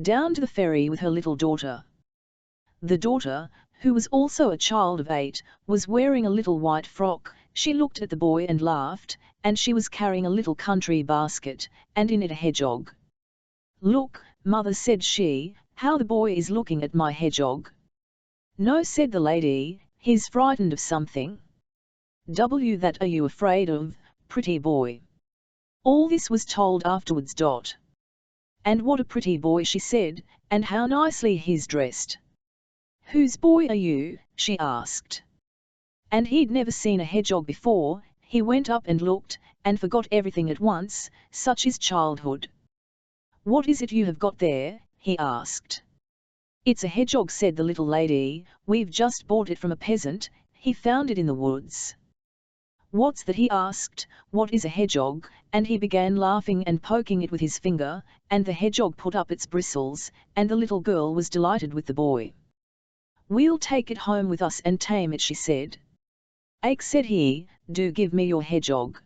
down to the ferry with her little daughter. The daughter, who was also a child of 8, was wearing a little white frock. She looked at the boy and laughed, and she was carrying a little country basket, and in it a hedgehog. "Look, mother," said she, "how the boy is looking at my hedgehog." "No," said the lady, "he's frightened of something." "That are you afraid of, pretty boy?" All this was told afterwards. "And what a pretty boy," she said, "and how nicely he's dressed." "Whose boy are you?" she asked. And he'd never seen a hedgehog before. He went up and looked, and forgot everything at once, such is childhood. "What is it you have got there?" he asked. "It's a hedgehog," said the little lady. "We've just bought it from a peasant. He found it in the woods." "What's that?" he asked. "What is a hedgehog?" And he began laughing and poking it with his finger, and the hedgehog put up its bristles, and the little girl was delighted with the boy. "We'll take it home with us and tame it," she said. "Ake," said he, "do give me your hedgehog."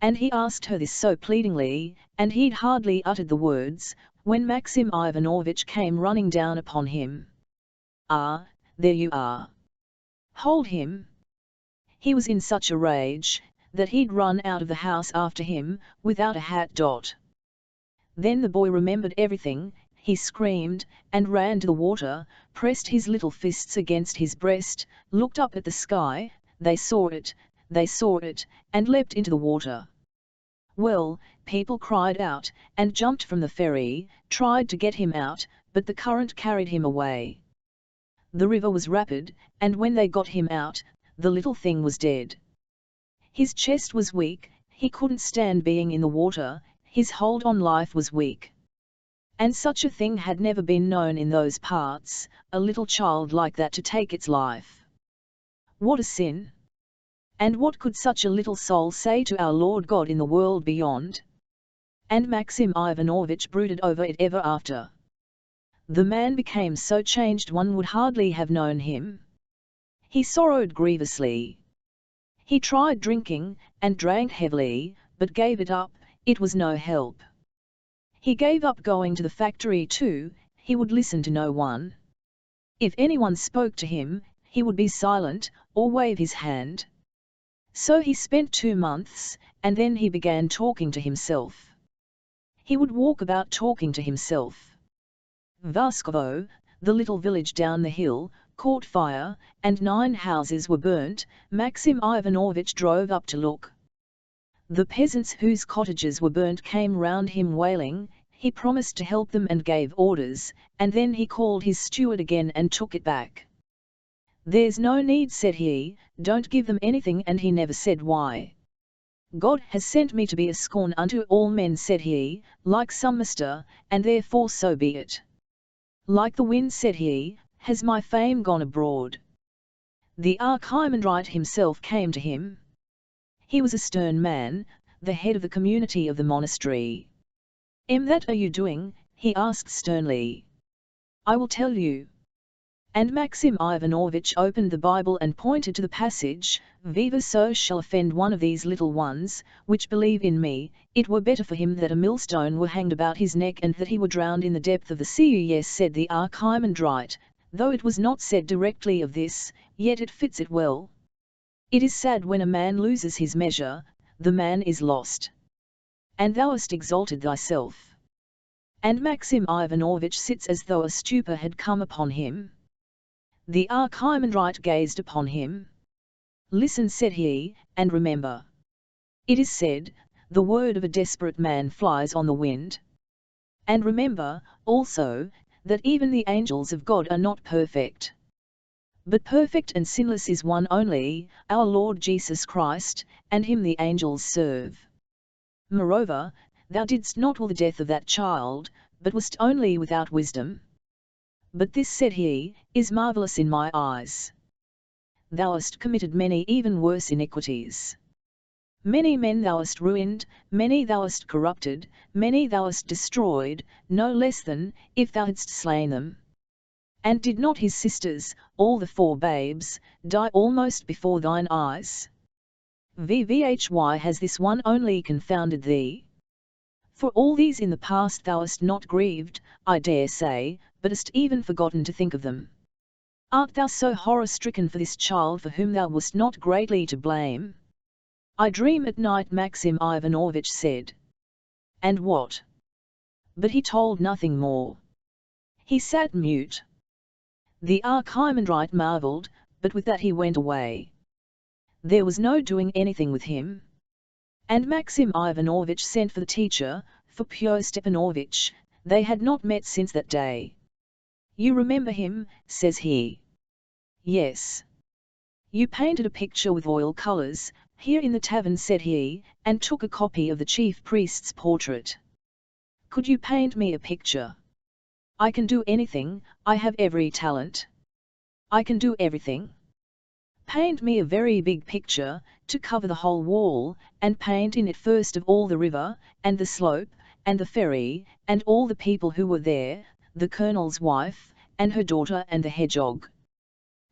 And he asked her this so pleadingly, and he'd hardly uttered the words, when Maxim Ivanovitch came running down upon him. "Ah, there you are! Hold him!" He was in such a rage, that he'd run out of the house after him, without a hat. Then the boy remembered everything. He screamed, and ran to the water, pressed his little fists against his breast, looked up at the sky. They saw it, and leapt into the water. Well, people cried out, and jumped from the ferry, tried to get him out, but the current carried him away. The river was rapid, and when they got him out, the little thing was dead. His chest was weak, he couldn't stand being in the water, his hold on life was weak. And such a thing had never been known in those parts, a little child like that to take its life. What a sin! And what could such a little soul say to our Lord God in the world beyond? And Maxim Ivanovitch brooded over it ever after. The man became so changed one would hardly have known him. He sorrowed grievously. He tried drinking, and drank heavily, but gave it up. It was no help. He gave up going to the factory too. He would listen to no one. If anyone spoke to him, he would be silent, or wave his hand. So he spent 2 months, and then he began talking to himself. He would walk about talking to himself. Vaskovo, the little village down the hill, caught fire, and 9 houses were burnt. Maxim Ivanovitch drove up to look. The peasants whose cottages were burnt came round him wailing. He promised to help them and gave orders, and then he called his steward again and took it back. "There's no need," said he, "don't give them anything," and he never said why. "God has sent me to be a scorn unto all men," said he, "like some master, and therefore so be it. Like the wind," said he, "has my fame gone abroad." The archimandrite himself came to him. He was a stern man, the head of the community of the monastery. "That are you doing?" he asked sternly. "I will tell you." And Maxim Ivanovitch opened the Bible and pointed to the passage, "Viva so shall offend one of these little ones, which believe in me, it were better for him that a millstone were hanged about his neck and that he were drowned in the depth of the sea." "Yes," said the archimandrite, "though it was not said directly of this, yet it fits it well. It is sad when a man loses his measure, the man is lost. And thou hast exalted thyself." And Maxim Ivanovitch sits as though a stupor had come upon him. The archimandrite gazed upon him. "Listen," said he, "and remember. It is said, the word of a desperate man flies on the wind. And remember, also, that even the angels of God are not perfect. But perfect and sinless is one only, our Lord Jesus Christ, and him the angels serve. Moreover, thou didst not will the death of that child, but wast only without wisdom. But this," said he, "is marvellous in my eyes. Thou hast committed many even worse iniquities. Many men thou hast ruined, many thou hast corrupted, many thou hast destroyed, no less than, if thou hadst slain them. And did not his sisters, all the 4 babes, die almost before thine eyes? Why has this one only confounded thee? For all these in the past thou hast not grieved, I dare say, but hast even forgotten to think of them. Art thou so horror-stricken for this child for whom thou wast not greatly to blame? I dream at night, Maxim Ivanovitch said. And what? But he told nothing more. He sat mute. The archimandrite marvelled, but with that he went away. There was no doing anything with him. And Maxim Ivanovitch sent for the teacher, for Pyotr Stepanovitch. They had not met since that day. You remember him, says he. Yes. You painted a picture with oil colours, here in the tavern, said he, and took a copy of the chief priest's portrait. Could you paint me a picture? I can do anything, I have every talent. I can do everything. Paint me a very big picture, to cover the whole wall, and paint in it first of all the river, and the slope, and the ferry, and all the people who were there, the colonel's wife, and her daughter and the hedgehog.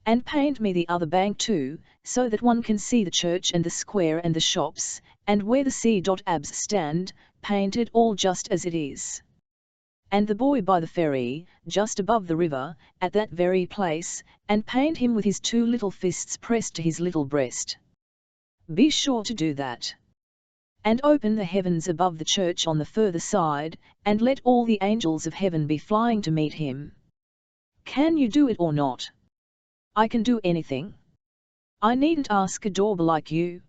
And paint me the other bank too, so that one can see the church and the square and the shops, and where the C.Abs stand, paint it all just as it is. And the boy by the ferry, just above the river, at that very place, and paint him with his two little fists pressed to his little breast. Be sure to do that. And open the heavens above the church on the further side, and let all the angels of heaven be flying to meet him. Can you do it or not? I can do anything. I needn't ask a dauber like you.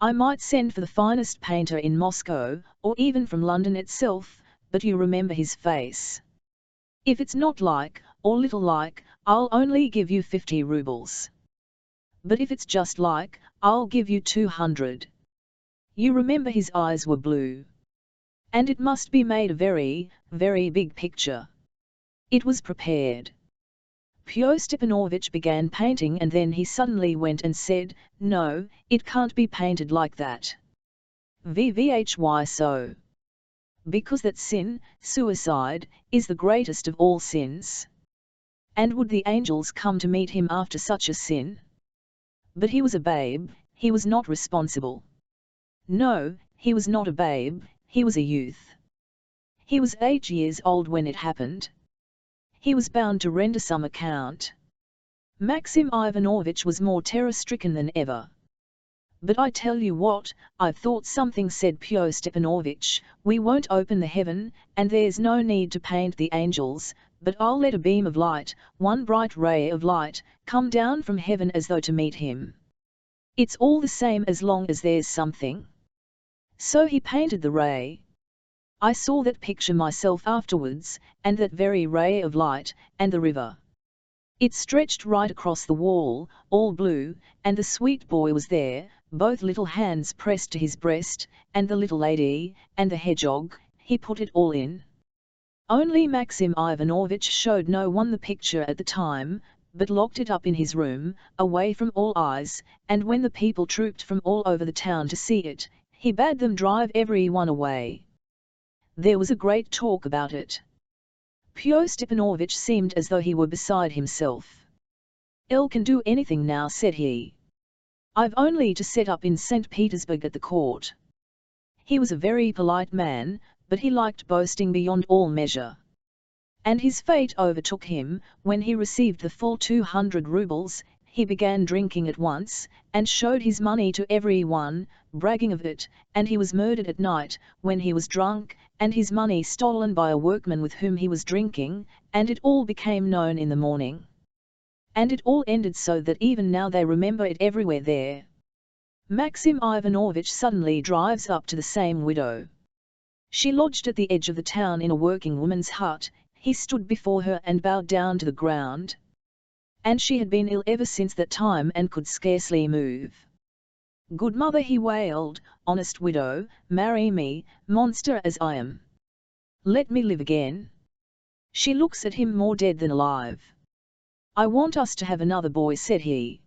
I might send for the finest painter in Moscow, or even from London itself, but you remember his face. If it's not like, or little like, I'll only give you 50 rubles. But if it's just like, I'll give you 200. You remember his eyes were blue. And it must be made a very, very big picture. It was prepared. Pyotr Stepanovitch began painting, and then he suddenly went and said, no, it can't be painted like that. Why so? Because that sin, suicide, is the greatest of all sins. And would the angels come to meet him after such a sin? But he was a babe, he was not responsible. No, he was not a babe, he was a youth. He was 8 years old when it happened. He was bound to render some account. Maxim Ivanovitch was more terror-stricken than ever. But I tell you what, I've thought something, said Pyotr Stepanovitch. We won't open the heaven, and there's no need to paint the angels, but I'll let a beam of light, one bright ray of light, come down from heaven as though to meet him. It's all the same as long as there's something. So he painted the ray. I saw that picture myself afterwards, and that very ray of light, and the river. It stretched right across the wall, all blue, and the sweet boy was there, both little hands pressed to his breast, and the little lady, and the hedgehog. He put it all in. Only Maxim Ivanovitch showed no one the picture at the time, but locked it up in his room, away from all eyes, and when the people trooped from all over the town to see it, he bade them drive every one away. There was a great talk about it. Pyotr Stepanovitch seemed as though he were beside himself. "I can do anything now," said he. "I've only to set up in St. Petersburg at the court." He was a very polite man, but he liked boasting beyond all measure. And his fate overtook him. When he received the full 200 rubles, he began drinking at once, and showed his money to every one, bragging of it, and he was murdered at night, when he was drunk, and his money stolen by a workman with whom he was drinking, and it all became known in the morning. And it all ended so that even now they remember it everywhere there. Maxim Ivanovitch suddenly drives up to the same widow. She lodged at the edge of the town in a working woman's hut. He stood before her and bowed down to the ground. And she had been ill ever since that time and could scarcely move. "Good mother," he wailed, "honest widow, marry me, monster as I am. Let me live again." She looks at him more dead than alive. "I want us to have another boy," said he.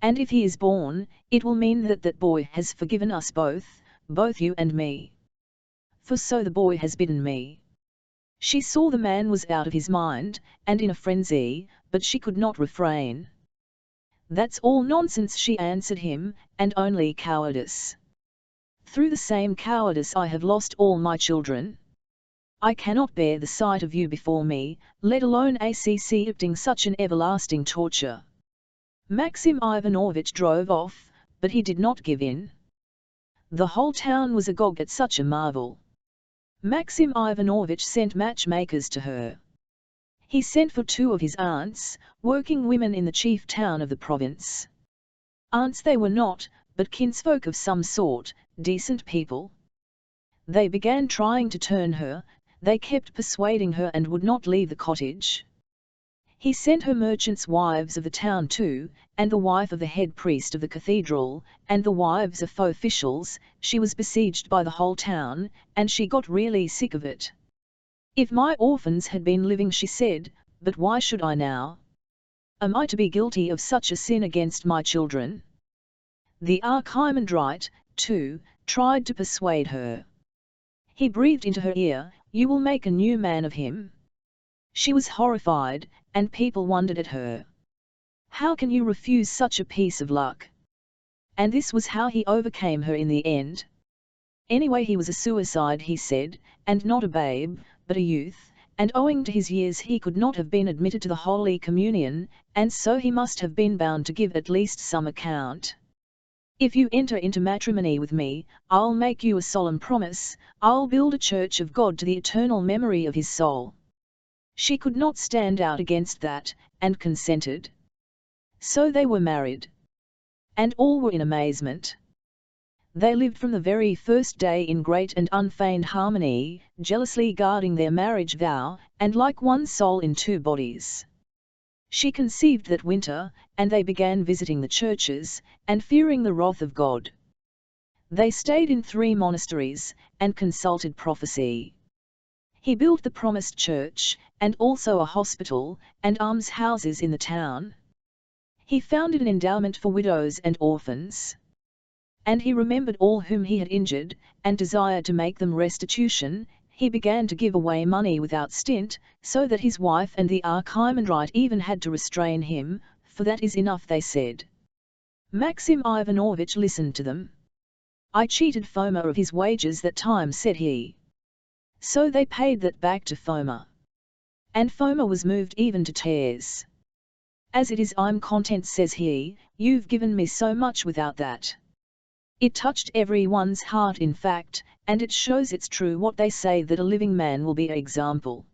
"And if he is born, it will mean that that boy has forgiven us both you and me. For so the boy has bidden me." She saw the man was out of his mind, and in a frenzy, but she could not refrain. "That's all nonsense," she answered him, "and only cowardice. Through the same cowardice I have lost all my children." I cannot bear the sight of you before me, let alone accepting such an everlasting torture. Maxim Ivanovich drove off, but he did not give in. The whole town was agog at such a marvel. Maxim Ivanovich sent matchmakers to her. He sent for two of his aunts, working women in the chief town of the province. Aunts they were not, but kinsfolk of some sort, decent people. They began trying to turn her, they kept persuading her and would not leave the cottage. He sent her merchants' wives of the town too, and the wife of the head priest of the cathedral, and the wives of officials. She was besieged by the whole town, and she got really sick of it. If my orphans had been living, she said, but why should I now? Am I to be guilty of such a sin against my children? The archimandrite, too, tried to persuade her. He breathed into her ear, you will make a new man of him. She was horrified, and people wondered at her. How can you refuse such a piece of luck? And this was how he overcame her in the end. Anyway, he was a suicide, he said, and not a babe, but a youth, and owing to his years he could not have been admitted to the Holy Communion, and so he must have been bound to give at least some account. If you enter into matrimony with me, I'll make you a solemn promise, I'll build a church of God to the eternal memory of his soul. She could not stand out against that, and consented. So they were married. And all were in amazement. They lived from the very first day in great and unfeigned harmony, jealously guarding their marriage vow, and like one soul in two bodies. She conceived that winter, and they began visiting the churches, and fearing the wrath of God. They stayed in 3 monasteries, and consulted prophecy. He built the promised church, and also a hospital, and almshouses in the town. He founded an endowment for widows and orphans. And he remembered all whom he had injured, and desired to make them restitution. He began to give away money without stint, so that his wife and the archimandrite even had to restrain him, for that is enough, they said. Maxim Ivanovich listened to them. I cheated Foma of his wages that time, said he. So they paid that back to Foma. And Foma was moved even to tears. As it is, I'm content, says he, you've given me so much without that. It touched everyone's heart, in fact, and it shows it's true what they say, that a living man will be an example.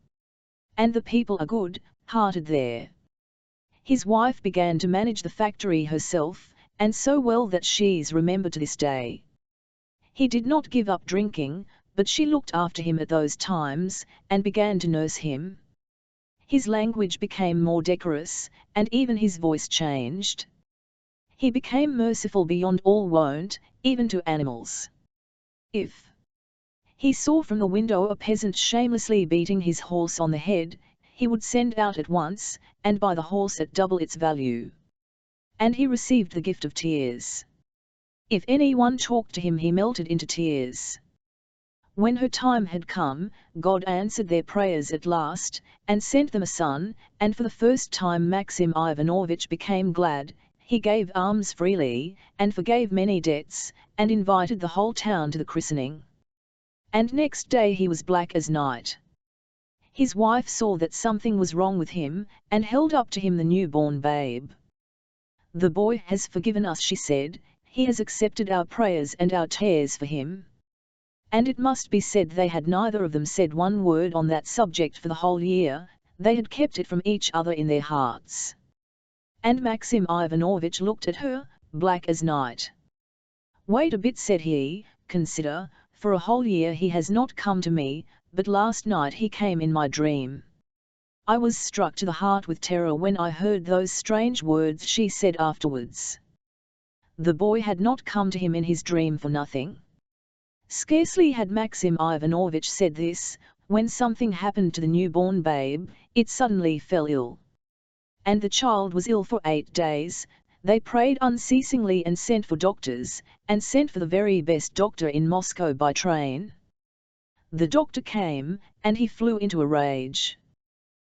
And the people are good-hearted there. His wife began to manage the factory herself, and so well that she's remembered to this day. He did not give up drinking, but she looked after him at those times, and began to nurse him. His language became more decorous, and even his voice changed. He became merciful beyond all wont, even to animals. If he saw from the window a peasant shamelessly beating his horse on the head, he would send out at once, and buy the horse at double its value. And he received the gift of tears. If anyone talked to him, he melted into tears. When her time had come, God answered their prayers at last, and sent them a son, and for the first time Maxim Ivanovich became glad. He gave alms freely, and forgave many debts, and invited the whole town to the christening. And next day he was black as night. His wife saw that something was wrong with him, and held up to him the newborn babe. The boy has forgiven us, she said, he has accepted our prayers and our tears for him. And it must be said they had neither of them said one word on that subject for the whole year, they had kept it from each other in their hearts. And Maxim Ivanovich looked at her, black as night. Wait a bit, said he, consider, for a whole year he has not come to me, but last night he came in my dream. I was struck to the heart with terror when I heard those strange words she said afterwards. The boy had not come to him in his dream for nothing. Scarcely had Maxim Ivanovich said this, when something happened to the newborn babe, it suddenly fell ill. And the child was ill for 8 days. They prayed unceasingly and sent for doctors, and sent for the very best doctor in Moscow by train. The doctor came, and he flew into a rage.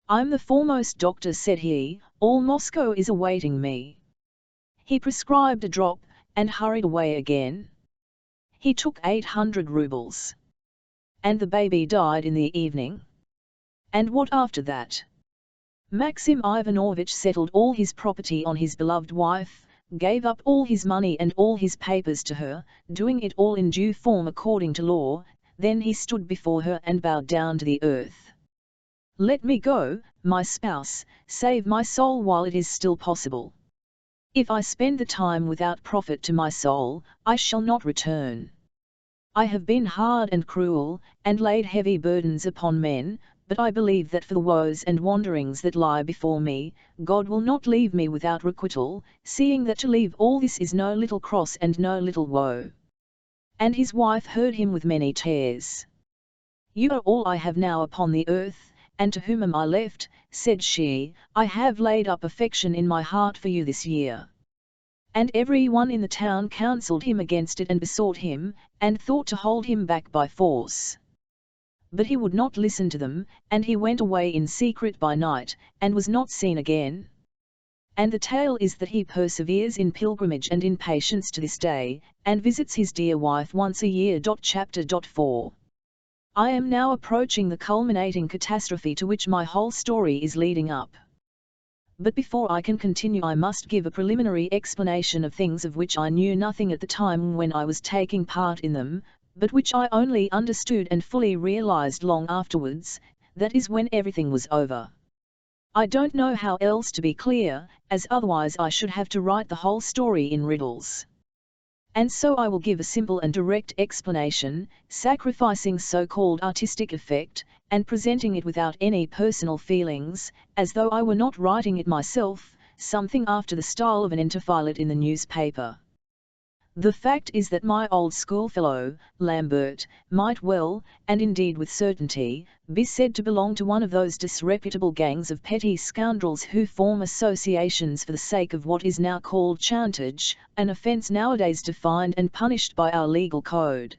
I'm the foremost doctor, said he, all Moscow is awaiting me. He prescribed a drop, and hurried away again. He took 800 rubles. and the baby died in the evening. And what after that? Maxim Ivanovich settled all his property on his beloved wife, gave up all his money and all his papers to her, doing it all in due form according to law. Then he stood before her and bowed down to the earth. "Let me go, my spouse, save my soul while it is still possible. If I spend the time without profit to my soul, I shall not return. I have been hard and cruel, and laid heavy burdens upon men, but I believe that for the woes and wanderings that lie before me, God will not leave me without requital, seeing that to leave all this is no little cross and no little woe." And his wife heard him with many tears. "You are all I have now upon the earth, and to whom am I left?" said she. "I have laid up affection in my heart for you this year." And every one in the town counselled him against it and besought him, and thought to hold him back by force. But he would not listen to them, and he went away in secret by night, and was not seen again. And the tale is that he perseveres in pilgrimage and in patience to this day, and visits his dear wife once a year. Chapter 4. I am now approaching the culminating catastrophe to which my whole story is leading up. But before I can continue, I must give a preliminary explanation of things of which I knew nothing at the time when I was taking part in them, but which I only understood and fully realized long afterwards, that is when everything was over. I don't know how else to be clear, as otherwise I should have to write the whole story in riddles. And so I will give a simple and direct explanation, sacrificing so-called artistic effect, and presenting it without any personal feelings, as though I were not writing it myself, something after the style of an interphilate in the newspaper. The fact is that my old schoolfellow, Lambert, might well, and indeed with certainty, be said to belong to one of those disreputable gangs of petty scoundrels who form associations for the sake of what is now called chantage, an offence nowadays defined and punished by our legal code.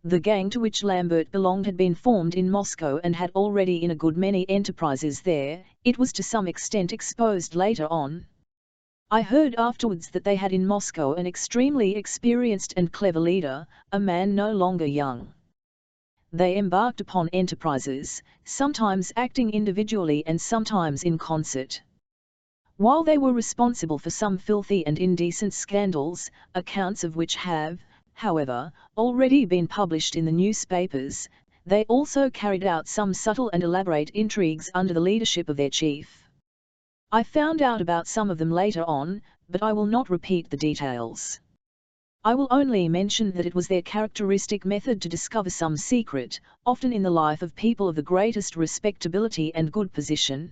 The gang to which Lambert belonged had been formed in Moscow and had already in a good many enterprises there. It was to some extent exposed later on. I heard afterwards that they had in Moscow an extremely experienced and clever leader, a man no longer young. They embarked upon enterprises, sometimes acting individually and sometimes in concert. While they were responsible for some filthy and indecent scandals, accounts of which have, however, already been published in the newspapers, they also carried out some subtle and elaborate intrigues under the leadership of their chief. I found out about some of them later on, but I will not repeat the details. I will only mention that it was their characteristic method to discover some secret, often in the life of people of the greatest respectability and good position.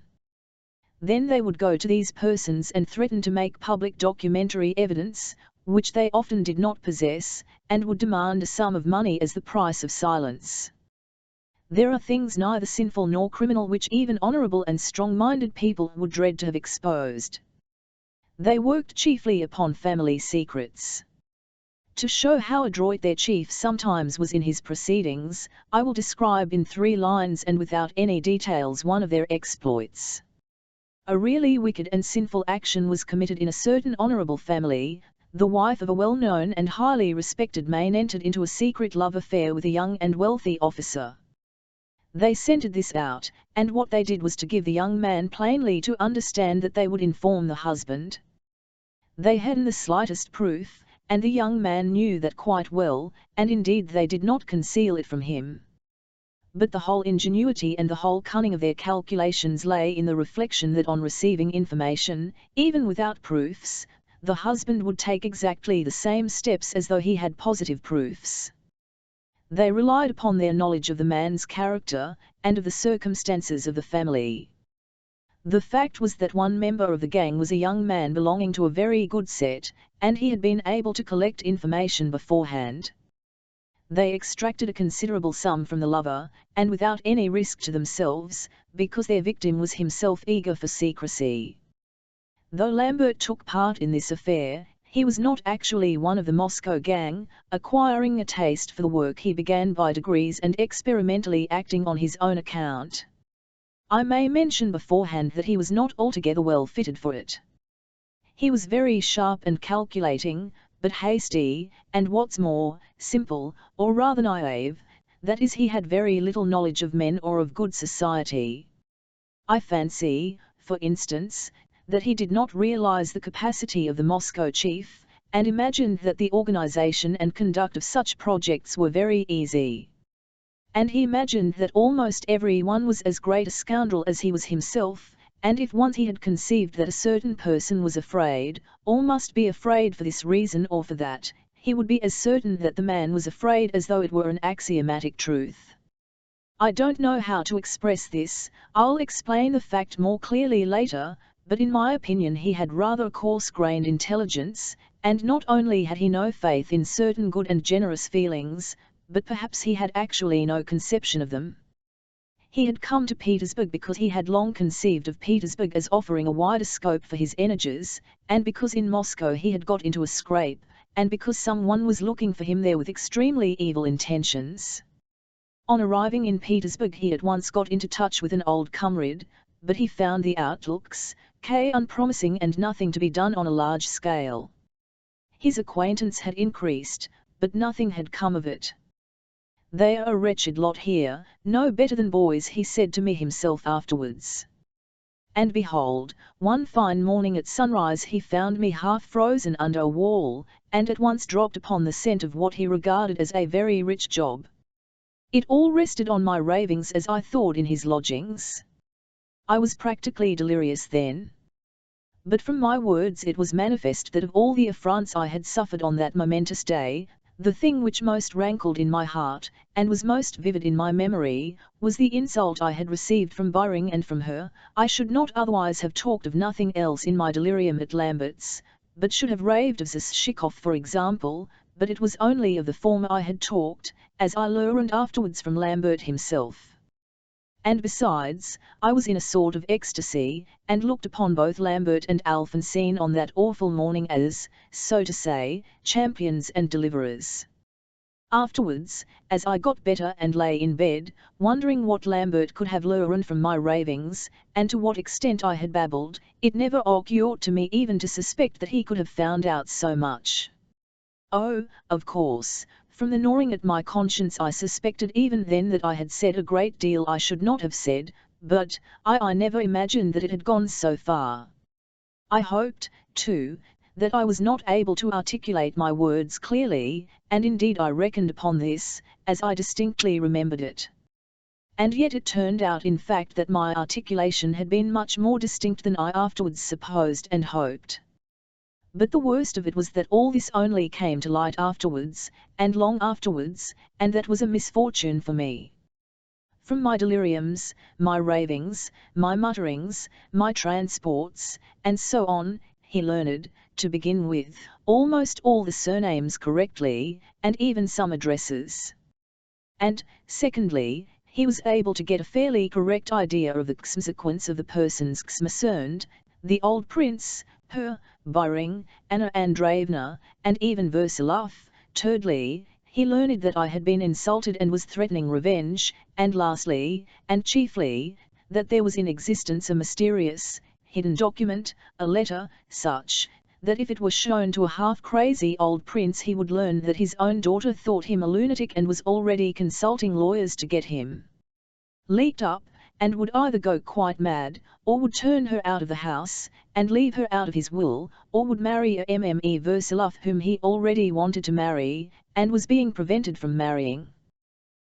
Then they would go to these persons and threaten to make public documentary evidence, which they often did not possess, and would demand a sum of money as the price of silence. There are things neither sinful nor criminal which even honorable and strong-minded people would dread to have exposed. They worked chiefly upon family secrets. To show how adroit their chief sometimes was in his proceedings, I will describe in 3 lines and without any details one of their exploits. A really wicked and sinful action was committed in a certain honorable family. The wife of a well-known and highly respected man entered into a secret love affair with a young and wealthy officer. They scented this out, and what they did was to give the young man plainly to understand that they would inform the husband. They hadn't the slightest proof, and the young man knew that quite well, and indeed they did not conceal it from him. But the whole ingenuity and the whole cunning of their calculations lay in the reflection that on receiving information, even without proofs, the husband would take exactly the same steps as though he had positive proofs. They relied upon their knowledge of the man's character, and of the circumstances of the family. The fact was that one member of the gang was a young man belonging to a very good set, and he had been able to collect information beforehand. They extracted a considerable sum from the lover, and without any risk to themselves, because their victim was himself eager for secrecy. Though Lambert took part in this affair, he was not actually one of the Moscow gang, acquiring a taste for the work he began by degrees and experimentally acting on his own account. I may mention beforehand that he was not altogether well fitted for it. He was very sharp and calculating, but hasty, and what's more, simple, or rather naive. that is, he had very little knowledge of men or of good society. I fancy, for instance, that he did not realize the capacity of the Moscow chief, and imagined that the organization and conduct of such projects were very easy. And he imagined that almost everyone was as great a scoundrel as he was himself, and if once he had conceived that a certain person was afraid, all must be afraid for this reason or for that, he would be as certain that the man was afraid as though it were an axiomatic truth. I don't know how to express this, I'll explain the fact more clearly later, but in my opinion he had rather coarse-grained intelligence, and not only had he no faith in certain good and generous feelings, but perhaps he had actually no conception of them. He had come to Petersburg because he had long conceived of Petersburg as offering a wider scope for his energies, and because in Moscow he had got into a scrape, and because someone was looking for him there with extremely evil intentions. On arriving in Petersburg he at once got into touch with an old comrade, but he found the outlooks unpromising and nothing to be done on a large scale. His acquaintance had increased, but nothing had come of it. "They are a wretched lot here, no better than boys," he said to me himself afterwards. And behold, one fine morning at sunrise he found me half frozen under a wall, and at once dropped upon the scent of what he regarded as a very rich job. It all rested on my ravings, as I thought, in his lodgings. I was practically delirious then. But from my words it was manifest that of all the affronts I had suffered on that momentous day, the thing which most rankled in my heart, and was most vivid in my memory, was the insult I had received from Byring and from her. I should not otherwise have talked of nothing else in my delirium at Lambert's, but should have raved of Zashikov, for example, but it was only of the former I had talked, as I learned afterwards from Lambert himself. And besides, I was in a sort of ecstasy, and looked upon both Lambert and Alphonsine on that awful morning as, so to say, champions and deliverers. Afterwards, as I got better and lay in bed, wondering what Lambert could have learned from my ravings, and to what extent I had babbled, it never occurred to me even to suspect that he could have found out so much. Oh, of course, from the gnawing at my conscience I suspected even then that I had said a great deal I should not have said, but I never imagined that it had gone so far. I hoped, too, that I was not able to articulate my words clearly, and indeed I reckoned upon this, as I distinctly remembered it. And yet it turned out in fact that my articulation had been much more distinct than I afterwards supposed and hoped. But the worst of it was that all this only came to light afterwards, and long afterwards, and that was a misfortune for me. From my deliriums, my ravings, my mutterings, my transports, and so on, he learned, to begin with, almost all the surnames correctly, and even some addresses. And, secondly, he was able to get a fairly correct idea of the consequence of the persons concerned, the old prince, her, Byring, Anna Andreevna, and even Versilov. Thirdly, he learned that I had been insulted and was threatening revenge, and lastly, and chiefly, that there was in existence a mysterious, hidden document, a letter, such, that if it were shown to a half-crazy old prince he would learn that his own daughter thought him a lunatic and was already consulting lawyers to get him leaked up, and would either go quite mad, or would turn her out of the house, and leave her out of his will, or would marry a Mme Versilov whom he already wanted to marry, and was being prevented from marrying.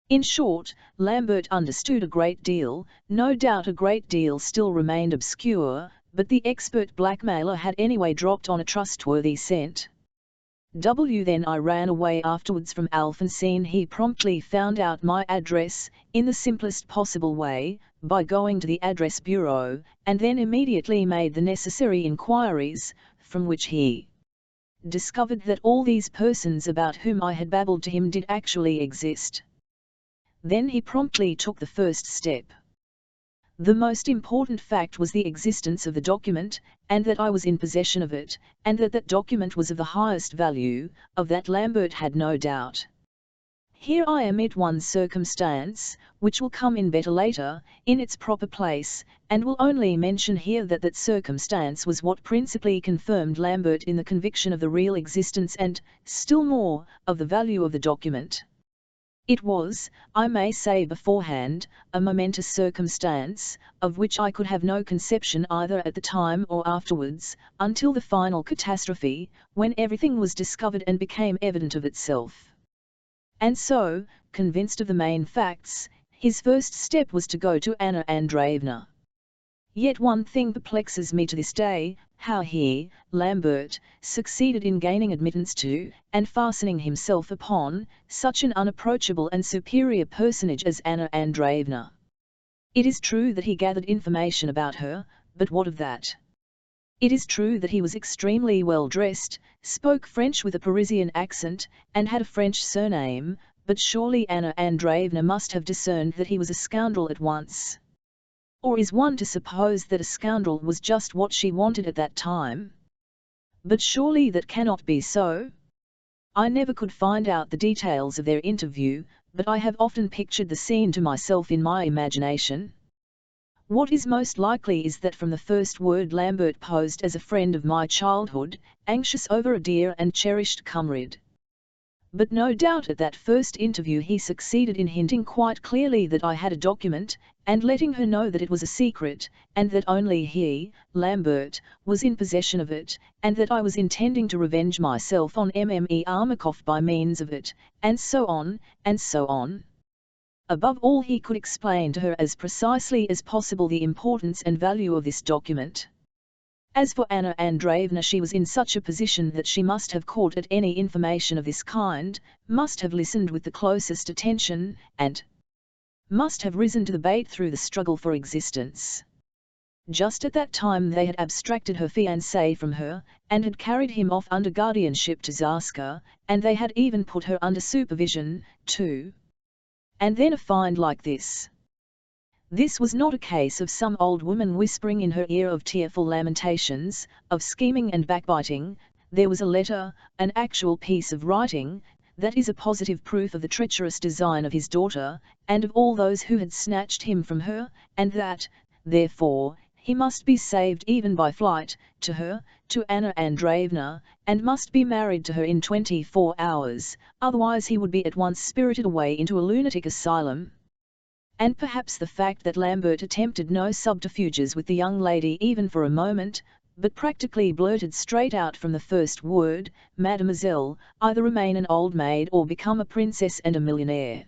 In short, Lambert understood a great deal, no doubt a great deal still remained obscure, but the expert blackmailer had anyway dropped on a trustworthy scent. Then I ran away afterwards from Alphonsine. He promptly found out my address, in the simplest possible way, by going to the address bureau, and then immediately made the necessary inquiries, from which he discovered that all these persons about whom I had babbled to him did actually exist. Then he promptly took the first step. The most important fact was the existence of the document, and that I was in possession of it, and that that document was of the highest value. Of that Lambert had no doubt. Here I omit one circumstance, which will come in better later, in its proper place, and will only mention here that that circumstance was what principally confirmed Lambert in the conviction of the real existence and, still more, of the value of the document. It was, I may say beforehand, a momentous circumstance, of which I could have no conception either at the time or afterwards, until the final catastrophe, when everything was discovered and became evident of itself. And so, convinced of the main facts, his first step was to go to Anna Andreevna. Yet one thing perplexes me to this day, how he, Lambert, succeeded in gaining admittance to, and fastening himself upon, such an unapproachable and superior personage as Anna Andreevna. It is true that he gathered information about her, but what of that? It is true that he was extremely well dressed, spoke French with a Parisian accent, and had a French surname, but surely Anna Andreevna must have discerned that he was a scoundrel at once. Or is one to suppose that a scoundrel was just what she wanted at that time? But surely that cannot be so. I never could find out the details of their interview, but I have often pictured the scene to myself in my imagination. What is most likely is that from the first word Lambert posed as a friend of my childhood, anxious over a dear and cherished comrade. But no doubt at that first interview he succeeded in hinting quite clearly that I had a document, and letting her know that it was a secret, and that only he, Lambert, was in possession of it, and that I was intending to revenge myself on Mme. Armakoff by means of it, and so on, and so on. Above all, he could explain to her as precisely as possible the importance and value of this document. As for Anna Andreevna, she was in such a position that she must have caught at any information of this kind, must have listened with the closest attention, and must have risen to the bait through the struggle for existence. Just at that time they had abstracted her fiancé from her, and had carried him off under guardianship to Zarska, and they had even put her under supervision, too. And then a find like this. This was not a case of some old woman whispering in her ear, of tearful lamentations, of scheming and backbiting. There was a letter, an actual piece of writing, that is a positive proof of the treacherous design of his daughter, and of all those who had snatched him from her, and that, therefore, he must be saved even by flight, to her, to Anna Andreevna, and must be married to her in 24 hours, otherwise he would be at once spirited away into a lunatic asylum. And perhaps the fact that Lambert attempted no subterfuges with the young lady even for a moment, but practically blurted straight out from the first word, "Mademoiselle, either remain an old maid or become a princess and a millionaire.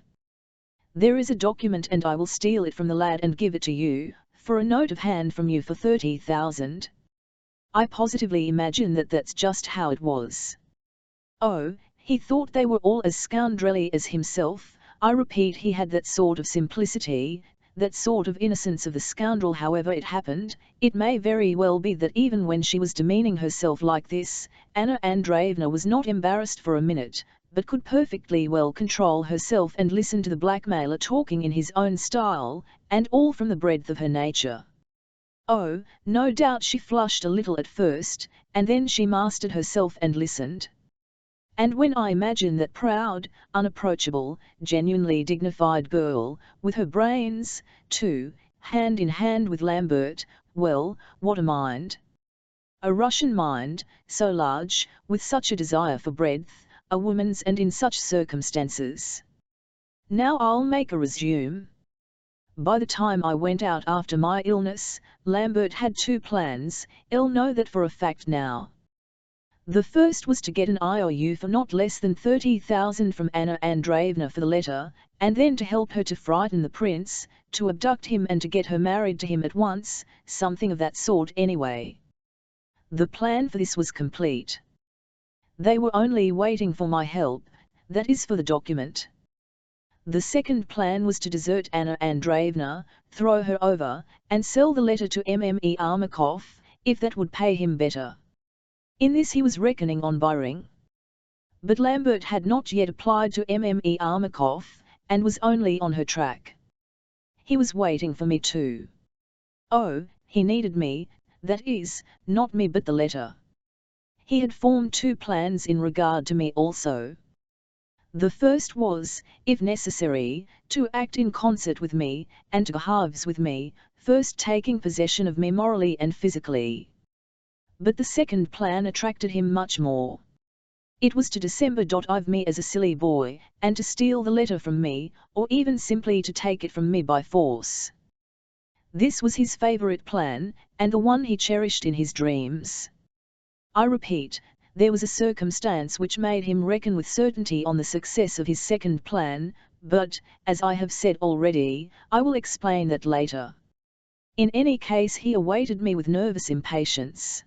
There is a document and I will steal it from the lad and give it to you, for a note of hand from you for 30,000. I positively imagine that that's just how it was. Oh, he thought they were all as scoundrelly as himself. I repeat, he had that sort of simplicity, that sort of innocence of the scoundrel. However it happened, it may very well be that even when she was demeaning herself like this, Anna Andreevna was not embarrassed for a minute, but could perfectly well control herself and listen to the blackmailer talking in his own style, and all from the breadth of her nature. Oh, no doubt she flushed a little at first, and then she mastered herself and listened. And when I imagine that proud, unapproachable, genuinely dignified girl, with her brains, too, hand in hand with Lambert, well, what a mind! A Russian mind, so large, with such a desire for breadth, a woman's, and in such circumstances. Now I'll make a resume. By the time I went out after my illness, Lambert had two plans. I'll know that for a fact now. The first was to get an IOU for not less than 30,000 from Anna Andreevna for the letter, and then to help her to frighten the prince, to abduct him and to get her married to him at once, something of that sort anyway. The plan for this was complete. They were only waiting for my help, that is for the document. The second plan was to desert Anna Andreevna, throw her over, and sell the letter to Mme. Armakoff, if that would pay him better. In this he was reckoning on borrowing. But Lambert had not yet applied to Mme. Armakoff, and was only on her track. He was waiting for me too. Oh, he needed me, that is, not me but the letter. He had formed two plans in regard to me also. The first was, if necessary, to act in concert with me, and to go halves with me, first taking possession of me morally and physically. But the second plan attracted him much more. It was to December. I've me as a silly boy, and to steal the letter from me, or even simply to take it from me by force. This was his favourite plan, and the one he cherished in his dreams. I repeat, there was a circumstance which made him reckon with certainty on the success of his second plan, but, as I have said already, I will explain that later. In any case, he awaited me with nervous impatience.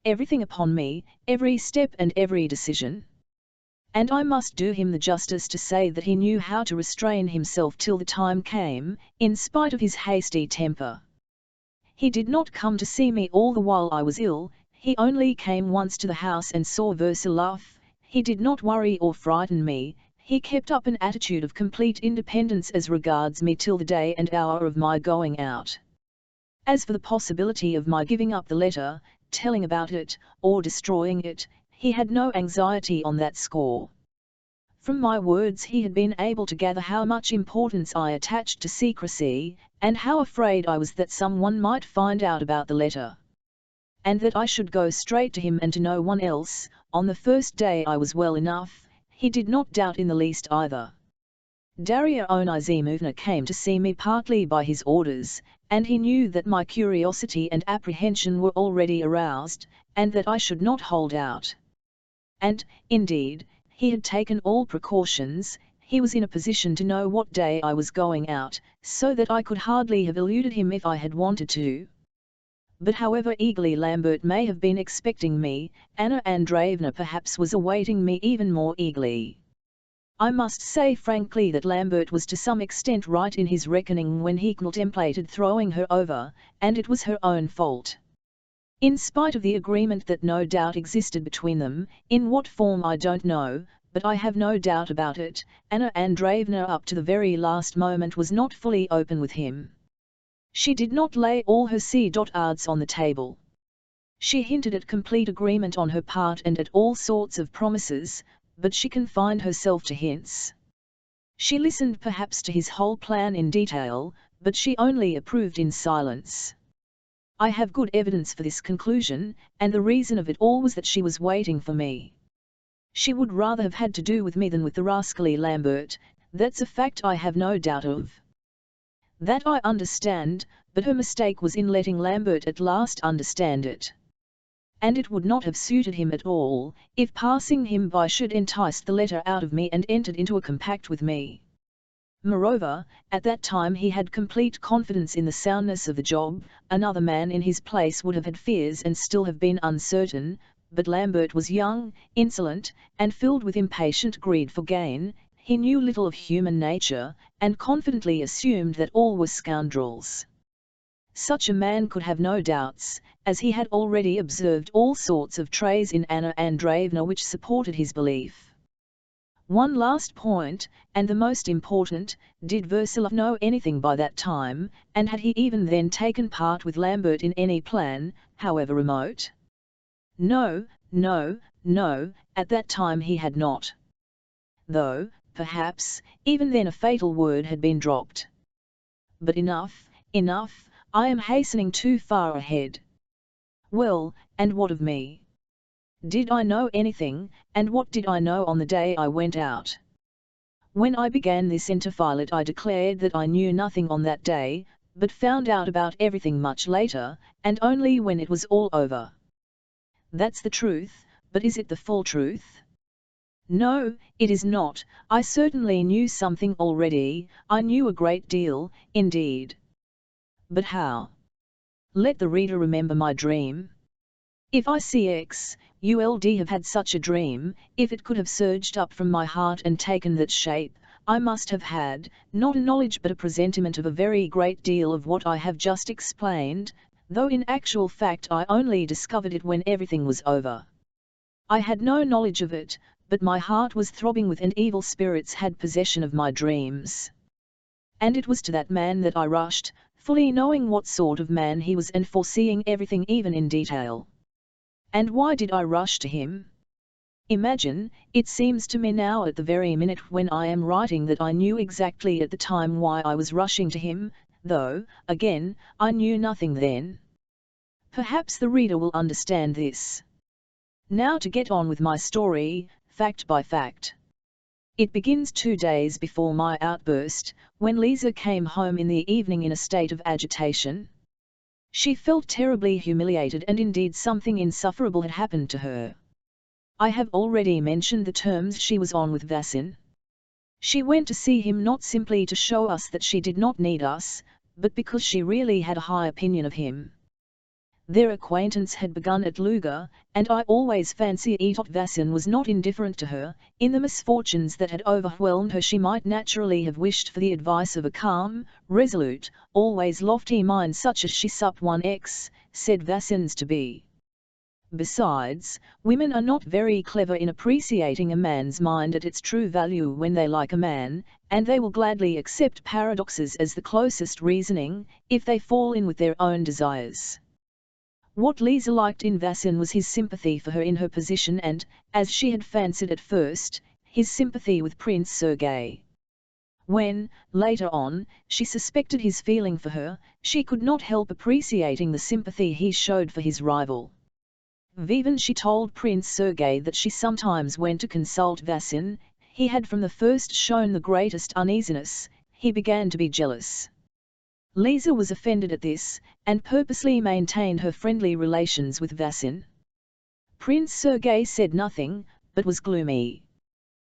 Everything upon me, every step and every decision. And I must do him the justice to say that he knew how to restrain himself till the time came, in spite of his hasty temper. He did not come to see me all the while I was ill, he only came once to the house and saw Ursula. He did not worry or frighten me, he kept up an attitude of complete independence as regards me till the day and hour of my going out. As for the possibility of my giving up the letter, telling about it, or destroying it, he had no anxiety on that score. From my words he had been able to gather how much importance I attached to secrecy, and how afraid I was that someone might find out about the letter. And that I should go straight to him and to no one else. On the first day I was well enough, he did not doubt in the least either. Darya Onizimovna came to see me partly by his orders, and he knew that my curiosity and apprehension were already aroused, and that I should not hold out. And, indeed, he had taken all precautions. He was in a position to know what day I was going out, so that I could hardly have eluded him if I had wanted to. But however eagerly Lambert may have been expecting me, Anna Andreevna perhaps was awaiting me even more eagerly. I must say frankly that Lambert was to some extent right in his reckoning when he contemplated throwing her over, and it was her own fault. In spite of the agreement that no doubt existed between them, in what form I don't know, but I have no doubt about it, Anna Andreevna up to the very last moment was not fully open with him. She did not lay all her cards on the table. She hinted at complete agreement on her part and at all sorts of promises, but she confined herself to hints. She listened perhaps to his whole plan in detail, but she only approved in silence. I have good evidence for this conclusion, and the reason of it all was that she was waiting for me. She would rather have had to do with me than with the rascally Lambert, that's a fact I have no doubt of. That I understand, but her mistake was in letting Lambert at last understand it. And it would not have suited him at all, if passing him by should entice the letter out of me and entered into a compact with me. Moreover, at that time he had complete confidence in the soundness of the job. Another man in his place would have had fears and still have been uncertain, but Lambert was young, insolent, and filled with impatient greed for gain. He knew little of human nature, and confidently assumed that all were scoundrels. Such a man could have no doubts, as he had already observed all sorts of traits in Anna Andreevna which supported his belief. One last point, and the most important, did Ursula know anything by that time, and had he even then taken part with Lambert in any plan, however remote? No, at that time he had not. Though, perhaps, even then a fatal word had been dropped. But enough, I am hastening too far ahead. Well, and what of me? Did I know anything, and what did I know on the day I went out? When I began this interfilet I declared that I knew nothing on that day, but found out about everything much later, and only when it was all over. That's the truth, but is it the full truth? No, it is not. I certainly knew something already. I knew a great deal, indeed. But how? Let the reader remember my dream. If I could have had such a dream, if it could have surged up from my heart and taken that shape, I must have had, not a knowledge but a presentiment of a very great deal of what I have just explained, though in actual fact I only discovered it when everything was over. I had no knowledge of it, but my heart was throbbing with and evil spirits had possession of my dreams. And it was to that man that I rushed, fully knowing what sort of man he was and foreseeing everything even in detail. And why did I rush to him? Imagine, it seems to me now at the very minute when I am writing that I knew exactly at the time why I was rushing to him, though, again, I knew nothing then. Perhaps the reader will understand this. Now to get on with my story, fact by fact. It begins 2 days before my outburst, when Lisa came home in the evening in a state of agitation. She felt terribly humiliated, and indeed something insufferable had happened to her. I have already mentioned the terms she was on with Vassin. She went to see him not simply to show us that she did not need us, but because she really had a high opinion of him. Their acquaintance had begun at Luga, and I always fancied Vassin was not indifferent to her. In the misfortunes that had overwhelmed her she might naturally have wished for the advice of a calm, resolute, always lofty mind such as she supped one said Vassin's to be. Besides, women are not very clever in appreciating a man's mind at its true value when they like a man, and they will gladly accept paradoxes as the closest reasoning, if they fall in with their own desires. What Lisa liked in Vassin was his sympathy for her in her position and, as she had fancied at first, his sympathy with Prince Sergei. When, later on, she suspected his feeling for her, she could not help appreciating the sympathy he showed for his rival. Even she told Prince Sergei that she sometimes went to consult Vassin. He had from the first shown the greatest uneasiness. He began to be jealous. Lisa was offended at this, and purposely maintained her friendly relations with Vassin. Prince Sergei said nothing, but was gloomy.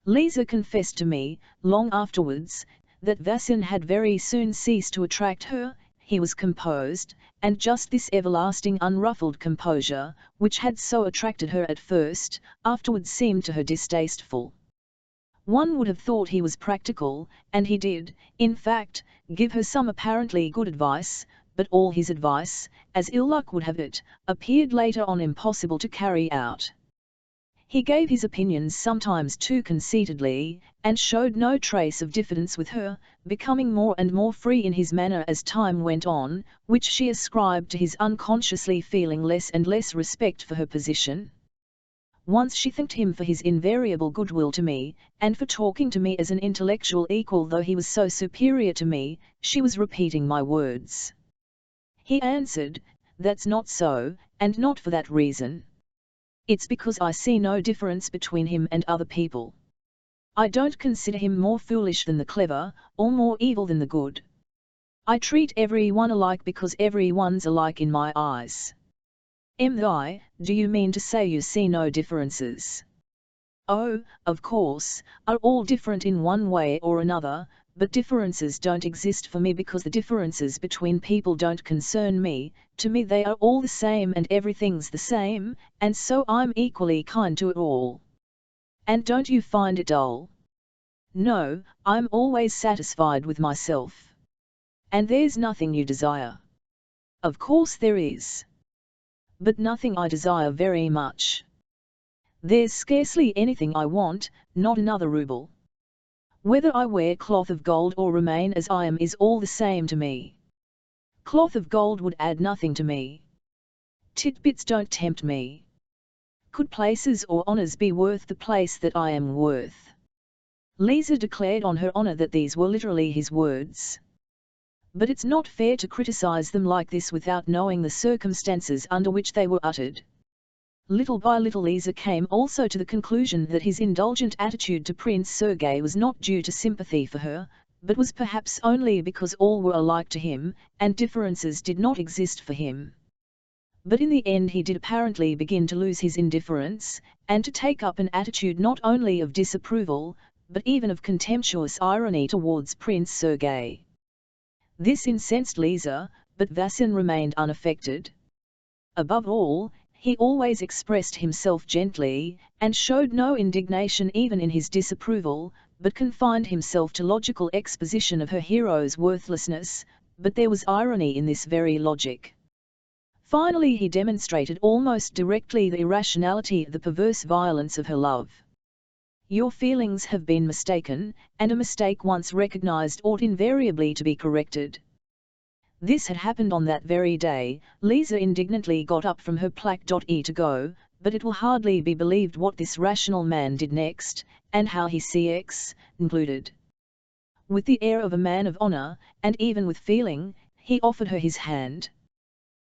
Lisa confessed to me, long afterwards, that Vassin had very soon ceased to attract her. He was composed, and just this everlasting unruffled composure, which had so attracted her at first, afterwards seemed to her distasteful. One would have thought he was practical, and he did, in fact, give her some apparently good advice, but all his advice, as ill luck would have it, appeared later on impossible to carry out. He gave his opinions sometimes too conceitedly, and showed no trace of diffidence with her, becoming more and more free in his manner as time went on, which she ascribed to his unconsciously feeling less and less respect for her position. Once she thanked him for his invariable goodwill to me, and for talking to me as an intellectual equal though he was so superior to me. She was repeating my words. He answered, "That's not so, and not for that reason. It's because I see no difference between him and other people. I don't consider him more foolish than the clever, or more evil than the good. I treat everyone alike because everyone's alike in my eyes." Do you mean to say you see no differences? Oh, of course, are all different in one way or another, but differences don't exist for me because the differences between people don't concern me. To me they are all the same and everything's the same, and so I'm equally kind to it all. And don't you find it dull? No, I'm always satisfied with myself. And there's nothing you desire? Of course there is. But nothing I desire very much. There's scarcely anything I want, not another rouble. Whether I wear cloth of gold or remain as I am is all the same to me. Cloth of gold would add nothing to me. Titbits don't tempt me. Could places or honours be worth the place that I am worth? Lisa declared on her honour that these were literally his words. But it's not fair to criticize them like this without knowing the circumstances under which they were uttered. Little by little Lisa came also to the conclusion that his indulgent attitude to Prince Sergei was not due to sympathy for her, but was perhaps only because all were alike to him, and differences did not exist for him. But in the end he did apparently begin to lose his indifference, and to take up an attitude not only of disapproval, but even of contemptuous irony towards Prince Sergei. This incensed Lisa, but Vassin remained unaffected. Above all, he always expressed himself gently, and showed no indignation even in his disapproval, but confined himself to logical exposition of her hero's worthlessness, but there was irony in this very logic. Finally he demonstrated almost directly the irrationality, the perverse violence of her love. Your feelings have been mistaken, and a mistake once recognized ought invariably to be corrected. This had happened on that very day. Lisa indignantly got up from her plaque.e to go, but it will hardly be believed what this rational man did next, and how he concluded. With the air of a man of honor, and even with feeling, he offered her his hand.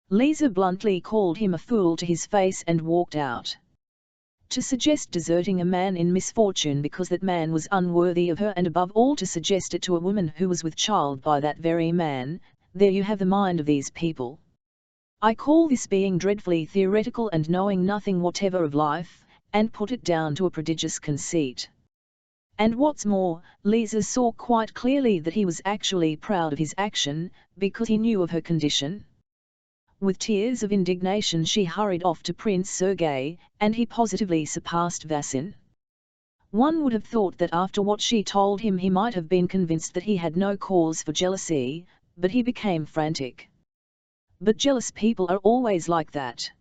Lisa bluntly called him a fool to his face and walked out. To suggest deserting a man in misfortune because that man was unworthy of her, and above all to suggest it to a woman who was with child by that very man, there you have the mind of these people. I call this being dreadfully theoretical and knowing nothing whatever of life, and put it down to a prodigious conceit. And what's more, Lisa saw quite clearly that he was actually proud of his action, because he knew of her condition. With tears of indignation she hurried off to Prince Sergei, and he positively surpassed Vasin. One would have thought that after what she told him he might have been convinced that he had no cause for jealousy, but he became frantic. But jealous people are always like that.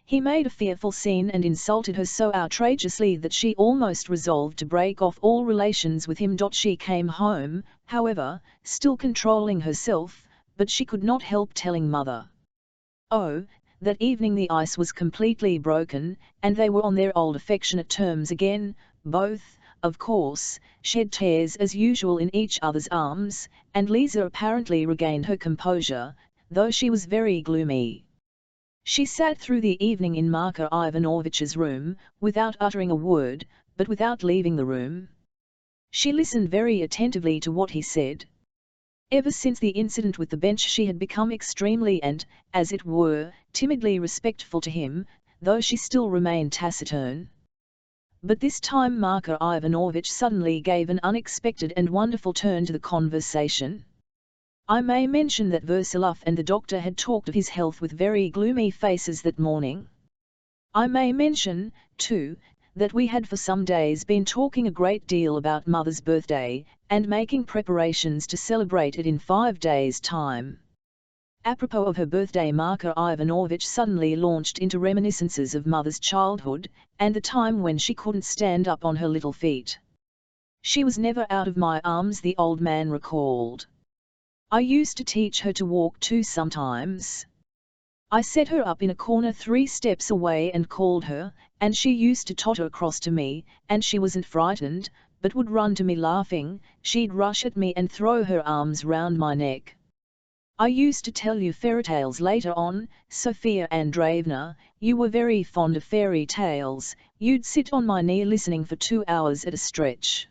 He made a fearful scene and insulted her so outrageously that she almost resolved to break off all relations with him. She came home, however, still controlling herself, but she could not help telling mother. Oh, that evening the ice was completely broken, and they were on their old affectionate terms again. Both, of course, shed tears as usual in each other's arms, and Lisa apparently regained her composure, though she was very gloomy. She sat through the evening in Marko Ivanovitch's room, without uttering a word, but without leaving the room. She listened very attentively to what he said. Ever since the incident with the bench she had become extremely and, as it were, timidly respectful to him, though she still remained taciturn. But this time Marko Ivanovitch suddenly gave an unexpected and wonderful turn to the conversation. I may mention that Versilov and the doctor had talked of his health with very gloomy faces that morning. I may mention, too, that we had for some days been talking a great deal about Mother's birthday, and making preparations to celebrate it in 5 days' time. Apropos of her birthday, Marko Ivanovitch suddenly launched into reminiscences of Mother's childhood, and the time when she couldn't stand up on her little feet. She was never out of my arms, the old man recalled. I used to teach her to walk too sometimes. I set her up in a corner 3 steps away and called her, and she used to totter across to me, and she wasn't frightened, but would run to me laughing. She'd rush at me and throw her arms round my neck. I used to tell you fairy tales later on, Sophia Andreevna, you were very fond of fairy tales. You'd sit on my knee listening for 2 hours at a stretch.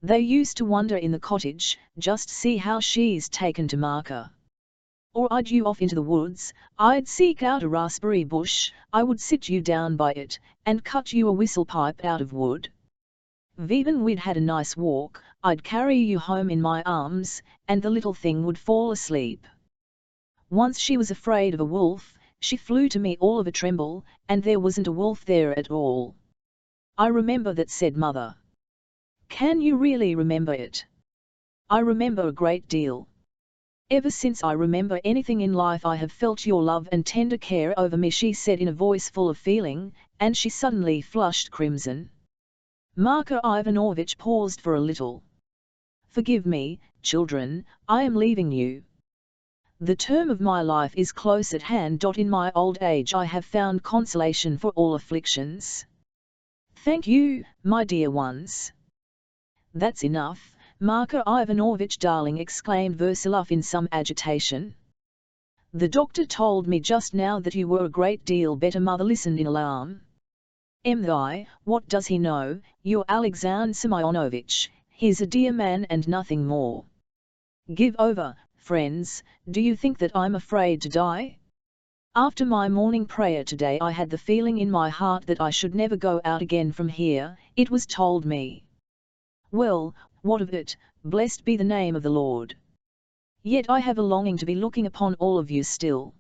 They used to wonder in the cottage, just see how she's taken to Marka. Or I'd you off into the woods, I'd seek out a raspberry bush, I would sit you down by it, and cut you a whistle pipe out of wood. Even we'd had a nice walk, I'd carry you home in my arms, and the little thing would fall asleep. Once she was afraid of a wolf, she flew to me all of a tremble, and there wasn't a wolf there at all. I remember that, said Mother. Can you really remember it? I remember a great deal. Ever since I remember anything in life I have felt your love and tender care over me, she said in a voice full of feeling, and she suddenly flushed crimson. Marko Ivanovitch paused for a little. Forgive me, children, I am leaving you. The term of my life is close at hand. In my old age I have found consolation for all afflictions. Thank you, my dear ones. That's enough, Marko Ivanovitch darling, exclaimed Versilov in some agitation. The doctor told me just now that you were a great deal better. Mother listened in alarm. What does he know, your Alexander Semyonovitch, he's a dear man and nothing more. Give over, friends, do you think that I'm afraid to die? After my morning prayer today I had the feeling in my heart that I should never go out again from here, it was told me. Well, what of it, blessed be the name of the Lord. Yet I have a longing to be looking upon all of you still.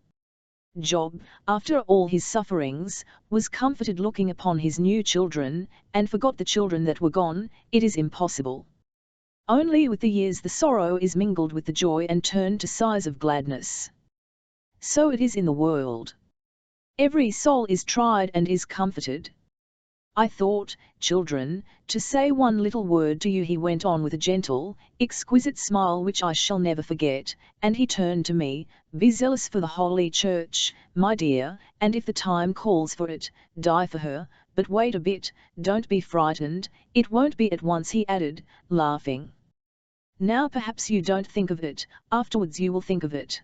Job, after all his sufferings, was comforted looking upon his new children, and forgot the children that were gone. It is impossible. Only with the years the sorrow is mingled with the joy and turned to sighs of gladness. So it is in the world. Every soul is tried and is comforted. I thought, children, to say one little word to you, he went on with a gentle, exquisite smile which I shall never forget, and he turned to me. Be zealous for the Holy Church, my dear, and if the time calls for it, die for her, but wait a bit, don't be frightened, it won't be at once, he added, laughing. Now perhaps you don't think of it, afterwards you will think of it.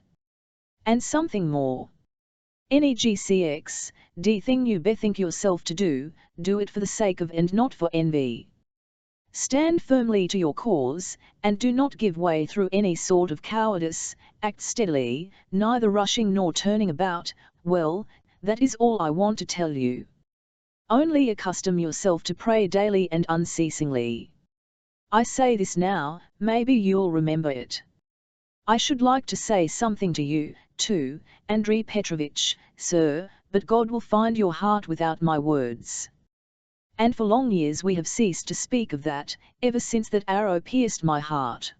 And something more. NEGCX, De thing you bethink yourself to do, do it for the sake of and not for envy. Stand firmly to your cause, and do not give way through any sort of cowardice, act steadily, neither rushing nor turning about. Well, that is all I want to tell you. Only accustom yourself to pray daily and unceasingly. I say this now, maybe you'll remember it. I should like to say something to you, too, Andrei Petrovich, sir, but God will find your heart without my words. And for long years we have ceased to speak of that, ever since that arrow pierced my heart.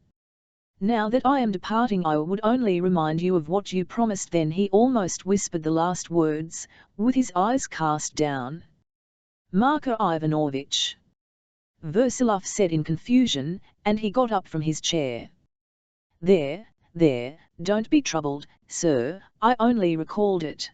Now that I am departing I would only remind you of what you promised. Then he almost whispered the last words, with his eyes cast down. Marko Ivanovich, Versilov said in confusion, and he got up from his chair. There, don't be troubled, sir, I only recalled it.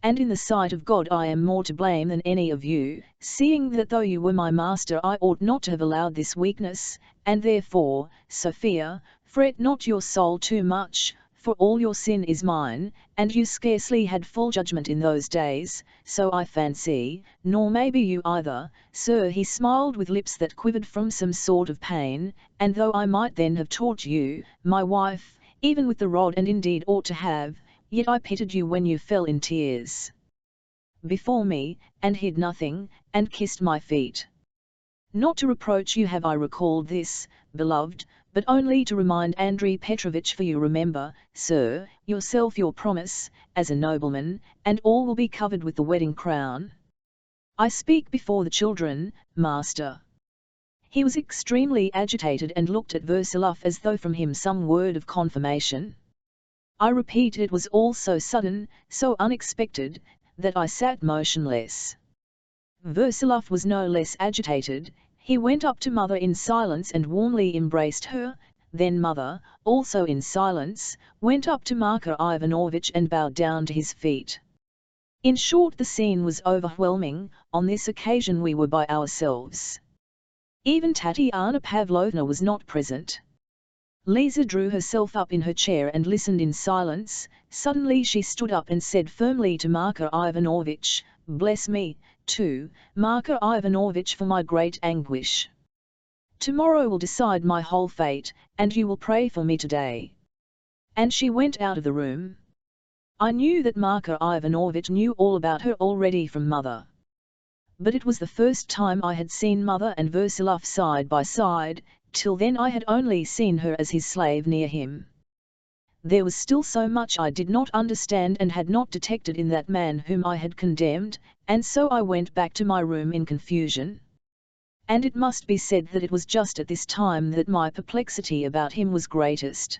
And in the sight of God I am more to blame than any of you, seeing that though you were my master I ought not to have allowed this weakness, and therefore, Sophia, fret not your soul too much, for all your sin is mine, and you scarcely had full judgment in those days, so I fancy, nor maybe you either, sir. He smiled with lips that quivered from some sort of pain, and though I might then have taught you, my wife, even with the rod, and indeed ought to have, yet I pitied you when you fell in tears before me, and hid nothing, and kissed my feet. Not to reproach you have I recalled this, beloved, but only to remind Andrei Petrovich, for you remember, sir, yourself your promise, as a nobleman, and all will be covered with the wedding crown. I speak before the children, master. He was extremely agitated and looked at Versilov as though from him some word of confirmation. I repeat, it was all so sudden, so unexpected, that I sat motionless. Versilov was no less agitated. He went up to mother in silence and warmly embraced her, then mother, also in silence, went up to Marko Ivanovich and bowed down to his feet. In short, the scene was overwhelming. On this occasion we were by ourselves. Even Tatiana Pavlovna was not present. Lisa drew herself up in her chair and listened in silence. Suddenly she stood up and said firmly to Marko Ivanovich, "Bless me, too, Marko Ivanovich, for my great anguish. Tomorrow will decide my whole fate, and you will pray for me today." And she went out of the room. I knew that Marko Ivanovich knew all about her already from mother. But it was the first time I had seen mother and Versilov side by side. Till then I had only seen her as his slave near him. There was still so much I did not understand and had not detected in that man whom I had condemned, and so I went back to my room in confusion. And it must be said that it was just at this time that my perplexity about him was greatest.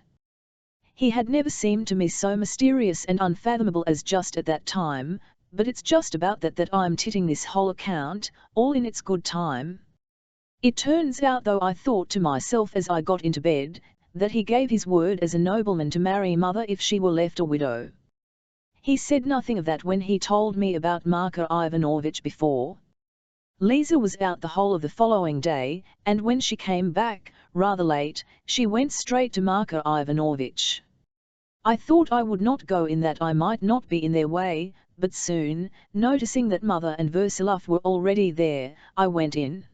He had never seemed to me so mysterious and unfathomable as just at that time, but it's just about that I'm titting this whole account, all in its good time. It turns out, though I thought to myself as I got into bed, that he gave his word as a nobleman to marry mother if she were left a widow. He said nothing of that when he told me about Marko Ivanovich before. Lisa was out the whole of the following day, and when she came back, rather late, she went straight to Marko Ivanovich. I thought I would not go in, that I might not be in their way, but soon, noticing that mother and Versilov were already there, I went in.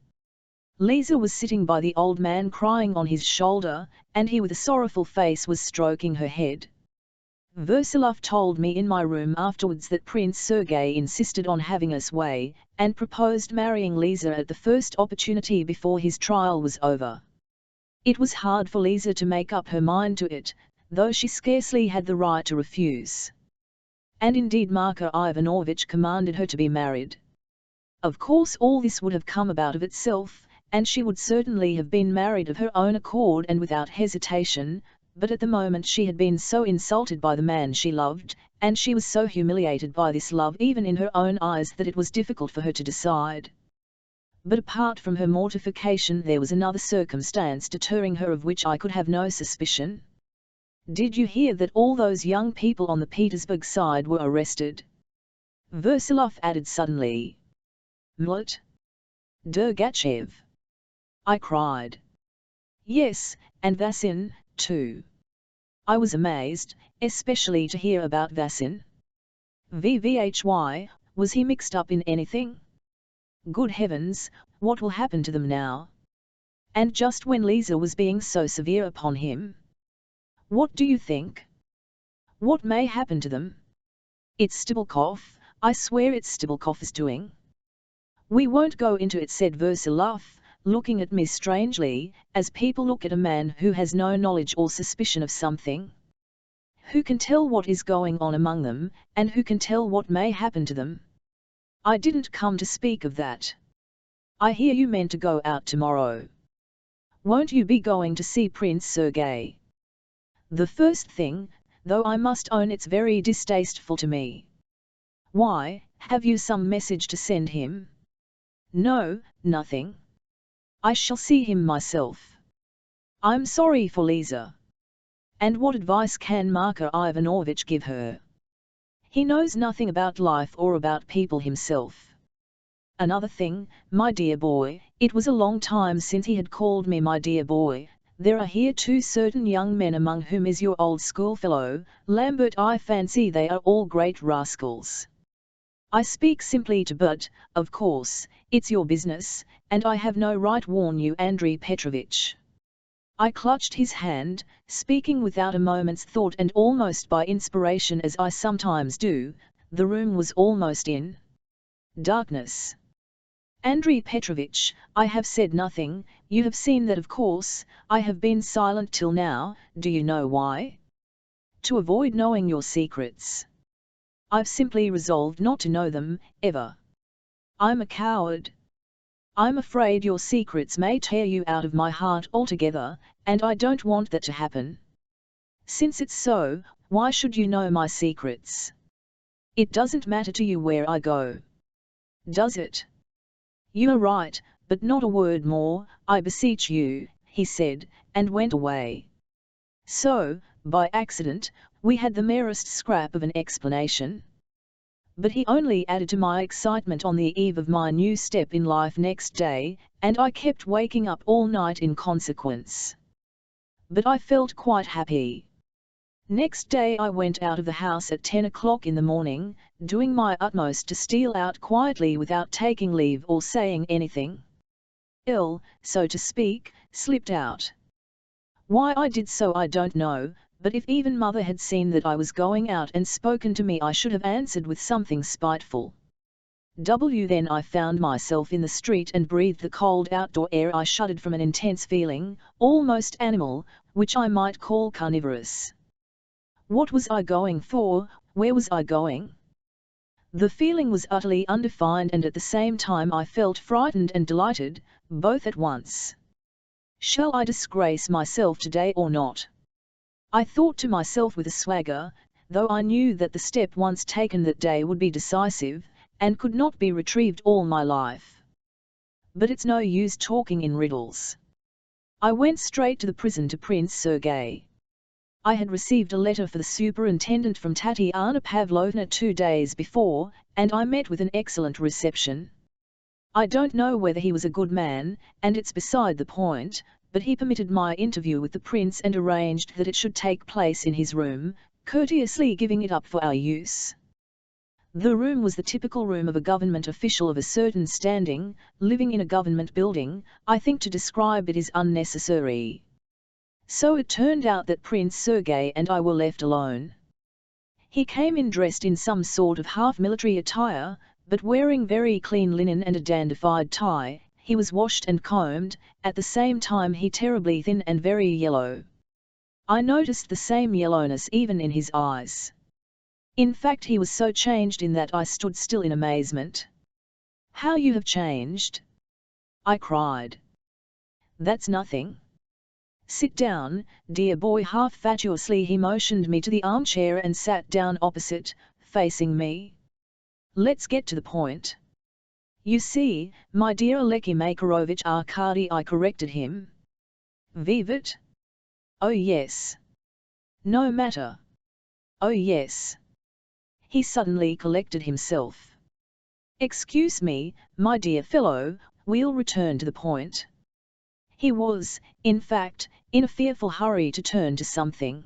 Lisa was sitting by the old man crying on his shoulder, and he with a sorrowful face was stroking her head. Versilov told me in my room afterwards that Prince Sergei insisted on having us way, and proposed marrying Lisa at the first opportunity before his trial was over. It was hard for Lisa to make up her mind to it, though she scarcely had the right to refuse. And indeed Marko Ivanovich commanded her to be married. Of course all this would have come about of itself, and she would certainly have been married of her own accord and without hesitation, but at the moment she had been so insulted by the man she loved, and she was so humiliated by this love even in her own eyes, that it was difficult for her to decide. But apart from her mortification there was another circumstance deterring her, of which I could have no suspicion. "Did you hear that all those young people on the Petersburg side were arrested?" Versilov added suddenly. "Mlut? Dergachev?" I cried. "Yes, and Vasin, too." I was amazed, especially to hear about Vasin. "Vvhy, Was he mixed up in anything? Good heavens, what will happen to them now? And just when Lisa was being so severe upon him. What do you think? What may happen to them? It's Stebelkoff, I swear it's Stebelkoff's doing. We won't go into it, said Versilov, looking at me strangely, as people look at a man who has no knowledge or suspicion of something. Who can tell what is going on among them, and who can tell what may happen to them? I didn't come to speak of that. I hear you meant to go out tomorrow. Won't you be going to see Prince Sergei? The first thing, though I must own it's very distasteful to me. Why, have you some message to send him? No, nothing. I shall see him myself. I'm sorry for Lisa. And what advice can Marko Ivanovich give her? He knows nothing about life or about people himself. Another thing, my dear boy, it was a long time since he had called me my dear boy. There are here 2 certain young men among whom is your old schoolfellow, Lambert. I fancy they are all great rascals. I speak simply to but, of course, it's your business, and I have no right warn you, Andrei Petrovich. I clutched his hand, speaking without a moment's thought and almost by inspiration as I sometimes do. The room was almost in darkness. Andrei Petrovich, I have said nothing, you have seen that of course, I have been silent till now. Do you know why? To avoid knowing your secrets. I've simply resolved not to know them, ever. I'm a coward. I'm afraid your secrets may tear you out of my heart altogether, and I don't want that to happen. Since it's so, why should you know my secrets? It doesn't matter to you where I go. Does it? You are right, but not a word more, I beseech you, he said, and went away. So, by accident, we had the merest scrap of an explanation. But he only added to my excitement on the eve of my new step in life next day, and I kept waking up all night in consequence. But I felt quite happy. Next day I went out of the house at 10 o'clock in the morning, doing my utmost to steal out quietly without taking leave or saying anything. Ill, so to speak, slipped out. Why I did so I don't know, but if even mother had seen that I was going out and spoken to me I should have answered with something spiteful. Then I found myself in the street and breathed the cold outdoor air. I shuddered from an intense feeling, almost animal, which I might call carnivorous. What was I going for? Where was I going? The feeling was utterly undefined, and at the same time I felt frightened and delighted, both at once. Shall I disgrace myself today or not? I thought to myself with a swagger, though I knew that the step once taken that day would be decisive, and could not be retrieved all my life. But it's no use talking in riddles. I went straight to the prison to Prince Sergei. I had received a letter for the superintendent from Tatiana Pavlovna 2 days before, and I met with an excellent reception. I don't know whether he was a good man, and it's beside the point, but he permitted my interview with the prince and arranged that it should take place in his room, courteously giving it up for our use. The room was the typical room of a government official of a certain standing, living in a government building. I think to describe it is unnecessary. So it turned out that Prince Sergei and I were left alone. He came in dressed in some sort of half-military attire, but wearing very clean linen and a dandified tie. He was washed and combed, at the same time he terribly thin and very yellow. I noticed the same yellowness even in his eyes. In fact he was so changed in that I stood still in amazement. "How you have changed!" I cried. "That's nothing. Sit down, dear boy." Half fatuously he motioned me to the armchair and sat down opposite, facing me. "Let's get to the point. You see, my dear Aleksei Makarovich Arkady," I corrected him. "Vivat? Oh yes. No matter. Oh yes." He suddenly collected himself. "Excuse me, my dear fellow, we'll return to the point." He was, in fact, in a fearful hurry to turn to something.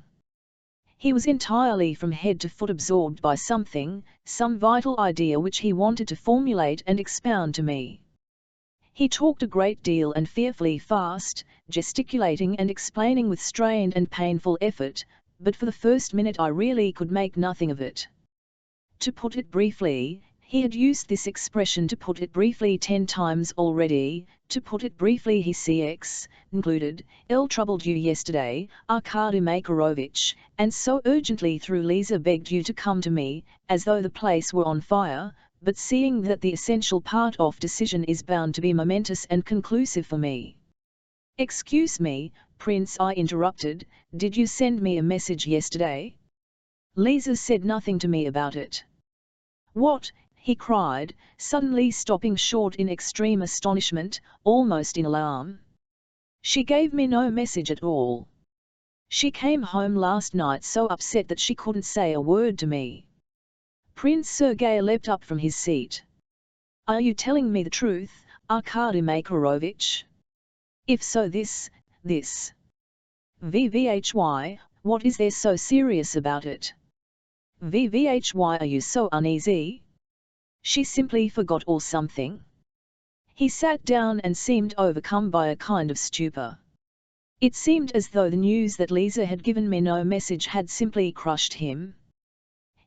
He was entirely from head to foot absorbed by something, some vital idea which he wanted to formulate and expound to me. He talked a great deal and fearfully fast, gesticulating and explaining with strained and painful effort, but for the first minute I really could make nothing of it. To put it briefly, he had used this expression to put it briefly 10 times already. To put it briefly, he CX included, L troubled you yesterday, Arkady Makarovich, and so urgently through Lisa begged you to come to me, as though the place were on fire, but seeing that the essential part of decision is bound to be momentous and conclusive for me. Excuse me, Prince, I interrupted, did you send me a message yesterday? Lisa said nothing to me about it. What? He cried, suddenly stopping short in extreme astonishment, almost in alarm. She gave me no message at all. She came home last night so upset that she couldn't say a word to me. Prince Sergei leapt up from his seat. Are you telling me the truth, Arkady Makarovich? If so, this. VVHY, what is there so serious about it? VVHY, are you so uneasy? She simply forgot or something? He sat down and seemed overcome by a kind of stupor. It seemed as though the news that Lisa had given me no message had simply crushed him.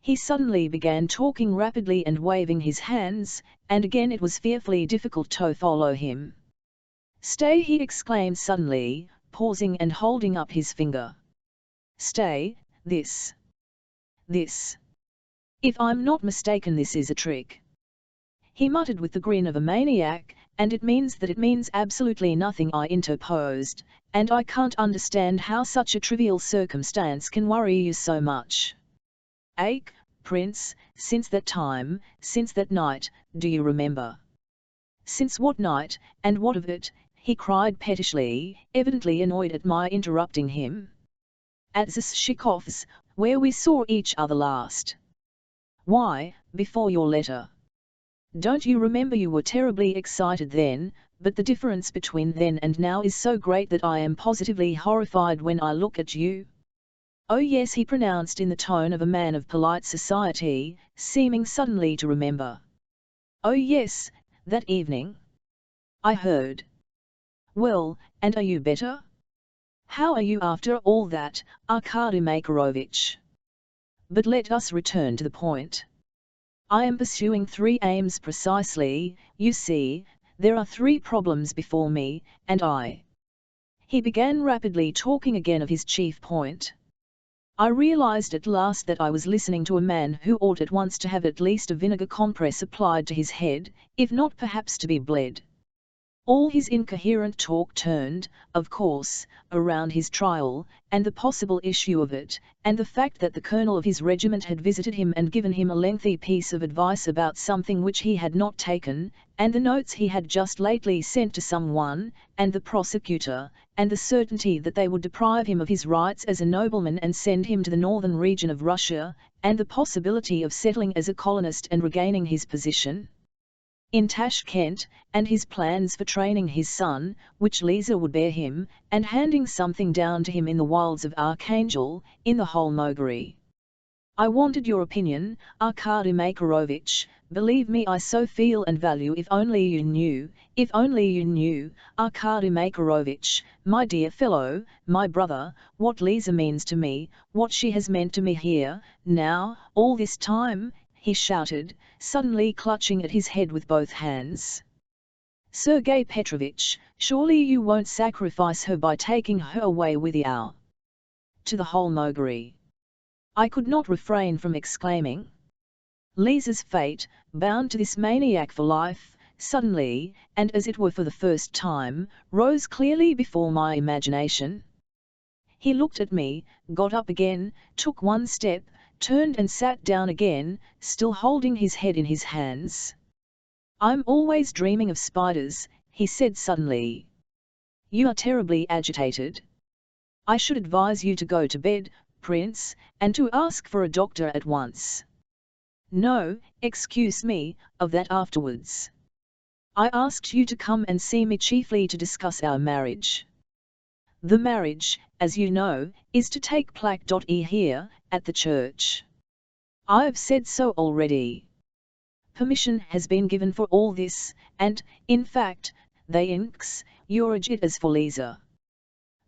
He suddenly began talking rapidly and waving his hands, and again it was fearfully difficult to follow him. Stay, he exclaimed suddenly, pausing and holding up his finger. Stay, this. If I'm not mistaken, this is a trick. He muttered with the grin of a maniac, and it means absolutely nothing, I interposed, and I can't understand how such a trivial circumstance can worry you so much. Ache, Prince, since that time, since that night, do you remember? Since what night, and what of it? He cried pettishly, evidently annoyed at my interrupting him. At Zashikov's, where we saw each other last. Why, before your letter. Don't you remember? You were terribly excited then, but the difference between then and now is so great that I am positively horrified when I look at you. Oh yes, he pronounced in the tone of a man of polite society, seeming suddenly to remember. Oh yes, that evening. I heard. Well, and are you better? How are you after all that, Arkady Makarovich? But let us return to the point. I am pursuing 3 aims precisely, you see, there are 3 problems before me, and I. He began rapidly talking again of his chief point. I realized at last that I was listening to a man who ought at once to have at least a vinegar compress applied to his head, if not perhaps to be bled. All his incoherent talk turned, of course, around his trial, and the possible issue of it, and the fact that the colonel of his regiment had visited him and given him a lengthy piece of advice about something which he had not taken, and the notes he had just lately sent to someone, and the prosecutor, and the certainty that they would deprive him of his rights as a nobleman and send him to the northern region of Russia, and the possibility of settling as a colonist and regaining his position in Tashkent, and his plans for training his son, which Lisa would bear him, and handing something down to him in the wilds of Archangel, in the whole Moghery. I wanted your opinion, Arkady Makarovich, believe me I so feel and value. If only you knew, Arkady Makarovich, my dear fellow, my brother, what Lisa means to me, what she has meant to me here, now, all this time, he shouted, suddenly clutching at his head with both hands. Sergei Petrovich, surely you won't sacrifice her by taking her away with you to the whole Moghery. I could not refrain from exclaiming. Lisa's fate, bound to this maniac for life, suddenly, and as it were for the first time, rose clearly before my imagination. He looked at me, got up again, took 1 step, turned and sat down again, still holding his head in his hands. I'm always dreaming of spiders, he said suddenly. You are terribly agitated. I should advise you to go to bed, Prince, and to ask for a doctor at once. No, excuse me, of that afterwards. I asked you to come and see me chiefly to discuss our marriage. The marriage, as you know, is to take place here, at the church. I've said so already. Permission has been given for all this, and, in fact, they inks, your agit as for Lisa.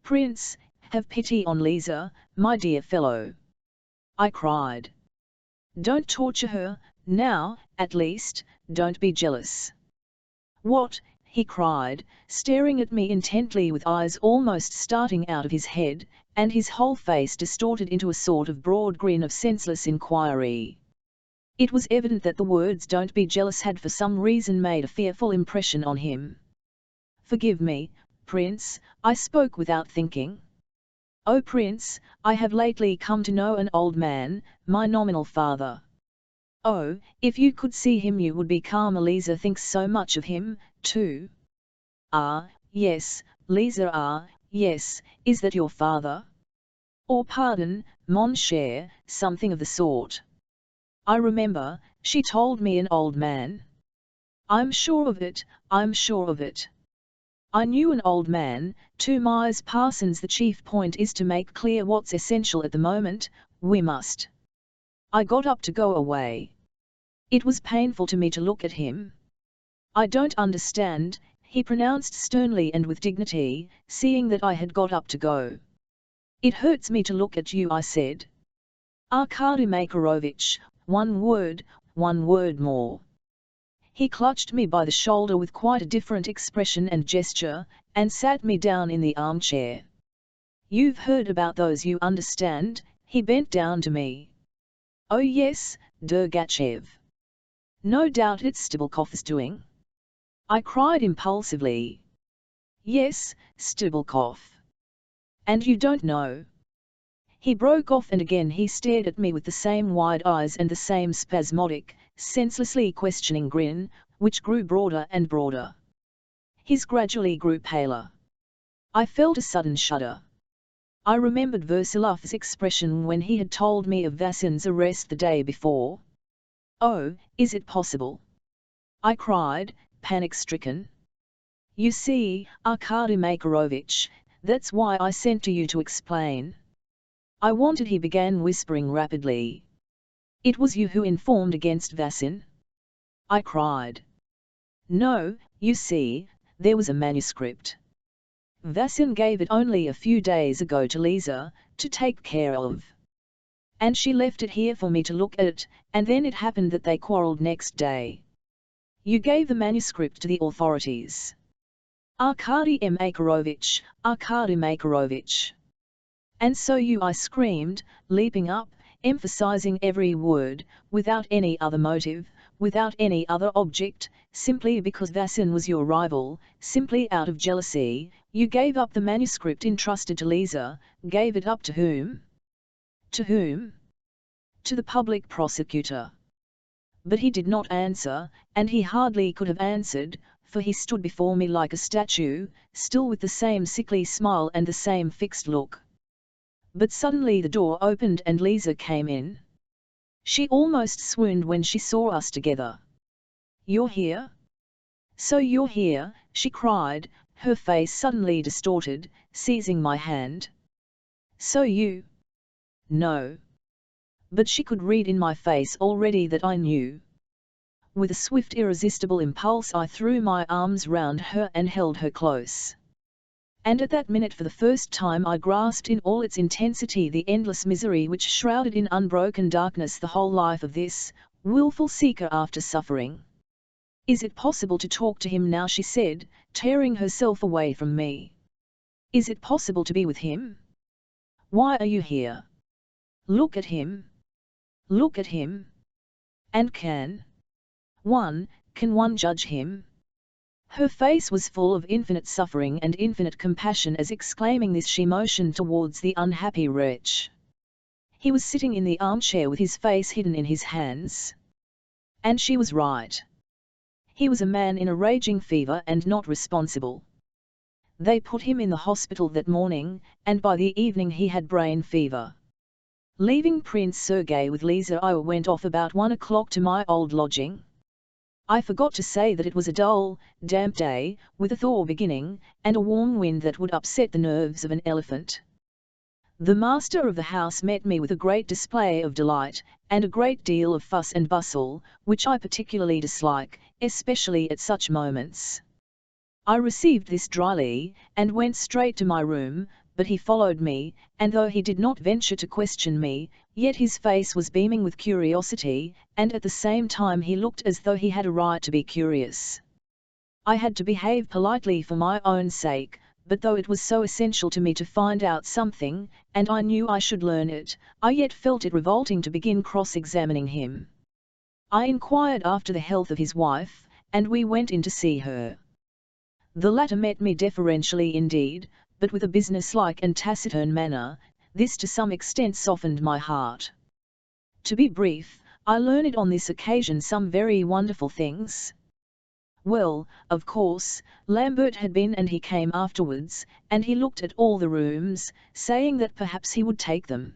Prince, have pity on Lisa, my dear fellow. I cried. Don't torture her, now, at least, don't be jealous. What? He cried, staring at me intently with eyes almost starting out of his head, and his whole face distorted into a sort of broad grin of senseless inquiry. It was evident that the words "don't be jealous" had for some reason made a fearful impression on him. Forgive me, Prince, I spoke without thinking. Oh Prince, I have lately come to know an old man, my nominal father. Oh, if you could see him you would be calm. Lisa thinks so much of him, too. Ah, yes, Lisa, ah, yes, is that your father? Or pardon, mon cher, something of the sort. I remember, she told me an old man. I'm sure of it, I'm sure of it. I knew an old man, to Myers Parsons. The chief point is to make clear what's essential at the moment, we must. I got up to go away. It was painful to me to look at him. I don't understand, he pronounced sternly and with dignity, seeing that I had got up to go. It hurts me to look at you, I said. Arkady Makarovich, one word more. He clutched me by the shoulder with quite a different expression and gesture, and sat me down in the armchair. You've heard about those, you understand, he bent down to me. Oh yes, Dergachev. No doubt it's Stebelkov's doing. I cried impulsively. Yes, Stebelkov. And you don't know? He broke off, and again he stared at me with the same wide eyes and the same spasmodic, senselessly questioning grin, which grew broader and broader. His gradually grew paler. I felt a sudden shudder. I remembered Versilov's expression when he had told me of Vasin's arrest the day before. Oh, is it possible? I cried, panic-stricken. You see, Arkady Makarovich, that's why I sent to you to explain. I wanted, he began whispering rapidly. It was you who informed against Vasin? I cried. No, you see, there was a manuscript. Vasin gave it only a few days ago to Lisa, to take care of. And she left it here for me to look at, and then it happened that they quarreled next day. You gave the manuscript to the authorities. Arkady Makarovich, Arkady Makarovich. And so you, I screamed, leaping up, emphasizing every word, without any other motive, without any other object, simply because Vasin was your rival, simply out of jealousy, you gave up the manuscript entrusted to Lisa. Gave it up to whom? To whom? To the public prosecutor. But he did not answer, and he hardly could have answered, for he stood before me like a statue, still with the same sickly smile and the same fixed look. But suddenly the door opened and Lisa came in. She almost swooned when she saw us together. You're here? So you're here, she cried, her face suddenly distorted, seizing my hand. So you? No. But she could read in my face already that I knew. With a swift irresistible impulse I threw my arms round her and held her close. And at that minute for the first time I grasped in all its intensity the endless misery which shrouded in unbroken darkness the whole life of this willful seeker after suffering. Is it possible to talk to him now, she said, tearing herself away from me. Is it possible to be with him? Why are you here? Look at him. Look at him. And can one judge him? Her face was full of infinite suffering and infinite compassion as exclaiming this she motioned towards the unhappy wretch. He was sitting in the armchair with his face hidden in his hands. And she was right. He was a man in a raging fever and not responsible. They put him in the hospital that morning, and by the evening he had brain fever. Leaving Prince Sergei with Lisa, I went off about 1 o'clock to my old lodging. I forgot to say that it was a dull, damp day, with a thaw beginning, and a warm wind that would upset the nerves of an elephant. The master of the house met me with a great display of delight, and a great deal of fuss and bustle, which I particularly dislike, especially at such moments. I received this dryly, and went straight to my room, but he followed me, and though he did not venture to question me, yet his face was beaming with curiosity, and at the same time he looked as though he had a right to be curious. I had to behave politely for my own sake, but though it was so essential to me to find out something, and I knew I should learn it, I yet felt it revolting to begin cross-examining him. I inquired after the health of his wife, and we went in to see her. The latter met me deferentially indeed, but with a businesslike and taciturn manner. This to some extent softened my heart. To be brief, I learned on this occasion some very wonderful things. Well, of course, Lambert had been and he came afterwards, and he looked at all the rooms, saying that perhaps he would take them.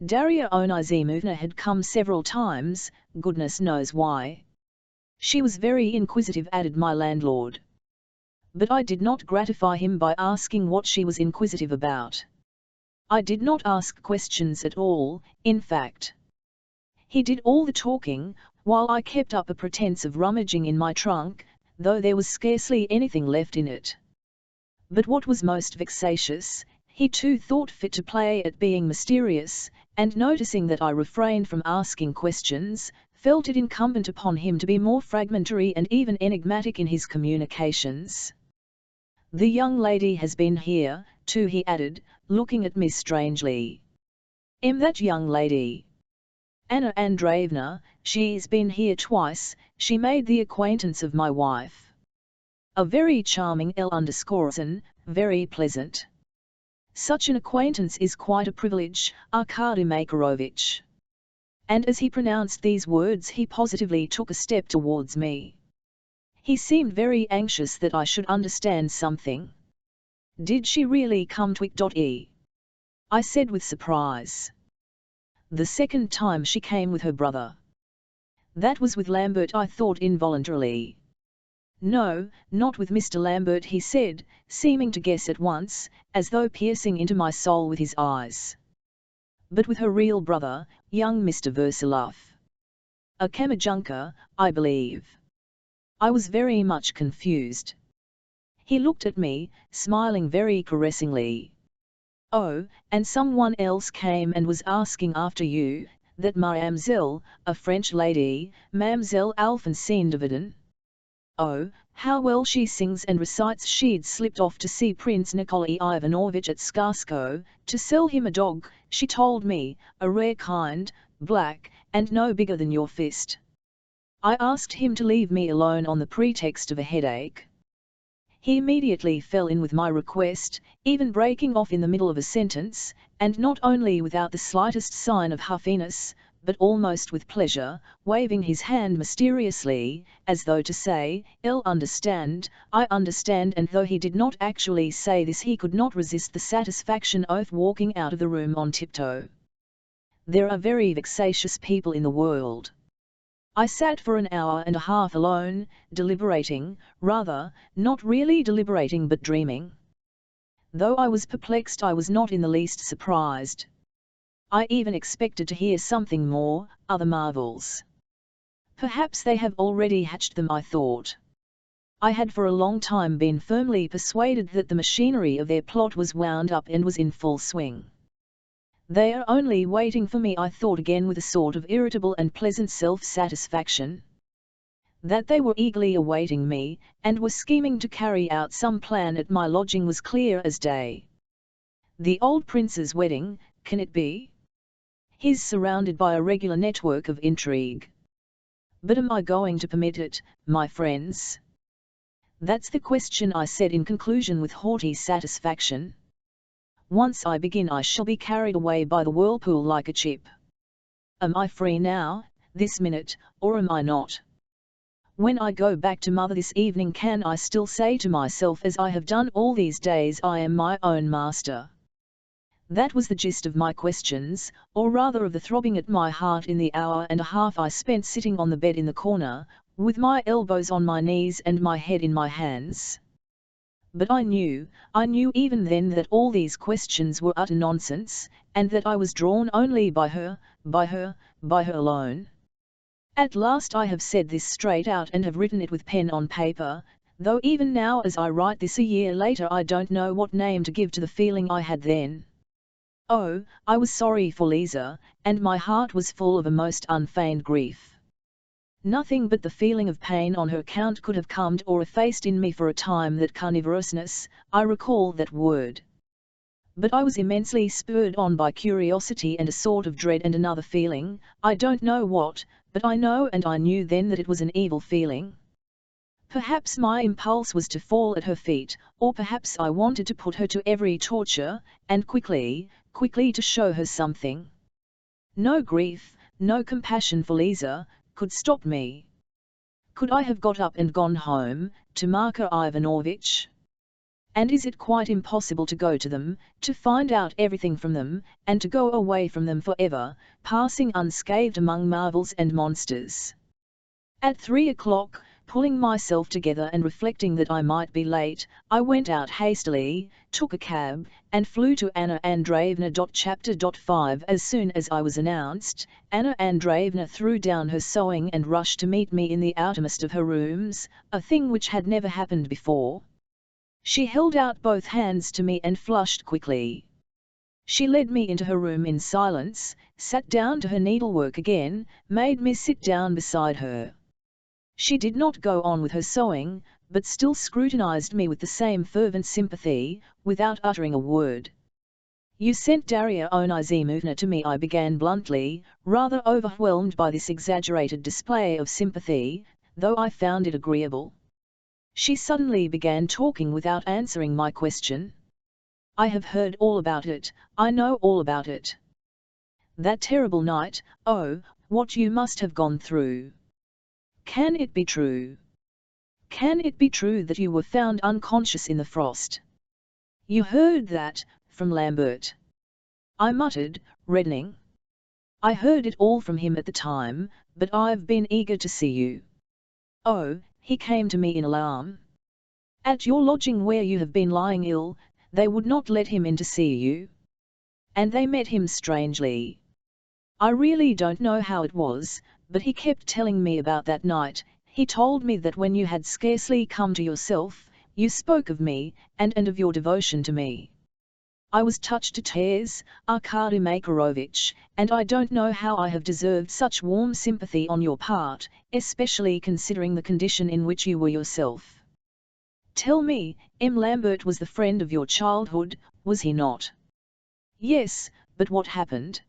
Darya Onizimovna had come several times, goodness knows why. She was very inquisitive, added my landlord. But I did not gratify him by asking what she was inquisitive about. I did not ask questions at all, in fact. He did all the talking, while I kept up a pretense of rummaging in my trunk, though there was scarcely anything left in it. But what was most vexatious, he too thought fit to play at being mysterious, and noticing that I refrained from asking questions, felt it incumbent upon him to be more fragmentary and even enigmatic in his communications. The young lady has been here, too, he added, looking at me strangely. That young lady? Anna Andreevna, she's been here twice. She made the acquaintance of my wife. A very charming L_son, very pleasant. Such an acquaintance is quite a privilege, Arkady Makarovich. And as he pronounced these words he positively took a step towards me. He seemed very anxious that I should understand something. Did she really come to I said with surprise. The second time she came with her brother. That was with Lambert, I thought involuntarily. No, not with Mr. Lambert, he said, seeming to guess at once, as though piercing into my soul with his eyes. But with her real brother, young Mr. Versilov. A Kamajunka, I believe. I was very much confused. He looked at me, smiling very caressingly. Oh, and someone else came and was asking after you, that Mademoiselle, a French lady, Mademoiselle Alphonsine de Vidin. Oh, how well she sings and recites. She'd slipped off to see Prince Nikolai Ivanovich at Skarsko, to sell him a dog, she told me, a rare kind, black, and no bigger than your fist. I asked him to leave me alone on the pretext of a headache. He immediately fell in with my request, even breaking off in the middle of a sentence, and not only without the slightest sign of huffiness, but almost with pleasure, waving his hand mysteriously, as though to say, understand, I understand, and though he did not actually say this he could not resist the satisfaction of walking out of the room on tiptoe. There are very vexatious people in the world. I sat for an hour and a half alone, deliberating, rather, not really deliberating but dreaming. Though I was perplexed I was not in the least surprised. I even expected to hear something more, other marvels. Perhaps they have already hatched them, I thought. I had for a long time been firmly persuaded that the machinery of their plot was wound up and was in full swing. They are only waiting for me, I thought again with a sort of irritable and pleasant self-satisfaction. That they were eagerly awaiting me, and were scheming to carry out some plan at my lodging was clear as day. The old prince's wedding, can it be? He's surrounded by a regular network of intrigue. But am I going to permit it, my friends? That's the question, I said in conclusion with haughty satisfaction. Once I begin I shall be carried away by the whirlpool like a chip. Am I free now, this minute, or am I not? When I go back to mother this evening can I still say to myself as I have done all these days, I am my own master? That was the gist of my questions, or rather of the throbbing at my heart in the hour and a half I spent sitting on the bed in the corner, with my elbows on my knees and my head in my hands. But I knew even then that all these questions were utter nonsense, and that I was drawn only by her alone. At last I have said this straight out and have written it with pen on paper, though even now as I write this a year later I don't know what name to give to the feeling I had then. Oh, I was sorry for Lisa, and my heart was full of a most unfeigned grief. Nothing but the feeling of pain on her account could have calmed or effaced in me for a time that carnivorousness, I recall that word. But I was immensely spurred on by curiosity and a sort of dread and another feeling, I don't know what, but I know and I knew then that it was an evil feeling. Perhaps my impulse was to fall at her feet, or perhaps I wanted to put her to every torture, and quickly to show her something. No grief, no compassion for Lisa, could stop me. Could I have got up and gone home, to Marko Ivanovich? And is it quite impossible to go to them, to find out everything from them, and to go away from them forever, passing unscathed among marvels and monsters? At 3 o'clock, pulling myself together and reflecting that I might be late, I went out hastily, took a cab, and flew to Anna Andreevna. Chapter 5 As soon as I was announced, Anna Andreevna threw down her sewing and rushed to meet me in the outermost of her rooms, a thing which had never happened before. She held out both hands to me and flushed quickly. She led me into her room in silence, sat down to her needlework again, made me sit down beside her. She did not go on with her sewing, but still scrutinized me with the same fervent sympathy, without uttering a word. "You sent Darya Onizimovna to me," I began bluntly, rather overwhelmed by this exaggerated display of sympathy, though I found it agreeable. She suddenly began talking without answering my question. "I have heard all about it, I know all about it. That terrible night, oh, what you must have gone through. Can it be true? Can it be true that you were found unconscious in the frost? You heard that, from Lambert?" I muttered, reddening. "I heard it all from him at the time, but I've been eager to see you." "Oh," he came to me in alarm. "At your lodging where you have been lying ill, they would not let him in to see you. And they met him strangely. I really don't know how it was, but he kept telling me about that night. He told me that when you had scarcely come to yourself, you spoke of me, and of your devotion to me. I was touched to tears, Arkady Makarovich, and I don't know how I have deserved such warm sympathy on your part, especially considering the condition in which you were yourself. Tell me, M. Lambert was the friend of your childhood, was he not?" "Yes, but what happened?"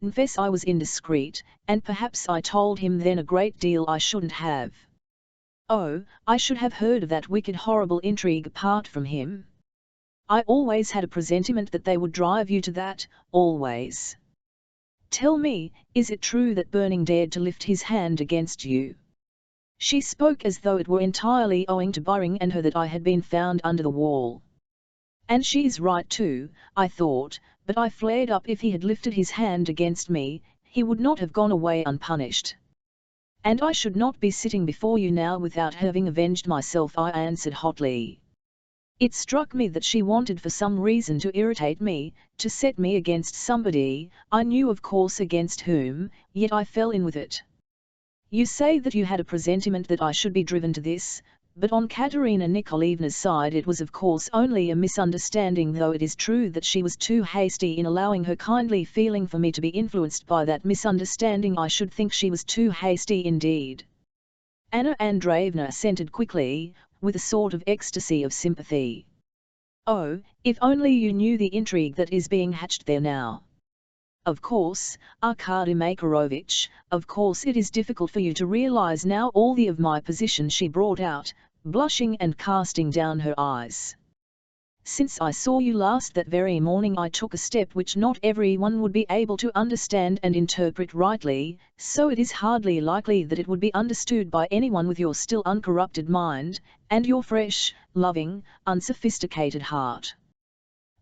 Confess I was indiscreet, and perhaps I told him then a great deal I shouldn't have. Oh, I should have heard of that wicked horrible intrigue apart from him. I always had a presentiment that they would drive you to that, always. Tell me, is it true that Burning dared to lift his hand against you?" She spoke as though it were entirely owing to Byring and her that I had been found under the wall. And she's right too, I thought, but I flared up. If he had lifted his hand against me, he would not have gone away unpunished. And I should not be sitting before you now without having avenged myself, I answered hotly. It struck me that she wanted for some reason to irritate me, to set me against somebody, I knew of course against whom, yet I fell in with it. You say that you had a presentiment that I should be driven to this, but on Katerina Nikolaevna's side it was of course only a misunderstanding, though it is true that she was too hasty in allowing her kindly feeling for me to be influenced by that misunderstanding. I should think she was too hasty indeed." Anna Andreevna assented quickly, with a sort of ecstasy of sympathy. "Oh, if only you knew the intrigue that is being hatched there now. Of course, Arkady Makarovich, of course it is difficult for you to realize now all of my position," she brought out, blushing and casting down her eyes. "Since I saw you last that very morning I took a step which not everyone would be able to understand and interpret rightly, so it is hardly likely that it would be understood by anyone with your still uncorrupted mind, and your fresh, loving, unsophisticated heart.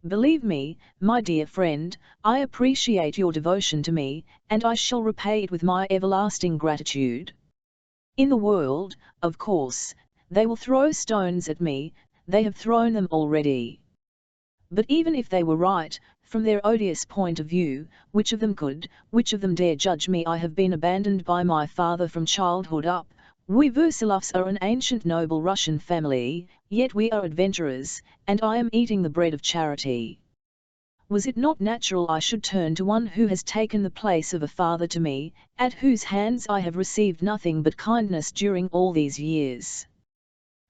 Believe me, my dear friend, I appreciate your devotion to me, and I shall repay it with my everlasting gratitude. In the world, of course, they will throw stones at me, they have thrown them already. But even if they were right, from their odious point of view, which of them could, which of them dare judge me? I have been abandoned by my father from childhood up. We Versilovs are an ancient noble Russian family, yet we are adventurers, and I am eating the bread of charity. Was it not natural I should turn to one who has taken the place of a father to me, at whose hands I have received nothing but kindness during all these years?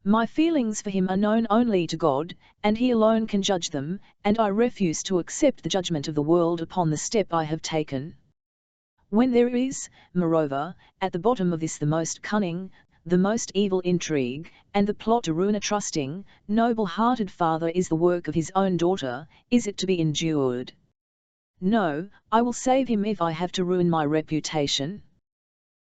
My feelings for him are known only to God, and he alone can judge them, and I refuse to accept the judgment of the world upon the step I have taken. When there is, moreover, at the bottom of this the most cunning, the most evil intrigue, and the plot to ruin a trusting, noble-hearted father is the work of his own daughter, is it to be endured? No, I will save him if I have to ruin my reputation.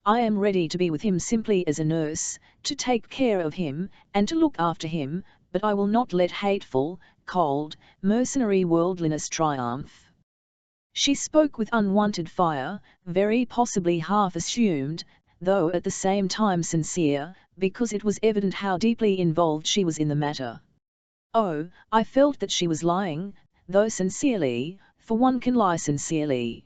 I am ready to be with him simply as a nurse, to take care of him, and to look after him, but I will not let hateful, cold, mercenary worldliness triumph. She spoke with unwonted fire, very possibly half assumed, though at the same time sincere, because it was evident how deeply involved she was in the matter. Oh, I felt that she was lying, though sincerely, for one can lie sincerely.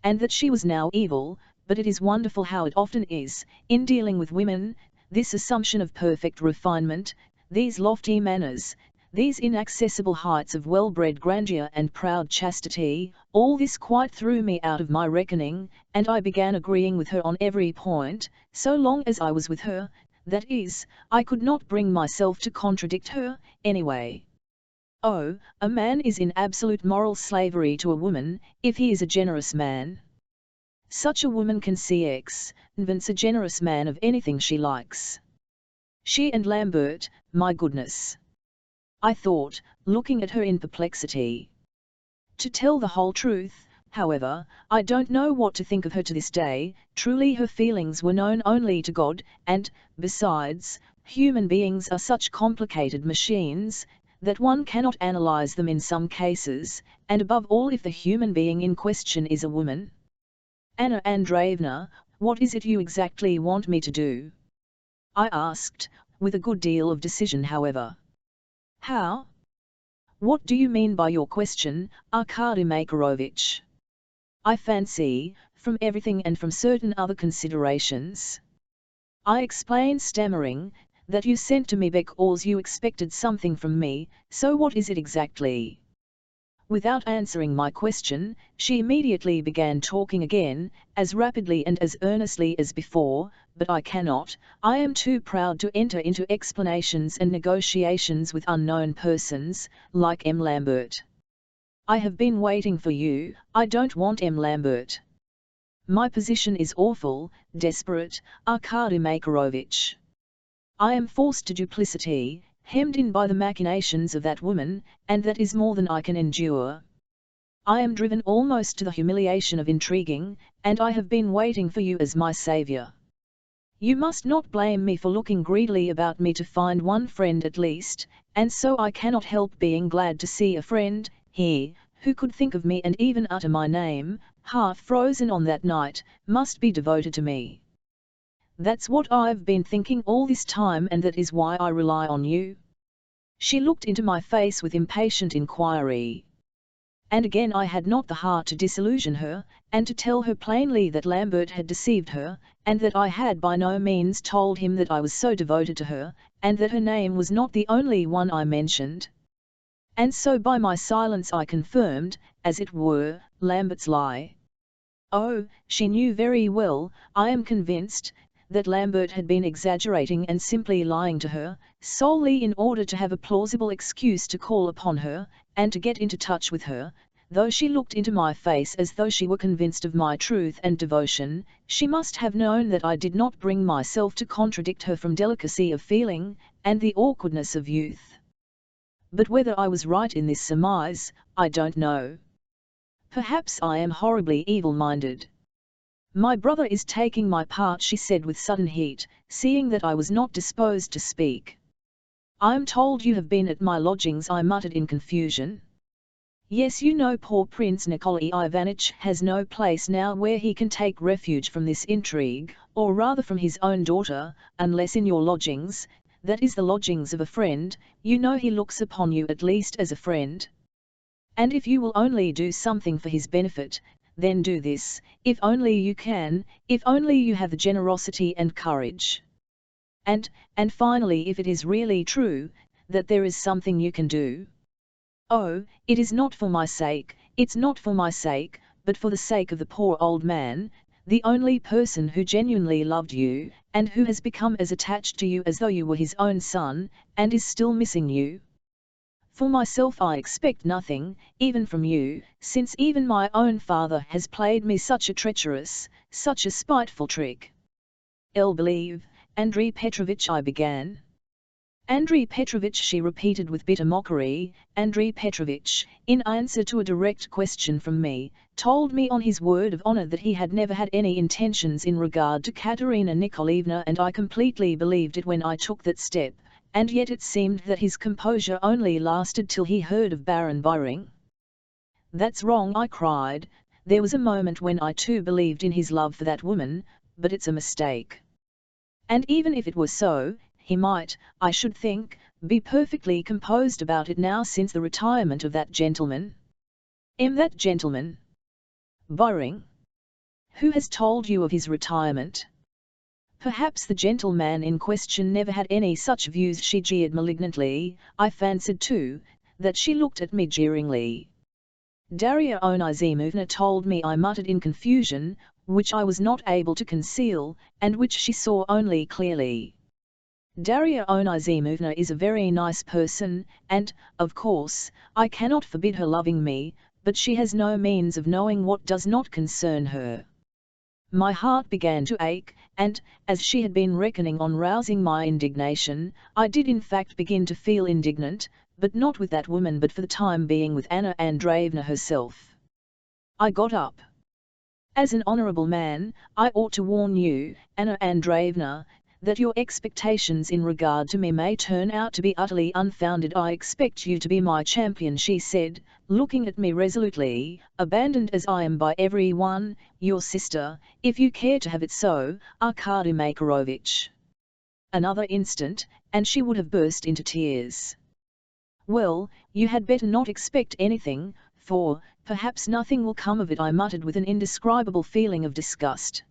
And that she was now evil, but it is wonderful how it often is, in dealing with women, this assumption of perfect refinement, these lofty manners, these inaccessible heights of well-bred grandeur and proud chastity, all this quite threw me out of my reckoning, and I began agreeing with her on every point, so long as I was with her, that is, I could not bring myself to contradict her, anyway. Oh, a man is in absolute moral slavery to a woman, if he is a generous man. Such a woman can convince a generous man of anything she likes. She and Lambert, my goodness! I thought, looking at her in perplexity. To tell the whole truth, however, I don't know what to think of her to this day. Truly her feelings were known only to God, and, besides, human beings are such complicated machines, that one cannot analyze them in some cases, and above all if the human being in question is a woman. Anna Andreevna, what is it you exactly want me to do? I asked, with a good deal of decision however. How? What do you mean by your question, Arkady Makarovich? I fancy, from everything and from certain other considerations. I explained stammering, that you sent to me because you expected something from me, so what is it exactly? Without answering my question, she immediately began talking again, as rapidly and as earnestly as before, but I am too proud to enter into explanations and negotiations with unknown persons, like M. Lambert. I have been waiting for you, I don't want M. Lambert. My position is awful, desperate, Arkady Makarovich. I am forced to duplicity, hemmed in by the machinations of that woman, and that is more than I can endure. I am driven almost to the humiliation of intriguing, and I have been waiting for you as my saviour. You must not blame me for looking greedily about me to find one friend at least, and so I cannot help being glad to see a friend, here, who could think of me and even utter my name, half frozen on that night, must be devoted to me. That's what I've been thinking all this time, and that is why I rely on you. She looked into my face with impatient inquiry. And again I had not the heart to disillusion her, and to tell her plainly that Lambert had deceived her, and that I had by no means told him that I was so devoted to her, and that her name was not the only one I mentioned. And so by my silence I confirmed, as it were, Lambert's lie. Oh, she knew very well, I am convinced, that Lambert had been exaggerating and simply lying to her, solely in order to have a plausible excuse to call upon her, and to get into touch with her. Though she looked into my face as though she were convinced of my truth and devotion, she must have known that I did not bring myself to contradict her from delicacy of feeling, and the awkwardness of youth. But whether I was right in this surmise, I don't know. Perhaps I am horribly evil-minded. My brother is taking my part, she said with sudden heat, seeing that I was not disposed to speak. I am told you have been at my lodgings, I muttered in confusion. Yes, you know poor Prince Nikolai Ivanitch has no place now where he can take refuge from this intrigue, or rather from his own daughter, unless in your lodgings. that is the lodgings of a friend, you know he looks upon you at least as a friend. And if you will only do something for his benefit, then do this, if only you can, if only you have the generosity and courage. And finally, if it is really true, that there is something you can do. Oh, it is not for my sake, it's not for my sake, but for the sake of the poor old man, the only person who genuinely loved you, and who has become as attached to you as though you were his own son, and is still missing you. For myself I expect nothing, even from you, since even my own father has played me such a treacherous, such a spiteful trick. Believe, Andrei Petrovitch, I began. Andrei Petrovitch, she repeated with bitter mockery. Andrei Petrovitch, in answer to a direct question from me, told me on his word of honor that he had never had any intentions in regard to Katerina Nikolaevna, and I completely believed it when I took that step, and yet it seemed that his composure only lasted till he heard of Baron Byring. That's wrong, I cried. There was a moment when I too believed in his love for that woman, but it's a mistake. And even if it were so, he might, I should think, be perfectly composed about it now since the retirement of that gentleman. That gentleman? Byring? Who has told you of his retirement? Perhaps the gentleman in question never had any such views. She jeered malignantly. I fancied too, that she looked at me jeeringly. Darya Onizimovna told me, I muttered in confusion, which I was not able to conceal, and which she saw only clearly. Darya Onizimovna is a very nice person, and, of course, I cannot forbid her loving me, but she has no means of knowing what does not concern her. My heart began to ache, and, as she had been reckoning on rousing my indignation, I did in fact begin to feel indignant, but not with that woman but for the time being with Anna Andreevna herself. I got up. As an honourable man, I ought to warn you, Anna Andreevna, that your expectations in regard to me may turn out to be utterly unfounded. I expect you to be my champion, she said, looking at me resolutely, abandoned as I am by every one, your sister, if you care to have it so, Arkady Makarovich. Another instant, and she would have burst into tears. Well, you had better not expect anything, for, perhaps nothing will come of it, I muttered with an indescribable feeling of disgust.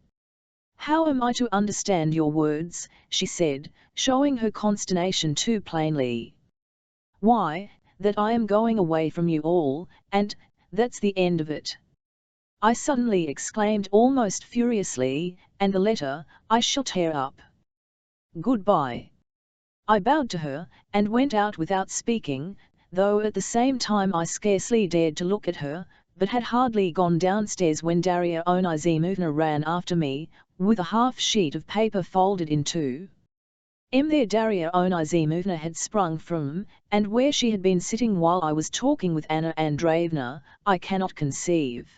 How am I to understand your words, she said, showing her consternation too plainly. Why, that I am going away from you all, and that's the end of it. I suddenly exclaimed almost furiously, and the letter, I shall tear up. Goodbye. I bowed to her, and went out without speaking, though at the same time I scarcely dared to look at her, but had hardly gone downstairs when Darya Onizimovna ran after me, with a half-sheet of paper folded in two. There Darya Onizimovna had sprung from, and where she had been sitting while I was talking with Anna Andreevna, I cannot conceive.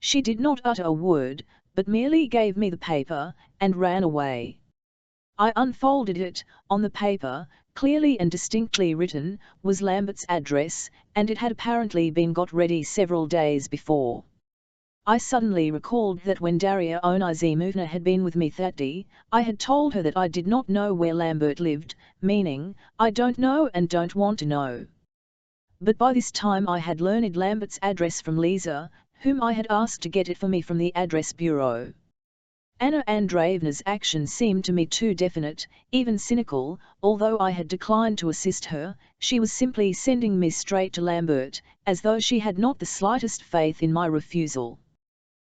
She did not utter a word, but merely gave me the paper, and ran away. I unfolded it. On the paper, clearly and distinctly written, was Lambert's address, and it had apparently been got ready several days before. I suddenly recalled that when Darya Onizimovna had been with me that day, I had told her that I did not know where Lambert lived, meaning, I don't know and don't want to know. But by this time I had learned Lambert's address from Lisa, whom I had asked to get it for me from the address bureau. Anna Andreevna's action seemed to me too definite, even cynical. Although I had declined to assist her, she was simply sending me straight to Lambert, as though she had not the slightest faith in my refusal.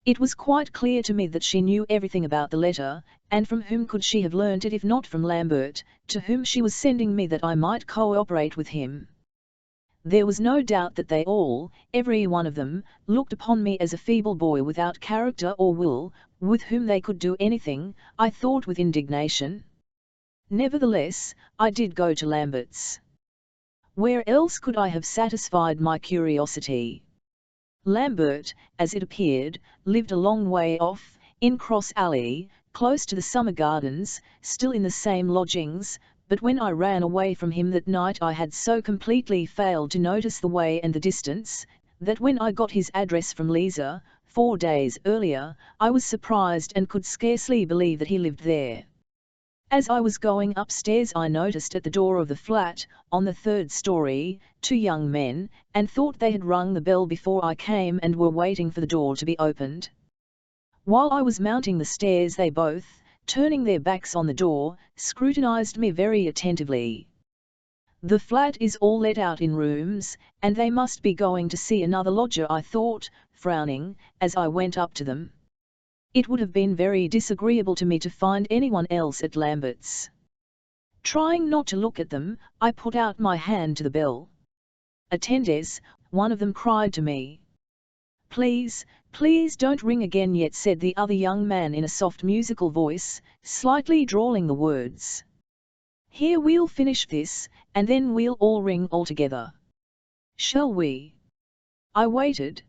It was quite clear to me that she knew everything about the letter, and from whom could she have learnt it if not from Lambert, to whom she was sending me that I might cooperate with him. There was no doubt that they all, every one of them, looked upon me as a feeble boy without character or will, with whom they could do anything, I thought with indignation. Nevertheless, I did go to Lambert's. Where else could I have satisfied my curiosity? Lambert, as it appeared, lived a long way off, in Cross Alley, close to the Summer Gardens, still in the same lodgings, but when I ran away from him that night I had so completely failed to notice the way and the distance, that when I got his address from Lisa, 4 days earlier, I was surprised and could scarcely believe that he lived there. As I was going upstairs I noticed at the door of the flat, on the 3rd story, 2 young men, and thought they had rung the bell before I came and were waiting for the door to be opened. While I was mounting the stairs they both, turning their backs on the door, scrutinized me very attentively. The flat is all let out in rooms, and they must be going to see another lodger, I thought, frowning, as I went up to them. It would have been very disagreeable to me to find anyone else at Lambert's. Trying not to look at them, I put out my hand to the bell. "Attendes," one of them cried to me. "Please, please don't ring again yet," said the other young man in a soft musical voice, slightly drawling the words. "Here, we'll finish this, and then we'll all ring all together. Shall we?" I waited.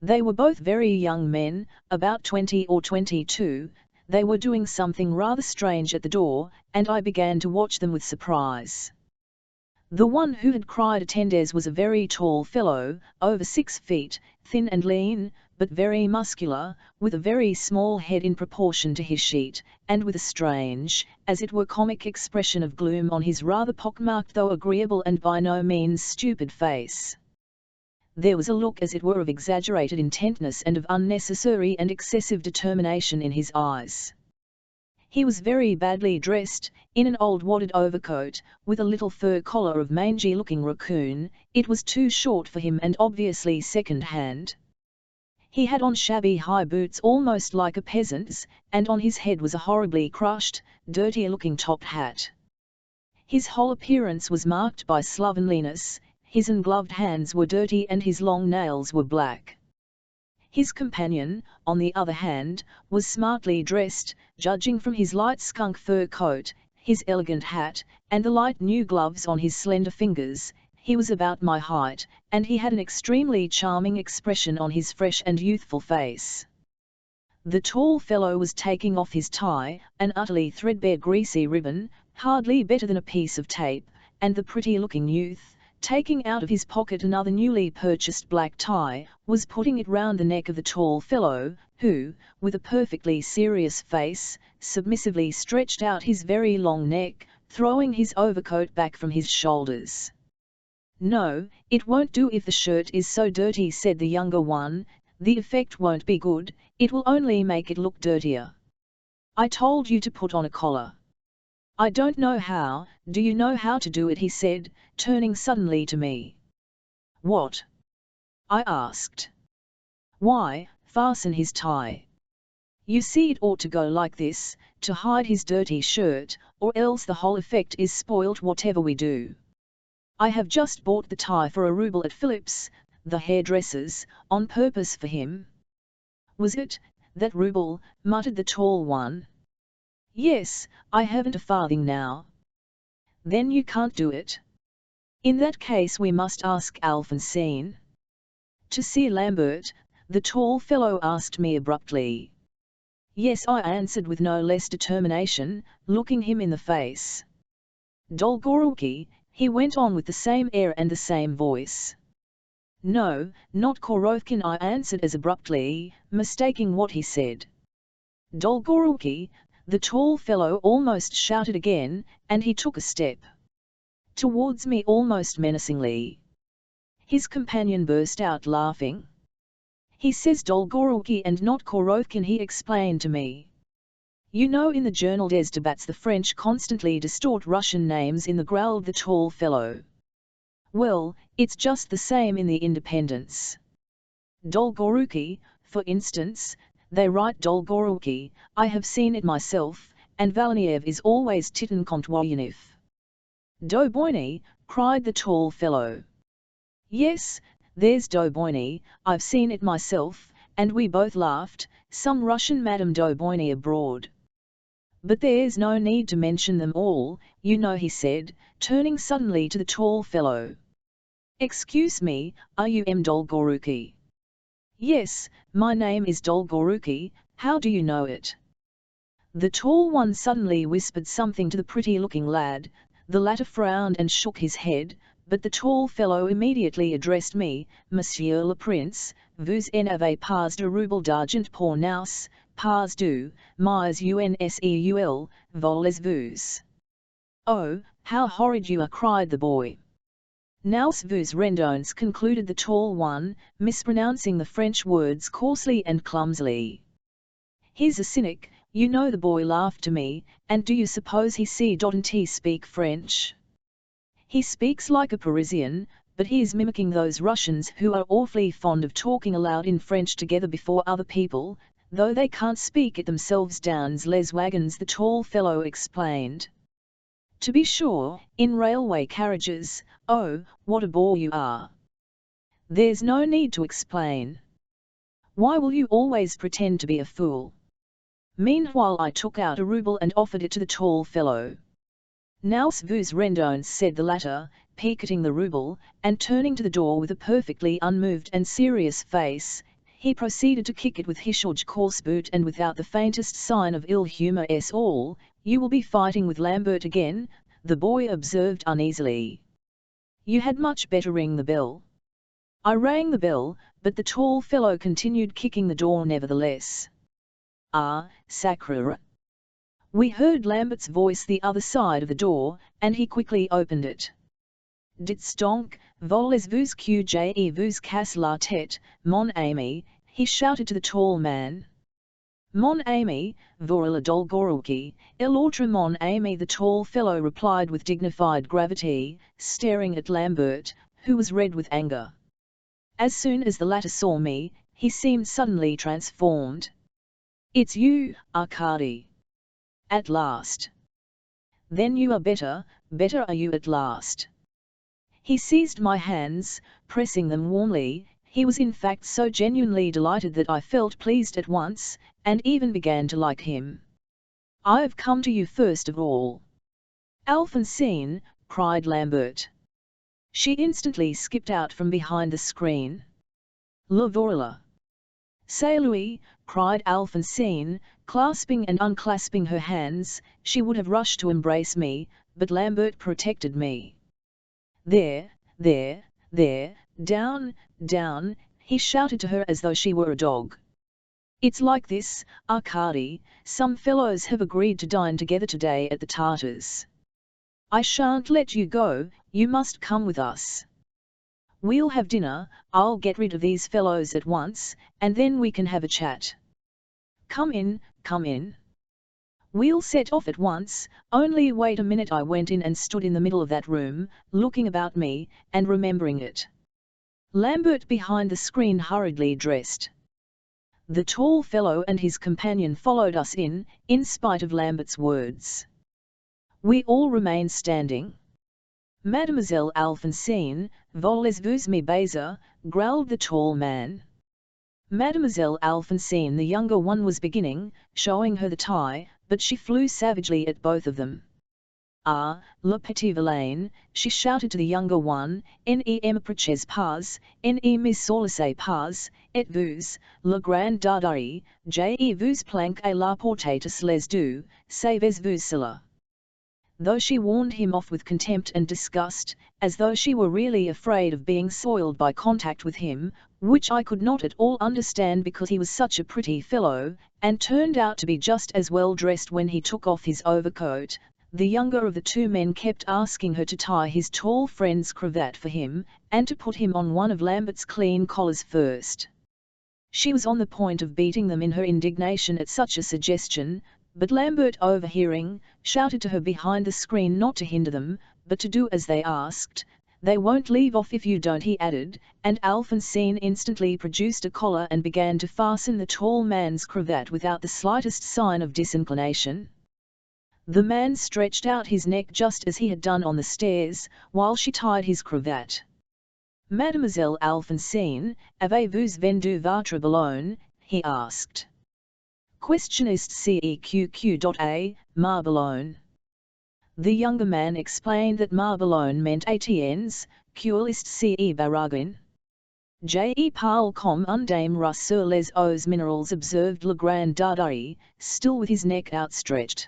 They were both very young men, about 20 or 22, they were doing something rather strange at the door, and I began to watch them with surprise. The one who had cried "Attendes" was a very tall fellow, over 6 feet, thin and lean, but very muscular, with a very small head in proportion to his sheet, and with a strange, as it were comic expression of gloom on his rather pockmarked though agreeable and by no means stupid face. There was a look as it were of exaggerated intentness and of unnecessary and excessive determination in his eyes. He was very badly dressed, in an old wadded overcoat, with a little fur collar of mangy-looking raccoon. It was too short for him and obviously second-hand. He had on shabby high boots almost like a peasant's, and on his head was a horribly crushed, dirty-looking top hat. His whole appearance was marked by slovenliness. His ungloved hands were dirty and his long nails were black. His companion, on the other hand, was smartly dressed, judging from his light skunk fur coat, his elegant hat, and the light new gloves on his slender fingers. He was about my height, and he had an extremely charming expression on his fresh and youthful face. The tall fellow was taking off his tie, an utterly threadbare greasy ribbon, hardly better than a piece of tape, and the pretty-looking youth, taking out of his pocket another newly purchased black tie, was putting it round the neck of the tall fellow, who, with a perfectly serious face, submissively stretched out his very long neck, throwing his overcoat back from his shoulders. "No, it won't do if the shirt is so dirty," said the younger one. "The effect won't be good, it will only make it look dirtier. I told you to put on a collar." "I don't know how, do you know how to do it?" he said, turning suddenly to me. "What?" I asked. "Why, fasten his tie. You see, it ought to go like this, to hide his dirty shirt, or else the whole effect is spoilt whatever we do. I have just bought the tie for a rouble at Philip's, the hairdresser's, on purpose for him." "Was it that rouble?" muttered the tall one. "Yes, I haven't a farthing now." "Then you can't do it. In that case we must ask Alphonsine." "To see Lambert?" the tall fellow asked me abruptly. "Yes," I answered with no less determination, looking him in the face. "Dolgoruki," he went on with the same air and the same voice. "No, not Korovkin," I answered as abruptly, mistaking what he said. "Dolgoruki," the tall fellow almost shouted again, and he took a step towards me almost menacingly. His companion burst out laughing. "He says Dolgoruki and not Korovkin," he explained to me. "You know, in the journal des Debats the French constantly distort Russian names," growled the tall fellow. "Well, it's just the same in the Independence. Dolgoruki, for instance, they write Dolgoruki. I have seen it myself, and Valeniev is always Titankontwoyenif." "Doboyny," cried the tall fellow. "Yes, there's Doboyny, I've seen it myself," and we both laughed. "Some Russian Madame Doboyny abroad. But there's no need to mention them all, you know," he said, turning suddenly to the tall fellow. "Excuse me, are you M. Dolgoruki?" "Yes, my name is Dolgoruki, how do you know it?" The tall one suddenly whispered something to the pretty-looking lad. The latter frowned and shook his head, but the tall fellow immediately addressed me. "Monsieur le Prince, vous en avez pas de rouble d'argent pour nous, pas du, mais unseul, voulez-vous? Oh, how horrid you are, cried the boy. Nous vous rendons, concluded the tall one, mispronouncing the French words coarsely and clumsily. He's a cynic, you know. The boy laughed to me, and do you suppose doesn't he speak French? He speaks like a Parisian, but he is mimicking those Russians who are awfully fond of talking aloud in French together before other people, though they can't speak it themselves. Dans les wagons, the tall fellow explained. To be sure, in railway carriages. Oh, what a bore you are! There's no need to explain. Why will you always pretend to be a fool? Meanwhile I took out a rouble and offered it to the tall fellow. Nous vous rendons, said the latter, pocketing the rouble, and turning to the door with a perfectly unmoved and serious face, he proceeded to kick it with his coarse boot, and without the faintest sign of ill humour at all. You will be fighting with Lambert again, the boy observed uneasily. You had much better ring the bell. I rang the bell, but the tall fellow continued kicking the door nevertheless. Ah, sacre! We heard Lambert's voice the other side of the door, and he quickly opened it. Dites donc, voulez-vous que je vous casse la tête, mon ami? He shouted to the tall man. Mon ami, voilà dolgorouki, l'autre mon ami, the tall fellow replied with dignified gravity, staring at Lambert, who was red with anger. As soon as the latter saw me, he seemed suddenly transformed. It's you, Arkady. At last. Then you are better are you at last? He seized my hands, pressing them warmly. He was in fact so genuinely delighted that I felt pleased at once, and even began to like him. I've come to you first of all. Alphonsine, cried Lambert. She instantly skipped out from behind the screen. Le voilà. C'est lui, cried Alphonsine, clasping and unclasping her hands. She would have rushed to embrace me, but Lambert protected me. There, down, down, he shouted to her as though she were a dog. It's like this, Arkady, some fellows have agreed to dine together today at the Tartars. I shan't let you go, you must come with us. We'll have dinner, I'll get rid of these fellows at once, and then we can have a chat. Come in, come in. We'll set off at once, only wait a minute. I went in and stood in the middle of that room, looking about me, and remembering it. Lambert behind the screen hurriedly dressed. The tall fellow and his companion followed us in spite of Lambert's words. We all remained standing. Mademoiselle Alphonsine, voulez-vous me baiser, growled the tall man. Mademoiselle Alphonsine, the younger one, was beginning, showing her the tie, but she flew savagely at both of them. Ah, le petit vilain, she shouted to the younger one, ne m'approchez pas, ne me sollicez pas, et vous, le grand dardari, je vous planque à la porte tous les deux, savez-vous cela? Though she warned him off with contempt and disgust, as though she were really afraid of being soiled by contact with him, which I could not at all understand because he was such a pretty fellow, and turned out to be just as well dressed when he took off his overcoat. The younger of the two men kept asking her to tie his tall friend's cravat for him, and to put him on one of Lambert's clean collars first. She was on the point of beating them in her indignation at such a suggestion, but Lambert, overhearing, shouted to her behind the screen not to hinder them, but to do as they asked. They won't leave off if you don't, he added, and Alphonsine instantly produced a collar and began to fasten the tall man's cravat without the slightest sign of disinclination. The man stretched out his neck just as he had done on the stairs, while she tied his cravat. Mademoiselle Alphonsine, avez-vous vendu votre ballon? He asked. Questionist CEQQ.A, ma ballon. The younger man explained that ma ballon meant Etienne's, Curlist CE baragouin. Je parle comme un dame rus sur les eaux minérales, observed le grand dardari, still with his neck outstretched.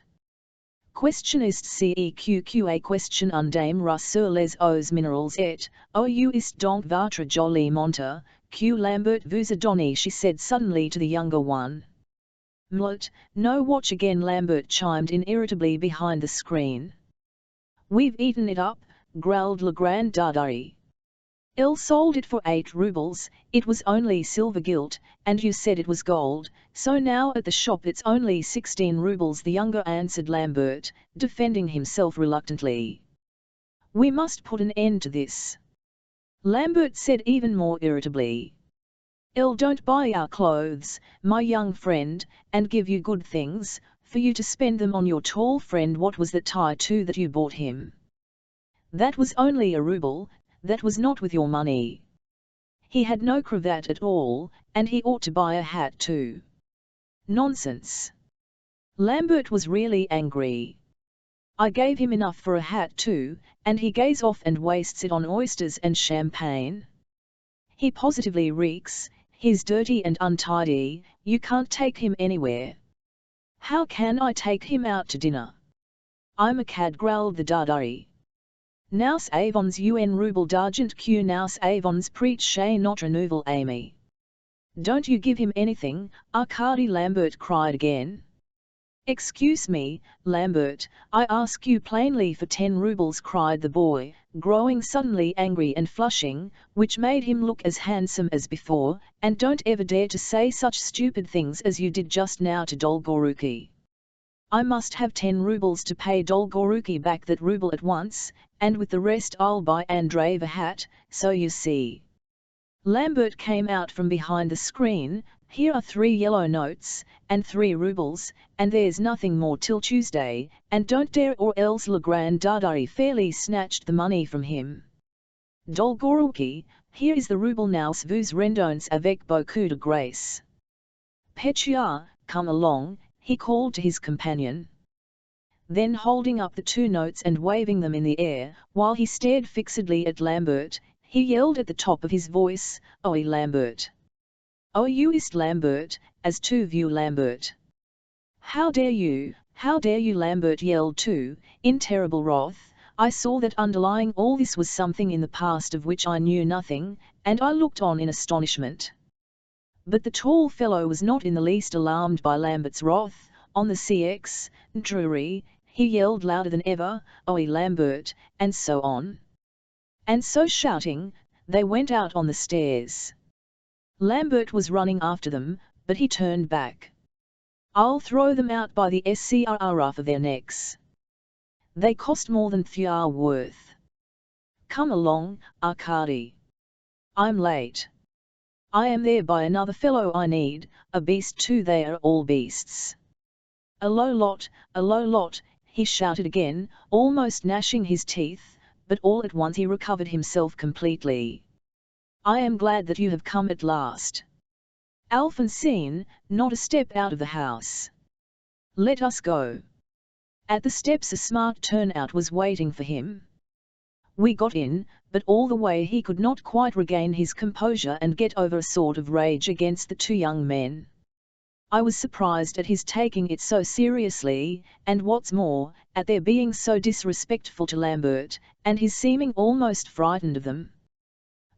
Questionist CEQQA, question un dame rus sur les eaux minérales et, ou ist donc votre joli monteur, que Lambert vous a donné, she said suddenly to the younger one. Mlut, no watch again, Lambert chimed in irritably behind the screen. We've eaten it up, growled Legrand Dardari. Il sold it for 8 rubles, it was only silver gilt, and you said it was gold, so now at the shop it's only 16 rubles, the younger answered Lambert, defending himself reluctantly. We must put an end to this, Lambert said even more irritably. Il don't buy our clothes, my young friend, and give you good things, for you to spend them on your tall friend. What was that tie too that you bought him? That was only a ruble, that was not with your money. He had no cravat at all, and he ought to buy a hat too. Nonsense. Lambert was really angry. I gave him enough for a hat too, and he goes off and wastes it on oysters and champagne. He positively reeks, he's dirty and untidy, you can't take him anywhere. How can I take him out to dinner? I'm a cad, growled the Dardari. Nous avons un ruble d'argent que nous avons preach chez notre nouvel ami. Don't you give him anything, Arkady, Lambert cried again. Excuse me, Lambert, I ask you plainly for 10 rubles, cried the boy, growing suddenly angry and flushing, which made him look as handsome as before, and don't ever dare to say such stupid things as you did just now to Dolgoruki. I must have 10 rubles to pay Dolgoruki back that ruble at once, and with the rest I'll buy Andreev a hat, so you see. Lambert came out from behind the screen. Here are 3 yellow notes, and 3 rubles, and there's nothing more till Tuesday, and don't dare or else Legrand Dardari fairly snatched the money from him. Dolgoruki, here is the ruble, nous vous rendons avec beaucoup de grâce. Petya, come along, he called to his companion. Then holding up the 2 notes and waving them in the air, while he stared fixedly at Lambert, he yelled at the top of his voice, Oi Lambert! Oh you ist Lambert, as to view Lambert! How dare you, Lambert yelled too, in terrible wrath. I saw that underlying all this was something in the past of which I knew nothing, and I looked on in astonishment. But the tall fellow was not in the least alarmed by Lambert's wrath. On the CX, Drury, he yelled louder than ever, Oi Lambert, and so on. And so shouting, they went out on the stairs. Lambert was running after them, but he turned back. I'll throw them out by the scrr for their necks. They cost more than they're worth. Come along, Arkady. I'm late. I am there by another fellow I need, a beast too, they are all beasts. A low lot, he shouted again, almost gnashing his teeth, but all at once he recovered himself completely. I am glad that you have come at last. Alphonsine, not a step out of the house. Let us go. At the steps a smart turnout was waiting for him. We got in, but all the way he could not quite regain his composure and get over a sort of rage against the 2 young men. I was surprised at his taking it so seriously, and what's more, at their being so disrespectful to Lambert, and his seeming almost frightened of them.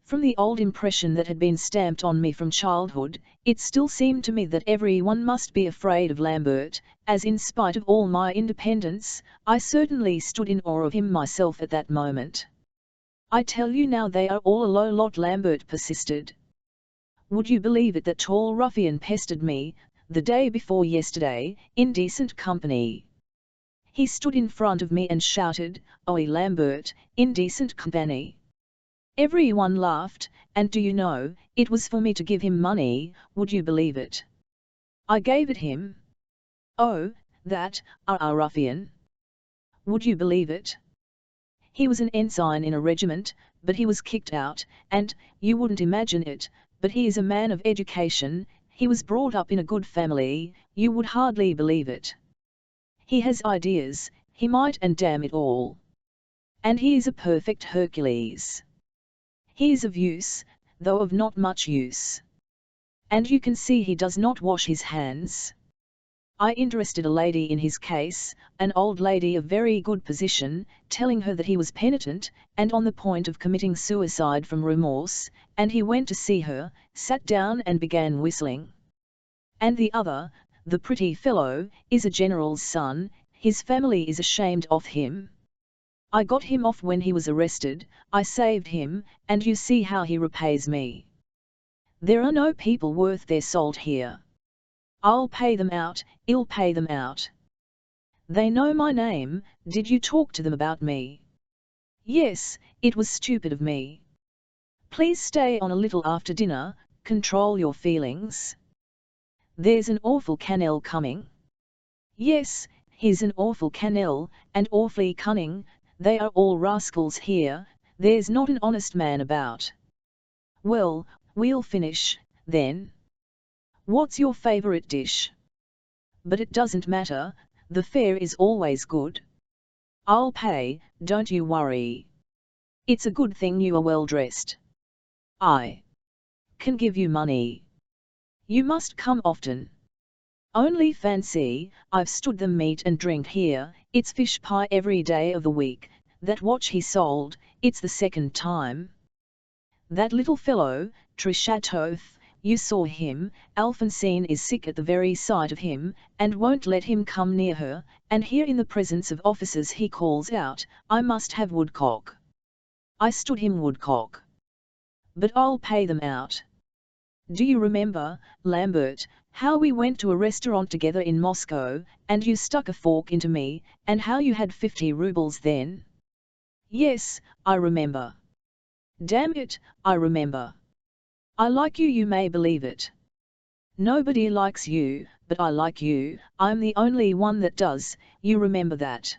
From the old impression that had been stamped on me from childhood, it still seemed to me that everyone must be afraid of Lambert, as in spite of all my independence, I certainly stood in awe of him myself at that moment. I tell you now they are all a low lot, Lambert persisted. Would you believe it, that tall ruffian pestered me, the day before yesterday, in decent company. He stood in front of me and shouted, Oi Lambert, in decent company. Everyone laughed, and do you know, it was for me to give him money, would you believe it? I gave it him. Oh, that, ruffian. Would you believe it? He was an ensign in a regiment, but he was kicked out, and, you wouldn't imagine it, but he is a man of education, he was brought up in a good family, you would hardly believe it. He has ideas, he might, and damn it all. And he is a perfect Hercules. He is of use, though of not much use. And you can see he does not wash his hands. I interested a lady in his case, an old lady of very good position, telling her that he was penitent, and on the point of committing suicide from remorse, and he went to see her, sat down and began whistling. And the other, The pretty fellow is a general's son, his family is ashamed of him. I got him off when he was arrested, I saved him, and you see how he repays me. There are no people worth their salt here. I'll pay them out, I'll pay them out. They know my name, did you talk to them about me? Yes, it was stupid of me. Please stay on a little after dinner, control your feelings. There's an awful canal coming. Yes, he's an awful canal, and awfully cunning, they are all rascals here, there's not an honest man about. Well, we'll finish, then. What's your favorite dish? But it doesn't matter, the fare is always good. I'll pay, don't you worry. It's a good thing you are well dressed. I can give you money. You must come often. Only fancy, I've stood them meat and drink here, it's fish pie every day of the week, that watch he sold, it's the second time. That little fellow, Trishatoth, you saw him, Alphonsine is sick at the very sight of him, and won't let him come near her, and here in the presence of officers he calls out, I must have woodcock. I stood him woodcock. But I'll pay them out. Do you remember, Lambert, how we went to a restaurant together in Moscow, and you stuck a fork into me, and how you had 50 rubles then? Yes, I remember. Damn it, I remember. I like you, you may believe it. Nobody likes you, but I like you, I'm the only one that does, you remember that.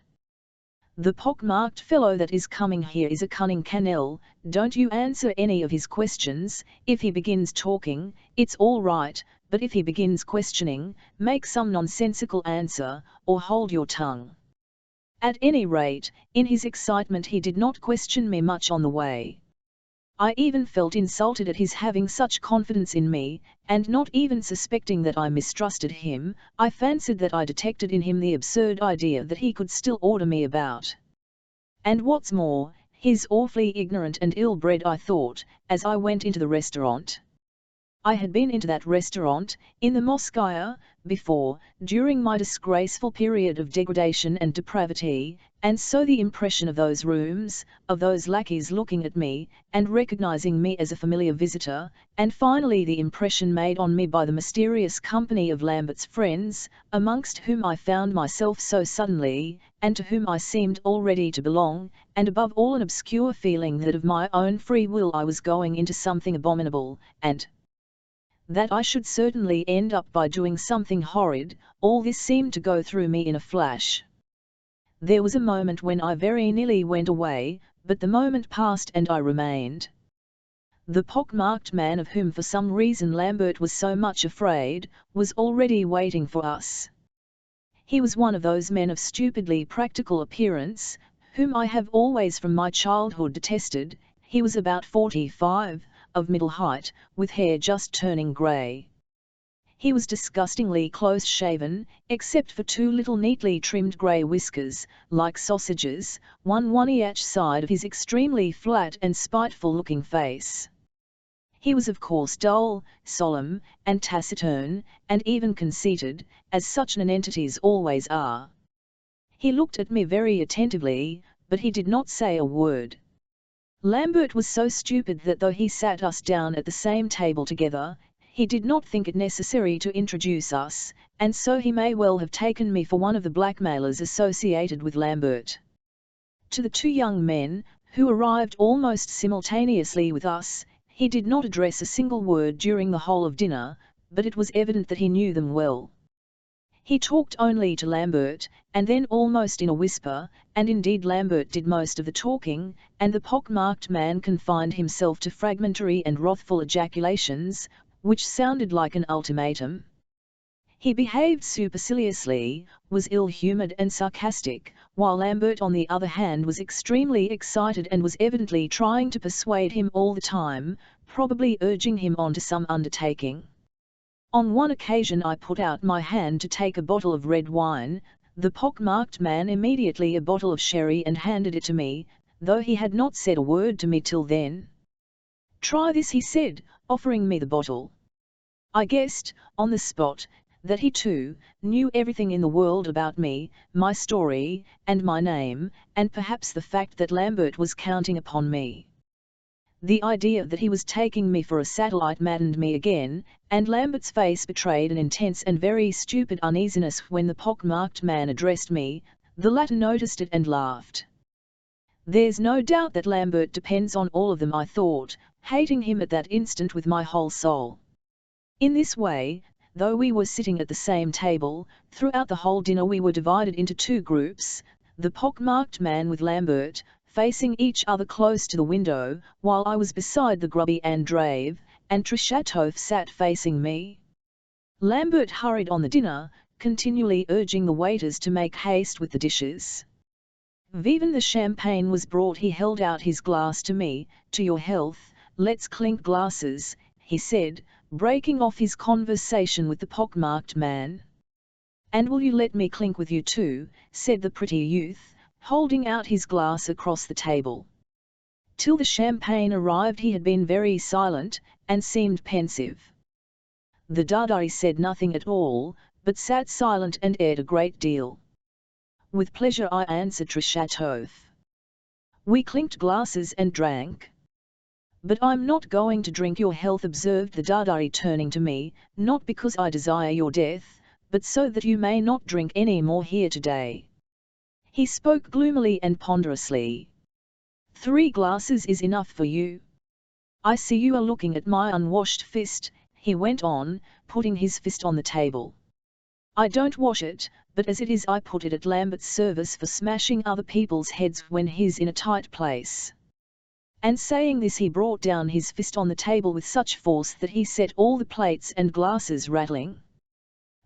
The pock-marked fellow that is coming here is a cunning canal, don't you answer any of his questions, if he begins talking, it's all right, but if he begins questioning, make some nonsensical answer, or hold your tongue. At any rate, in his excitement he did not question me much on the way. I even felt insulted at his having such confidence in me, and not even suspecting that I mistrusted him, I fancied that I detected in him the absurd idea that he could still order me about. And what's more, he's awfully ignorant and ill-bred, I thought, as I went into the restaurant. I had been into that restaurant, in the Moskaya, before, during my disgraceful period of degradation and depravity, and so the impression of those rooms, of those lackeys looking at me, and recognizing me as a familiar visitor, and finally the impression made on me by the mysterious company of Lambert's friends, amongst whom I found myself so suddenly, and to whom I seemed already to belong, and above all an obscure feeling that of my own free will I was going into something abominable, and that I should certainly end up by doing something horrid, all this seemed to go through me in a flash. There was a moment when I very nearly went away, but the moment passed and I remained. The pock-marked man of whom for some reason Lambert was so much afraid, was already waiting for us. He was one of those men of stupidly practical appearance, whom I have always from my childhood detested. He was about 45, of middle height, with hair just turning grey. He was disgustingly close-shaven, except for 2 little neatly trimmed grey whiskers, like sausages, one each side of his extremely flat and spiteful-looking face. He was of course dull, solemn, and taciturn, and even conceited, as such nonentities always are. He looked at me very attentively, but he did not say a word. Lambert was so stupid that though he sat us down at the same table together, he did not think it necessary to introduce us, and so he may well have taken me for one of the blackmailers associated with Lambert. To the 2 young men, who arrived almost simultaneously with us, he did not address a single word during the whole of dinner, but it was evident that he knew them well. He talked only to Lambert, and then almost in a whisper, and indeed Lambert did most of the talking, and the pock-marked man confined himself to fragmentary and wrathful ejaculations, which sounded like an ultimatum. He behaved superciliously, was ill-humoured and sarcastic, while Lambert on the other hand was extremely excited and was evidently trying to persuade him all the time, probably urging him on to some undertaking. On one occasion I put out my hand to take a bottle of red wine, the pock-marked man immediately a bottle of sherry and handed it to me, though he had not said a word to me till then. "Try this," he said, offering me the bottle. I guessed, on the spot, that he too knew everything in the world about me, my story, and my name, and perhaps the fact that Lambert was counting upon me. The idea that he was taking me for a satellite maddened me again, and Lambert's face betrayed an intense and very stupid uneasiness when the pock-marked man addressed me. The latter noticed it and laughed. There's no doubt that Lambert depends on all of them, I thought, hating him at that instant with my whole soul. In this way, though we were sitting at the same table, throughout the whole dinner we were divided into two groups, the pock-marked man with Lambert, facing each other close to the window, while I was beside the grubby Andreev, and Trichatov sat facing me. Lambert hurried on the dinner, continually urging the waiters to make haste with the dishes. Even the champagne was brought. He held out his glass to me. "To your health, let's clink glasses," he said, breaking off his conversation with the pock-marked man. "And will you let me clink with you too?" said the pretty youth, holding out his glass across the table. Till the champagne arrived he had been very silent, and seemed pensive. The Dadari said nothing at all, but sat silent and ate a great deal. "With pleasure," I answered Trichatov. We clinked glasses and drank. "But I'm not going to drink your health," observed the Dadari turning to me, "not because I desire your death, but so that you may not drink any more here today." He spoke gloomily and ponderously. "3 glasses is enough for you. I see you are looking at my unwashed fist," he went on, putting his fist on the table. "I don't wash it, but as it is I put it at Lambert's service for smashing other people's heads when he's in a tight place." And saying this he brought down his fist on the table with such force that he set all the plates and glasses rattling.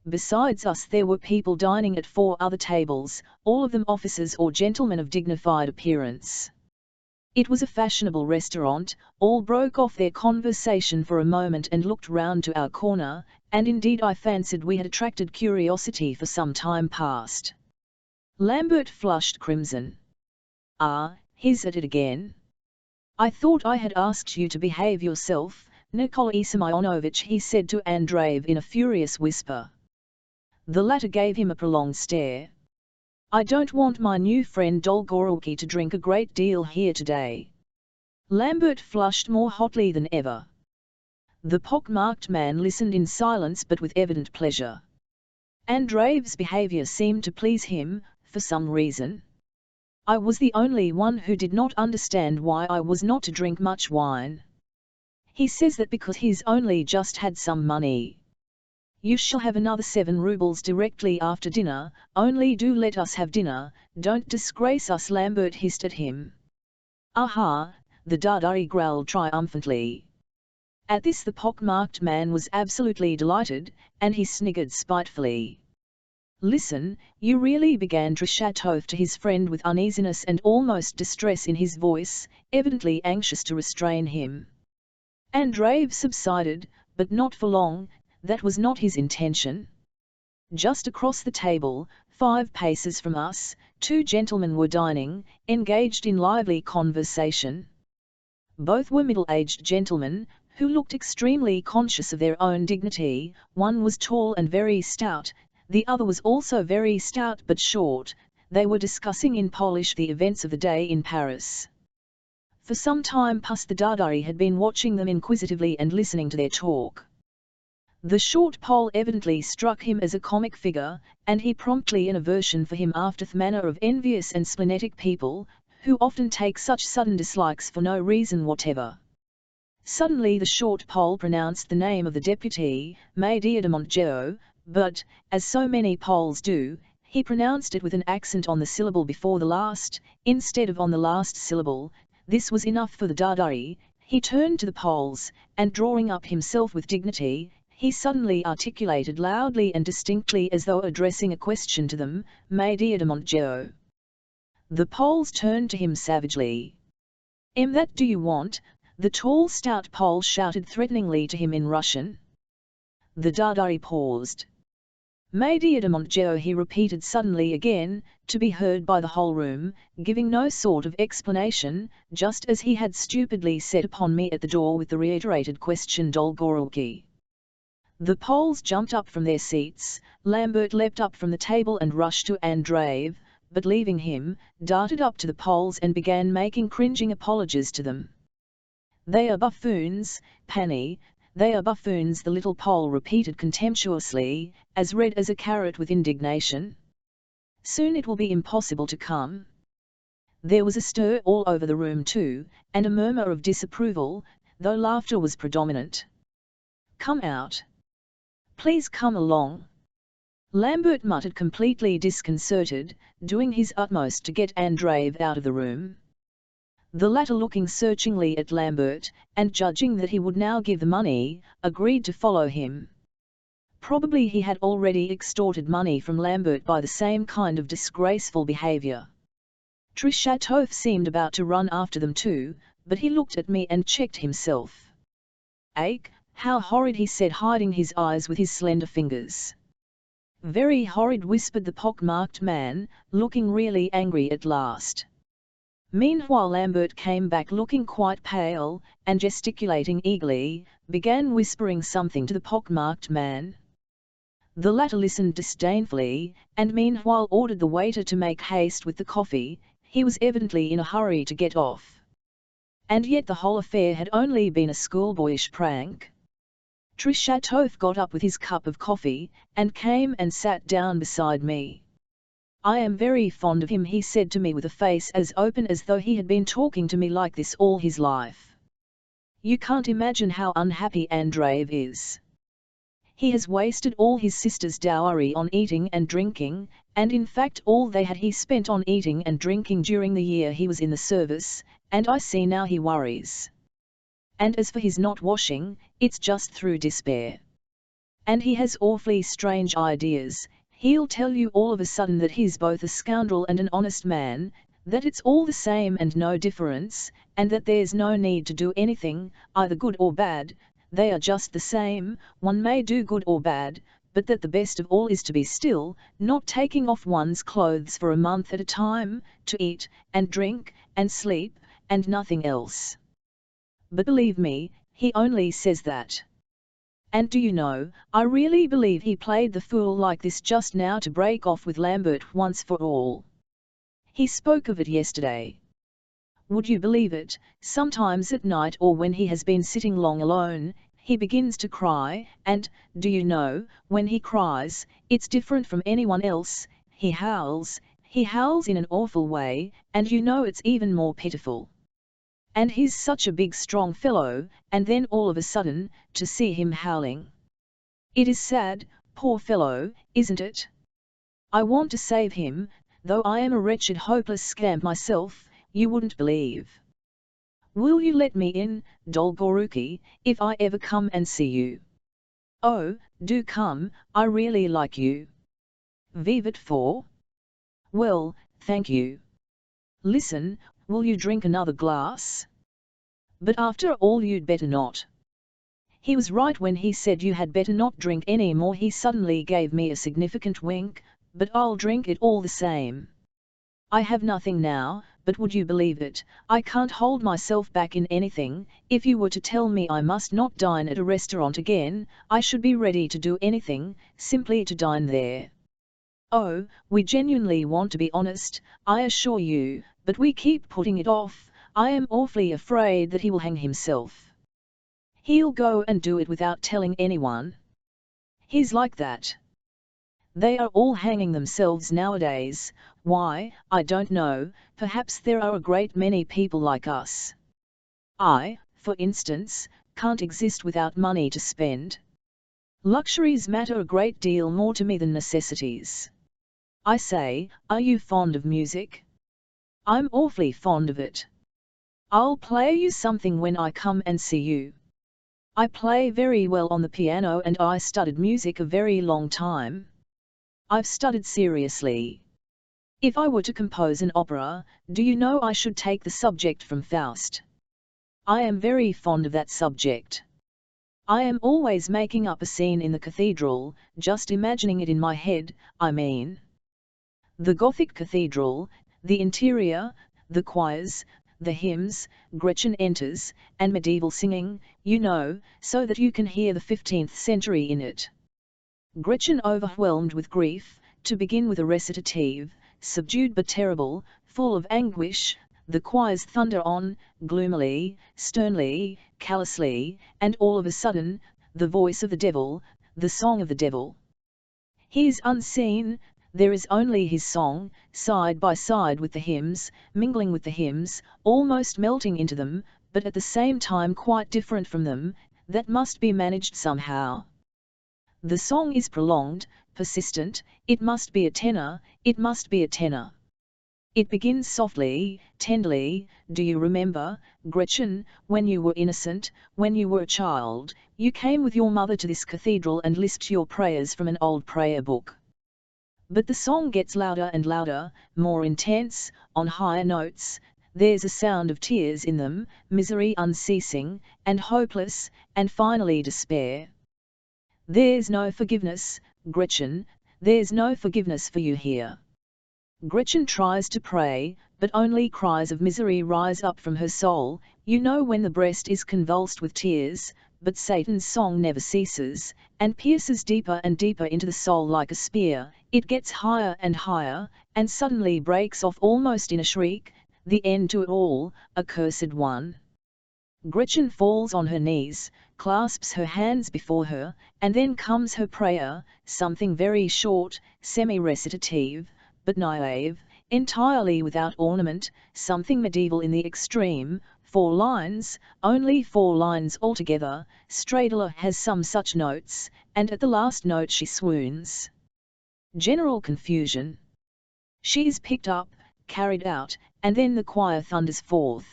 Besides us there were people dining at 4 other tables, all of them officers or gentlemen of dignified appearance. It was a fashionable restaurant. All broke off their conversation for a moment and looked round to our corner, and indeed I fancied we had attracted curiosity for some time past. Lambert flushed crimson. "Ah, he's at it again. I thought I had asked you to behave yourself, Nikolai Semyonovich," he said to Andreev in a furious whisper. The latter gave him a prolonged stare. "I don't want my new friend Dolgorukhy to drink a great deal here today." Lambert flushed more hotly than ever. The pock-marked man listened in silence but with evident pleasure. Andreev's behavior seemed to please him, for some reason. I was the only one who did not understand why I was not to drink much wine. "He says that because he's only just had some money." "You shall have another 7 rubles directly after dinner, only do let us have dinner, don't disgrace us," Lambert hissed at him. "Aha!" the Dadari growled triumphantly. At this the pock-marked man was absolutely delighted, and he sniggered spitefully. "Listen, you really," began Trichatov to his friend with uneasiness and almost distress in his voice, evidently anxious to restrain him. Andreev subsided, but not for long. That was not his intention. Just across the table, 5 paces from us, 2 gentlemen were dining, engaged in lively conversation. Both were middle-aged gentlemen, who looked extremely conscious of their own dignity. One was tall and very stout, the other was also very stout but short. They were discussing in Polish the events of the day in Paris. For some time past the Dadari had been watching them inquisitively and listening to their talk. The short Pole evidently struck him as a comic figure, and he promptly an aversion for him after the manner of envious and splenetic people, who often take such sudden dislikes for no reason whatever. Suddenly the short Pole pronounced the name of the deputy, Major de Montgeo, but, as so many Poles do, he pronounced it with an accent on the syllable before the last, instead of on the last syllable. This was enough for the Dadari. He turned to the Poles, and drawing up himself with dignity, he suddenly articulated loudly and distinctly as though addressing a question to them, "Major de Montgeo." The Poles turned to him savagely. That do you want?" the tall stout Pole shouted threateningly to him in Russian. The Dadari paused. "Major de Montgeo," he repeated suddenly again, to be heard by the whole room, giving no sort of explanation, just as he had stupidly set upon me at the door with the reiterated question, "Dolgorukhy." The Poles jumped up from their seats. Lambert leapt up from the table and rushed to Andreev, but leaving him, darted up to the Poles and began making cringing apologies to them. "They are buffoons, Panny, they are buffoons," the little Pole repeated contemptuously, as red as a carrot with indignation. "Soon it will be impossible to come." There was a stir all over the room too, and a murmur of disapproval, though laughter was predominant. "Come out. Please come along," Lambert muttered, completely disconcerted, doing his utmost to get Andreev out of the room. The latter, looking searchingly at Lambert, and judging that he would now give the money, agreed to follow him. Probably he had already extorted money from Lambert by the same kind of disgraceful behavior. Trichatov seemed about to run after them too, but he looked at me and checked himself. "Ach, how horrid," he said, hiding his eyes with his slender fingers. "Very horrid," whispered the pock-marked man, looking really angry at last. Meanwhile Lambert came back looking quite pale, and gesticulating eagerly, began whispering something to the pock-marked man. The latter listened disdainfully, and meanwhile ordered the waiter to make haste with the coffee. He was evidently in a hurry to get off. And yet the whole affair had only been a schoolboyish prank. Trichatov got up with his cup of coffee, and came and sat down beside me. "I am very fond of him," he said to me with a face as open as though he had been talking to me like this all his life. "You can't imagine how unhappy Andreev is. He has wasted all his sister's dowry on eating and drinking, and in fact all they had he spent on eating and drinking during the year he was in the service, and I see now he worries. And as for his not washing, it's just through despair. And he has awfully strange ideas. He'll tell you all of a sudden that he's both a scoundrel and an honest man, that it's all the same and no difference, and that there's no need to do anything, either good or bad, they are just the same, one may do good or bad, but that the best of all is to be still, not taking off one's clothes for a month at a time, to eat, and drink, and sleep, and nothing else. But believe me, he only says that. And do you know, I really believe he played the fool like this just now to break off with Lambert once for all. He spoke of it yesterday. Would you believe it, sometimes at night or when he has been sitting long alone, he begins to cry, and, do you know, when he cries, it's different from anyone else, he howls in an awful way, and you know it's even more pitiful. And he's such a big strong fellow, and then all of a sudden, to see him howling. It is sad, poor fellow, isn't it? I want to save him, though I am a wretched hopeless scamp myself, you wouldn't believe. Will you let me in, Dolgoruki, if I ever come and see you? Oh, do come, I really like you. Vivat for? Well, thank you. Listen, will you drink another glass? But after all you'd better not. He was right when he said you had better not drink any more. He suddenly gave me a significant wink, but I'll drink it all the same. I have nothing now, but would you believe it, I can't hold myself back in anything. If you were to tell me I must not dine at a restaurant again, I should be ready to do anything, simply to dine there. Oh, we genuinely want to be honest, I assure you, but we keep putting it off. I am awfully afraid that he will hang himself. He'll go and do it without telling anyone. He's like that. They are all hanging themselves nowadays. Why, I don't know, perhaps there are a great many people like us. I, for instance, can't exist without money to spend. Luxuries matter a great deal more to me than necessities. I say, are you fond of music? I'm awfully fond of it. I'll play you something when I come and see you. I play very well on the piano and I studied music a very long time. I've studied seriously. If I were to compose an opera, do you know I should take the subject from Faust? I am very fond of that subject. I am always making up a scene in the cathedral, just imagining it in my head, I mean. The Gothic cathedral, the interior, the choirs, the hymns, Gretchen enters, and medieval singing, so that you can hear the 15th century in it. Gretchen overwhelmed with grief, to begin with a recitative, subdued but terrible, full of anguish, the choirs thunder on, gloomily, sternly, callously, and all of a sudden, the voice of the devil, the song of the devil. He is unseen, there is only his song, side by side with the hymns, mingling with the hymns, almost melting into them, but at the same time quite different from them, that must be managed somehow. The song is prolonged, persistent, it must be a tenor, it must be a tenor. It begins softly, tenderly, do you remember, Gretchen, when you were innocent, when you were a child, you came with your mother to this cathedral and lisped your prayers from an old prayer book. But the song gets louder and louder, more intense, on higher notes, there's a sound of tears in them, misery unceasing, and hopeless, and finally despair. There's no forgiveness, Gretchen, there's no forgiveness for you here. Gretchen tries to pray, but only cries of misery rise up from her soul, when the breast is convulsed with tears, but Satan's song never ceases, and pierces deeper and deeper into the soul like a spear, it gets higher and higher, and suddenly breaks off almost in a shriek, the end to it all, accursed one. Gretchen falls on her knees, clasps her hands before her, and then comes her prayer, something very short, semi-recitative, but naive, entirely without ornament, something medieval in the extreme, 4 lines, only 4 lines altogether. Stendhal has some such notes, and at the last note she swoons. General confusion. She is picked up, carried out, and then the choir thunders forth.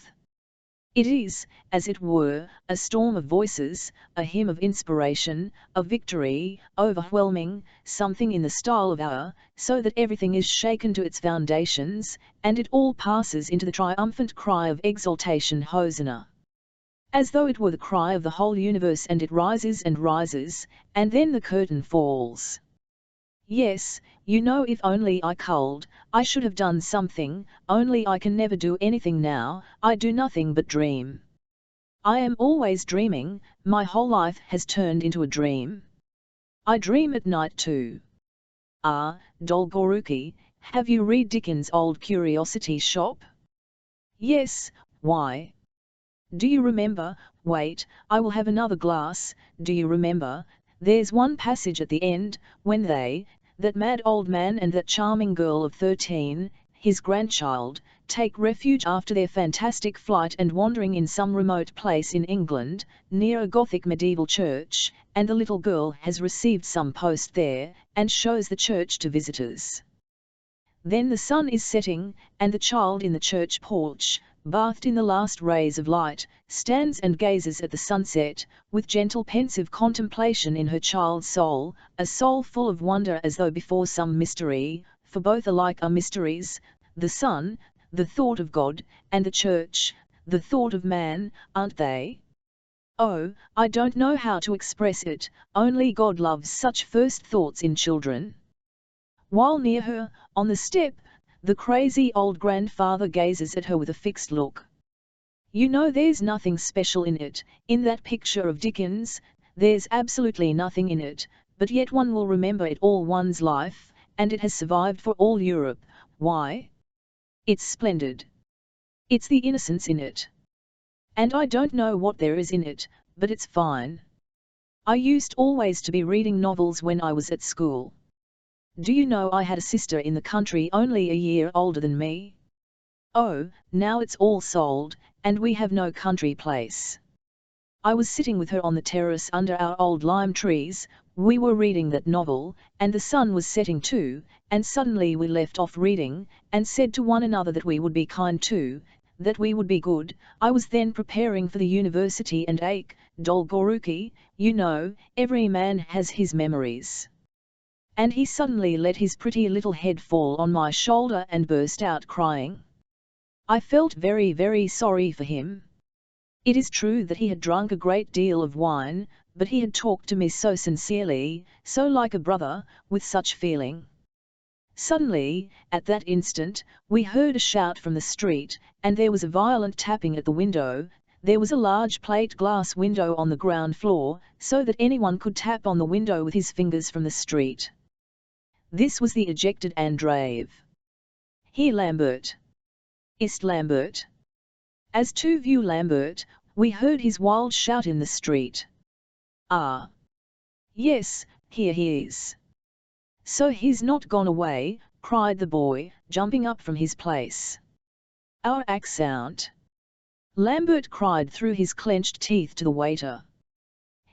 It is, as it were, a storm of voices, a hymn of inspiration, of victory, overwhelming, something in the style of our, so that everything is shaken to its foundations, and it all passes into the triumphant cry of exultation Hosanna. As though it were the cry of the whole universe, and it rises and rises, and then the curtain falls. Yes, if only I could, I should have done something, only I can never do anything now, I do nothing but dream. I am always dreaming, my whole life has turned into a dream. I dream at night too. Ah, Dolgoruki, have you read Dickens' Old Curiosity Shop? Yes, why? Do you remember, wait, I will have another glass, do you remember, there's one passage at the end, when that mad old man and that charming girl of 13, his grandchild, take refuge after their fantastic flight and wandering in some remote place in England, near a Gothic medieval church, and the little girl has received some post there, and shows the church to visitors. Then the sun is setting, and the child in the church porch, bathed in the last rays of light, stands and gazes at the sunset, with gentle pensive contemplation in her child's soul, a soul full of wonder as though before some mystery, for both alike are mysteries, the sun, the thought of God, and the church, the thought of man, aren't they? Oh, I don't know how to express it, only God loves such first thoughts in children. While near her, on the step, the crazy old grandfather gazes at her with a fixed look. There's nothing special in it, in that picture of Dickens, there's absolutely nothing in it, but yet one will remember it all one's life, and it has survived for all Europe. Why? It's splendid. It's the innocence in it. And I don't know what there is in it, but it's fine. I used always to be reading novels when I was at school. Do you know I had a sister in the country only a year older than me? Oh, now it's all sold, and we have no country place. I was sitting with her on the terrace under our old lime trees, we were reading that novel, and the sun was setting too, and suddenly we left off reading, and said to one another that we would be kind too, that we would be good. I was then preparing for the university and Dolgoruki, every man has his memories. And he suddenly let his pretty little head fall on my shoulder and burst out crying. I felt very, very sorry for him. It is true that he had drunk a great deal of wine, but he had talked to me so sincerely, so like a brother, with such feeling. Suddenly, at that instant, we heard a shout from the street, and there was a violent tapping at the window. There was a large plate glass window on the ground floor, so that anyone could tap on the window with his fingers from the street. This was the ejected Andreev. "Here, Lambert. Ist Lambert?" As to view Lambert, we heard his wild shout in the street. "Ah! Yes, here he is. So he's not gone away," cried the boy, jumping up from his place. "Our account!" Lambert cried through his clenched teeth to the waiter.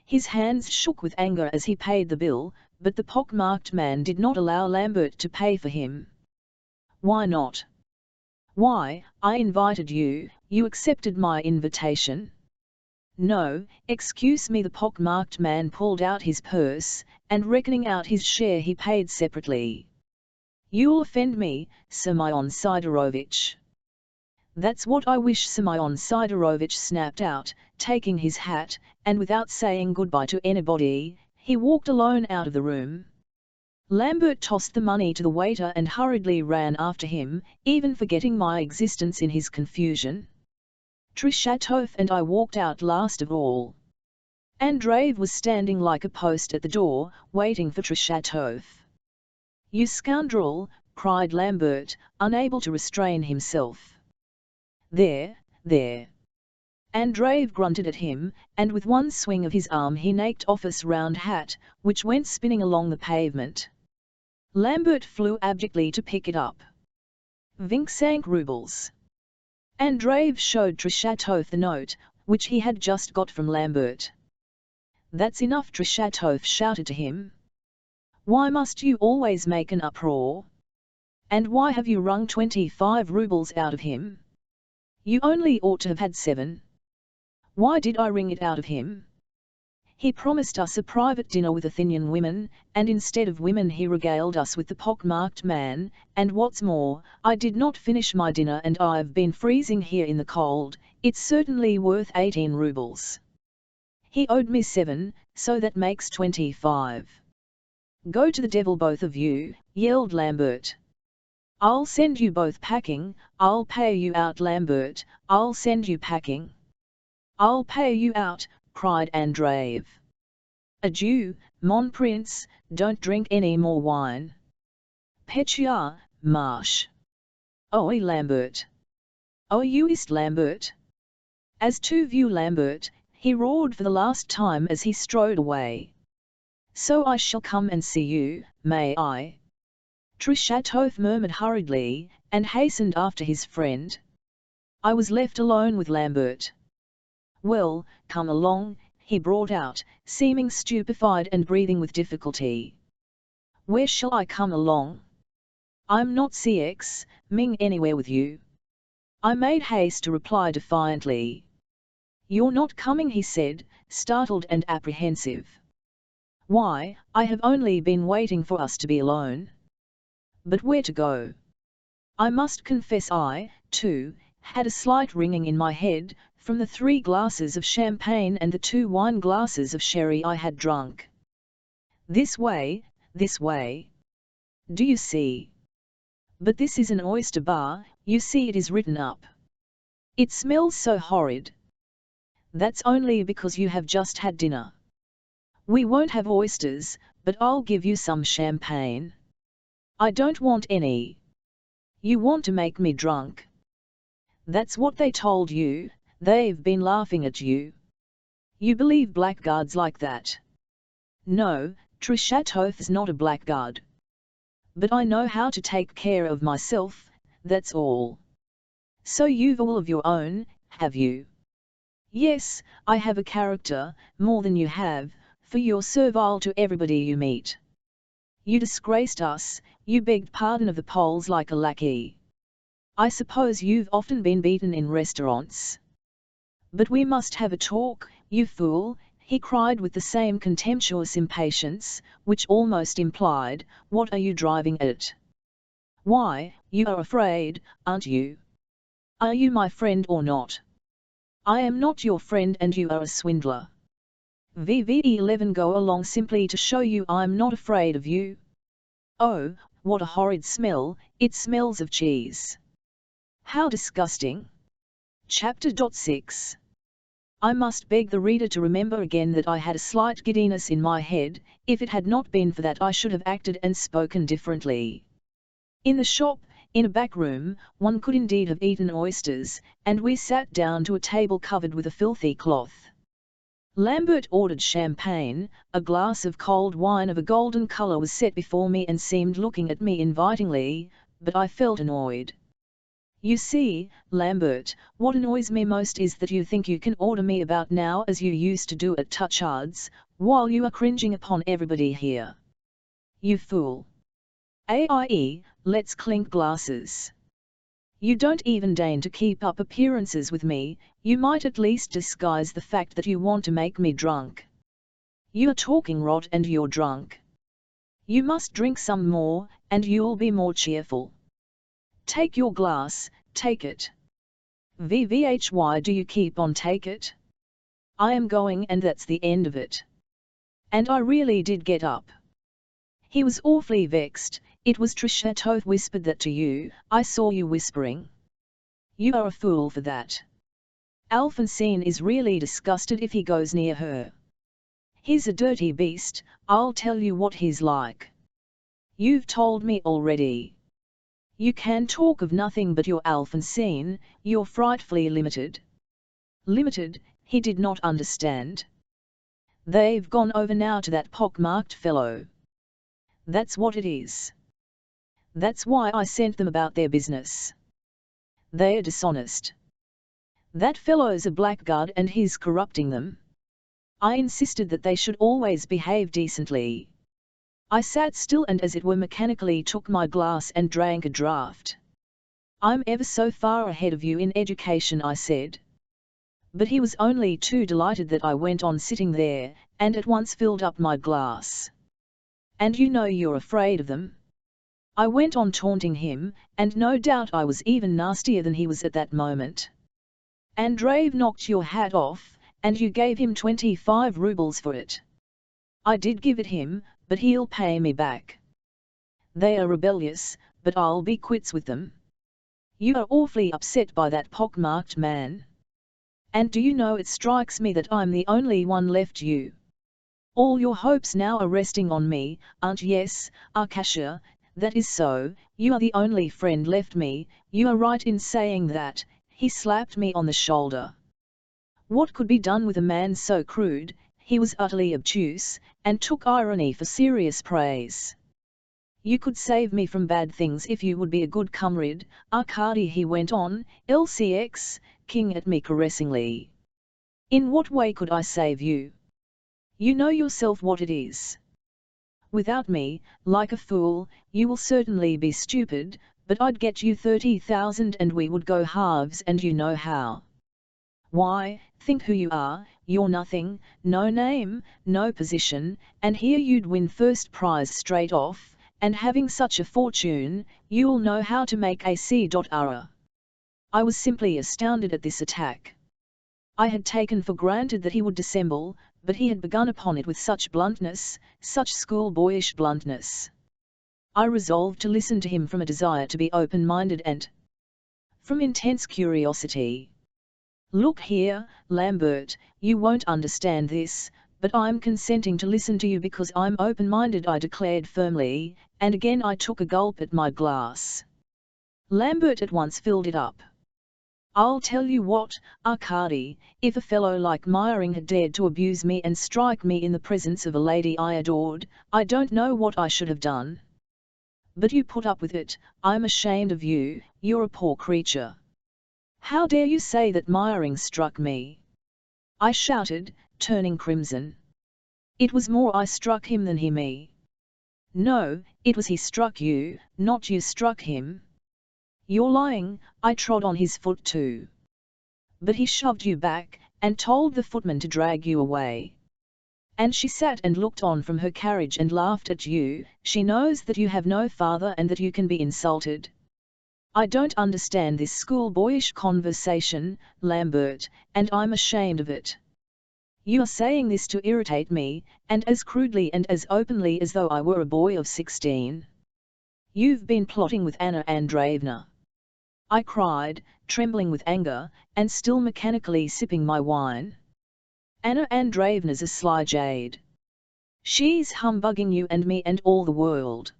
His hands shook with anger as he paid the bill, but the pock-marked man did not allow Lambert to pay for him. "Why not?" "Why, I invited you, you accepted my invitation." "No, excuse me." The pock-marked man pulled out his purse, and reckoning out his share he paid separately. "You'll offend me, Semyon Sidorovitch." "That's what I wish." Semyon Sidorovitch snapped out, taking his hat, and without saying goodbye to anybody, he walked alone out of the room. Lambert tossed the money to the waiter and hurriedly ran after him, even forgetting my existence in his confusion. Trishatov and I walked out last of all. Andreev was standing like a post at the door, waiting for Trishatov. "You scoundrel!" cried Lambert, unable to restrain himself. There, there!" Andreev grunted at him, and with one swing of his arm he knocked off his round hat, which went spinning along the pavement. Lambert flew abjectly to pick it up. "Vingt-cinq rubles." Andreev showed Trishatov the note, which he had just got from Lambert. "That's enough!" Trishatov shouted to him. "Why must you always make an uproar? And why have you wrung 25 rubles out of him? You only ought to have had 7. Why did I wring it out of him? He promised us a private dinner with Athenian women, and instead of women he regaled us with the pock-marked man, and what's more, I did not finish my dinner and I've been freezing here in the cold. It's certainly worth 18 rubles. He owed me 7, so that makes 25. Go to the devil both of you," yelled Lambert. "I'll send you both packing, I'll pay you out." "Lambert, I'll send you packing." "I'll pay you out," cried Andreev. "Adieu, mon prince, don't drink any more wine." "Petya, marsh." "Oi, Lambert. Oh, you ist Lambert." As to view Lambert, he roared for the last time as he strode away. "So I shall come and see you, may I?" Trishatov murmured hurriedly, and hastened after his friend. I was left alone with Lambert. "Well, come along," he brought out, seeming stupefied and breathing with difficulty. "Where shall I come along? I'm not Ming anywhere with you." I made haste to reply defiantly. "You're not coming," he said, startled and apprehensive. "Why, I have only been waiting for us to be alone." "But where to go?" I must confess I, too, had a slight ringing in my head, from the 3 glasses of champagne and the 2 wine glasses of sherry I had drunk. This way, this way. Do you see? But this is an oyster bar, you see it is written up. It smells so horrid. That's only because you have just had dinner. We won't have oysters, but I'll give you some champagne." "I don't want any." "You want to make me drunk." "That's what they told you, they've been laughing at you. You believe blackguards like that?" "No, Trishatov's not a blackguard. But I know how to take care of myself, that's all." "So you've all of your own, have you?" "Yes, I have a character, more than you have, for you're servile to everybody you meet. You disgraced us, you begged pardon of the Poles like a lackey. I suppose you've often been beaten in restaurants. But we must have a talk, you fool," he cried with the same contemptuous impatience, which almost implied, "What are you driving at? Why, you are afraid, aren't you? Are you my friend or not? I am not your friend and you are a swindler. VVE11 go along simply to show you I'm not afraid of you. Oh, what a horrid smell, it smells of cheese. How disgusting. Chapter 6. I must beg the reader to remember again that I had a slight giddiness in my head. If it had not been for that I should have acted and spoken differently. In the shop, in a back room, one could indeed have eaten oysters, and we sat down to a table covered with a filthy cloth. Lambert ordered champagne, a glass of cold wine of a golden colour was set before me and seemed looking at me invitingly, but I felt annoyed. You see, Lambert, what annoys me most is that you think you can order me about now as you used to do at Touchard's, while you are cringing upon everybody here. You fool. AIE, let's clink glasses. You don't even deign to keep up appearances with me, you might at least disguise the fact that you want to make me drunk. You're talking rot and you're drunk. You must drink some more, and you'll be more cheerful. Take your glass, take it. Why do you keep on take it? I am going and that's the end of it. And I really did get up. He was awfully vexed. It was Trichateau whispered that to you, I saw you whispering. You are a fool for that. Alphonsine is really disgusted if he goes near her. He's a dirty beast, I'll tell you what he's like. You've told me already. You can talk of nothing but your Alphonsine, you're frightfully limited. Limited, he did not understand. They've gone over now to that pock-marked fellow. That's what it is. That's why I sent them about their business. They're dishonest. That fellow's a blackguard and he's corrupting them. I insisted that they should always behave decently. I sat still and as it were mechanically took my glass and drank a draught. I'm ever so far ahead of you in education, I said. But he was only too delighted that I went on sitting there, and at once filled up my glass. And you know you're afraid of them. I went on taunting him, and no doubt I was even nastier than he was at that moment. Andreev knocked your hat off, and you gave him 25 rubles for it. I did give it him, but he'll pay me back. They are rebellious, but I'll be quits with them. You are awfully upset by that pock-marked man. And do you know it strikes me that I'm the only one left you. All your hopes now are resting on me, aren't yes, Arkasha, that is so, you are the only friend left me, you are right in saying that, he slapped me on the shoulder. What could be done with a man so crude, he was utterly obtuse, and took irony for serious praise. You could save me from bad things if you would be a good comrade, Arkady, he went on, LCX, king at me caressingly. In what way could I save you? You know yourself what it is. Without me, like a fool, you will certainly be stupid, but I'd get you 30,000 and we would go halves and you know how. Why, think who you are, you're nothing, no name, no position, and here you'd win first prize straight off, and having such a fortune, you'll know how to make a C.R. I was simply astounded at this attack. I had taken for granted that he would dissemble, but he had begun upon it with such bluntness, such schoolboyish bluntness. I resolved to listen to him from a desire to be open-minded and from intense curiosity. Look here, Lambert, you won't understand this, but I'm consenting to listen to you because I'm open-minded, I declared firmly, and again I took a gulp at my glass. Lambert at once filled it up. I'll tell you what, Arkady, if a fellow like Meyering had dared to abuse me and strike me in the presence of a lady I adored, I don't know what I should have done. But you put up with it, I'm ashamed of you, you're a poor creature. How dare you say that Meyering struck me? I shouted, turning crimson. It was more I struck him than he me. No, it was he struck you, not you struck him. You're lying, I trod on his foot too. But he shoved you back, and told the footman to drag you away. And she sat and looked on from her carriage and laughed at you, she knows that you have no father and that you can be insulted. I don't understand this schoolboyish conversation, Lambert, and I'm ashamed of it. You are saying this to irritate me, and as crudely and as openly as though I were a boy of 16. You've been plotting with Anna Andreevna. I cried, trembling with anger, and still mechanically sipping my wine. Anna Andreevna's a sly jade. She's humbugging you and me and all the world.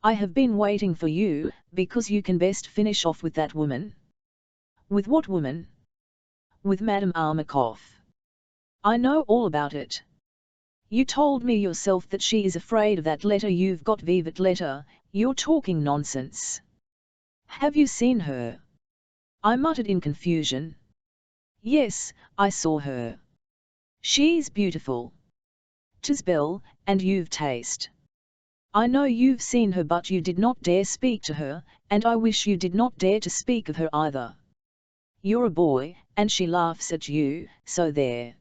I have been waiting for you, because you can best finish off with that woman. With what woman? With Madame Armakoff. I know all about it. You told me yourself that she is afraid of that letter you've got. Vivat letter, you're talking nonsense. Have you seen her? I muttered in confusion. Yes, I saw her. She's beautiful. 'Tis Belle, and you've taste. I know you've seen her, but you did not dare speak to her, and I wish you did not dare to speak of her either. You're a boy, and she laughs at you, so there.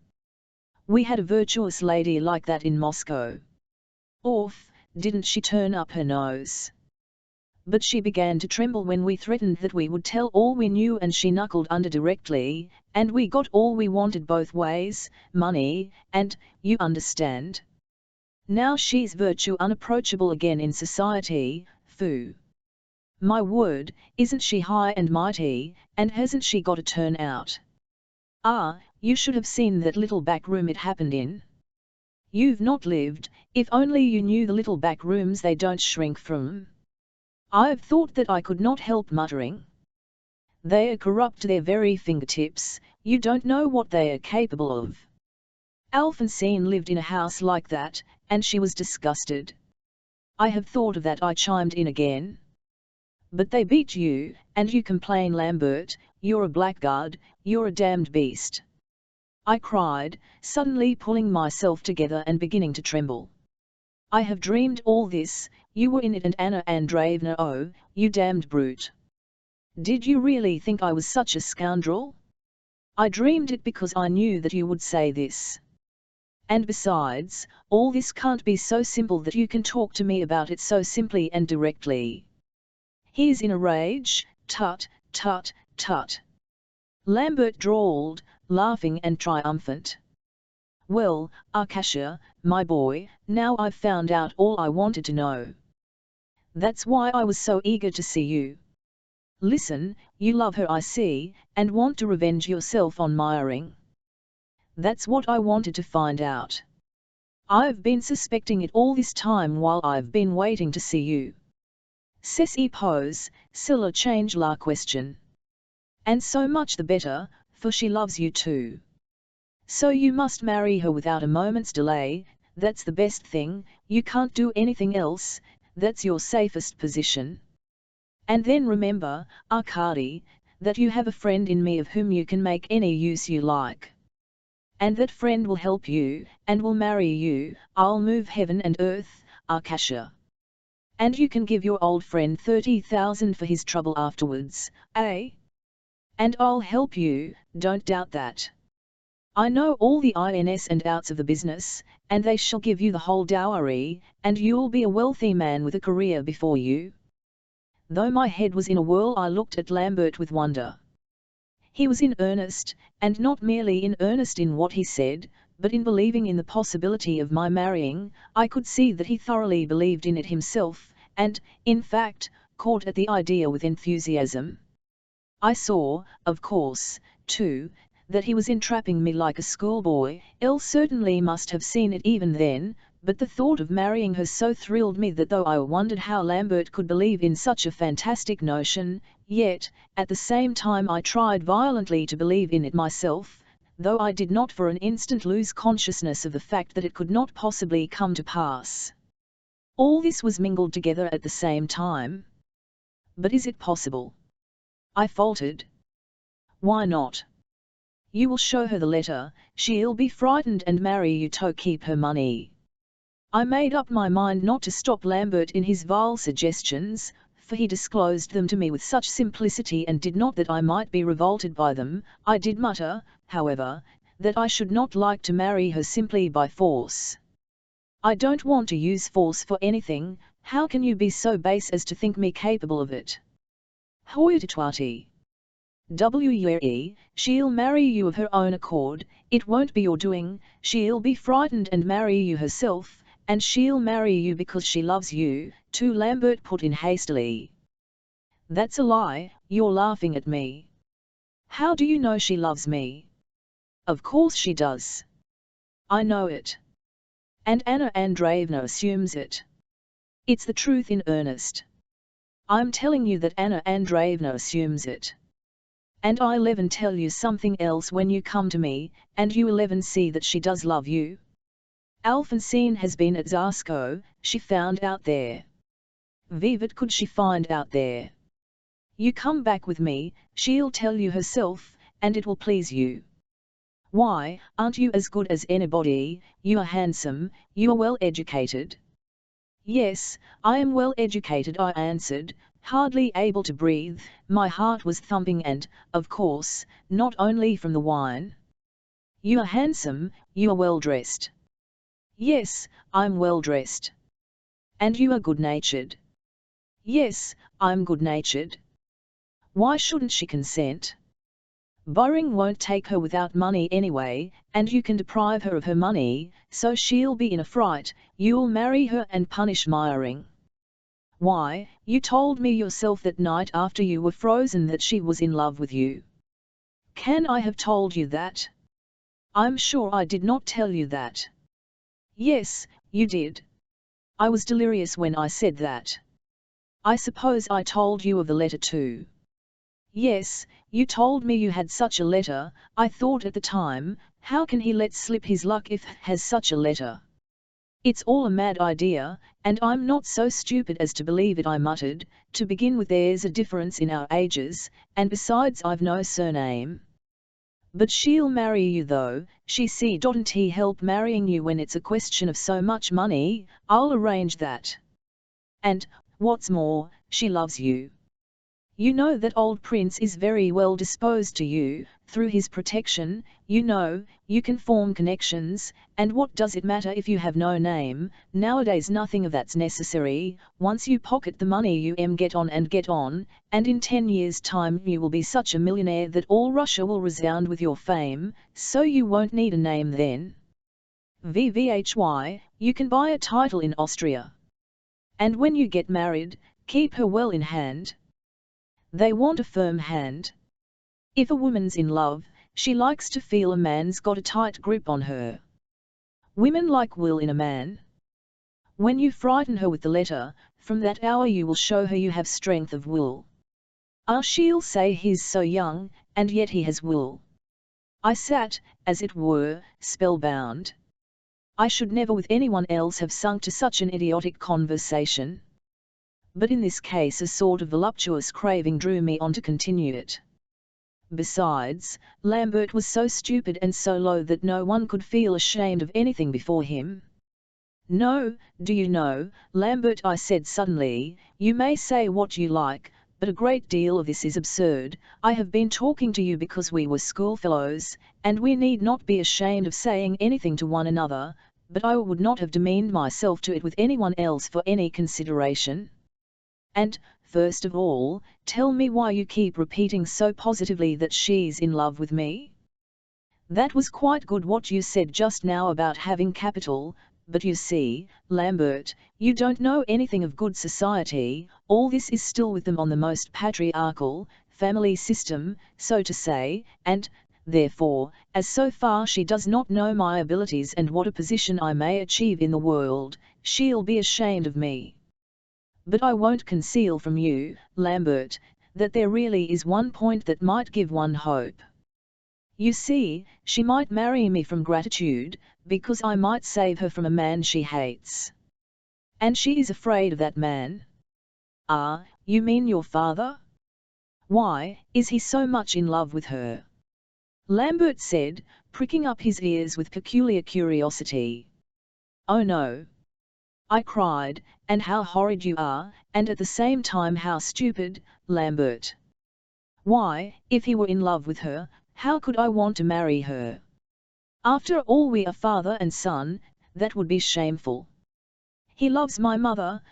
We had a virtuous lady like that in Moscow. Orf, didn't she turn up her nose? But she began to tremble when we threatened that we would tell all we knew, and she knuckled under directly, and we got all we wanted both ways, money, and, you understand. Now she's virtue unapproachable again in society, phoo. My word, isn't she high and mighty, and hasn't she got a turn out? Ah, you should have seen that little back room it happened in. You've not lived, if only you knew the little back rooms they don't shrink from. I've thought that I could not help muttering. They are corrupt to their very fingertips, you don't know what they are capable of. Alphonsine lived in a house like that, and she was disgusted. I have thought of that, I chimed in again. But they beat you, and you complain, Lambert, you're a blackguard, you're a damned beast. I cried, suddenly pulling myself together and beginning to tremble. I have dreamed all this, you were in it, and Anna Andreevna, oh, you damned brute. Did you really think I was such a scoundrel? I dreamed it because I knew that you would say this. And besides, all this can't be so simple that you can talk to me about it so simply and directly. He's in a rage, tut, tut, tut. Lambert drawled, laughing and triumphant. Well, Arkasha, my boy, now I've found out all I wanted to know. That's why I was so eager to see you. Listen, you love her, I see, and want to revenge yourself on Meyering. That's what I wanted to find out. I've been suspecting it all this time while I've been waiting to see you. Ceci pose, cela change la question. And so much the better, for she loves you too. So you must marry her without a moment's delay, that's the best thing, you can't do anything else, that's your safest position. And then remember, Arkady, that you have a friend in me of whom you can make any use you like. And that friend will help you, and will marry you, I'll move heaven and earth, Arkasha. And you can give your old friend 30,000 for his trouble afterwards, eh? And I'll help you, don't doubt that. I know all the ins and outs of the business, and they shall give you the whole dowry, and you'll be a wealthy man with a career before you. Though my head was in a whirl, I looked at Lambert with wonder. He was in earnest, and not merely in earnest in what he said, but in believing in the possibility of my marrying. I could see that he thoroughly believed in it himself, and, in fact, caught at the idea with enthusiasm. I saw, of course, too, that he was entrapping me like a schoolboy. Elle certainly must have seen it even then, but the thought of marrying her so thrilled me that though I wondered how Lambert could believe in such a fantastic notion, yet, at the same time I tried violently to believe in it myself, though I did not for an instant lose consciousness of the fact that it could not possibly come to pass. All this was mingled together at the same time. But is it possible? I faltered. Why not? You will show her the letter, she'll be frightened and marry you to keep her money. I made up my mind not to stop Lambert in his vile suggestions, for he disclosed them to me with such simplicity and did not that I might be revolted by them. I did mutter, however, that I should not like to marry her simply by force. I don't want to use force for anything, how can you be so base as to think me capable of it? Hoity-toity. She'll marry you of her own accord, it won't be your doing, she'll be frightened and marry you herself, And she'll marry you because she loves you, too, Lambert put in hastily. That's a lie, you're laughing at me. How do you know she loves me? Of course she does. I know it. And Anna Andreevna assumes it. It's the truth in earnest. I'm telling you that Anna Andreevna assumes it. And I'll even tell you something else when you come to me, and you'll even see that she does love you. Alphonsine has been at Zarsko, she found out there. Vivat could she find out there. You come back with me, she'll tell you herself, and it will please you. Why, aren't you as good as anybody, you are handsome, you are well educated. Yes, I am well educated, I answered, hardly able to breathe, my heart was thumping and, of course, not only from the wine. You are handsome, you are well dressed. Yes, I'm well dressed. And you are good-natured. Yes, I'm good-natured. Why shouldn't she consent? Borrowing won't take her without money anyway, and you can deprive her of her money, so she'll be in a fright, you'll marry her and punish Meyering. Why, you told me yourself that night after you were frozen that she was in love with you. Can I have told you that? I'm sure I did not tell you that. Yes, you did. I was delirious when I said that. I suppose I told you of the letter too. Yes, you told me you had such a letter. I thought at the time, how can he let slip his luck if he has such a letter? It's all a mad idea, and I'm not so stupid as to believe it, I muttered. To begin with, there's a difference in our ages, and besides I've no surname. But she'll marry you though, she doesn't he help marrying you when it's a question of so much money, I'll arrange that. And, what's more, she loves you. You know that old Prince is very well disposed to you, through his protection, you know, you can form connections, and what does it matter if you have no name, nowadays nothing of that's necessary, once you pocket the money you get on, and in 10 years' time you will be such a millionaire that all Russia will resound with your fame, so you won't need a name then. VVHY, you can buy a title in Austria. And when you get married, keep her well in hand. They want a firm hand. If a woman's in love, she likes to feel a man's got a tight grip on her. Women like will in a man. When you frighten her with the letter, from that hour you will show her you have strength of will. Ah, she'll say he's so young, and yet he has will. I sat, as it were, spellbound. I should never with anyone else have sunk to such an idiotic conversation. But in this case a sort of voluptuous craving drew me on to continue it. Besides, Lambert was so stupid and so low that no one could feel ashamed of anything before him. No, do you know, Lambert, I said suddenly, you may say what you like, but a great deal of this is absurd. I have been talking to you because we were schoolfellows, and we need not be ashamed of saying anything to one another, but I would not have demeaned myself to it with anyone else for any consideration. And, first of all, tell me why you keep repeating so positively that she's in love with me? That was quite good what you said just now about having capital, but you see, Lambert, you don't know anything of good society, all this is still with them on the most patriarchal, family system, so to say, and, therefore, as so far she does not know my abilities and what a position I may achieve in the world, she'll be ashamed of me. But I won't conceal from you, Lambert, that there really is one point that might give one hope. You see, she might marry me from gratitude, because I might save her from a man she hates. And she is afraid of that man. Ah, you mean your father? Why, is he so much in love with her? Lambert said, pricking up his ears with peculiar curiosity. Oh no! I cried, and how horrid you are, and at the same time how stupid, Lambert. Why, if he were in love with her, how could I want to marry her? After all, we are father and son, that would be shameful. He loves my mother,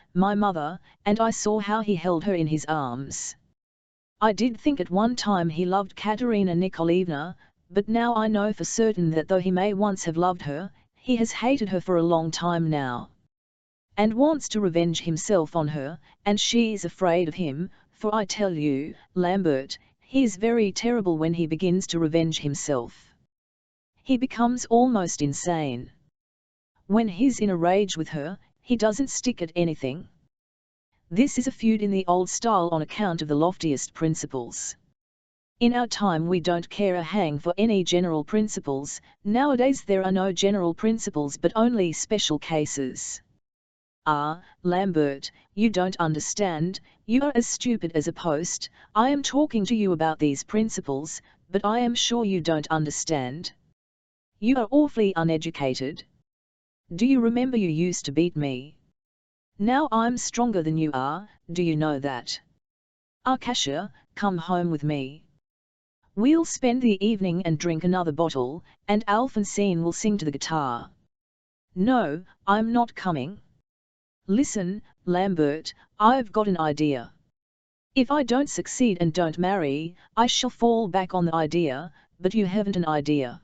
and I saw how he held her in his arms. I did think at one time he loved Katerina Nikolaevna, but now I know for certain that though he may once have loved her, he has hated her for a long time now. and wants to revenge himself on her, and she is afraid of him, for I tell you, Lambert, he is very terrible when he begins to revenge himself. He becomes almost insane. When he's in a rage with her, he doesn't stick at anything. This is a feud in the old style on account of the loftiest principles. In our time we don't care a hang for any general principles. Nowadays there are no general principles but only special cases. Ah, Lambert, you don't understand, you are as stupid as a post. I am talking to you about these principles, but I am sure you don't understand. You are awfully uneducated. Do you remember you used to beat me? Now I'm stronger than you are, do you know that? Arkasha, come home with me. We'll spend the evening and drink another bottle, and Alphonsine will sing to the guitar. No, I'm not coming. Listen, Lambert, I've got an idea. If I don't succeed and don't marry, I shall fall back on the idea, but you haven't an idea.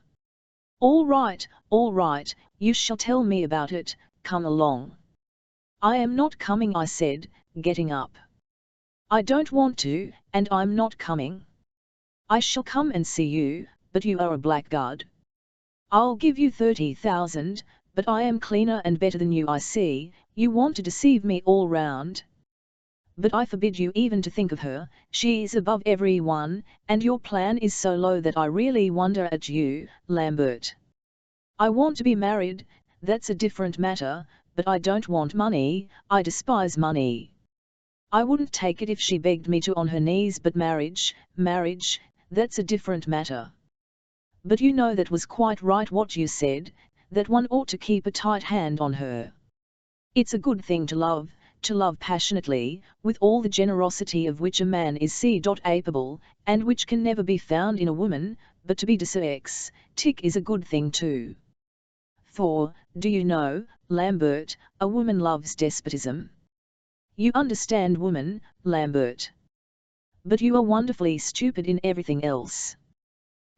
All right, you shall tell me about it, come along. I am not coming, I said, getting up. I don't want to, and I'm not coming. I shall come and see you, but you are a blackguard. I'll give you 30,000, but I am cleaner and better than you, I see. You want to deceive me all round. But I forbid you even to think of her, she is above everyone, and your plan is so low that I really wonder at you, Lambert. I want to be married, that's a different matter, but I don't want money, I despise money. I wouldn't take it if she begged me to on her knees, but marriage, that's a different matter. But you know that was quite right what you said, that one ought to keep a tight hand on her. It's a good thing to love passionately, with all the generosity of which a man is capable, and which can never be found in a woman, but to be despotic is a good thing too. For, do you know, Lambert, a woman loves despotism. You understand woman, Lambert. But you are wonderfully stupid in everything else.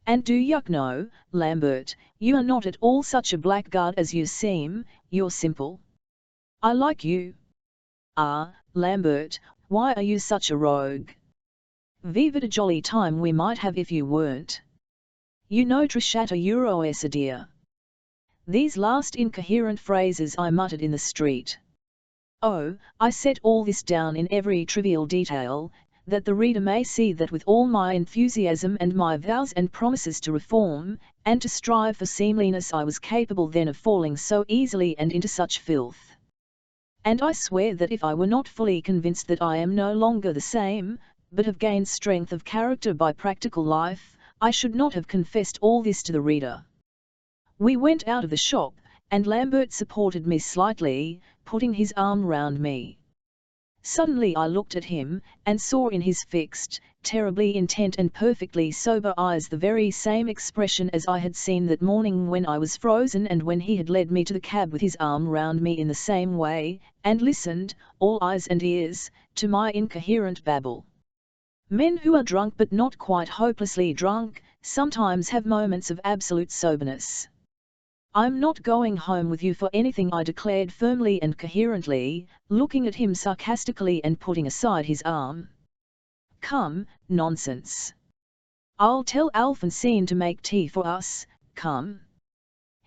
And do you know, Lambert, you are not at all such a blackguard as you seem, you're simple. I like you. Ah, Lambert, why are you such a rogue? Viva a jolly time we might have if you weren't. You know Trishata Euroesa dear. These last incoherent phrases I muttered in the street. Oh, I set all this down in every trivial detail, that the reader may see that with all my enthusiasm and my vows and promises to reform, and to strive for seemliness, I was capable then of falling so easily and into such filth. And I swear that if I were not fully convinced that I am no longer the same, but have gained strength of character by practical life, I should not have confessed all this to the reader. We went out of the shop, and Lambert supported me slightly, putting his arm round me. Suddenly I looked at him, and saw in his fixed, terribly intent and perfectly sober eyes the very same expression as I had seen that morning when I was frozen and when he had led me to the cab with his arm round me in the same way, and listened, all eyes and ears, to my incoherent babble. Men who are drunk but not quite hopelessly drunk, sometimes have moments of absolute soberness. I'm not going home with you for anything, I declared firmly and coherently, looking at him sarcastically and putting aside his arm. Come, nonsense. I'll tell Alphonsine to make tea for us, come.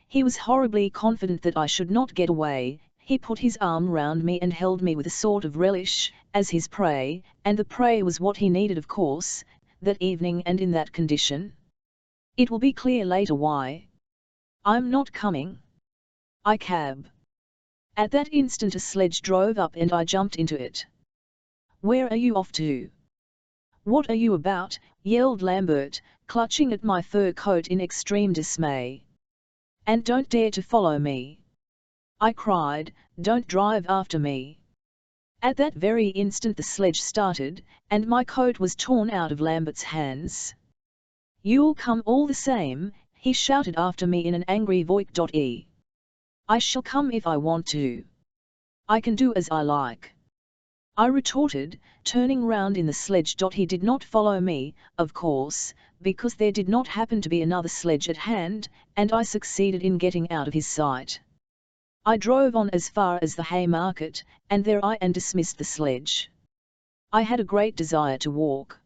He was horribly confident that I should not get away. He put his arm round me and held me with a sort of relish, as his prey, and the prey was what he needed of course, that evening and in that condition. It will be clear later why. I'm not coming. I cab. At that instant a sledge drove up and I jumped into it. Where are you off to? What are you about? Yelled Lambert, clutching at my fur coat in extreme dismay. And don't dare to follow me. I cried, don't drive after me. At that very instant the sledge started, and my coat was torn out of Lambert's hands. You'll come all the same, he shouted after me in an angry voice. I shall come if I want to. I can do as I like. I retorted, turning round in the sledge. He did not follow me, of course, because there did not happen to be another sledge at hand, and I succeeded in getting out of his sight. I drove on as far as the Haymarket, and there I dismissed the sledge. I had a great desire to walk.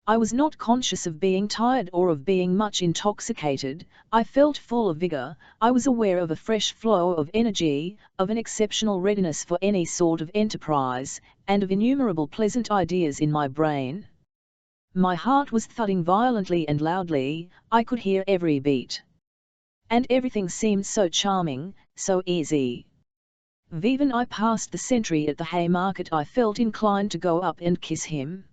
I was not conscious of being tired or of being much intoxicated. I felt full of vigor. I was aware of a fresh flow of energy, of an exceptional readiness for any sort of enterprise, and of innumerable pleasant ideas in my brain. My heart was thudding violently and loudly. I could hear every beat. And everything seemed so charming, so easy. Even I passed the sentry at the Haymarket. I felt inclined to go up and kiss him.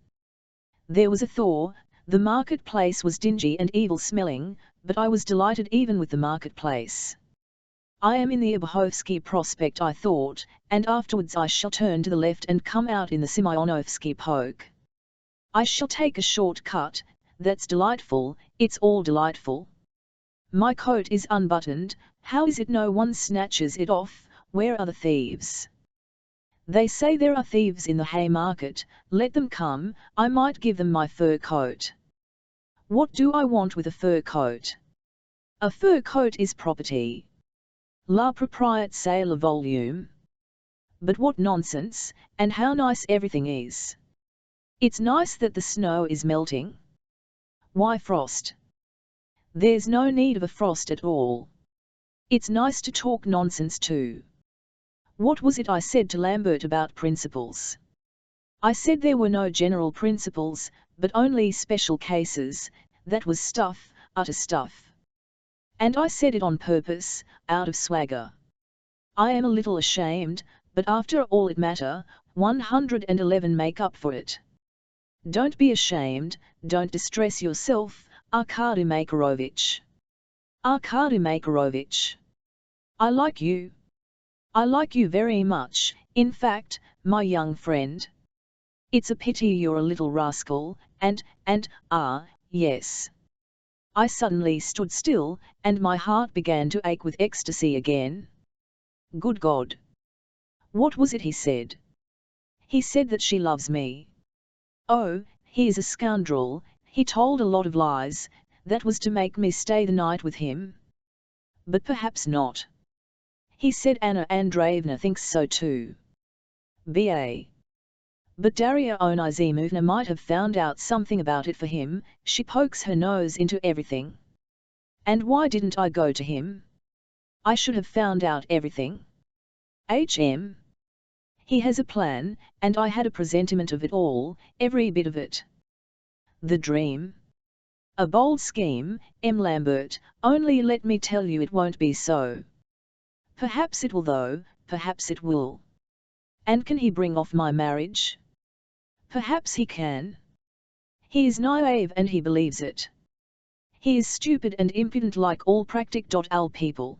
There was a thaw, the market-place was dingy and evil-smelling, but I was delighted even with the market-place. I am in the Obuhovsky Prospect, I thought, and afterwards I shall turn to the left and come out in the Simeonovsky Poke. I shall take a short cut. That's delightful, it's all delightful. My coat is unbuttoned, how is it no one snatches it off? Where are the thieves? They say there are thieves in the Haymarket. Let them come, I might give them my fur coat. What do I want with a fur coat? A fur coat is property. La propriété c'est le volume. But what nonsense, and how nice everything is. It's nice that the snow is melting. Why frost? There's no need of a frost at all. It's nice to talk nonsense too. What was it I said to Lambert about principles? I said there were no general principles, but only special cases. That was stuff, utter stuff. And I said it on purpose, out of swagger. I am a little ashamed, but after all it matter, 111 make up for it. Don't be ashamed, don't distress yourself, Arkady Makarovich. Arkady Makarovich. I like you. I like you very much, in fact, my young friend. It's a pity you're a little rascal, and, yes. I suddenly stood still, and my heart began to ache with ecstasy again. Good God! What was it he said? He said that she loves me. Oh, he is a scoundrel, he told a lot of lies, that was to make me stay the night with him. But perhaps not. He said Anna Andreevna thinks so too. B.A. But Darya Onizimovna might have found out something about it for him, she pokes her nose into everything. And why didn't I go to him? I should have found out everything. H.M. He has a plan, and I had a presentiment of it all, every bit of it. The dream? A bold scheme, M. Lambert, only let me tell you it won't be so. Perhaps it will though, perhaps it will. And can he bring off my marriage? Perhaps he can. He is naive and he believes it. He is stupid and impudent like all practic.al people.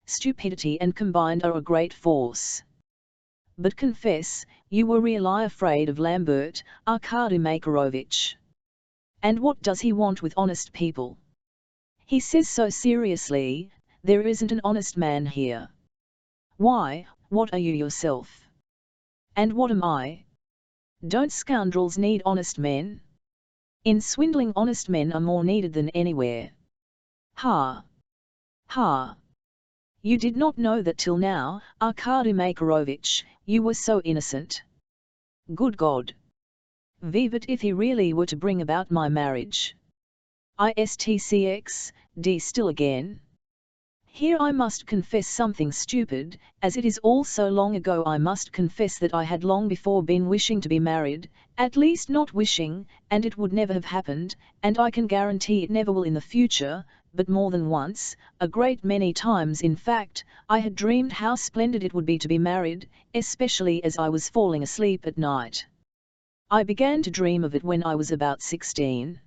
Stupidity and combined are a great force. But confess, you were really afraid of Lambert, Arkady Makarovich. And what does he want with honest people? He says so seriously, there isn't an honest man here. Why, what are you yourself? And what am I? Don't scoundrels need honest men? In swindling honest men are more needed than anywhere. Ha! Ha! You did not know that till now, Arkady Makarovich, you were so innocent. Good God! Vivat if he really were to bring about my marriage. ISTCX, D still again. Here I must confess something stupid, as it is all so long ago. I must confess that I had long before been wishing to be married, at least not wishing, and it would never have happened, and I can guarantee it never will in the future, but more than once, a great many times in fact, I had dreamed how splendid it would be to be married, especially as I was falling asleep at night. I began to dream of it when I was about 16.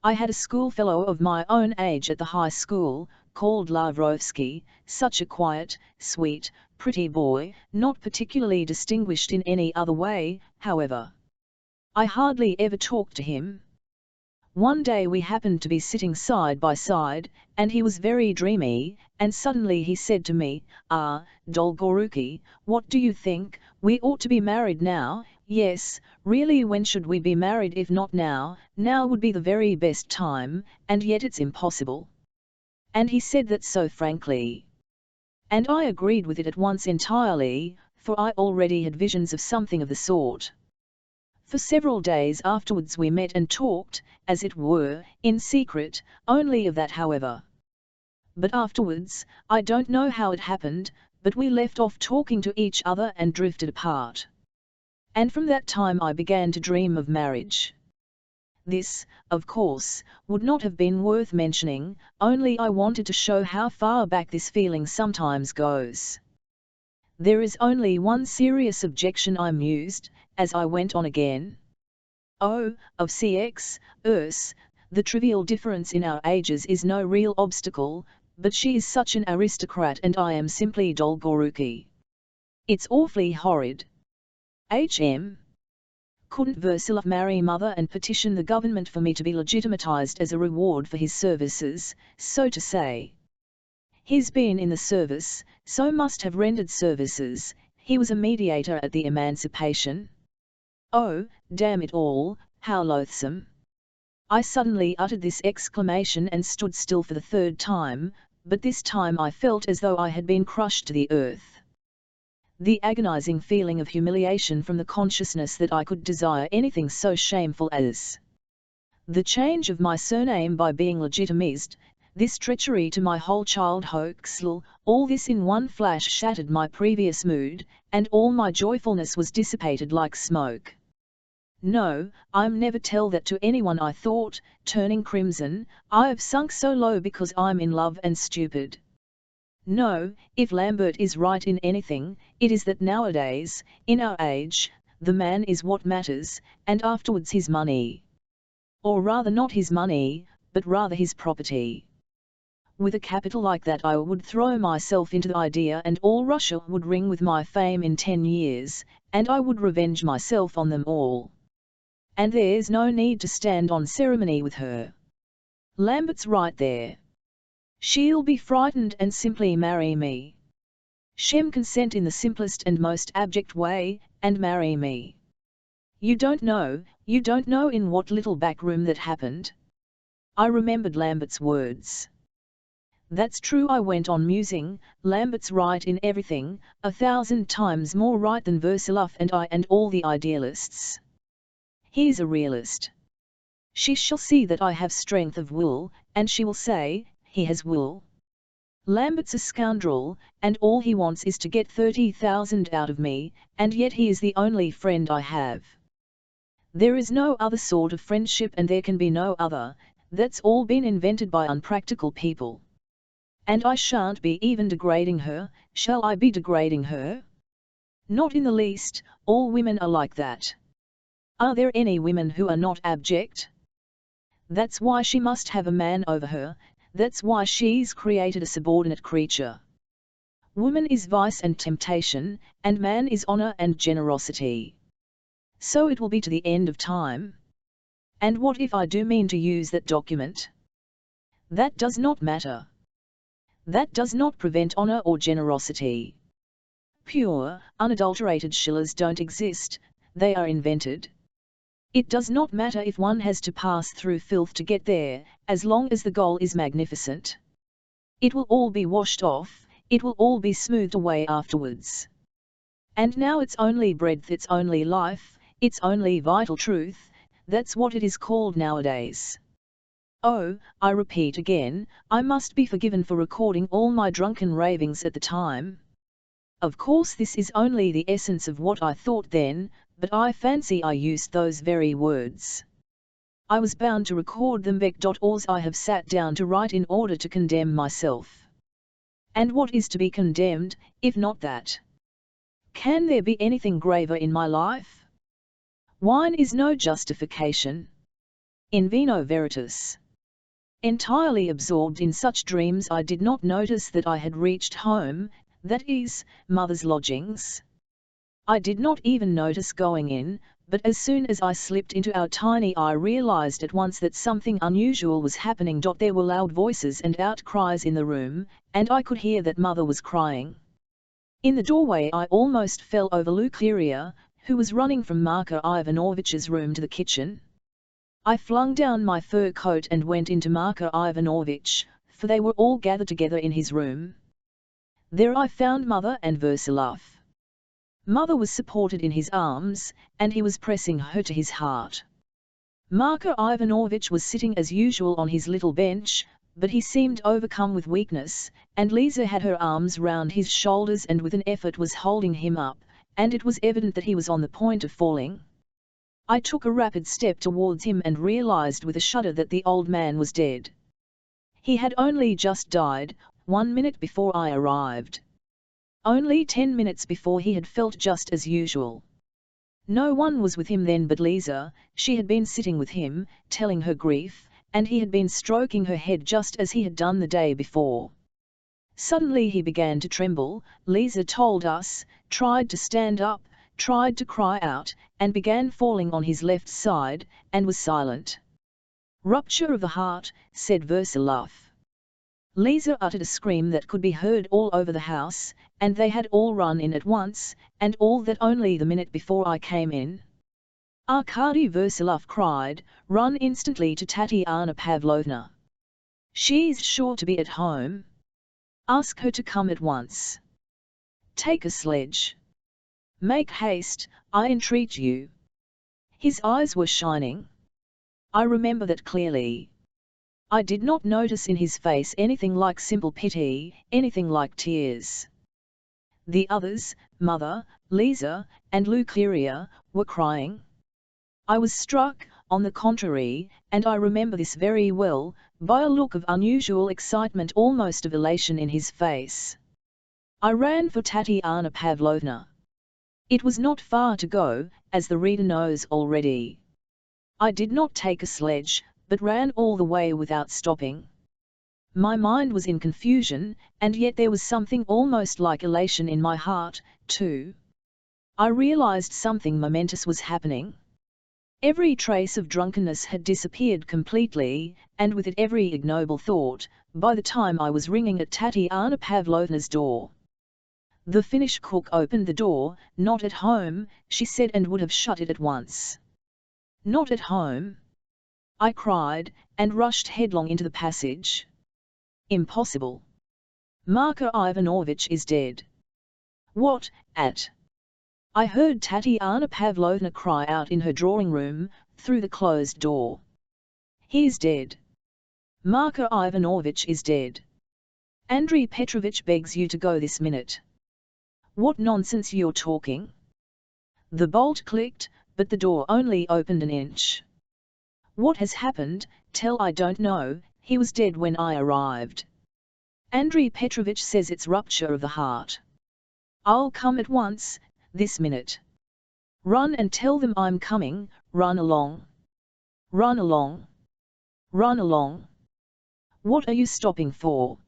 I had a schoolfellow of my own age at the high school, called Lavrovsky, such a quiet, sweet, pretty boy, not particularly distinguished in any other way, however. I hardly ever talked to him. One day we happened to be sitting side by side, and he was very dreamy, and suddenly he said to me, Dolgoruki, what do you think, we ought to be married now? Yes, really, when should we be married if not now? Now would be the very best time, and yet it's impossible. And he said that so frankly. And I agreed with it at once entirely, for I already had visions of something of the sort. For several days afterwards we met and talked, as it were, in secret, only of that however. But afterwards, I don't know how it happened, but we left off talking to each other and drifted apart. And from that time I began to dream of marriage. This, of course, would not have been worth mentioning, only I wanted to show how far back this feeling sometimes goes. There is only one serious objection, I mused, as I went on again. Oh, of CX, the trivial difference in our ages is no real obstacle, but she is such an aristocrat and I am simply Dolgoruki. It's awfully horrid. Couldn't Versilov marry mother and petition the government for me to be legitimatized as a reward for his services, so to say? He's been in the service, so must have rendered services, he was a mediator at the emancipation. Oh, damn it all, how loathsome! I suddenly uttered this exclamation and stood still for the third time, but this time I felt as though I had been crushed to the earth. The agonizing feeling of humiliation from the consciousness that I could desire anything so shameful as the change of my surname by being legitimized, this treachery to my whole child hoaxl, all this in one flash shattered my previous mood, and all my joyfulness was dissipated like smoke. No, I'm never tell that to anyone, I thought, turning crimson. I've sunk so low because I'm in love and stupid. No, if Lambert is right in anything, it is that nowadays, in our age, the man is what matters, and afterwards his money. Or rather not his money, but rather his property. With a capital like that I would throw myself into the idea and all Russia would ring with my fame in 10 years, and I would revenge myself on them all. And there's no need to stand on ceremony with her. Lambert's right there. She'll be frightened and simply marry me. She'll consent in the simplest and most abject way, and marry me. You don't know in what little back room that happened. I remembered Lambert's words. That's true, I went on musing, Lambert's right in everything, 1,000 times more right than Versilov and I and all the idealists. He's a realist. She shall see that I have strength of will, and she will say, he has will. Lambert's a scoundrel, and all he wants is to get 30,000 out of me, and yet he is the only friend I have. There is no other sort of friendship and there can be no other, that's all been invented by unpractical people. And I shan't be even degrading her, shall I be degrading her? Not in the least, all women are like that. Are there any women who are not abject? That's why she must have a man over her, that's why she's created a subordinate creature. Woman is vice and temptation, and man is honor and generosity. So it will be to the end of time. And what if I do mean to use that document? That does not matter. That does not prevent honor or generosity. Pure, unadulterated shillers don't exist, they are invented. It does not matter if one has to pass through filth to get there, as long as the goal is magnificent. It will all be washed off, it will all be smoothed away afterwards. And now it's only breadth, it's only life, it's only vital truth, that's what it is called nowadays. Oh, I repeat again, I must be forgiven for recording all my drunken ravings at the time. Of course this is only the essence of what I thought then, but I fancy I used those very words. I was bound to record them. Beck.ors I have sat down to write in order to condemn myself. And what is to be condemned, if not that? Can there be anything graver in my life? Wine is no justification. In vino veritas. Entirely absorbed in such dreams I did not notice that I had reached home, that is, mother's lodgings. I did not even notice going in, but as soon as I slipped into our tiny I realized at once that something unusual was happening. There were loud voices and outcries in the room, and I could hear that mother was crying. In the doorway I almost fell over Lukeria, who was running from Marko Ivanovitch's room to the kitchen. I flung down my fur coat and went into Marko Ivanovitch, for they were all gathered together in his room. There I found Mother and Versilov. Mother was supported in his arms, and he was pressing her to his heart. Marko Ivanovich was sitting as usual on his little bench, but he seemed overcome with weakness, and Lisa had her arms round his shoulders and with an effort was holding him up, and it was evident that he was on the point of falling. I took a rapid step towards him and realized with a shudder that the old man was dead. He had only just died, 1 minute before I arrived. Only 10 minutes before he had felt just as usual. No one was with him then but Lisa. She had been sitting with him, telling her grief, and he had been stroking her head just as he had done the day before. Suddenly he began to tremble, Lisa told us, tried to stand up, tried to cry out, and began falling on his left side, and was silent. "Rupture of the heart," said Versilov. Lisa uttered a scream that could be heard all over the house, and they had all run in at once, and all that only the minute before I came in. Arkady Versilov cried, "Run instantly to Tatiana Pavlovna. She's sure to be at home. Ask her to come at once. Take a sledge. Make haste, I entreat you." His eyes were shining. I remember that clearly. I did not notice in his face anything like simple pity, anything like tears. The others, Mother, Lisa, and Lukeria, were crying. I was struck, on the contrary, and I remember this very well, by a look of unusual excitement, almost of elation in his face. I ran for Tatiana Pavlovna. It was not far to go, as the reader knows already. I did not take a sledge, but ran all the way without stopping. My mind was in confusion, and yet there was something almost like elation in my heart, too. I realized something momentous was happening. Every trace of drunkenness had disappeared completely, and with it every ignoble thought, by the time I was ringing at Tatiana Pavlovna's door. The Finnish cook opened the door. "Not at home," she said, and would have shut it at once. "Not at home?" I cried, and rushed headlong into the passage. Impossible. Marko Ivanovich is dead. What, at? I heard Tatiana Pavlovna cry out in her drawing room, through the closed door. He is dead. Marko Ivanovich is dead. Andrei Petrovich begs you to go this minute. What nonsense you're talking. The bolt clicked, but the door only opened an inch. What has happened? Tell. I don't know. He was dead when I arrived. Andrei Petrovich says it's rupture of the heart. I'll come at once, this minute. Run and tell them I'm coming. Run along. Run along. Run along. What are you stopping for?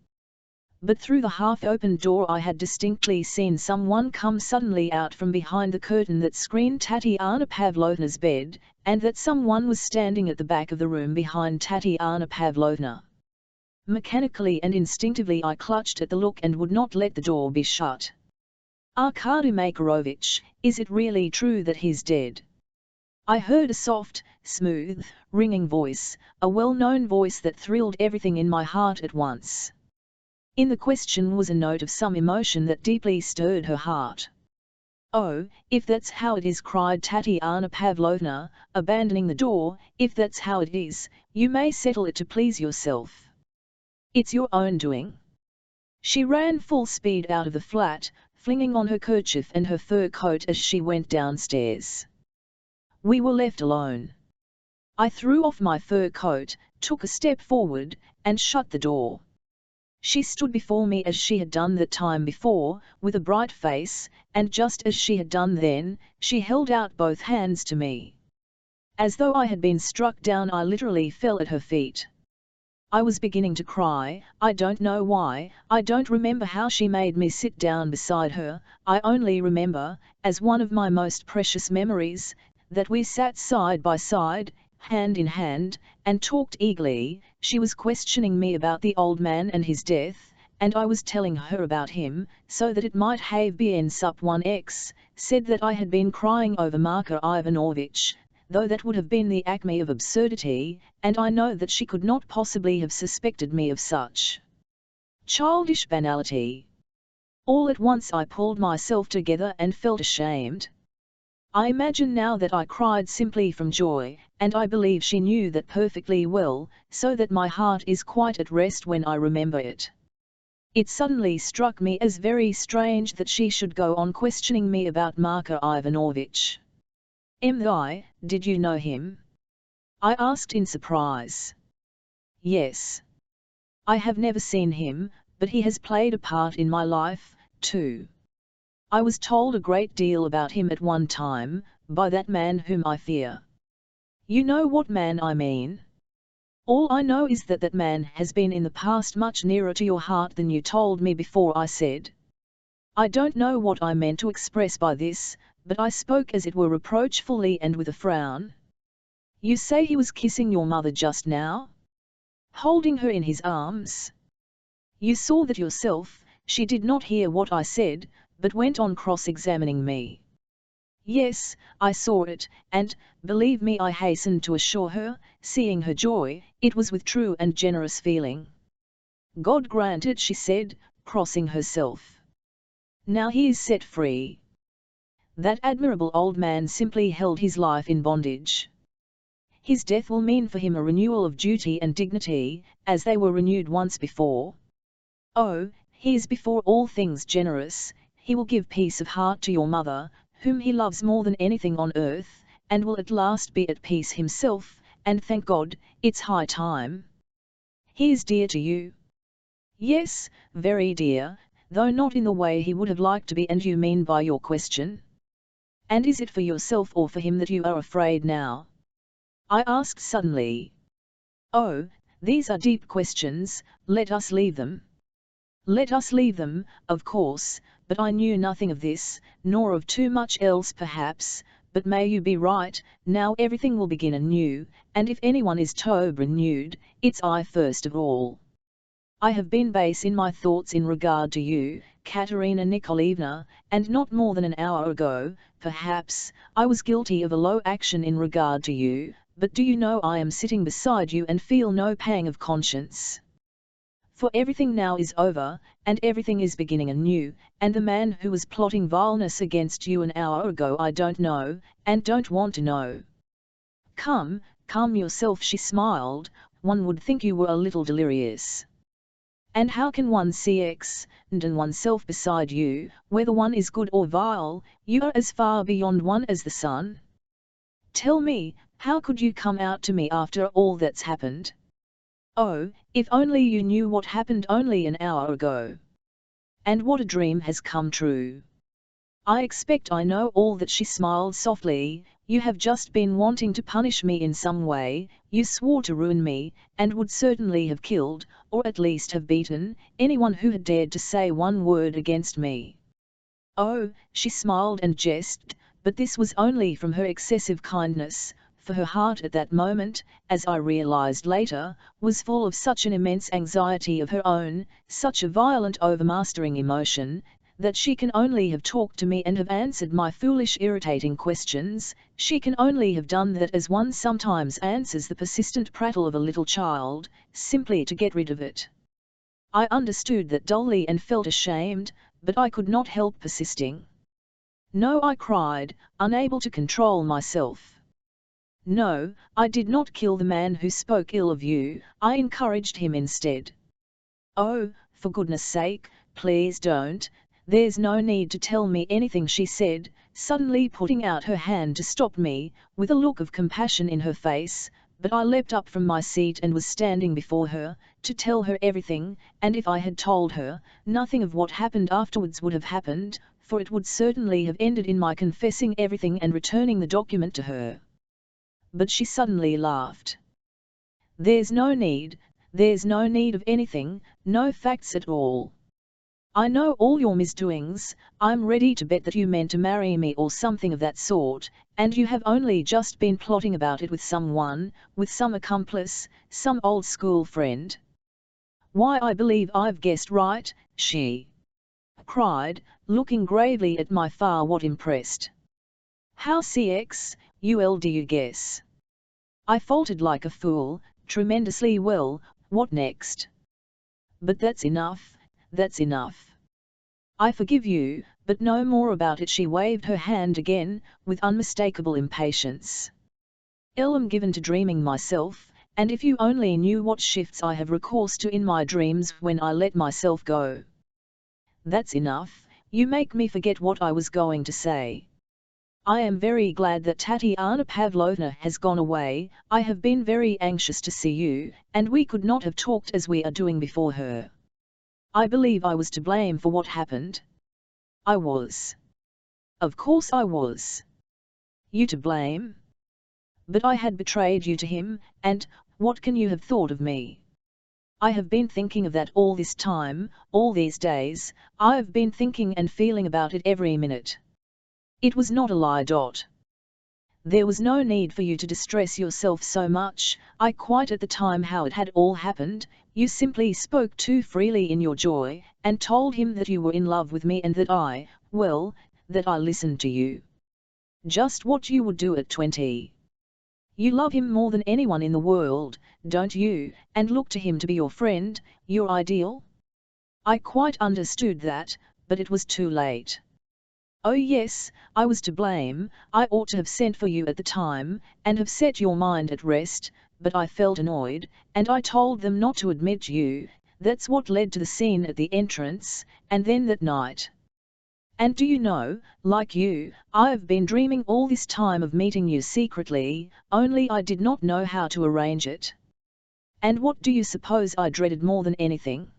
But through the half-opened door I had distinctly seen someone come suddenly out from behind the curtain that screened Tatiana Pavlovna's bed, and that someone was standing at the back of the room behind Tatiana Pavlovna. Mechanically and instinctively I clutched at the look and would not let the door be shut. "Arkady Makarovich, is it really true that he's dead?" I heard a soft, smooth, ringing voice, a well-known voice that thrilled everything in my heart at once. In the question was a note of some emotion that deeply stirred her heart. "Oh, if that's how it is," cried Tatiana Pavlovna, abandoning the door, "if that's how it is, you may settle it to please yourself. It's your own doing." She ran full speed out of the flat, flinging on her kerchief and her fur coat as she went downstairs. We were left alone. I threw off my fur coat, took a step forward, and shut the door. She stood before me as she had done that time before, with a bright face, and just as she had done then, she held out both hands to me. As though I had been struck down, I literally fell at her feet. I was beginning to cry. I don't know why. I don't remember how she made me sit down beside her. I only remember, as one of my most precious memories, that we sat side by side, hand in hand, and talked eagerly. She was questioning me about the old man and his death, and I was telling her about him, so that it might have been sup 1x, said that I had been crying over Marko Ivanovich, though that would have been the acme of absurdity, and I know that she could not possibly have suspected me of such childish banality. All at once I pulled myself together and felt ashamed. I imagine now that I cried simply from joy, and I believe she knew that perfectly well, so that my heart is quite at rest when I remember it. It suddenly struck me as very strange that she should go on questioning me about Marko Ivanovich. Did you know him? I asked in surprise. Yes. I have never seen him, but he has played a part in my life, too. I was told a great deal about him at one time, by that man whom I fear. You know what man I mean? All I know is that that man has been in the past much nearer to your heart than you told me before I said. I don't know what I meant to express by this, but I spoke as it were reproachfully and with a frown. You say he was kissing your mother just now? Holding her in his arms? You saw that yourself. She did not hear what I said, but went on cross-examining me. Yes, I saw it, and, believe me, I hastened to assure her, seeing her joy, it was with true and generous feeling. God grant it, she said, crossing herself. Now he is set free. That admirable old man simply held his life in bondage. His death will mean for him a renewal of duty and dignity, as they were renewed once before. Oh, he is before all things generous. He will give peace of heart to your mother, whom he loves more than anything on earth, and will at last be at peace himself, and thank God, it's high time. He is dear to you? Yes, very dear, though not in the way he would have liked to be. And you mean by your question? And is it for yourself or for him that you are afraid now? I asked suddenly. Oh, these are deep questions, let us leave them. Let us leave them, of course, but I knew nothing of this, nor of too much else perhaps, but may you be right, now everything will begin anew, and if anyone is to be renewed, it's I first of all. I have been base in my thoughts in regard to you, Katerina Nikolaevna, and not more than an hour ago, perhaps, I was guilty of a low action in regard to you, but do you know I am sitting beside you and feel no pang of conscience. For everything now is over, and everything is beginning anew, and the man who was plotting vileness against you an hour ago I don't know, and don't want to know. Come, calm yourself, she smiled, one would think you were a little delirious. And how can one see and oneself beside you, whether one is good or vile? You are as far beyond one as the sun. Tell me, how could you come out to me after all that's happened? Oh, if only you knew what happened only an hour ago. And what a dream has come true. I expect I know all that. She smiled softly. You have just been wanting to punish me in some way, you swore to ruin me, and would certainly have killed, or at least have beaten, anyone who had dared to say one word against me. Oh, she smiled and jested, but this was only from her excessive kindness, for her heart at that moment, as I realized later, was full of such an immense anxiety of her own, such a violent overmastering emotion, that she can only have talked to me and have answered my foolish irritating questions. She can only have done that as one sometimes answers the persistent prattle of a little child, simply to get rid of it. I understood that dully and felt ashamed, but I could not help persisting. No, I cried, unable to control myself. No, I did not kill the man who spoke ill of you, I encouraged him instead. Oh, for goodness sake, please don't, there's no need to tell me anything, she said, suddenly putting out her hand to stop me, with a look of compassion in her face, but I leapt up from my seat and was standing before her, to tell her everything, and if I had told her, nothing of what happened afterwards would have happened, for it would certainly have ended in my confessing everything and returning the document to her. But she suddenly laughed. There's no need of anything, no facts at all. I know all your misdoings, I'm ready to bet that you meant to marry me or something of that sort, and you have only just been plotting about it with someone, with some accomplice, some old school friend. Why, I believe I've guessed right, she cried, looking gravely at my far what impressed. How CXUL do you guess? I faltered like a fool, tremendously well, what next? But that's enough, that's enough. I forgive you, but no more about it. She waved her hand again, with unmistakable impatience. I'm given to dreaming myself, and if you only knew what shifts I have recourse to in my dreams when I let myself go. That's enough, you make me forget what I was going to say. I am very glad that Tatiana Pavlovna has gone away. I have been very anxious to see you, and we could not have talked as we are doing before her. I believe I was to blame for what happened. I was. Of course I was. You to blame? But I had betrayed you to him, and what can you have thought of me? I have been thinking of that all this time, all these days. I've been thinking and feeling about it every minute. It was not a lie. There was no need for you to distress yourself so much. I quite at the time how it had all happened. You simply spoke too freely in your joy, and told him that you were in love with me and that that I listened to you. Just what you would do at 20. You love him more than anyone in the world, don't you, and look to him to be your friend, your ideal? I quite understood that, but it was too late. Oh yes, I was to blame. I ought to have sent for you at the time, and have set your mind at rest, but I felt annoyed, and I told them not to admit you. That's what led to the scene at the entrance, and then that night. And do you know, like you, I've been dreaming all this time of meeting you secretly, only I did not know how to arrange it. And what do you suppose I dreaded more than anything?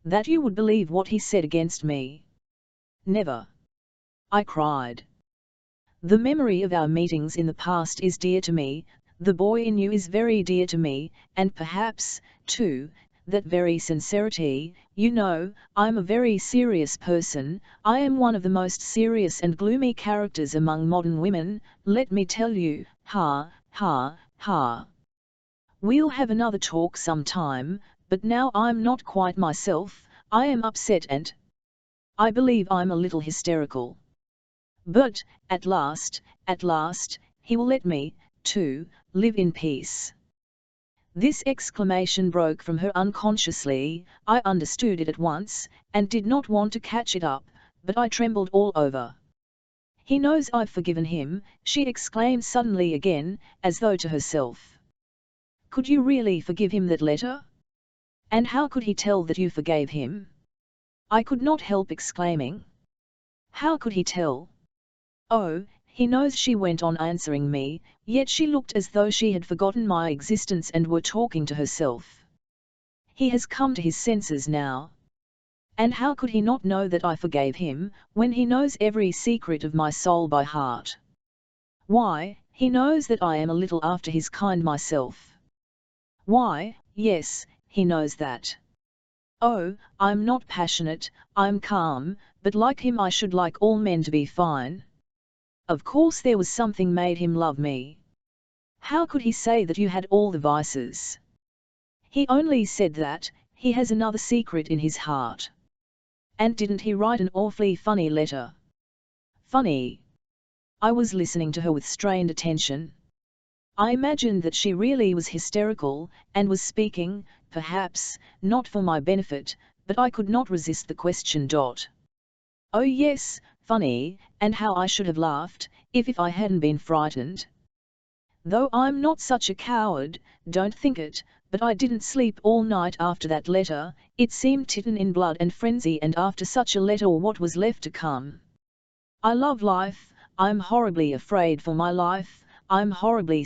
That you would believe what he said against me. Never. I cried. The memory of our meetings in the past is dear to me, the boy in you is very dear to me, and perhaps, too, that very sincerity. You know, I'm a very serious person. I am one of the most serious and gloomy characters among modern women, let me tell you. Ha, ha, ha. We'll have another talk sometime, but now I'm not quite myself. I am upset and I believe I'm a little hysterical. But, at last, he will let me, too, live in peace. This exclamation broke from her unconsciously. I understood it at once, and did not want to catch it up, but I trembled all over. He knows I've forgiven him, she exclaimed suddenly again, as though to herself. Could you really forgive him that letter? And how could he tell that you forgave him? I could not help exclaiming. How could he tell? Oh, he knows, she went on answering me, yet she looked as though she had forgotten my existence and were talking to herself. He has come to his senses now. And how could he not know that I forgave him, when he knows every secret of my soul by heart? Why, he knows that I am a little after his kind myself. Why, yes, he knows that. Oh, I'm not passionate, I'm calm, but like him I should like all men to be fine. Of course there was something made him love me. How could he say that you had all the vices? He only said that, he has another secret in his heart. And didn't he write an awfully funny letter? Funny? I was listening to her with strained attention. I imagined that she really was hysterical, and was speaking, perhaps, not for my benefit, but I could not resist the question. Oh yes, funny, and how I should have laughed, if I hadn't been frightened. Though I'm not such a coward, don't think it, but I didn't sleep all night after that letter. It seemed Titan in blood and frenzy, and after such a letter what was left to come? I love life, I'm horribly afraid for my life, I'm horribly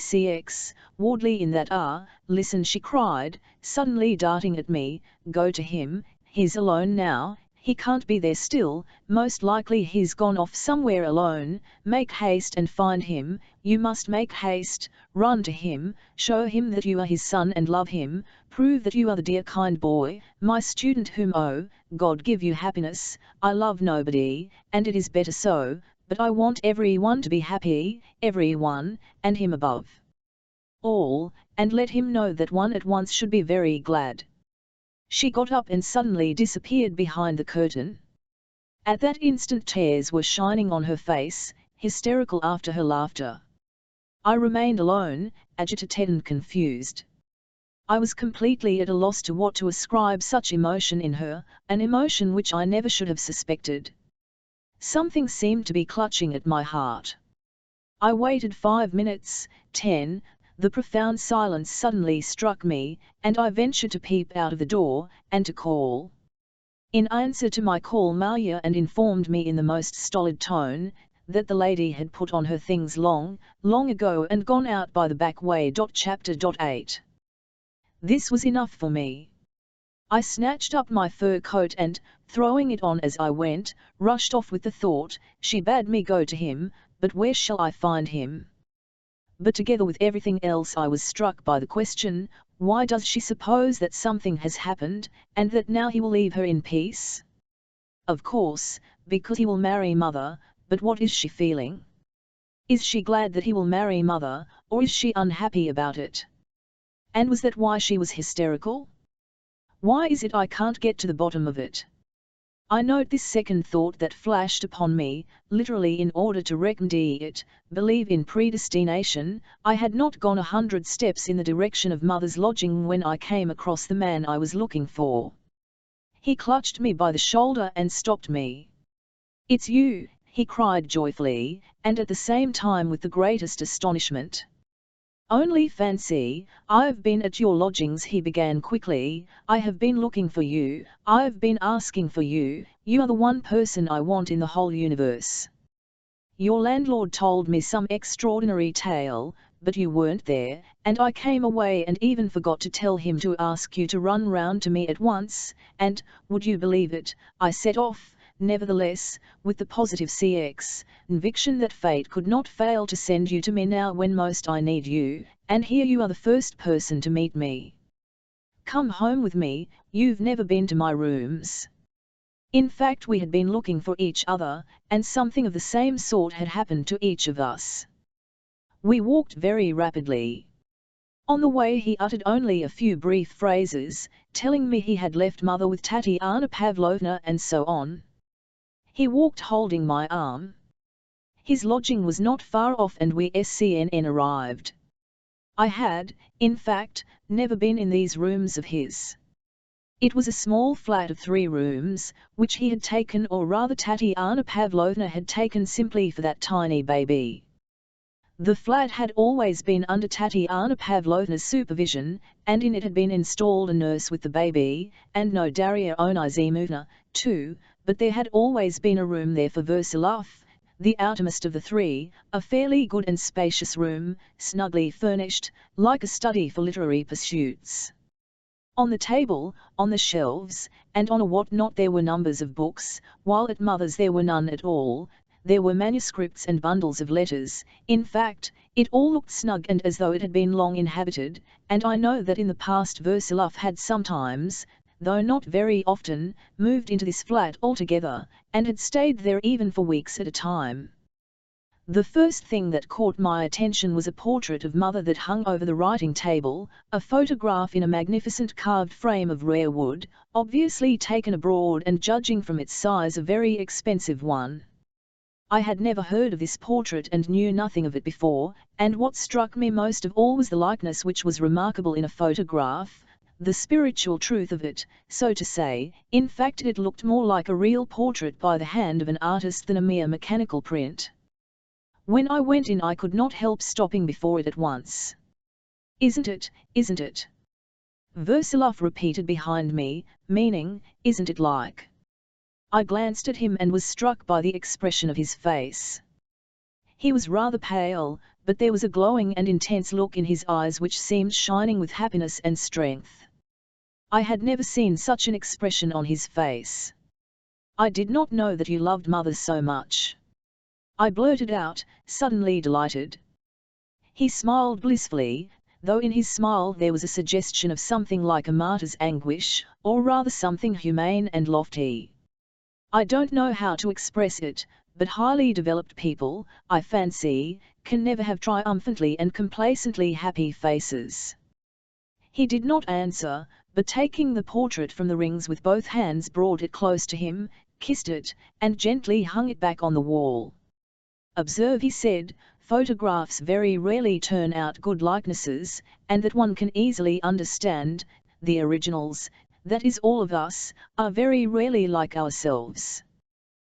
wardly in that. Listen, she cried, suddenly darting at me, go to him, he's alone now. He can't be there still, most likely he's gone off somewhere alone. Make haste and find him, you must make haste, run to him, show him that you are his son and love him, prove that you are the dear kind boy, my student whom, oh, God give you happiness. I love nobody, and it is better so, but I want everyone to be happy, everyone, and him above all, and let him know that one at once should be very glad. She got up and suddenly disappeared behind the curtain. At that instant tears were shining on her face, hysterical after her laughter. I remained alone, agitated and confused. I was completely at a loss to what to ascribe such emotion in her, an emotion which I never should have suspected. Something seemed to be clutching at my heart. I waited 5 minutes, 10, the profound silence suddenly struck me, and I ventured to peep out of the door, and to call. In answer to my call Maria and informed me in the most stolid tone, that the lady had put on her things long ago and gone out by the back way. Chapter 8. This was enough for me. I snatched up my fur coat and, throwing it on as I went, rushed off with the thought, she bade me go to him, but where shall I find him? But together with everything else I was struck by the question, why does she suppose that something has happened, and that now he will leave her in peace? Of course, because he will marry Mother, but what is she feeling? Is she glad that he will marry Mother, or is she unhappy about it? And was that why she was hysterical? Why is it I can't get to the bottom of it? I note this second thought that flashed upon me, literally in order to remedy it, believe in predestination. I had not gone 100 steps in the direction of Mother's lodging when I came across the man I was looking for. He clutched me by the shoulder and stopped me. "It's you," he cried joyfully, and at the same time with the greatest astonishment. "Only fancy, I've been at your lodgings," he began quickly. "I have been looking for you, I've been asking for you, you are the one person I want in the whole universe. Your landlord told me some extraordinary tale, but you weren't there, and I came away and even forgot to tell him to ask you to run round to me at once, and, would you believe it, I set off, nevertheless, with the positive conviction that fate could not fail to send you to me now when most I need you, and here you are the first person to meet me. Come home with me, you've never been to my rooms." In fact we had been looking for each other, and something of the same sort had happened to each of us. We walked very rapidly. On the way he uttered only a few brief phrases, telling me he had left Mother with Tatiana Pavlovna and so on. He walked holding my arm. His lodging was not far off and we soon arrived. I had, in fact, never been in these rooms of his. It was a small flat of 3 rooms, which he had taken, or rather Tatiana Pavlovna had taken simply for that tiny baby. The flat had always been under Tatiana Pavlovna's supervision, and in it had been installed a nurse with the baby, and no Daria Onizimovna, too, but there had always been a room there for Versilov, the outermost of the 3, a fairly good and spacious room, snugly furnished, like a study for literary pursuits. On the table, on the shelves, and on a what-not there were numbers of books, while at Mother's there were none at all. There were manuscripts and bundles of letters. In fact, it all looked snug and as though it had been long inhabited, and I know that in the past Versilov had sometimes, though not very often, moved into this flat altogether, and had stayed there even for weeks at a time. The first thing that caught my attention was a portrait of Mother that hung over the writing table, a photograph in a magnificent carved frame of rare wood, obviously taken abroad and judging from its size a very expensive one. I had never heard of this portrait and knew nothing of it before, and what struck me most of all was the likeness, which was remarkable in a photograph, the spiritual truth of it, so to say. In fact it looked more like a real portrait by the hand of an artist than a mere mechanical print. When I went in I could not help stopping before it at once. "Isn't it, isn't it?" Versilov repeated behind me, meaning, "Isn't it like?" I glanced at him and was struck by the expression of his face. He was rather pale, but there was a glowing and intense look in his eyes which seemed shining with happiness and strength. I had never seen such an expression on his face. "I did not know that you loved Mother so much," I blurted out, suddenly delighted. He smiled blissfully, though in his smile there was a suggestion of something like a martyr's anguish, or rather something humane and lofty. I don't know how to express it, but highly developed people, I fancy, can never have triumphantly and complacently happy faces. He did not answer, but taking the portrait from the rings with both hands brought it close to him, kissed it, and gently hung it back on the wall. "Observe," he said, photographs very rarely turn out good likenesses, and that one can easily understand, the originals, that is all of us, are very rarely like ourselves.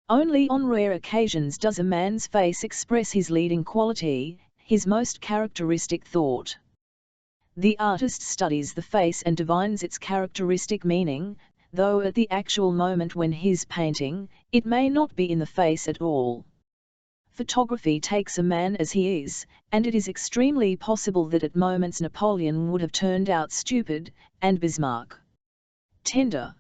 Only on rare occasions does a man's face express his leading quality, his most characteristic thought. The artist studies the face and divines its characteristic meaning, though at the actual moment when he's painting, it may not be in the face at all. Photography takes a man as he is, and it is extremely possible that at moments Napoleon would have turned out stupid, and Bismarck tender.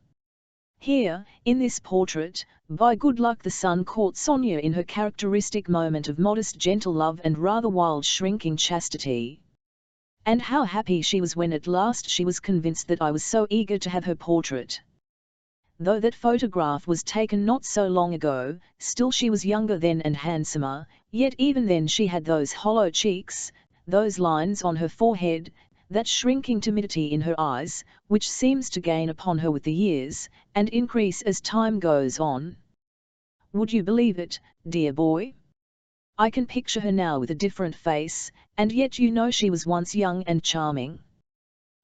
Here, in this portrait, by good luck the sun caught Sonia in her characteristic moment of modest gentle love and rather wild shrinking chastity. And how happy she was when at last she was convinced that I was so eager to have her portrait. Though that photograph was taken not so long ago, still she was younger then and handsomer, yet even then she had those hollow cheeks, those lines on her forehead, that shrinking timidity in her eyes, which seems to gain upon her with the years, and increase as time goes on. Would you believe it, dear boy? I can picture her now with a different face, and yet you know she was once young and charming.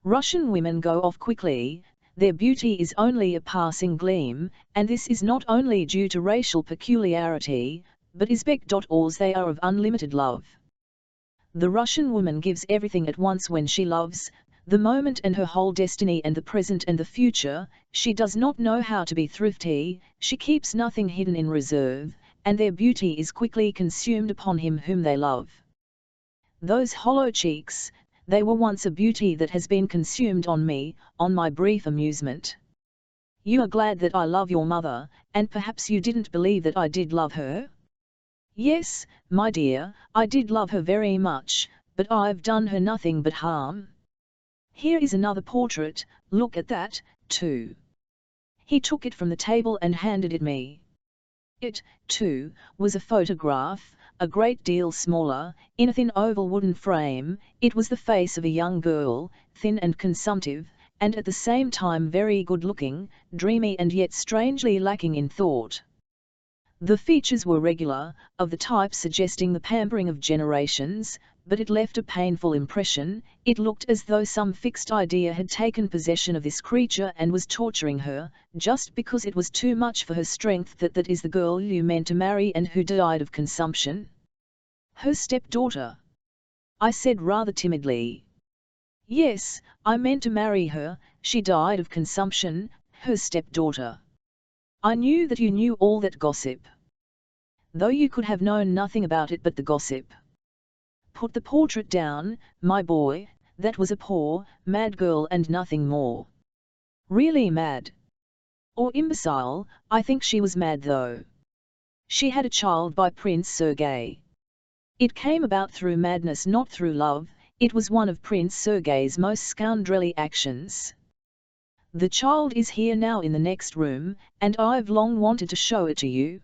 Russian women go off quickly, their beauty is only a passing gleam, and this is not only due to racial peculiarity, but is because they are of unlimited love. The Russian woman gives everything at once when she loves, the moment and her whole destiny and the present and the future. She does not know how to be thrifty, she keeps nothing hidden in reserve, and their beauty is quickly consumed upon him whom they love. Those hollow cheeks, they were once a beauty that has been consumed on me, on my brief amusement. You are glad that I love your mother, and perhaps you didn't believe that I did love her? Yes, my dear, I did love her very much, but I've done her nothing but harm. Here is another portrait, look at that, too. He took it from the table and handed it me. It, too, was a photograph, a great deal smaller, in a thin oval wooden frame. It was the face of a young girl, thin and consumptive, and at the same time very good-looking, dreamy and yet strangely lacking in thought. The features were regular, of the type suggesting the pampering of generations, but it left a painful impression. It looked as though some fixed idea had taken possession of this creature and was torturing her, just because it was too much for her strength. That is the girl you meant to marry and who died of consumption? Her stepdaughter, I said rather timidly. Yes, I meant to marry her, she died of consumption, her stepdaughter. I knew that you knew all that gossip. Though you could have known nothing about it but the gossip. Put the portrait down, my boy, that was a poor, mad girl and nothing more. Really mad. Or imbecile, I think she was mad though. She had a child by Prince Sergei. It came about through madness, not through love. It was one of Prince Sergei's most scoundrelly actions. The child is here now in the next room, and I've long wanted to show it to you.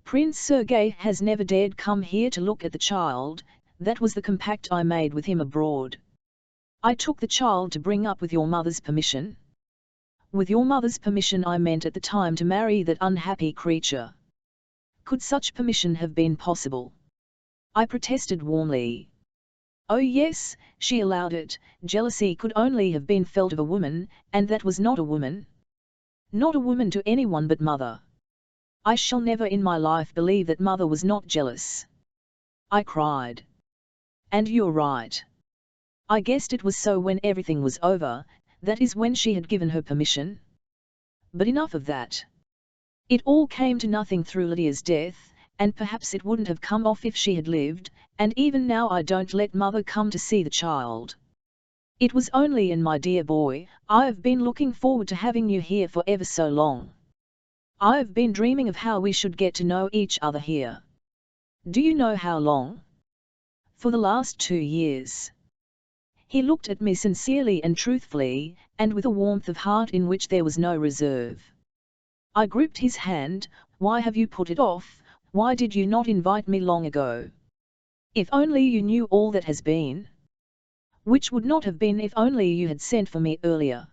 Prince Sergei has never dared come here to look at the child. That was the compact I made with him abroad. I took the child to bring up with your mother's permission. With your mother's permission I meant at the time to marry that unhappy creature. Could such permission have been possible? I protested warmly. Oh yes, she allowed it. Jealousy could only have been felt of a woman, and that was not a woman. Not a woman to anyone but mother. I shall never in my life believe that mother was not jealous. I cried. And you're right. I guessed it was so when everything was over, that is when she had given her permission. But enough of that. It all came to nothing through Lydia's death, and perhaps it wouldn't have come off if she had lived, and even now I don't let mother come to see the child. It was only my dear boy, I've been looking forward to having you here for ever so long. I've been dreaming of how we should get to know each other here. Do you know how long? For the last 2 years. He looked at me sincerely and truthfully, and with a warmth of heart in which there was no reserve. I gripped his hand. Why have you put it off? Why did you not invite me long ago? If only you knew all that has been. Which would not have been if only you had sent for me earlier.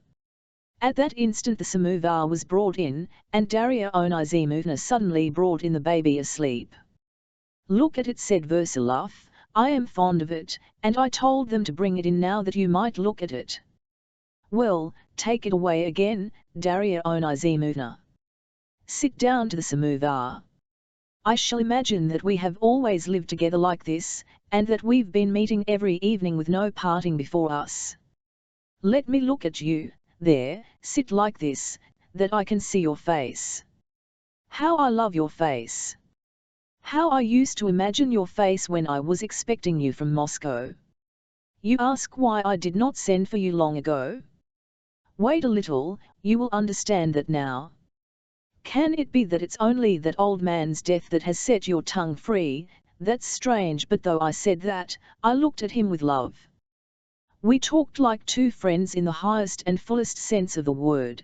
At that instant the samovar was brought in, and Darya Onizimovna suddenly brought in the baby asleep. Look at it, said Versilov. I am fond of it, and I told them to bring it in now that you might look at it. Well, take it away again, Daria Onizimovna. Sit down to the samovar. I shall imagine that we have always lived together like this, and that we've been meeting every evening with no parting before us. Let me look at you, there, sit like this, that I can see your face. How I love your face! How I used to imagine your face when I was expecting you from Moscow. You ask why I did not send for you long ago? Wait a little, you will understand that now. Can it be that it's only that old man's death that has set your tongue free? That's strange, but though I said that, I looked at him with love. We talked like two friends in the highest and fullest sense of the word.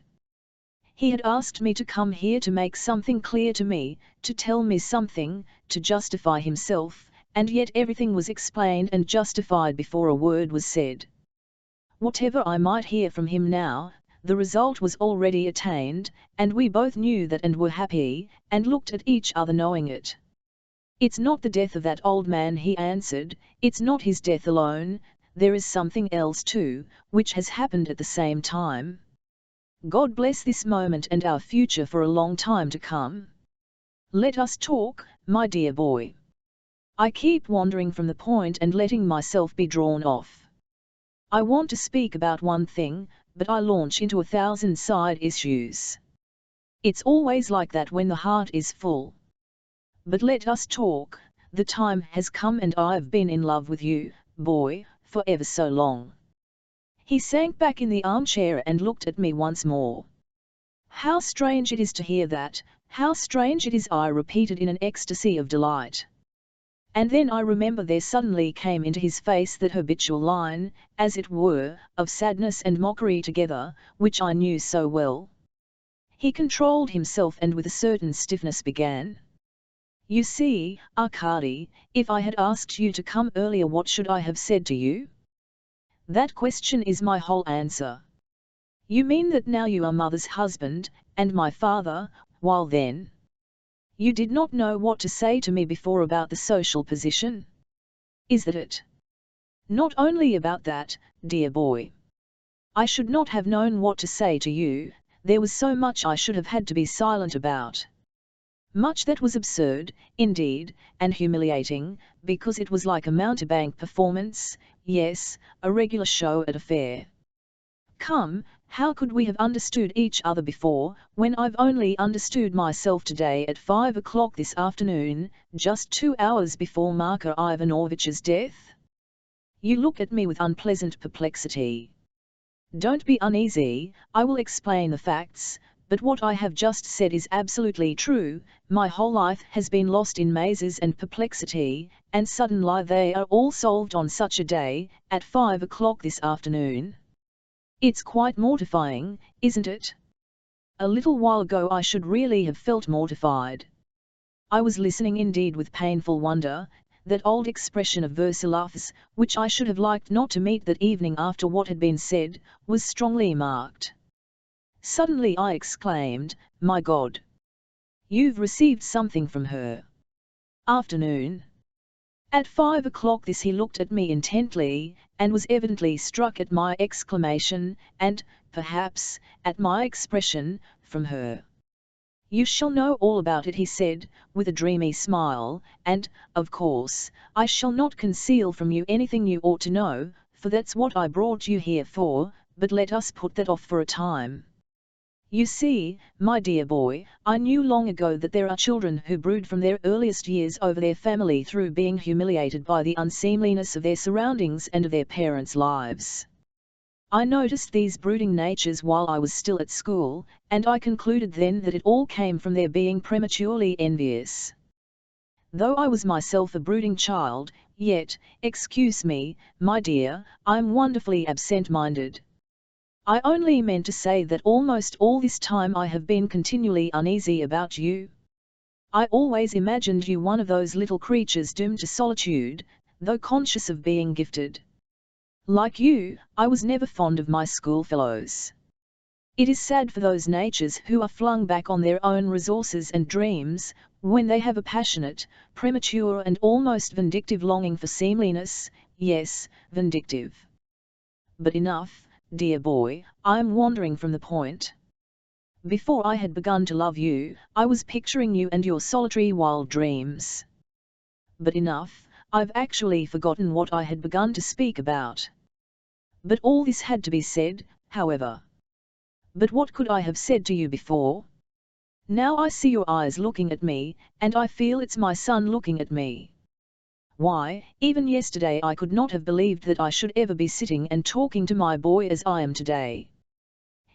He had asked me to come here to make something clear to me, to tell me something, to justify himself, and yet everything was explained and justified before a word was said. Whatever I might hear from him now, the result was already attained, and we both knew that and were happy, and looked at each other knowing it. It's not the death of that old man, he answered, it's not his death alone, there is something else too, which has happened at the same time. God bless this moment and our future for a long time to come. Let us talk, my dear boy. I keep wandering from the point and letting myself be drawn off. I want to speak about one thing, but I launch into 1,000 side issues. It's always like that when the heart is full. But let us talk, the time has come and I've been in love with you, boy, for ever so long. He sank back in the armchair and looked at me once more. How strange it is to hear that, how strange it is, I repeated in an ecstasy of delight. And then I remember there suddenly came into his face that habitual line, as it were, of sadness and mockery together, which I knew so well. He controlled himself and with a certain stiffness began. You see, Arkady, if I had asked you to come earlier, what should I have said to you? That question is my whole answer. You mean that now you are mother's husband, and my father, while then? You did not know what to say to me before about the social position? Is that it? Not only about that, dear boy. I should not have known what to say to you, there was so much I should have had to be silent about. Much that was absurd, indeed, and humiliating, because it was like a mountebank performance, yes, a regular show at a fair. Come, how could we have understood each other before, when I've only understood myself today at 5 o'clock this afternoon, just 2 hours before Marka Ivanovitch's death? You look at me with unpleasant perplexity. Don't be uneasy, I will explain the facts. But what I have just said is absolutely true, my whole life has been lost in mazes and perplexity, and suddenly they are all solved on such a day, at 5 o'clock this afternoon. It's quite mortifying, isn't it? A little while ago I should really have felt mortified. I was listening indeed with painful wonder, that old expression of Versilov's, which I should have liked not to meet that evening after what had been said, was strongly marked. Suddenly I exclaimed, my God! You've received something from her. Afternoon. At 5 o'clock this he looked at me intently, and was evidently struck at my exclamation, and, perhaps, at my expression, from her. You shall know all about it, he said, with a dreamy smile, and, of course, I shall not conceal from you anything you ought to know, for that's what I brought you here for, but let us put that off for a time. You see, my dear boy, I knew long ago that there are children who brood from their earliest years over their family through being humiliated by the unseemliness of their surroundings and of their parents' lives. I noticed these brooding natures while I was still at school, and I concluded then that it all came from their being prematurely envious. Though I was myself a brooding child, yet, excuse me, my dear, I'm wonderfully absent-minded. I only meant to say that almost all this time I have been continually uneasy about you. I always imagined you one of those little creatures doomed to solitude, though conscious of being gifted. Like you, I was never fond of my schoolfellows. It is sad for those natures who are flung back on their own resources and dreams, when they have a passionate, premature and almost vindictive longing for seemliness, yes, vindictive. But enough, dear boy, I am wandering from the point. Before I had begun to love you, I was picturing you and your solitary wild dreams. But enough, I've actually forgotten what I had begun to speak about. But all this had to be said, however. But what could I have said to you before? Now I see your eyes looking at me, and I feel it's my son looking at me. Why, even yesterday I could not have believed that I should ever be sitting and talking to my boy as I am today.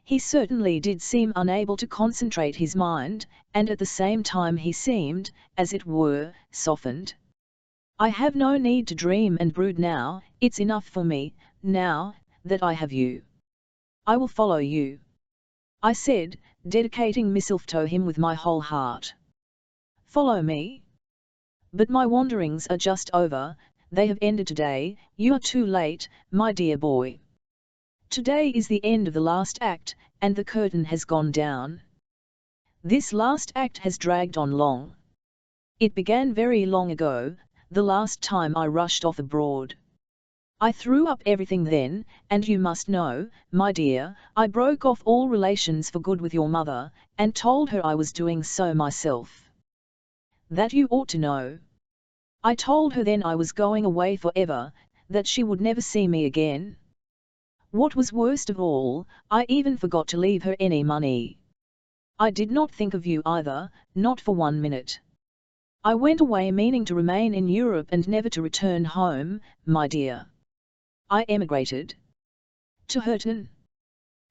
He certainly did seem unable to concentrate his mind, and at the same time he seemed, as it were, softened. I have no need to dream and brood now, it's enough for me, now, that I have you. I will follow you, I said, dedicating myself to him with my whole heart. Follow me? But my wanderings are just over, they have ended today, you are too late, my dear boy. Today is the end of the last act, and the curtain has gone down. This last act has dragged on long. It began very long ago, the last time I rushed off abroad. I threw up everything then, and you must know, my dear, I broke off all relations for good with your mother, and told her I was doing so myself. That you ought to know. I told her then I was going away forever, that she would never see me again. What was worst of all, I even forgot to leave her any money. I did not think of you either, not for 1 minute. I went away meaning to remain in Europe and never to return home, my dear. I emigrated. To Hurton?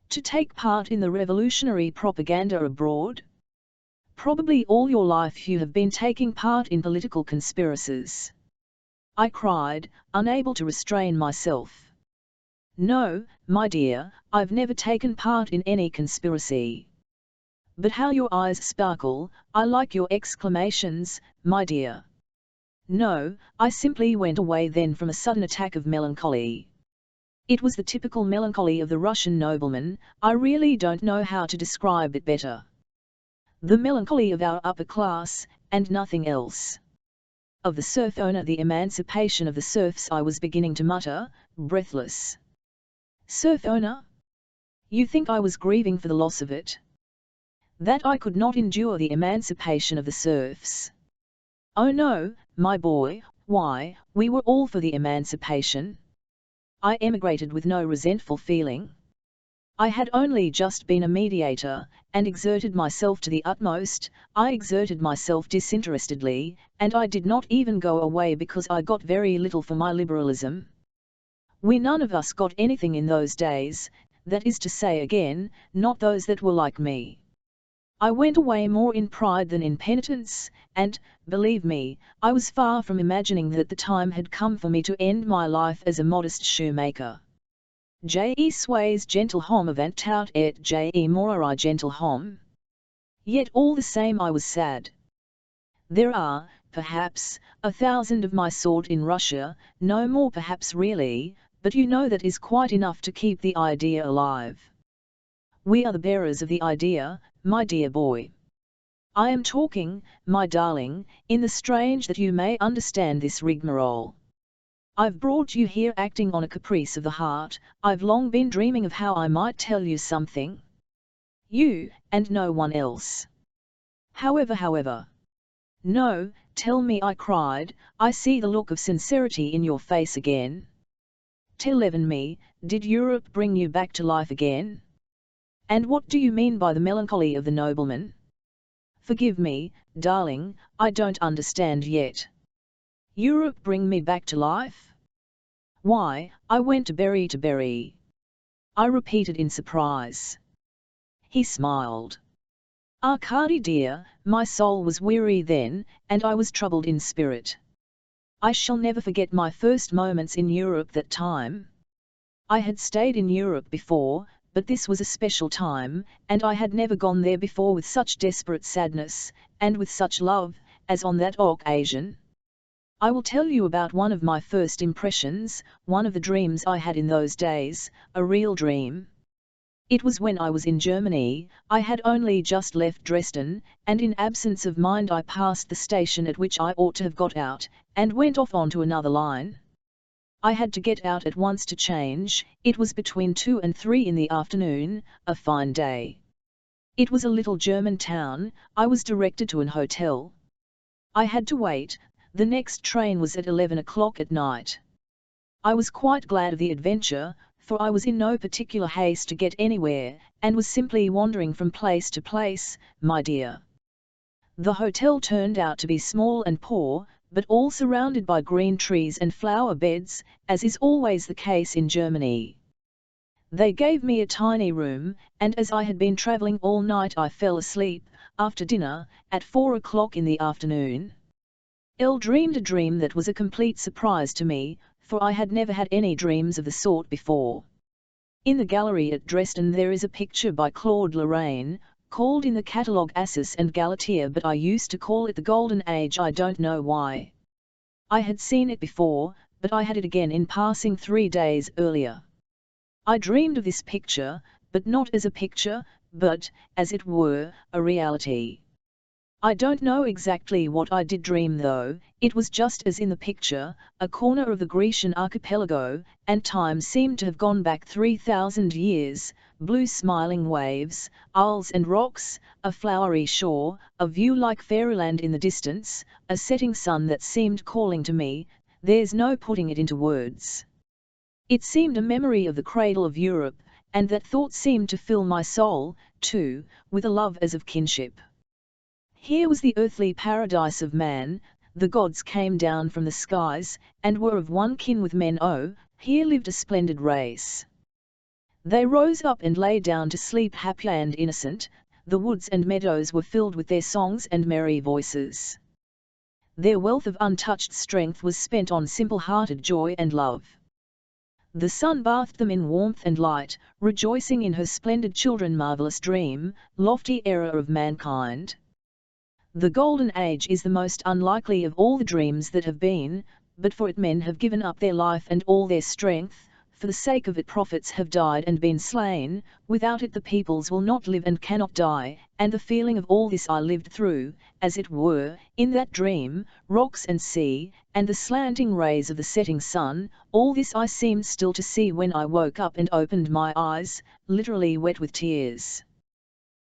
To take part in the revolutionary propaganda abroad? Probably all your life you have been taking part in political conspiracies. I cried, unable to restrain myself. No, my dear, I've never taken part in any conspiracy. But how your eyes sparkle, I like your exclamations, my dear. No, I simply went away then from a sudden attack of melancholy. It was the typical melancholy of the Russian nobleman, I really don't know how to describe it better. The melancholy of our upper class, and nothing else. Of the serf owner, the emancipation of the serfs, I was beginning to mutter, breathless. Serf owner? You think I was grieving for the loss of it? That I could not endure the emancipation of the serfs. Oh no, my boy, why, we were all for the emancipation. I emigrated with no resentful feeling. I had only just been a mediator, and exerted myself to the utmost. I exerted myself disinterestedly, and I did not even go away because I got very little for my liberalism. We none of us got anything in those days, that is to say again, not those that were like me. I went away more in pride than in penitence, and, believe me, I was far from imagining that the time had come for me to end my life as a modest shoemaker. Je suis gentil homme avant tout et je mourrai gentil homme. Yet all the same I was sad. There are, perhaps, 1,000 of my sort in Russia, no more perhaps really, but you know that is quite enough to keep the idea alive. We are the bearers of the idea, my dear boy. I am talking, my darling, in the strange that you may understand this rigmarole. I've brought you here acting on a caprice of the heart, I've long been dreaming of how I might tell you something. You, and no one else. However. No, tell me, I cried, I see the look of sincerity in your face again. Tell me, did Europe bring you back to life again? And what do you mean by the melancholy of the nobleman? Forgive me, darling, I don't understand yet. Europe bring me back to life? Why, I went to Berry. I repeated in surprise. He smiled. Arkady dear, my soul was weary then, and I was troubled in spirit. I shall never forget my first moments in Europe that time. I had stayed in Europe before, but this was a special time, and I had never gone there before with such desperate sadness, and with such love, as on that occasion. I will tell you about one of my first impressions, one of the dreams I had in those days, a real dream. It was when I was in Germany. I had only just left Dresden, and in absence of mind I passed the station at which I ought to have got out, and went off on to another line. I had to get out at once to change. It was between 2 and 3 in the afternoon, a fine day. It was a little German town. I was directed to an hotel. I had to wait. The next train was at 11 o'clock at night. I was quite glad of the adventure, for I was in no particular haste to get anywhere, and was simply wandering from place to place, my dear. The hotel turned out to be small and poor, but all surrounded by green trees and flower beds, as is always the case in Germany. They gave me a tiny room, and as I had been travelling all night I fell asleep, after dinner, at 4 o'clock in the afternoon. I dreamed a dream that was a complete surprise to me, for I had never had any dreams of the sort before. In the gallery at Dresden there is a picture by Claude Lorraine, called in the catalogue Assis and Galatea, but I used to call it the Golden Age, I don't know why. I had seen it before, but I had it again in passing 3 days earlier. I dreamed of this picture, but not as a picture, but, as it were, a reality. I don't know exactly what I did dream though. It was just as in the picture, a corner of the Grecian archipelago, and time seemed to have gone back 3,000 years, blue smiling waves, isles and rocks, a flowery shore, a view like fairyland in the distance, a setting sun that seemed calling to me. There's no putting it into words. It seemed a memory of the cradle of Europe, and that thought seemed to fill my soul, too, with a love as of kinship. Here was the earthly paradise of man. The gods came down from the skies, and were of one kin with men. Oh, here lived a splendid race. They rose up and lay down to sleep happy and innocent. The woods and meadows were filled with their songs and merry voices. Their wealth of untouched strength was spent on simple-hearted joy and love. The sun bathed them in warmth and light, rejoicing in her splendid children marvellous dream, lofty era of mankind. The Golden Age is the most unlikely of all the dreams that have been, but for it men have given up their life and all their strength, for the sake of it prophets have died and been slain, without it the peoples will not live and cannot die, and the feeling of all this I lived through, as it were, in that dream, rocks and sea, and the slanting rays of the setting sun, all this I seemed still to see when I woke up and opened my eyes, literally wet with tears.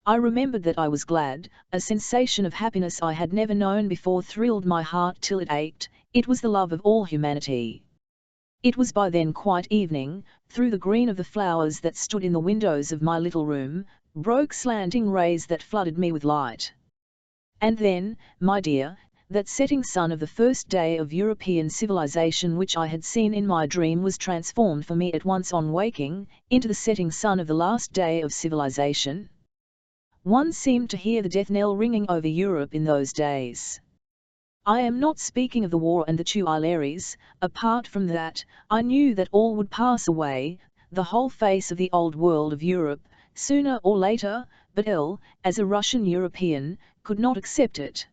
I remembered that I was glad. A sensation of happiness I had never known before thrilled my heart till it ached. It was the love of all humanity. It was by then quite evening. Through the green of the flowers that stood in the windows of my little room, broke slanting rays that flooded me with light. And then, my dear, that setting sun of the first day of European civilization which I had seen in my dream was transformed for me at once on waking, into the setting sun of the last day of civilization. One seemed to hear the death knell ringing over Europe in those days. I am not speaking of the war and the Tuileries. Apart from that, I knew that all would pass away, the whole face of the old world of Europe, sooner or later, but I, as a Russian European, could not accept it.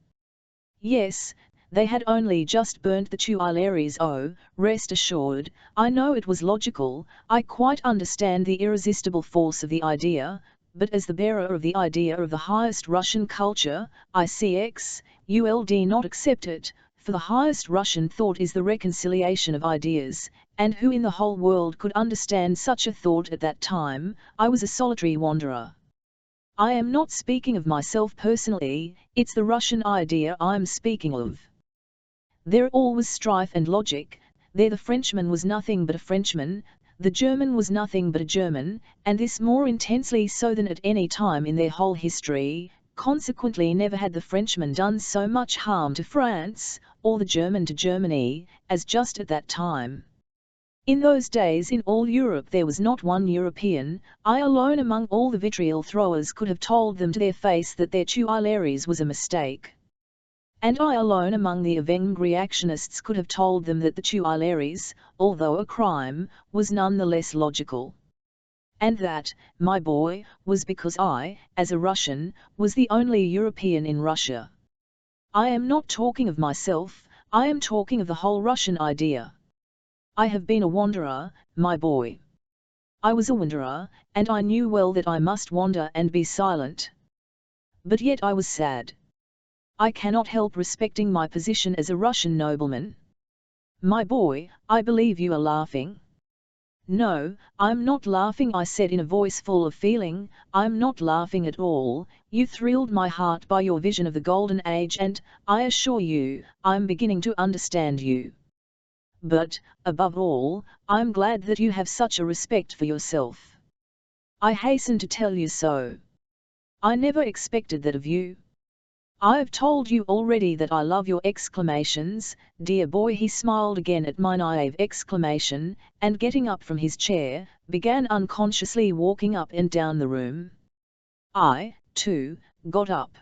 Yes, they had only just burnt the Tuileries. Oh, rest assured, I know it was logical, I quite understand the irresistible force of the idea, but as the bearer of the idea of the highest Russian culture, I would not accept it, for the highest Russian thought is the reconciliation of ideas, and who in the whole world could understand such a thought at that time? I was a solitary wanderer. I am not speaking of myself personally, it's the Russian idea I'm speaking of. There all was strife and logic. There the Frenchman was nothing but a Frenchman, the German was nothing but a German, and this more intensely so than at any time in their whole history. Consequently never had the Frenchman done so much harm to France, or the German to Germany, as just at that time. In those days in all Europe there was not one European. I alone among all the vitriol throwers could have told them to their face that their Tuileries was a mistake. And I alone among the avenged reactionists could have told them that the Tuileries, although a crime, was none the less logical. And that, my boy, was because I, as a Russian, was the only European in Russia. I am not talking of myself, I am talking of the whole Russian idea. I have been a wanderer, my boy. I was a wanderer, and I knew well that I must wander and be silent. But yet I was sad. I cannot help respecting my position as a Russian nobleman. My boy, I believe you are laughing. No, I'm not laughing, I said in a voice full of feeling. I'm not laughing at all. You thrilled my heart by your vision of the golden age, and, I assure you, I'm beginning to understand you. But, above all, I'm glad that you have such a respect for yourself. I hasten to tell you so. I never expected that of you. I've told you already that I love your exclamations, dear boy. He smiled again at my naive exclamation, and getting up from his chair, began unconsciously walking up and down the room. I, too, got up.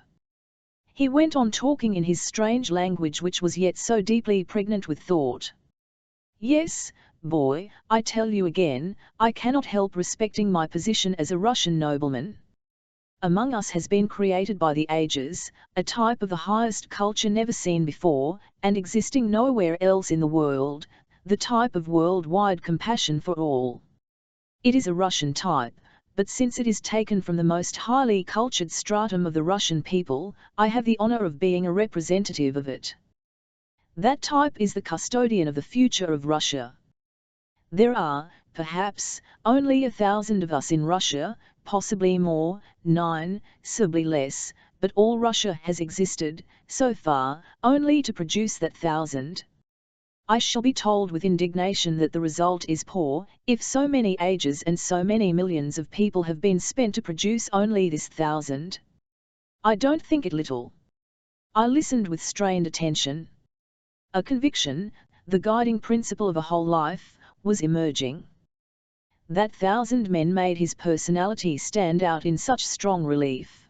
He went on talking in his strange language, which was yet so deeply pregnant with thought. Yes, boy, I tell you again, I cannot help respecting my position as a Russian nobleman. Among us has been created by the ages, a type of the highest culture never seen before, and existing nowhere else in the world, the type of worldwide compassion for all. It is a Russian type, but since it is taken from the most highly cultured stratum of the Russian people, I have the honor of being a representative of it. That type is the custodian of the future of Russia. There are, perhaps, only 1,000 of us in Russia, possibly more, 9, possibly less, but all Russia has existed, so far, only to produce that 1,000. I shall be told with indignation that the result is poor, if so many ages and so many millions of people have been spent to produce only this 1,000. I don't think it little. I listened with strained attention. A conviction, the guiding principle of a whole life, was emerging. That 1,000 men made his personality stand out in such strong relief.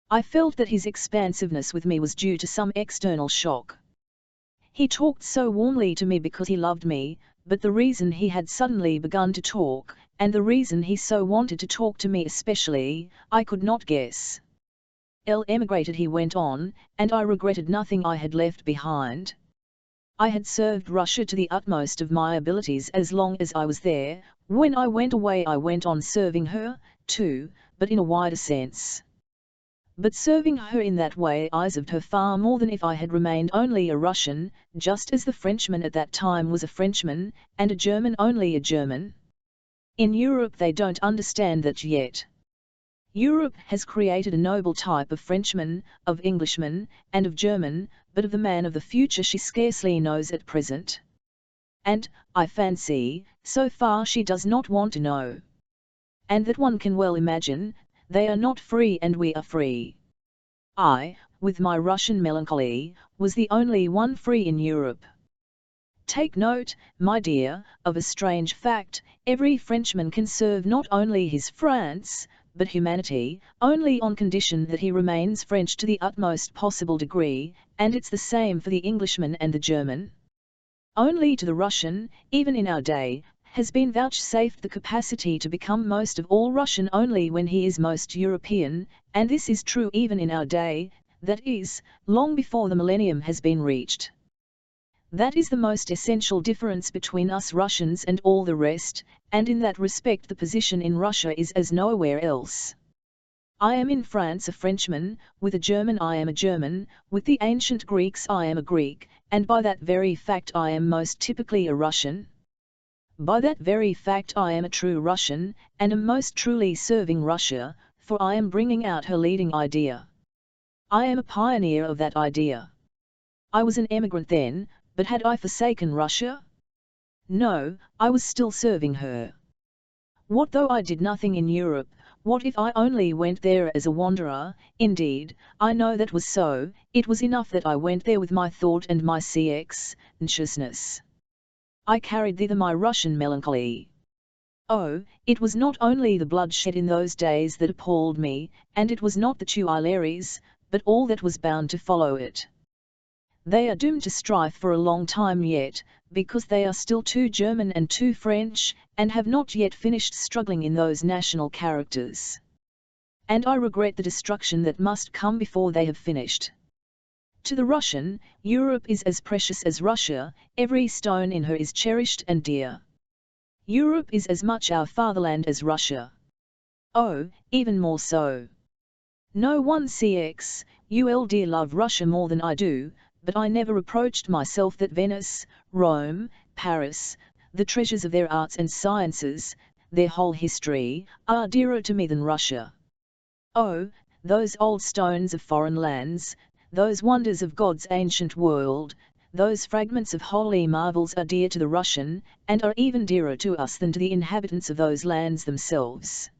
I felt that his expansiveness with me was due to some external shock. He talked so warmly to me because he loved me, but the reason he had suddenly begun to talk, and the reason he so wanted to talk to me especially, I could not guess. Emigrated, he went on, and I regretted nothing I had left behind. I had served Russia to the utmost of my abilities as long as I was there. When I went away I went on serving her, too, but in a wider sense. But serving her in that way I served her far more than if I had remained only a Russian, just as the Frenchman at that time was a Frenchman, and a German only a German. In Europe they don't understand that yet. Europe has created a noble type of Frenchman, of Englishman, and of German, but of the man of the future she scarcely knows at present. And, I fancy, so far she does not want to know. And that one can well imagine, they are not free and we are free. I, with my Russian melancholy, was the only one free in Europe. Take note, my dear, of a strange fact: every Frenchman can serve not only his France, but humanity, only on condition that he remains French to the utmost possible degree, and it's the same for the Englishman and the German. Only to the Russian, even in our day, has been vouchsafed the capacity to become most of all Russian only when he is most European, and this is true even in our day, that is, long before the millennium has been reached. That is the most essential difference between us Russians and all the rest, and in that respect the position in Russia is as nowhere else. I am in France a Frenchman, with a German I am a German, with the ancient Greeks I am a Greek, and by that very fact I am most typically a Russian. By that very fact I am a true Russian, and am most truly serving Russia, for I am bringing out her leading idea. I am a pioneer of that idea. I was an emigrant then, but had I forsaken Russia? No, I was still serving her. What though I did nothing in Europe? What if I only went there as a wanderer? Indeed, I know that was so. It was enough that I went there with my thought and my consciousness. I carried thither my Russian melancholy. Oh, it was not only the bloodshed in those days that appalled me, and it was not the Tuileries, but all that was bound to follow it. They are doomed to strife for a long time yet, because they are still too German and too French, and have not yet finished struggling in those national characters. And I regret the destruction that must come before they have finished. To the Russian, Europe is as precious as Russia, every stone in her is cherished and dear. Europe is as much our fatherland as Russia. Oh, even more so. No one CX, UL dear love Russia more than I do, but I never reproached myself that Venice, Rome, Paris, the treasures of their arts and sciences, their whole history, are dearer to me than Russia. Oh, those old stones of foreign lands, those wonders of God's ancient world, those fragments of holy marvels are dear to the Russian, and are even dearer to us than to the inhabitants of those lands themselves.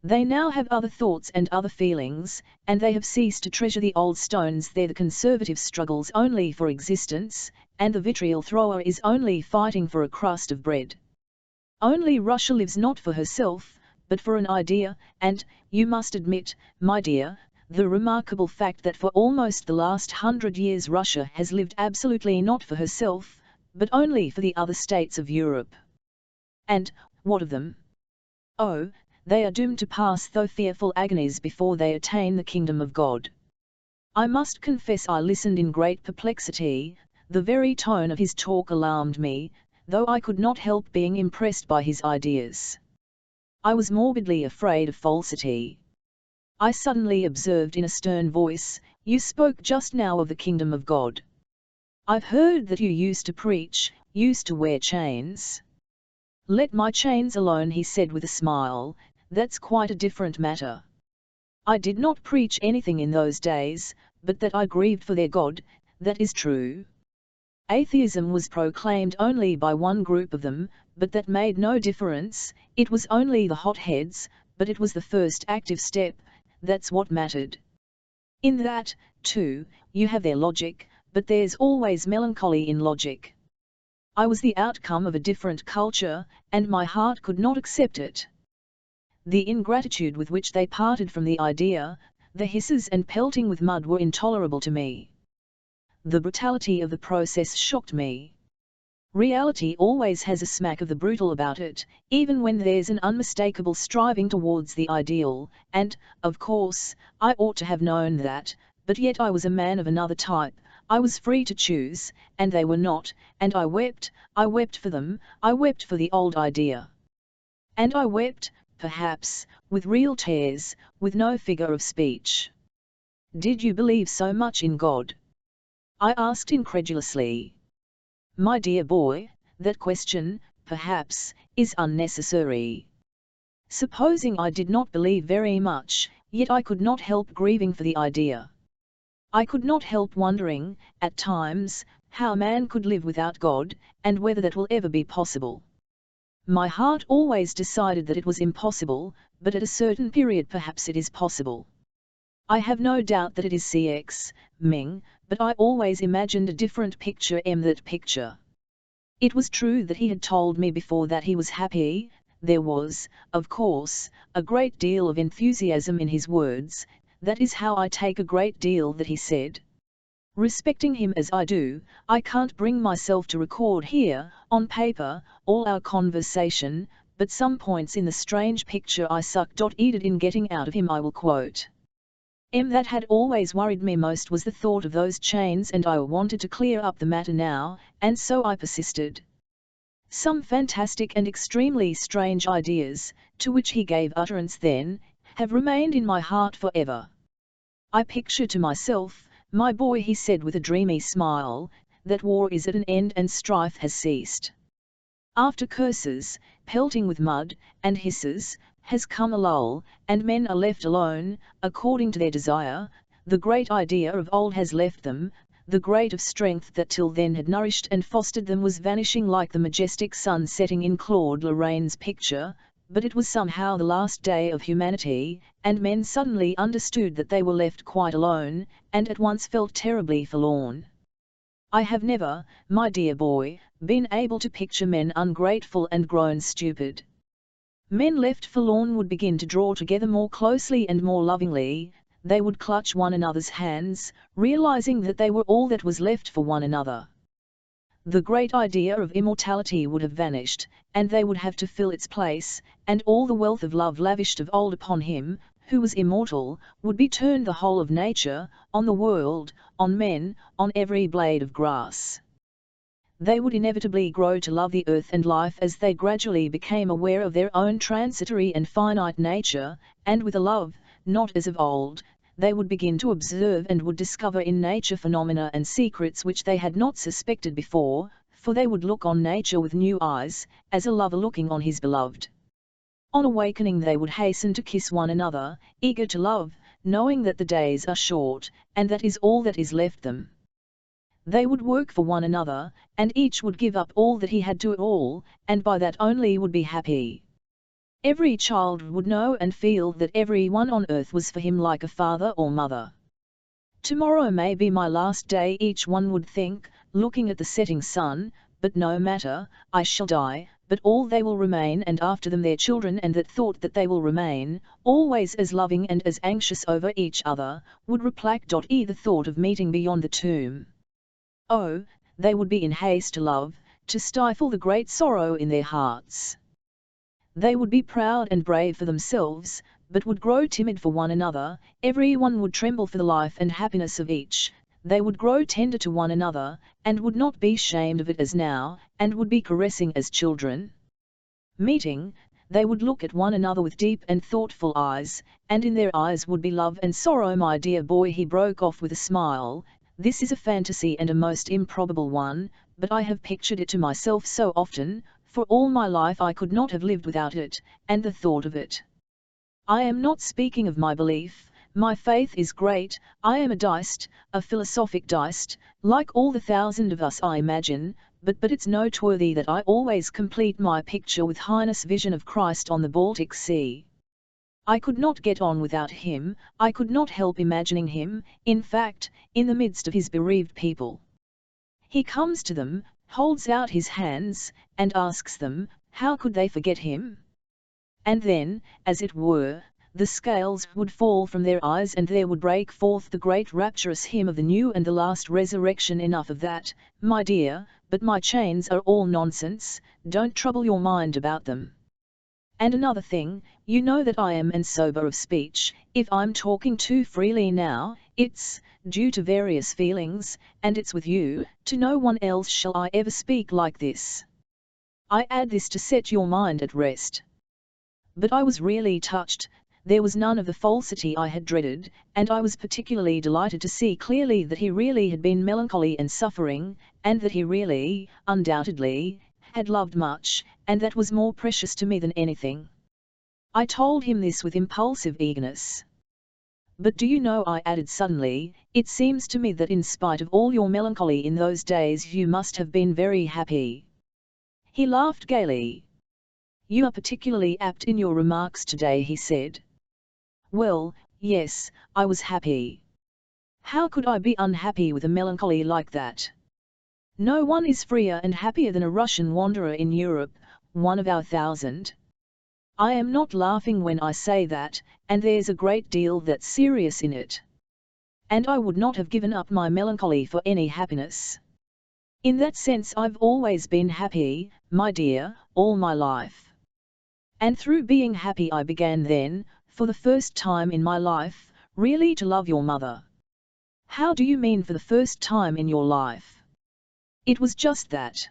They now have other thoughts and other feelings, and they have ceased to treasure the old stones there. The conservative struggles only for existence, and the vitriol thrower is only fighting for a crust of bread. Only Russia lives not for herself, but for an idea, and, you must admit, my dear, the remarkable fact that for almost the last 100 years Russia has lived absolutely not for herself, but only for the other states of Europe. And, what of them? Oh, they are doomed to pass through fearful agonies before they attain the kingdom of God. I must confess I listened in great perplexity. The very tone of his talk alarmed me, though I could not help being impressed by his ideas. I was morbidly afraid of falsity. I suddenly observed in a stern voice, "You spoke just now of the kingdom of God. I've heard that you used to preach, used to wear chains." "Let my chains alone," he said with a smile, "that's quite a different matter. I did not preach anything in those days, but that I grieved for their God, that is true. Atheism was proclaimed only by one group of them, but that made no difference. It was only the hotheads, but it was the first active step, that's what mattered. In that, too, you have their logic, but there's always melancholy in logic. I was the outcome of a different culture, and my heart could not accept it. The ingratitude with which they parted from the idea, the hisses and pelting with mud were intolerable to me. The brutality of the process shocked me. Reality always has a smack of the brutal about it, even when there's an unmistakable striving towards the ideal, and, of course, I ought to have known that, but yet I was a man of another type. I was free to choose, and they were not, and I wept for them, I wept for the old idea. And I wept, perhaps, with real tears, with no figure of speech. "Did you believe so much in God?" I asked incredulously. "My dear boy, that question, perhaps, is unnecessary. Supposing I did not believe very much, yet I could not help grieving for the idea. I could not help wondering, at times, how man could live without God, and whether that will ever be possible. My heart always decided that it was impossible, but at a certain period perhaps it is possible. I have no doubt that it is CX, Ming, but I always imagined a different picture. That picture. It was true that he had told me before that he was happy. There was, of course, a great deal of enthusiasm in his words. That is how I take a great deal that he said. Respecting him as I do, I can't bring myself to record here, on paper, all our conversation, but some points in the strange picture I sucked-in getting out of him I will quote. That had always worried me most was the thought of those chains, and I wanted to clear up the matter now, and so I persisted. Some fantastic and extremely strange ideas, to which he gave utterance then, have remained in my heart forever. I picture to myself, my boy, he said with a dreamy smile, that war is at an end and strife has ceased. After curses, pelting with mud, and hisses, has come a lull, and men are left alone, according to their desire. The great idea of old has left them, the great of strength that till then had nourished and fostered them was vanishing like the majestic sun setting in Claude Lorraine's picture, but it was somehow the last day of humanity, and men suddenly understood that they were left quite alone, and at once felt terribly forlorn. I have never, my dear boy, been able to picture men ungrateful and grown stupid. Men left forlorn would begin to draw together more closely and more lovingly, they would clutch one another's hands, realizing that they were all that was left for one another. The great idea of immortality would have vanished, and they would have to fill its place, and all the wealth of love lavished of old upon him, who was immortal, would be turned the whole of nature, on the world, on men, on every blade of grass. They would inevitably grow to love the earth and life as they gradually became aware of their own transitory and finite nature, and with a love, not as of old, they would begin to observe and would discover in nature phenomena and secrets which they had not suspected before, for they would look on nature with new eyes, as a lover looking on his beloved. On awakening they would hasten to kiss one another, eager to love, knowing that the days are short, and that is all that is left them. They would work for one another, and each would give up all that he had to all, and by that only would be happy. Every child would know and feel that every one on earth was for him like a father or mother. Tomorrow may be my last day, each one would think, looking at the setting sun, but no matter, I shall die, but all they will remain, and after them their children, and that thought that they will remain, always as loving and as anxious over each other, would replace the thought of meeting beyond the tomb. Oh, they would be in haste to love, to stifle the great sorrow in their hearts. They would be proud and brave for themselves, but would grow timid for one another, every one would tremble for the life and happiness of each. They would grow tender to one another, and would not be shamed of it as now, and would be caressing as children. Meeting, they would look at one another with deep and thoughtful eyes, and in their eyes would be love and sorrow. My dear boy, he broke off with a smile, this is a fantasy and a most improbable one, but I have pictured it to myself so often, for all my life I could not have lived without it, and the thought of it. I am not speaking of my belief. My faith is great, I am a deist, a philosophic deist, like all the thousand of us I imagine, but it's noteworthy that I always complete my picture with Highness' vision of Christ on the Baltic Sea. I could not get on without him, I could not help imagining him, in fact, in the midst of his bereaved people. He comes to them, holds out his hands, and asks them, how could they forget him? And then, as it were, the scales would fall from their eyes and there would break forth the great rapturous hymn of the new and the last resurrection. Enough of that, my dear, but my chains are all nonsense, don't trouble your mind about them. And another thing, you know that I am sober of speech, if I'm talking too freely now, it's due to various feelings, and it's with you, to no one else shall I ever speak like this. I add this to set your mind at rest. But I was really touched. There was none of the falsity I had dreaded, and I was particularly delighted to see clearly that he really had been melancholy and suffering, and that he really, undoubtedly, had loved much, and that was more precious to me than anything. I told him this with impulsive eagerness. But do you know, I added suddenly, it seems to me that in spite of all your melancholy in those days you must have been very happy. He laughed gaily. You are particularly apt in your remarks today, he said. Well, yes, I was happy. How could I be unhappy with a melancholy like that? No one is freer and happier than a Russian wanderer in Europe, one of our 1,000. I am not laughing when I say that, and there's a great deal that's serious in it. And I would not have given up my melancholy for any happiness. In that sense I've always been happy, my dear, all my life. And through being happy I began then, for the first time in my life, really to love your mother. How do you mean for the first time in your life? It was just that.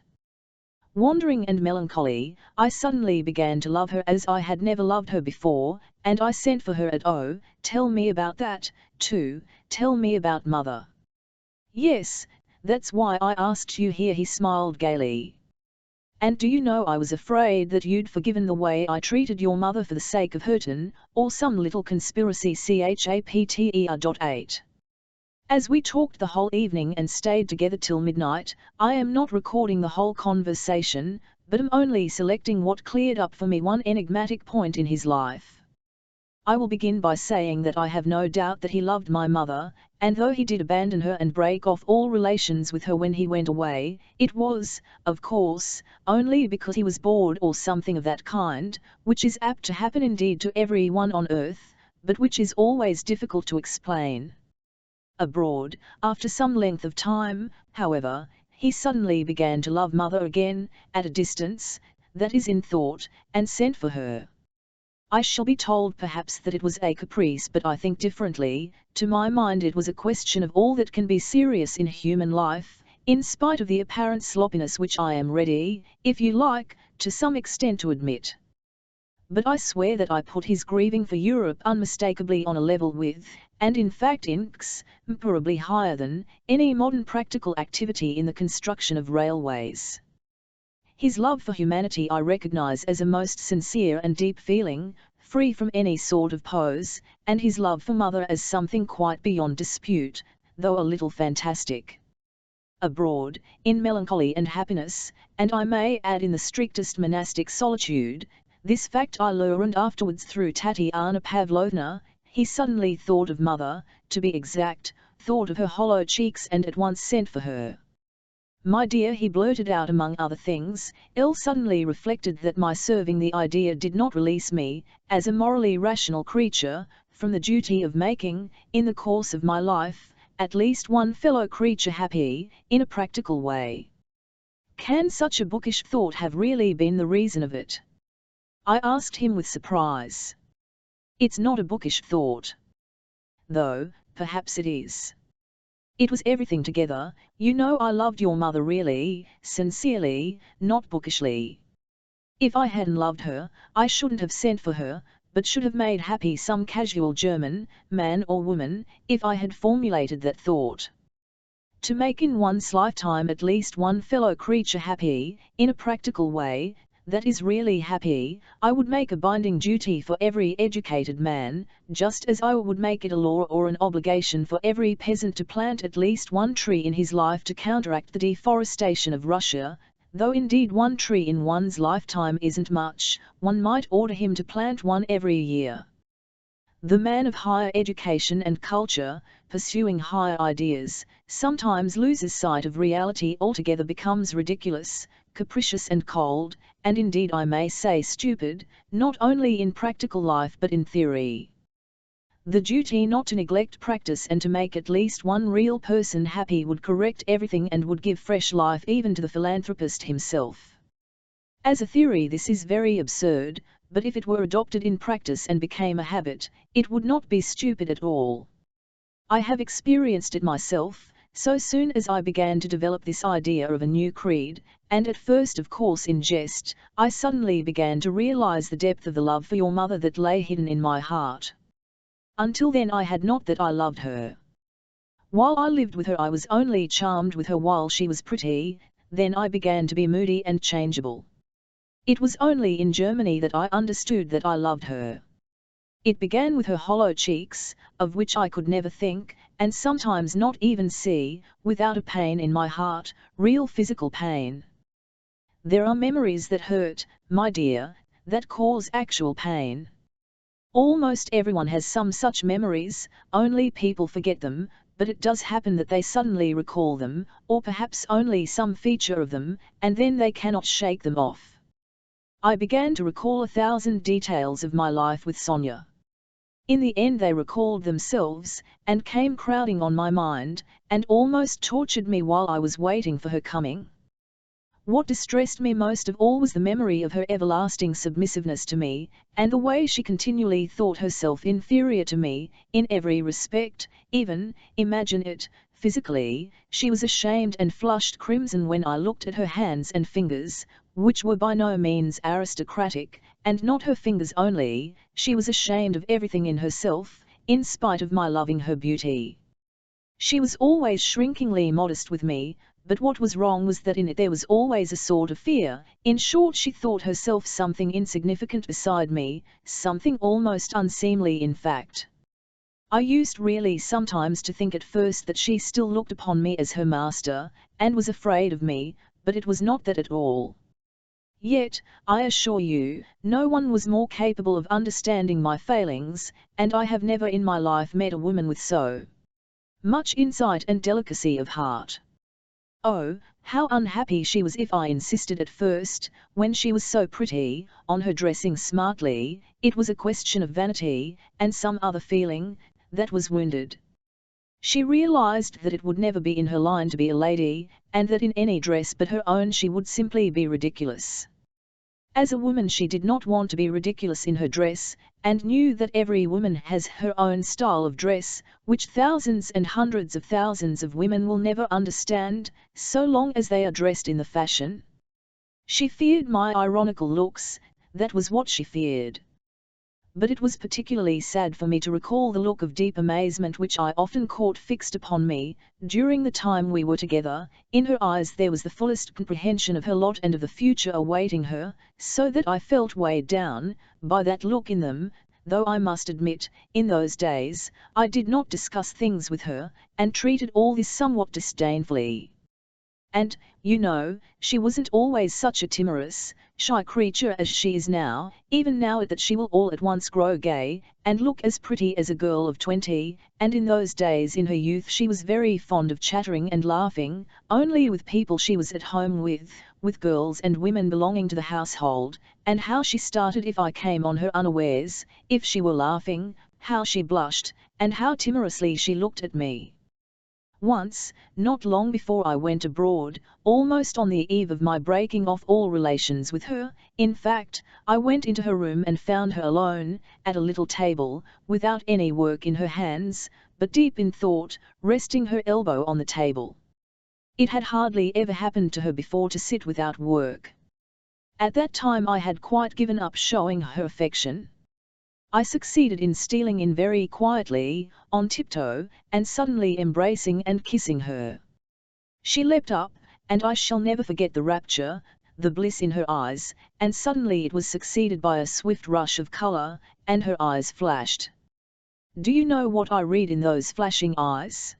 Wandering and melancholy, I suddenly began to love her as I had never loved her before, and I sent for her and oh, tell me about that, too, tell me about mother. Yes, that's why I asked you here, he smiled gaily. And do you know I was afraid that you'd forgiven the way I treated your mother for the sake of Hurton, or some little conspiracy chapter.8. As we talked the whole evening and stayed together till midnight, I am not recording the whole conversation, but am only selecting what cleared up for me one enigmatic point in his life. I will begin by saying that I have no doubt that he loved my mother, and though he did abandon her and break off all relations with her when he went away, it was, of course, only because he was bored or something of that kind, which is apt to happen indeed to every one on earth, but which is always difficult to explain. Abroad, after some length of time, however, he suddenly began to love mother again, at a distance, that is in thought, and sent for her. I shall be told perhaps that it was a caprice, but I think differently. To my mind it was a question of all that can be serious in human life, in spite of the apparent sloppiness which I am ready, if you like, to some extent to admit. But I swear that I put his grieving for Europe unmistakably on a level with, and in fact incomparably higher than, any modern practical activity in the construction of railways. His love for humanity I recognize as a most sincere and deep feeling, free from any sort of pose, and his love for mother as something quite beyond dispute, though a little fantastic. Abroad, in melancholy and happiness, and I may add in the strictest monastic solitude, this fact I learned afterwards through Tatiana Pavlovna, he suddenly thought of mother, to be exact, thought of her hollow cheeks and at once sent for her. My dear, he blurted out among other things, suddenly reflected that my serving the idea did not release me, as a morally rational creature, from the duty of making, in the course of my life, at least one fellow creature happy, in a practical way. Can such a bookish thought have really been the reason of it? I asked him with surprise. It's not a bookish thought. Though, perhaps it is. It was everything together. You know, I loved your mother really, sincerely, not bookishly. If I hadn't loved her, I shouldn't have sent for her, but should have made happy some casual German, man or woman, if I had formulated that thought. To make in one's lifetime at least one fellow creature happy, in a practical way, that is really happy, I would make a binding duty for every educated man, just as I would make it a law or an obligation for every peasant to plant at least one tree in his life to counteract the deforestation of Russia. Though indeed one tree in one's lifetime isn't much, one might order him to plant one every year. The man of higher education and culture, pursuing higher ideas, sometimes loses sight of reality altogether, becomes ridiculous, capricious and cold, and indeed I may say stupid, not only in practical life but in theory. The duty not to neglect practice and to make at least one real person happy would correct everything and would give fresh life even to the philanthropist himself. As a theory this is very absurd, but if it were adopted in practice and became a habit, it would not be stupid at all. I have experienced it myself, so soon as I began to develop this idea of a new creed, and at first of course in jest, I suddenly began to realize the depth of the love for your mother that lay hidden in my heart. Until then I had not that I loved her. While I lived with her I was only charmed with her while she was pretty, then I began to be moody and changeable. It was only in Germany that I understood that I loved her. It began with her hollow cheeks, of which I could never think, and sometimes not even see, without a pain in my heart, real physical pain. There are memories that hurt, my dear, that cause actual pain. Almost everyone has some such memories, only people forget them, but it does happen that they suddenly recall them, or perhaps only some feature of them, and then they cannot shake them off. I began to recall 1,000 details of my life with Sonia. In the end they recalled themselves, and came crowding on my mind, and almost tortured me while I was waiting for her coming. What distressed me most of all was the memory of her everlasting submissiveness to me, and the way she continually thought herself inferior to me, in every respect, even, imagine it, physically. She was ashamed and flushed crimson when I looked at her hands and fingers, which were by no means aristocratic, and not her fingers only. She was ashamed of everything in herself, in spite of my loving her beauty. She was always shrinkingly modest with me, but what was wrong was that in it there was always a sort of fear. In short, she thought herself something insignificant beside me, something almost unseemly in fact. I used really sometimes to think at first that she still looked upon me as her master, and was afraid of me, but it was not that at all. Yet, I assure you, no one was more capable of understanding my failings, and I have never in my life met a woman with so much insight and delicacy of heart. Oh, how unhappy she was if I insisted at first, when she was so pretty, on her dressing smartly. It was a question of vanity, and some other feeling, that was wounded. She realized that it would never be in her line to be a lady, and that in any dress but her own she would simply be ridiculous. As a woman she did not want to be ridiculous in her dress, and knew that every woman has her own style of dress, which thousands and hundreds of thousands of women will never understand, so long as they are dressed in the fashion. She feared my ironical looks, that was what she feared. But it was particularly sad for me to recall the look of deep amazement which I often caught fixed upon me, during the time we were together. In her eyes there was the fullest comprehension of her lot and of the future awaiting her, so that I felt weighed down by that look in them, though I must admit, in those days, I did not discuss things with her, and treated all this somewhat disdainfully. And, you know, she wasn't always such a timorous, shy creature as she is now, even now that she will all at once grow gay, and look as pretty as a girl of 20, and in those days in her youth she was very fond of chattering and laughing, only with people she was at home with girls and women belonging to the household, and how she started if I came on her unawares, if she were laughing, how she blushed, and how timorously she looked at me. Once, not long before I went abroad, almost on the eve of my breaking off all relations with her, in fact, I went into her room and found her alone, at a little table, without any work in her hands, but deep in thought, resting her elbow on the table. It had hardly ever happened to her before to sit without work. At that time I had quite given up showing her affection. I succeeded in stealing in very quietly, on tiptoe, and suddenly embracing and kissing her. She leapt up, and I shall never forget the rapture, the bliss in her eyes, and suddenly it was succeeded by a swift rush of color, and her eyes flashed. Do you know what I read in those flashing eyes?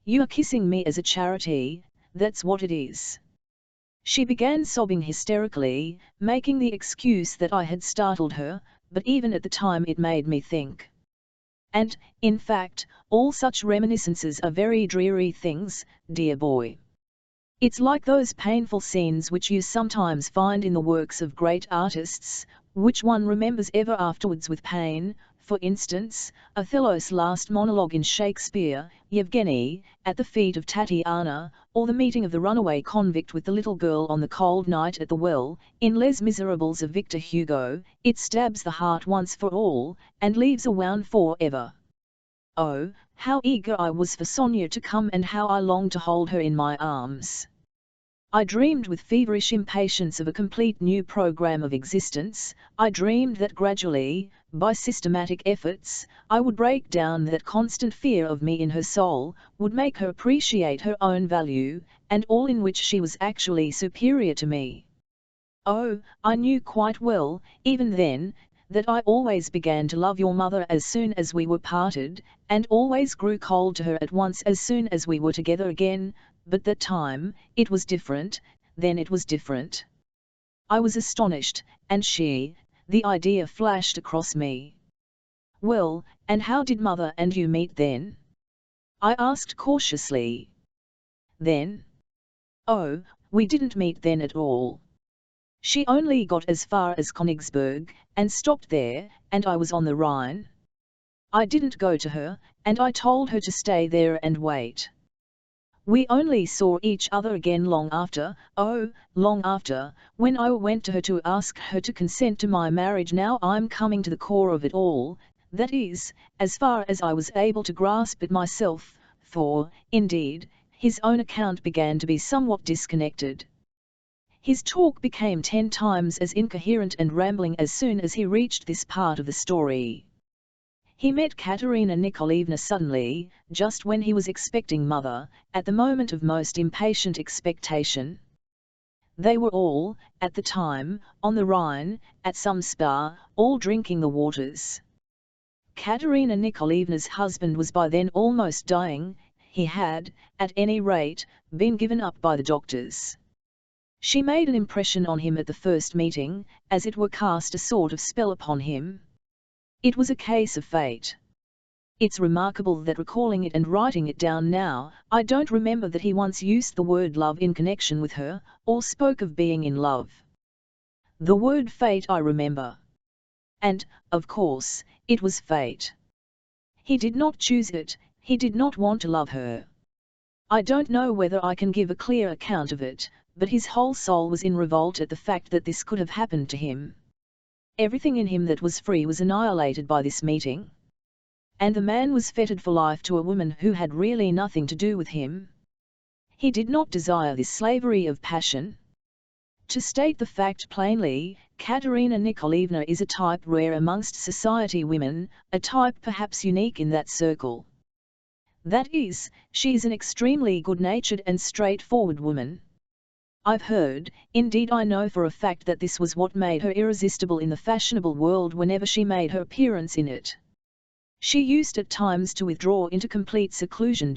You are kissing me as a charity, that's what it is. She began sobbing hysterically, making the excuse that I had startled her, but even at the time it made me think. And, in fact, all such reminiscences are very dreary things, dear boy. It's like those painful scenes which you sometimes find in the works of great artists, which one remembers ever afterwards with pain. For instance, Othello's last monologue in Shakespeare, Yevgeny, at the feet of Tatiana, or the meeting of the runaway convict with the little girl on the cold night at the well, in Les Miserables of Victor Hugo. It stabs the heart once for all, and leaves a wound for ever. Oh, how eager I was for Sonia to come and how I longed to hold her in my arms. I dreamed with feverish impatience of a complete new program of existence. I dreamed that gradually, by systematic efforts, I would break down that constant fear of me in her soul, would make her appreciate her own value, and all in which she was actually superior to me. Oh, I knew quite well, even then, that I always began to love your mother as soon as we were parted, and always grew cold to her at once as soon as we were together again, but that time, it was different, then it was different. I was astonished, and the idea flashed across me. Well, and how did mother and you meet then? I asked cautiously. Then? Oh, we didn't meet then at all. She only got as far as Königsberg, and stopped there, and I was on the Rhine. I didn't go to her, and I told her to stay there and wait. We only saw each other again long after, when I went to her to ask her to consent to my marriage. Now I'm coming to the core of it all, that is, as far as I was able to grasp it myself, for, indeed, his own account began to be somewhat disconnected. His talk became 10 times as incoherent and rambling as soon as he reached this part of the story. He met Katerina Nikolaevna suddenly, just when he was expecting mother, at the moment of most impatient expectation. They were all, at the time, on the Rhine, at some spa, all drinking the waters. Katerina Nikolaevna's husband was by then almost dying. He had, at any rate, been given up by the doctors. She made an impression on him at the first meeting, as it were cast a sort of spell upon him. It was a case of fate. It's remarkable that recalling it and writing it down now, I don't remember that he once used the word love in connection with her, or spoke of being in love. The word fate I remember. And, of course, it was fate. He did not choose it, he did not want to love her. I don't know whether I can give a clear account of it, but his whole soul was in revolt at the fact that this could have happened to him. Everything in him that was free was annihilated by this meeting. And the man was fettered for life to a woman who had really nothing to do with him. He did not desire this slavery of passion. To state the fact plainly, Katerina Nikolaevna is a type rare amongst society women, a type perhaps unique in that circle. That is, she is an extremely good-natured and straightforward woman. I've heard, indeed I know for a fact that this was what made her irresistible in the fashionable world whenever she made her appearance in it. She used at times to withdraw into complete seclusion.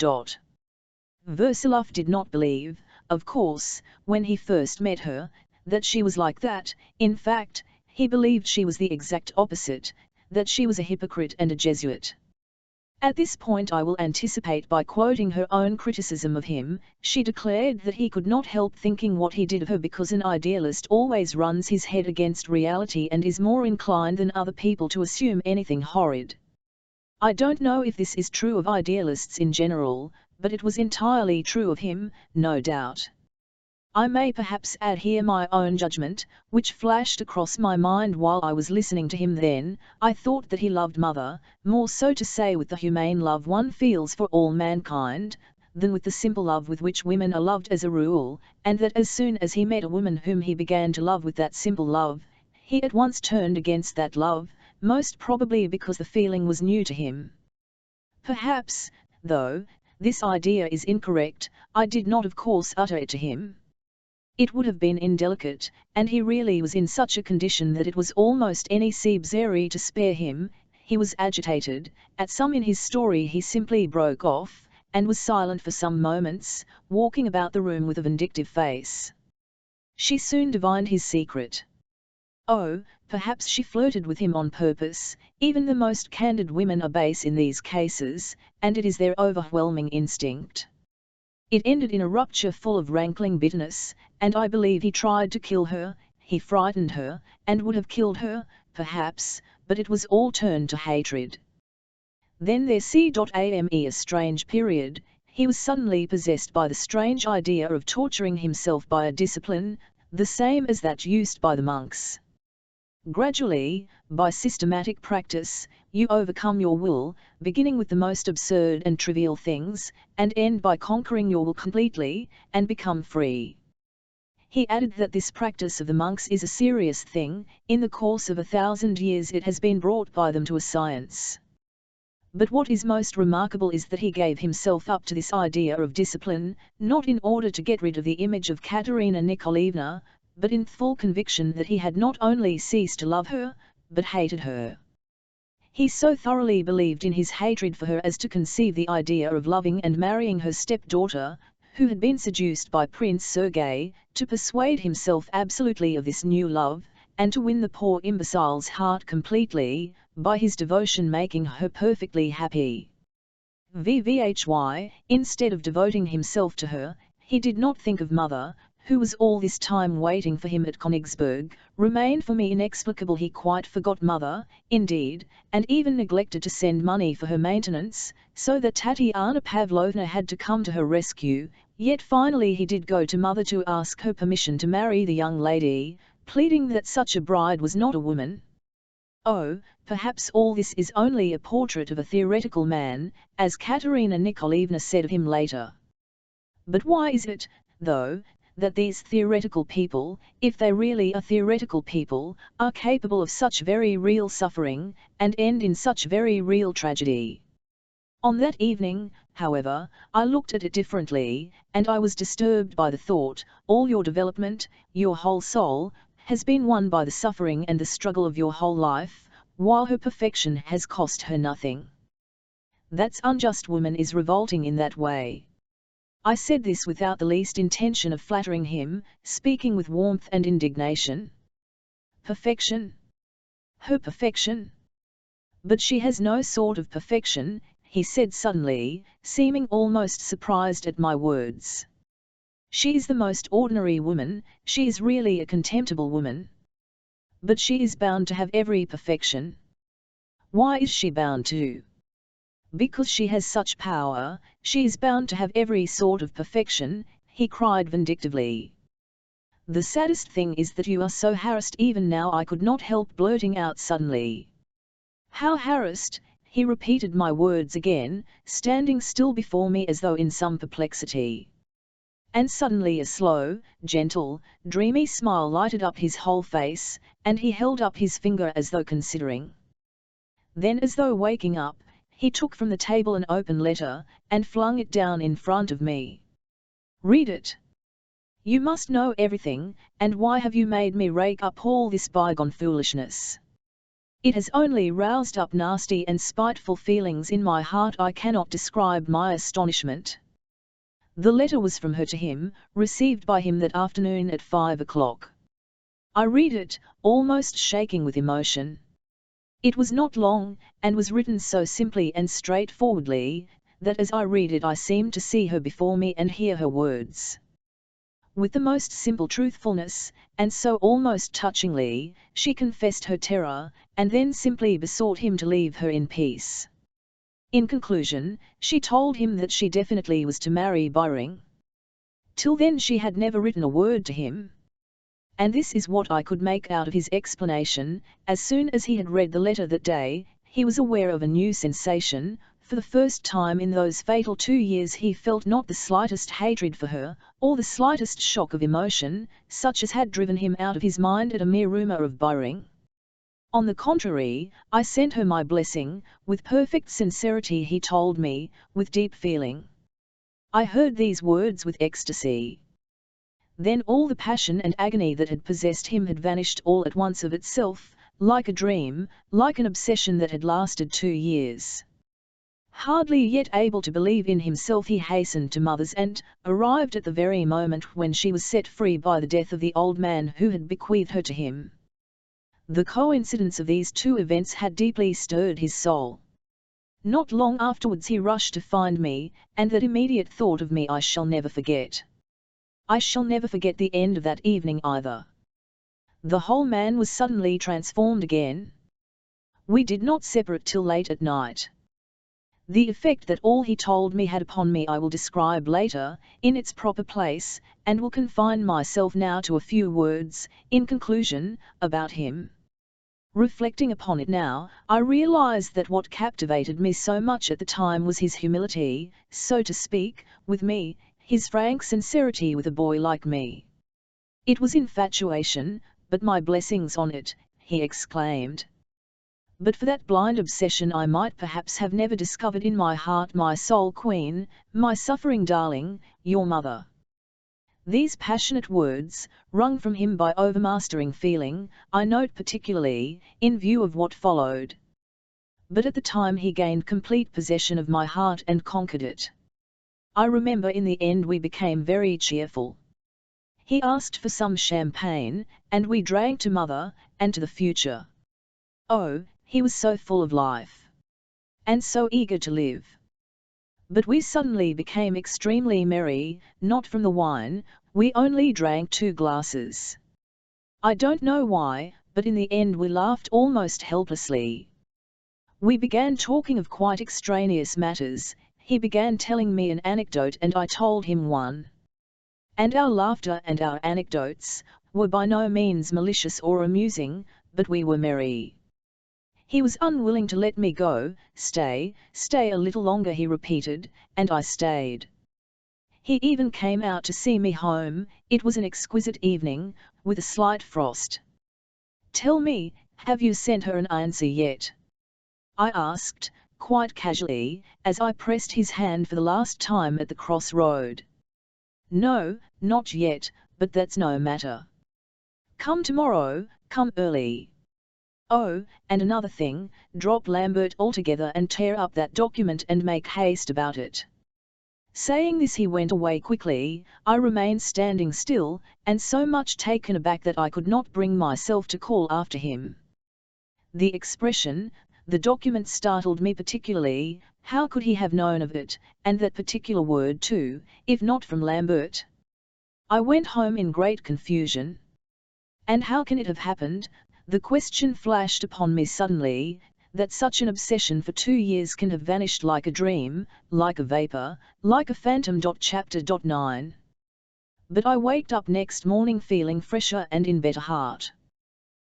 Versilov did not believe, of course, when he first met her, that she was like that. In fact, he believed she was the exact opposite, that she was a hypocrite and a Jesuit. At this point I will anticipate by quoting her own criticism of him. She declared that he could not help thinking what he did of her because an idealist always runs his head against reality and is more inclined than other people to assume anything horrid. I don't know if this is true of idealists in general, but it was entirely true of him, no doubt. I may perhaps add here my own judgment, which flashed across my mind while I was listening to him then. I thought that he loved Mother, more so to say with the humane love one feels for all mankind, than with the simple love with which women are loved as a rule, and that as soon as he met a woman whom he began to love with that simple love, he at once turned against that love, most probably because the feeling was new to him. Perhaps, though, this idea is incorrect, I did not of course utter it to him. It would have been indelicate, and he really was in such a condition that it was almost any sebzeri to spare him. He was agitated. At some in his story he simply broke off, and was silent for some moments, walking about the room with a vindictive face. She soon divined his secret. Oh, perhaps she flirted with him on purpose. Even the most candid women are base in these cases, and it is their overwhelming instinct. It ended in a rupture full of rankling bitterness, and I believe he tried to kill her. He frightened her, and would have killed her, perhaps, but it was all turned to hatred. Then there came a strange period. He was suddenly possessed by the strange idea of torturing himself by a discipline, the same as that used by the monks. Gradually, by systematic practice, you overcome your will, beginning with the most absurd and trivial things, and end by conquering your will completely, and become free. He added that this practice of the monks is a serious thing. In the course of 1,000 years it has been brought by them to a science. But what is most remarkable is that he gave himself up to this idea of discipline, not in order to get rid of the image of Katerina Nikolaevna, but in full conviction that he had not only ceased to love her, but hated her. He so thoroughly believed in his hatred for her as to conceive the idea of loving and marrying her stepdaughter, who had been seduced by Prince Sergei, to persuade himself absolutely of this new love, and to win the poor imbecile's heart completely, by his devotion making her perfectly happy. Instead of devoting himself to her, he did not think of Mother, who was all this time waiting for him at Königsberg. Remained for me inexplicable. He quite forgot Mother, indeed, and even neglected to send money for her maintenance, so that Tatiana Pavlovna had to come to her rescue. Yet finally he did go to Mother to ask her permission to marry the young lady, pleading that such a bride was not a woman. Oh, perhaps all this is only a portrait of a theoretical man, as Katerina Nikolaevna said of him later. But why is it, though, that these theoretical people, if they really are theoretical people, are capable of such very real suffering, and end in such very real tragedy? On that evening, however, I looked at it differently, and I was disturbed by the thought, all your development, your whole soul, has been won by the suffering and the struggle of your whole life, while her perfection has cost her nothing. That's unjust. Woman is revolting in that way. I said this without the least intention of flattering him, speaking with warmth and indignation. Perfection? Her perfection? But she has no sort of perfection, he said suddenly, seeming almost surprised at my words. She is the most ordinary woman. She is really a contemptible woman. But she is bound to have every perfection. Why is she bound to? Because she has such power, she is bound to have every sort of perfection, he cried vindictively. The saddest thing is that you are so harassed even now. I could not help blurting out suddenly. How harassed? He repeated my words again, standing still before me as though in some perplexity. And suddenly a slow, gentle, dreamy smile lighted up his whole face, and he held up his finger as though considering. Then, as though waking up, he took from the table an open letter, and flung it down in front of me. "Read it. You must know everything, and why have you made me rake up all this bygone foolishness? It has only roused up nasty and spiteful feelings in my heart. I cannot describe my astonishment." The letter was from her to him, received by him that afternoon at 5 o'clock. I read it, almost shaking with emotion. It was not long, and was written so simply and straightforwardly, that as I read it I seemed to see her before me and hear her words. With the most simple truthfulness, and so almost touchingly, she confessed her terror, and then simply besought him to leave her in peace. In conclusion, she told him that she definitely was to marry Byring. Till then she had never written a word to him. And this is what I could make out of his explanation. As soon as he had read the letter that day, he was aware of a new sensation. For the first time in those fatal 2 years he felt not the slightest hatred for her, or the slightest shock of emotion, such as had driven him out of his mind at a mere rumour of Byring. On the contrary, I sent her my blessing, with perfect sincerity he told me, with deep feeling. I heard these words with ecstasy. Then all the passion and agony that had possessed him had vanished all at once of itself, like a dream, like an obsession that had lasted 2 years. Hardly yet able to believe in himself, he hastened to mother's and arrived at the very moment when she was set free by the death of the old man who had bequeathed her to him. The coincidence of these two events had deeply stirred his soul. Not long afterwards he rushed to find me, and that immediate thought of me I shall never forget. I shall never forget the end of that evening either. The whole man was suddenly transformed again. We did not separate till late at night. The effect that all he told me had upon me I will describe later, in its proper place, and will confine myself now to a few words, in conclusion, about him. Reflecting upon it now, I realize that what captivated me so much at the time was his humility, so to speak, with me, his frank sincerity with a boy like me. It was infatuation, but my blessings on it, he exclaimed. But for that blind obsession I might perhaps have never discovered in my heart my sole queen, my suffering darling, your mother. These passionate words, wrung from him by overmastering feeling, I note particularly, in view of what followed. But at the time he gained complete possession of my heart and conquered it. I remember in the end we became very cheerful. He asked for some champagne, and we drank to mother, and to the future. Oh, he was so full of life, and so eager to live. But we suddenly became extremely merry, not from the wine, we only drank 2 glasses. I don't know why, but in the end we laughed almost helplessly. We began talking of quite extraneous matters, he began telling me an anecdote and I told him one. And our laughter and our anecdotes were by no means malicious or amusing, but we were merry. He was unwilling to let me go. Stay a little longer, he repeated, and I stayed. He even came out to see me home. It was an exquisite evening, with a slight frost. "Tell me, have you sent her an answer yet?" I asked, quite casually, as I pressed his hand for the last time at the crossroad. "No, not yet, but that's no matter. Come tomorrow, come early. Oh, and another thing, drop Lambert altogether and tear up that document and make haste about it." Saying this he went away quickly. I remained standing still, and so much taken aback that I could not bring myself to call after him. The expression, "the document," startled me particularly. How could he have known of it, and that particular word too, if not from Lambert? I went home in great confusion. And how can it have happened? The question flashed upon me suddenly, that such an obsession for 2 years can have vanished like a dream, like a vapour, like a phantom. Chapter 9. But I waked up next morning feeling fresher and in better heart.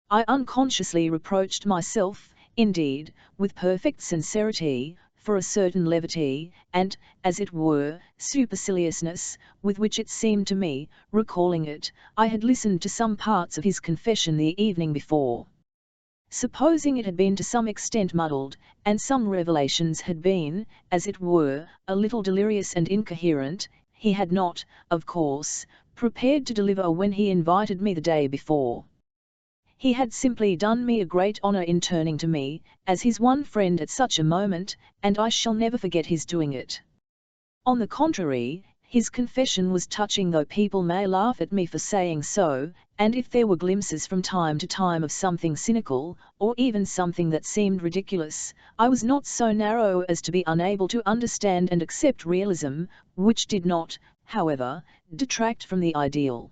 I unconsciously reproached myself, indeed, with perfect sincerity, for a certain levity, and, as it were, superciliousness, with which it seemed to me, recalling it, I had listened to some parts of his confession the evening before. Supposing it had been to some extent muddled, and some revelations had been, as it were, a little delirious and incoherent, he had not, of course, prepared to deliver when he invited me the day before. He had simply done me a great honor in turning to me, as his one friend at such a moment, and I shall never forget his doing it. On the contrary, his confession was touching, though people may laugh at me for saying so, and if there were glimpses from time to time of something cynical, or even something that seemed ridiculous, I was not so narrow as to be unable to understand and accept realism, which did not, however, detract from the ideal.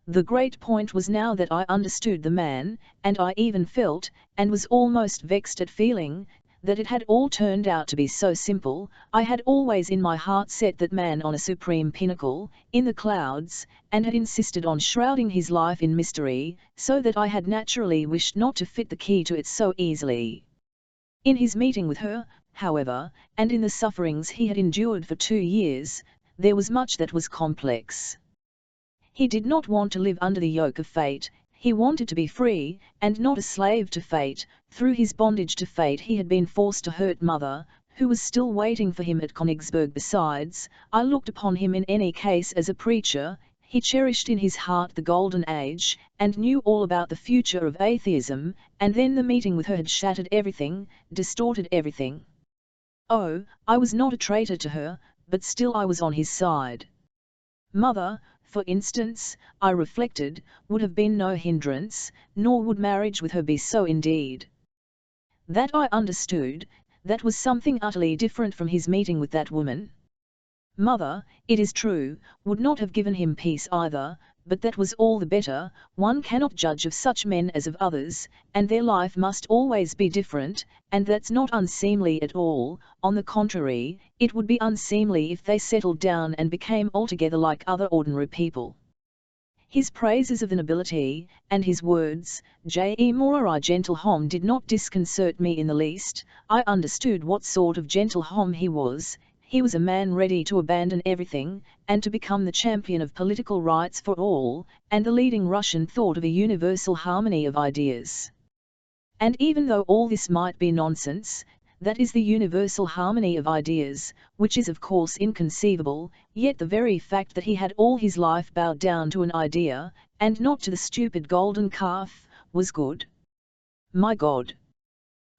The great point was now that I understood the man, and I even felt, and was almost vexed at feeling, that it had all turned out to be so simple. I had always in my heart set that man on a supreme pinnacle, in the clouds, and had insisted on shrouding his life in mystery, so that I had naturally wished not to fit the key to it so easily. In his meeting with her, however, and in the sufferings he had endured for 2 years, there was much that was complex. He did not want to live under the yoke of fate, he wanted to be free, and not a slave to fate. Through his bondage to fate he had been forced to hurt mother, who was still waiting for him at Königsberg. Besides, I looked upon him in any case as a preacher. He cherished in his heart the golden age, and knew all about the future of atheism, and then the meeting with her had shattered everything, distorted everything. Oh, I was not a traitor to her, but still I was on his side. Mother, for instance, I reflected, would have been no hindrance, nor would marriage with her be so indeed. That I understood, that was something utterly different from his meeting with that woman. Mother, it is true, would not have given him peace either, but that was all the better. One cannot judge of such men as of others, and their life must always be different, and that's not unseemly at all. On the contrary, it would be unseemly if they settled down and became altogether like other ordinary people. His praises of the nobility, and his words, "Je more I gentle homme," did not disconcert me in the least. I understood what sort of gentle homme he was. He was a man ready to abandon everything, and to become the champion of political rights for all, and the leading Russian thought of a universal harmony of ideas. And even though all this might be nonsense, that is the universal harmony of ideas, which is of course inconceivable, yet the very fact that he had all his life bowed down to an idea, and not to the stupid golden calf, was good. My God!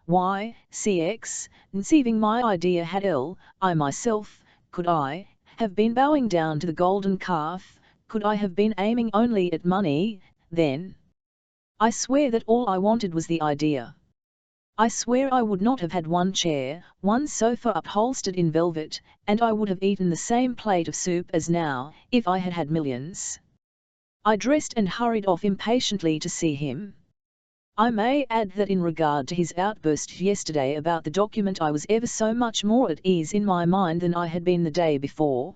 Why, conceiving my idea had I myself, could I, have been bowing down to the golden calf, could I have been aiming only at money, then? I swear that all I wanted was the idea. I swear I would not have had one chair, one sofa upholstered in velvet, and I would have eaten the same plate of soup as now, if I had had millions. I dressed and hurried off impatiently to see him. I may add that in regard to his outburst yesterday about the document I was ever so much more at ease in my mind than I had been the day before.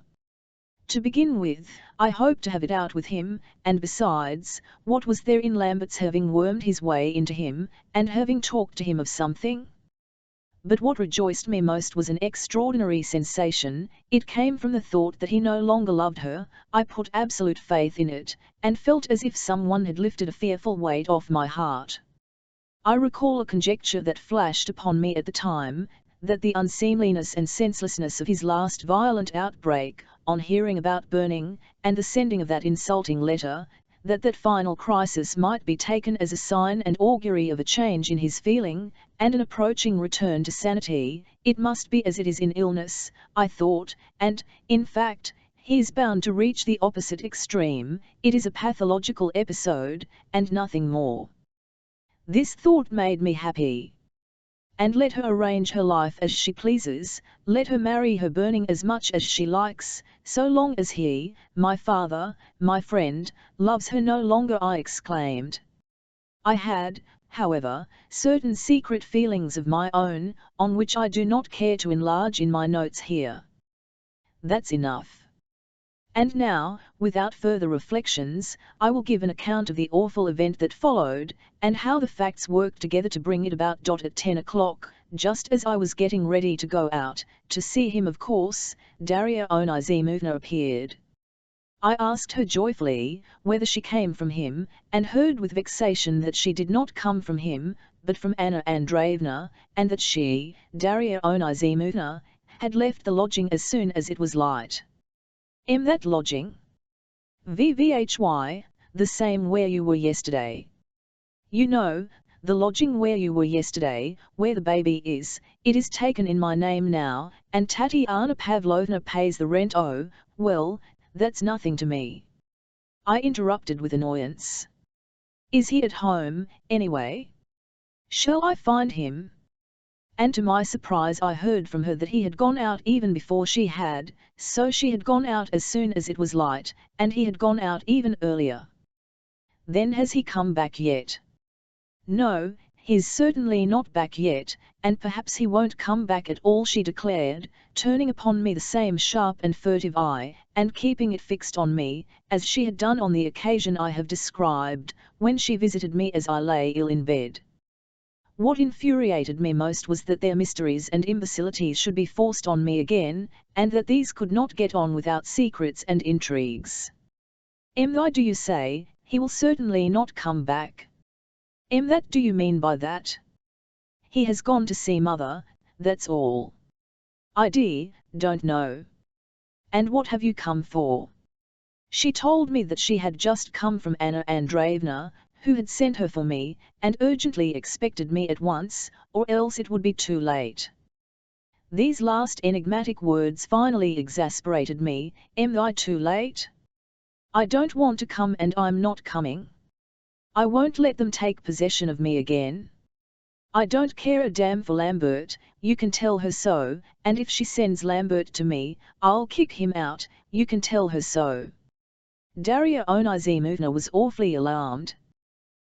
To begin with, I hoped to have it out with him, and besides, what was there in Lambert's having wormed his way into him, and having talked to him of something? But what rejoiced me most was an extraordinary sensation. It came from the thought that he no longer loved her. I put absolute faith in it, and felt as if someone had lifted a fearful weight off my heart. I recall a conjecture that flashed upon me at the time, that the unseemliness and senselessness of his last violent outbreak, on hearing about burning, and the sending of that insulting letter, that final crisis might be taken as a sign and augury of a change in his feeling, and an approaching return to sanity. It must be as it is in illness, I thought, and, in fact, he is bound to reach the opposite extreme. It is a pathological episode, and nothing more. This thought made me happy. And let her arrange her life as she pleases, let her marry her burning as much as she likes, so long as he, my father, my friend, loves her no longer, I exclaimed. I had, however, certain secret feelings of my own, on which I do not care to enlarge in my notes here. That's enough. And now, without further reflections, I will give an account of the awful event that followed, and how the facts worked together to bring it about. At 10 o'clock, just as I was getting ready to go out, to see him of course, Darya Onizimovna appeared. I asked her joyfully, whether she came from him, and heard with vexation that she did not come from him, but from Anna Andreevna, and that she, Darya Onizimovna, had left the lodging as soon as it was light. That lodging? VVHY, the same where you were yesterday. You know, the lodging where you were yesterday, where the baby is, it is taken in my name now, and Tatiana Pavlovna pays the rent. Oh, well, that's nothing to me. I interrupted with annoyance. Is he at home, anyway? Shall I find him? And to my surprise I heard from her that he had gone out even before she had, so she had gone out as soon as it was light, and he had gone out even earlier. Then has he come back yet? No, he's certainly not back yet, and perhaps he won't come back at all, she declared, turning upon me the same sharp and furtive eye, and keeping it fixed on me, as she had done on the occasion I have described, when she visited me as I lay ill in bed. What infuriated me most was that their mysteries and imbecilities should be forced on me again, and that these could not get on without secrets and intrigues. Why do you say, he will certainly not come back? That do you mean by that? He has gone to see mother, that's all. I don't know. And what have you come for? She told me that she had just come from Anna Andreevna, who had sent her for me, and urgently expected me at once, or else it would be too late. These last enigmatic words finally exasperated me. Am I too late? I don't want to come and I'm not coming. I won't let them take possession of me again. I don't care a damn for Lambert, you can tell her so, and if she sends Lambert to me, I'll kick him out, you can tell her so. Darya Onizimovna was awfully alarmed.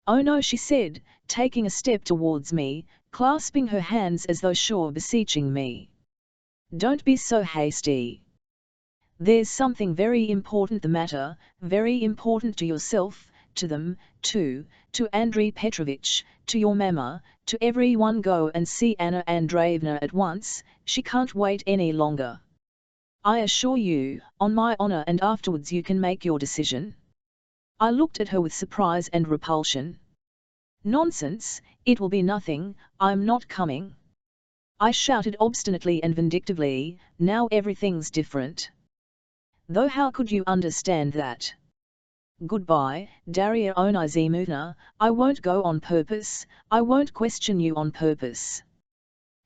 Oh no, she said, taking a step towards me, clasping her hands as though sure beseeching me. Don't be so hasty. There's something very important the matter, very important to yourself, to them, to Andrei Petrovich, to your mamma, to everyone. Go and see Anna Andreevna at once, she can't wait any longer. I assure you, on my honor, and afterwards you can make your decision. I looked at her with surprise and repulsion. Nonsense, it will be nothing, I'm not coming. I shouted obstinately and vindictively, now everything's different. Though how could you understand that? Goodbye, Darya Onizimovna, I won't go on purpose, I won't question you on purpose.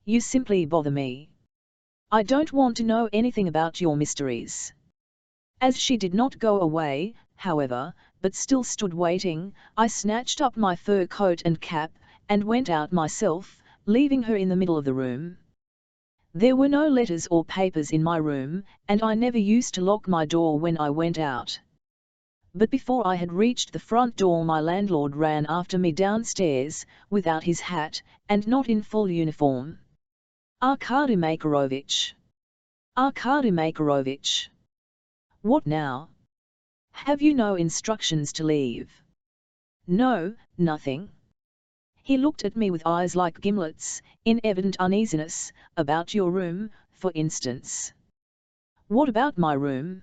You simply bother me. I don't want to know anything about your mysteries. As she did not go away, however, but still stood waiting, I snatched up my fur coat and cap, and went out myself, leaving her in the middle of the room. There were no letters or papers in my room, and I never used to lock my door when I went out. But before I had reached the front door my landlord ran after me downstairs, without his hat, and not in full uniform. Arkady Makarovich! Arkady Makarovich! What now? Have you no instructions to leave? No, nothing. He looked at me with eyes like gimlets, in evident uneasiness. About your room, for instance. What about my room?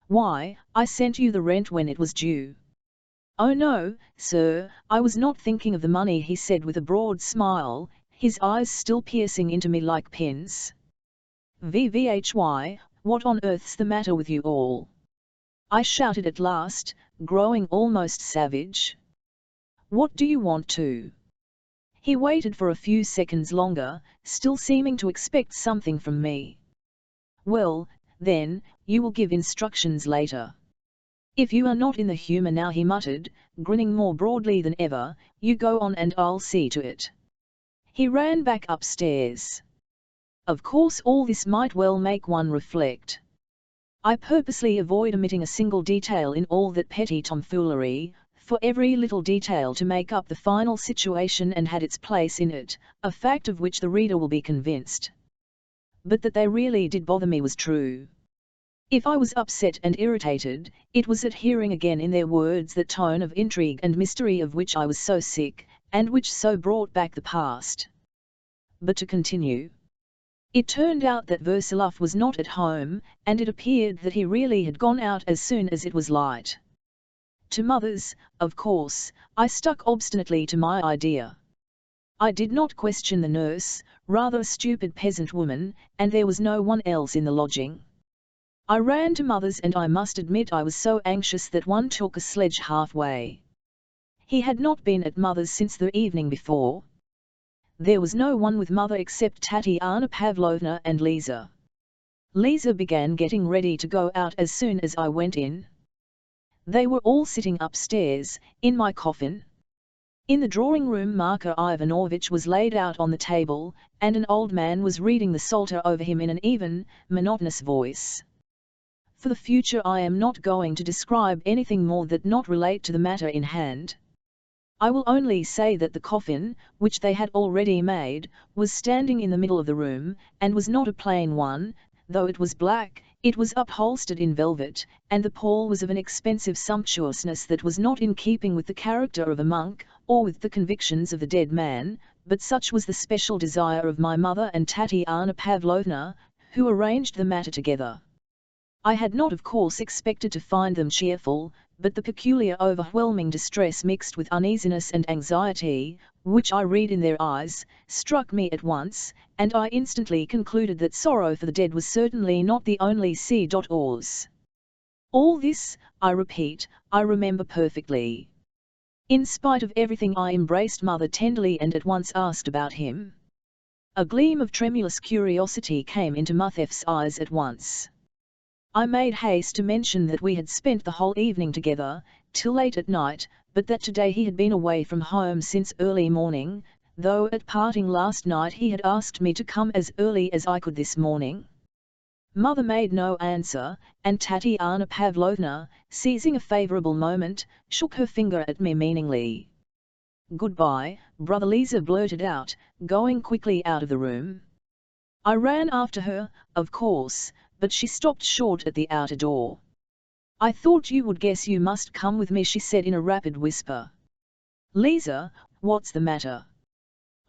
Why, I sent you the rent when it was due. Oh no, sir, I was not thinking of the money, he said with a broad smile, his eyes still piercing into me like pins. VVHY, what on earth's the matter with you all? I shouted at last, growing almost savage. What do you want to? He waited for a few seconds longer, still seeming to expect something from me. Well, then, you will give instructions later. If you are not in the humor now, he muttered, grinning more broadly than ever, you go on and I'll see to it. He ran back upstairs. Of course all this might well make one reflect. I purposely avoid omitting a single detail in all that petty tomfoolery, for every little detail to make up the final situation and had its place in it, a fact of which the reader will be convinced. But that they really did bother me was true. If I was upset and irritated, it was at hearing again in their words that tone of intrigue and mystery of which I was so sick, and which so brought back the past. But to continue. It turned out that Versilov was not at home, and it appeared that he really had gone out as soon as it was light. To Mother's, of course, I stuck obstinately to my idea. I did not question the nurse, rather a stupid peasant woman, and there was no one else in the lodging. I ran to Mother's, and I must admit I was so anxious that one took a sledge halfway. He had not been at Mother's since the evening before. There was no one with Mother except Tatiana Pavlovna and Lisa. Lisa began getting ready to go out as soon as I went in. They were all sitting upstairs, in my coffin. In the drawing-room Marko Ivanovich was laid out on the table, and an old man was reading the Psalter over him in an even, monotonous voice. For the future I am not going to describe anything more that not relate to the matter in hand. I will only say that the coffin, which they had already made, was standing in the middle of the room, and was not a plain one, though it was black. It was upholstered in velvet, and the pall was of an expensive sumptuousness that was not in keeping with the character of a monk, or with the convictions of the dead man, but such was the special desire of my mother and Tatiana Pavlovna, who arranged the matter together. I had not of course expected to find them cheerful, but the peculiar overwhelming distress mixed with uneasiness and anxiety, which I read in their eyes, struck me at once, and I instantly concluded that sorrow for the dead was certainly not the only cause. All this, I repeat, I remember perfectly. In spite of everything I embraced Mother tenderly and at once asked about him. A gleam of tremulous curiosity came into Muthef's eyes at once. I made haste to mention that we had spent the whole evening together, till late at night, but that today he had been away from home since early morning, though at parting last night he had asked me to come as early as I could this morning. Mother made no answer, and Tatiana Pavlovna, seizing a favourable moment, shook her finger at me meaningly. "Goodbye, brother," Lisa blurted out, going quickly out of the room. I ran after her, of course, but she stopped short at the outer door. "I thought you would guess you must come with me," she said in a rapid whisper. "Lisa, what's the matter?"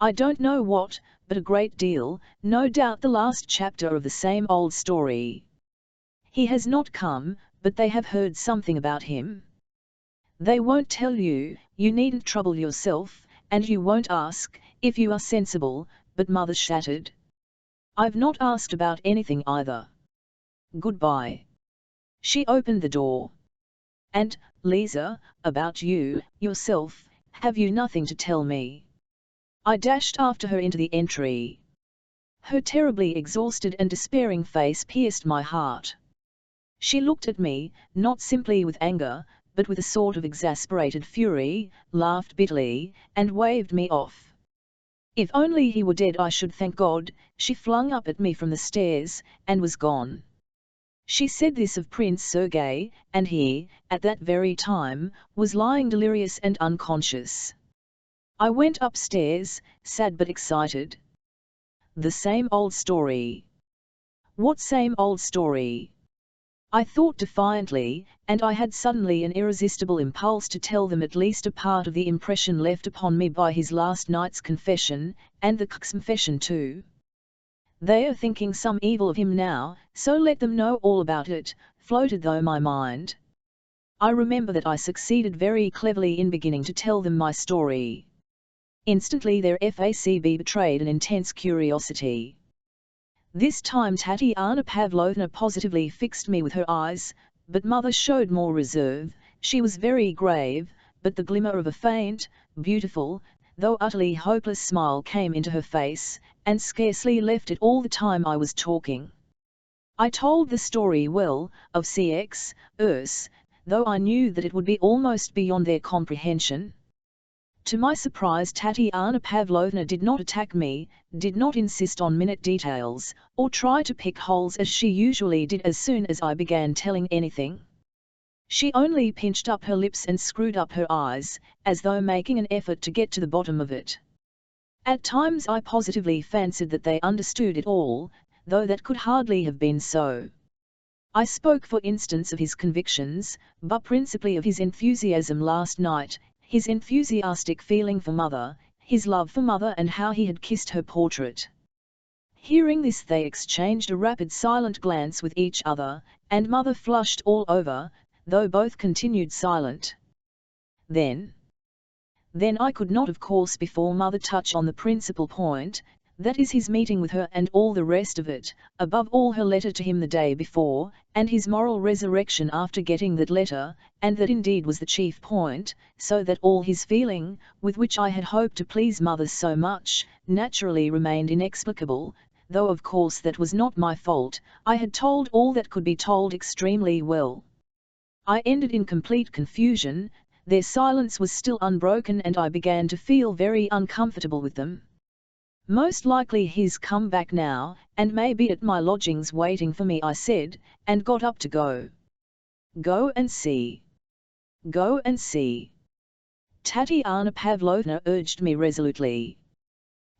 "I don't know what, but a great deal, no doubt the last chapter of the same old story. He has not come, but they have heard something about him. They won't tell you, you needn't trouble yourself, and you won't ask, if you are sensible," but Mother shattered. "I've not asked about anything either. Goodbye." She opened the door. "And, Lisa, about you, yourself, have you nothing to tell me?" I dashed after her into the entry. Her terribly exhausted and despairing face pierced my heart. She looked at me, not simply with anger, but with a sort of exasperated fury, laughed bitterly, and waved me off. "If only he were dead I should thank God," she flung up at me from the stairs, and was gone. She said this of Prince Sergei, and he, at that very time, was lying delirious and unconscious. I went upstairs, sad but excited. The same old story. What same old story? I thought defiantly, and I had suddenly an irresistible impulse to tell them at least a part of the impression left upon me by his last night's confession, and the confession too. "They are thinking some evil of him now, so let them know all about it," floated through my mind. I remember that I succeeded very cleverly in beginning to tell them my story. Instantly their FACB betrayed an intense curiosity. This time Tatiana Pavlovna positively fixed me with her eyes, but Mother showed more reserve. She was very grave, but the glimmer of a faint, beautiful, though utterly hopeless smile came into her face, and scarcely left it all the time I was talking. I told the story well, of CX, Urs, though I knew that it would be almost beyond their comprehension. To my surprise Tatiana Pavlovna did not attack me, did not insist on minute details, or try to pick holes as she usually did as soon as I began telling anything. She only pinched up her lips and screwed up her eyes, as though making an effort to get to the bottom of it. At times I positively fancied that they understood it all, though that could hardly have been so. I spoke for instance of his convictions, but principally of his enthusiasm last night, his enthusiastic feeling for mother, his love for mother, and how he had kissed her portrait. Hearing this, they exchanged a rapid silent glance with each other, and mother flushed all over, though both continued silent. Then I could not of course before mother touch on the principal point, that is his meeting with her and all the rest of it, above all her letter to him the day before, and his moral resurrection after getting that letter, and that indeed was the chief point, so that all his feeling, with which I had hoped to please mother so much, naturally remained inexplicable, though of course that was not my fault. I had told all that could be told extremely well. I ended in complete confusion. Their silence was still unbroken and I began to feel very uncomfortable with them. Most likely he's come back now, and may be at my lodgings waiting for me, I said, and got up to go. Go and see. Go and see. Tatiana Pavlovna urged me resolutely.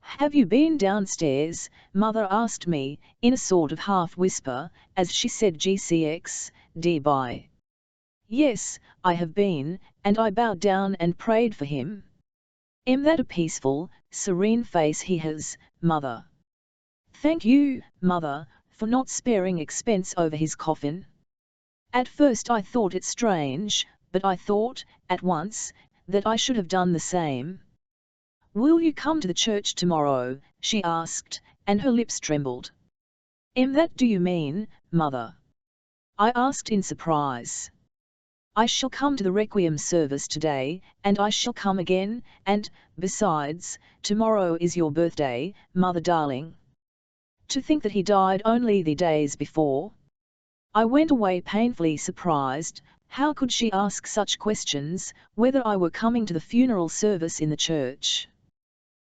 Have you been downstairs? Mother asked me, in a sort of half-whisper, as she said GCX, D by. Yes, I have been, and I bowed down and prayed for him. That a peaceful, serene face he has, mother. Thank you, mother, for not sparing expense over his coffin. At first I thought it strange, but I thought, at once, that I should have done the same. Will you come to the church tomorrow? She asked, and her lips trembled. That do you mean, mother? I asked in surprise. I shall come to the requiem service today, and I shall come again, and, besides, tomorrow is your birthday, mother darling. To think that he died only the days before. I went away painfully surprised. How could she ask such questions, whether I were coming to the funeral service in the church?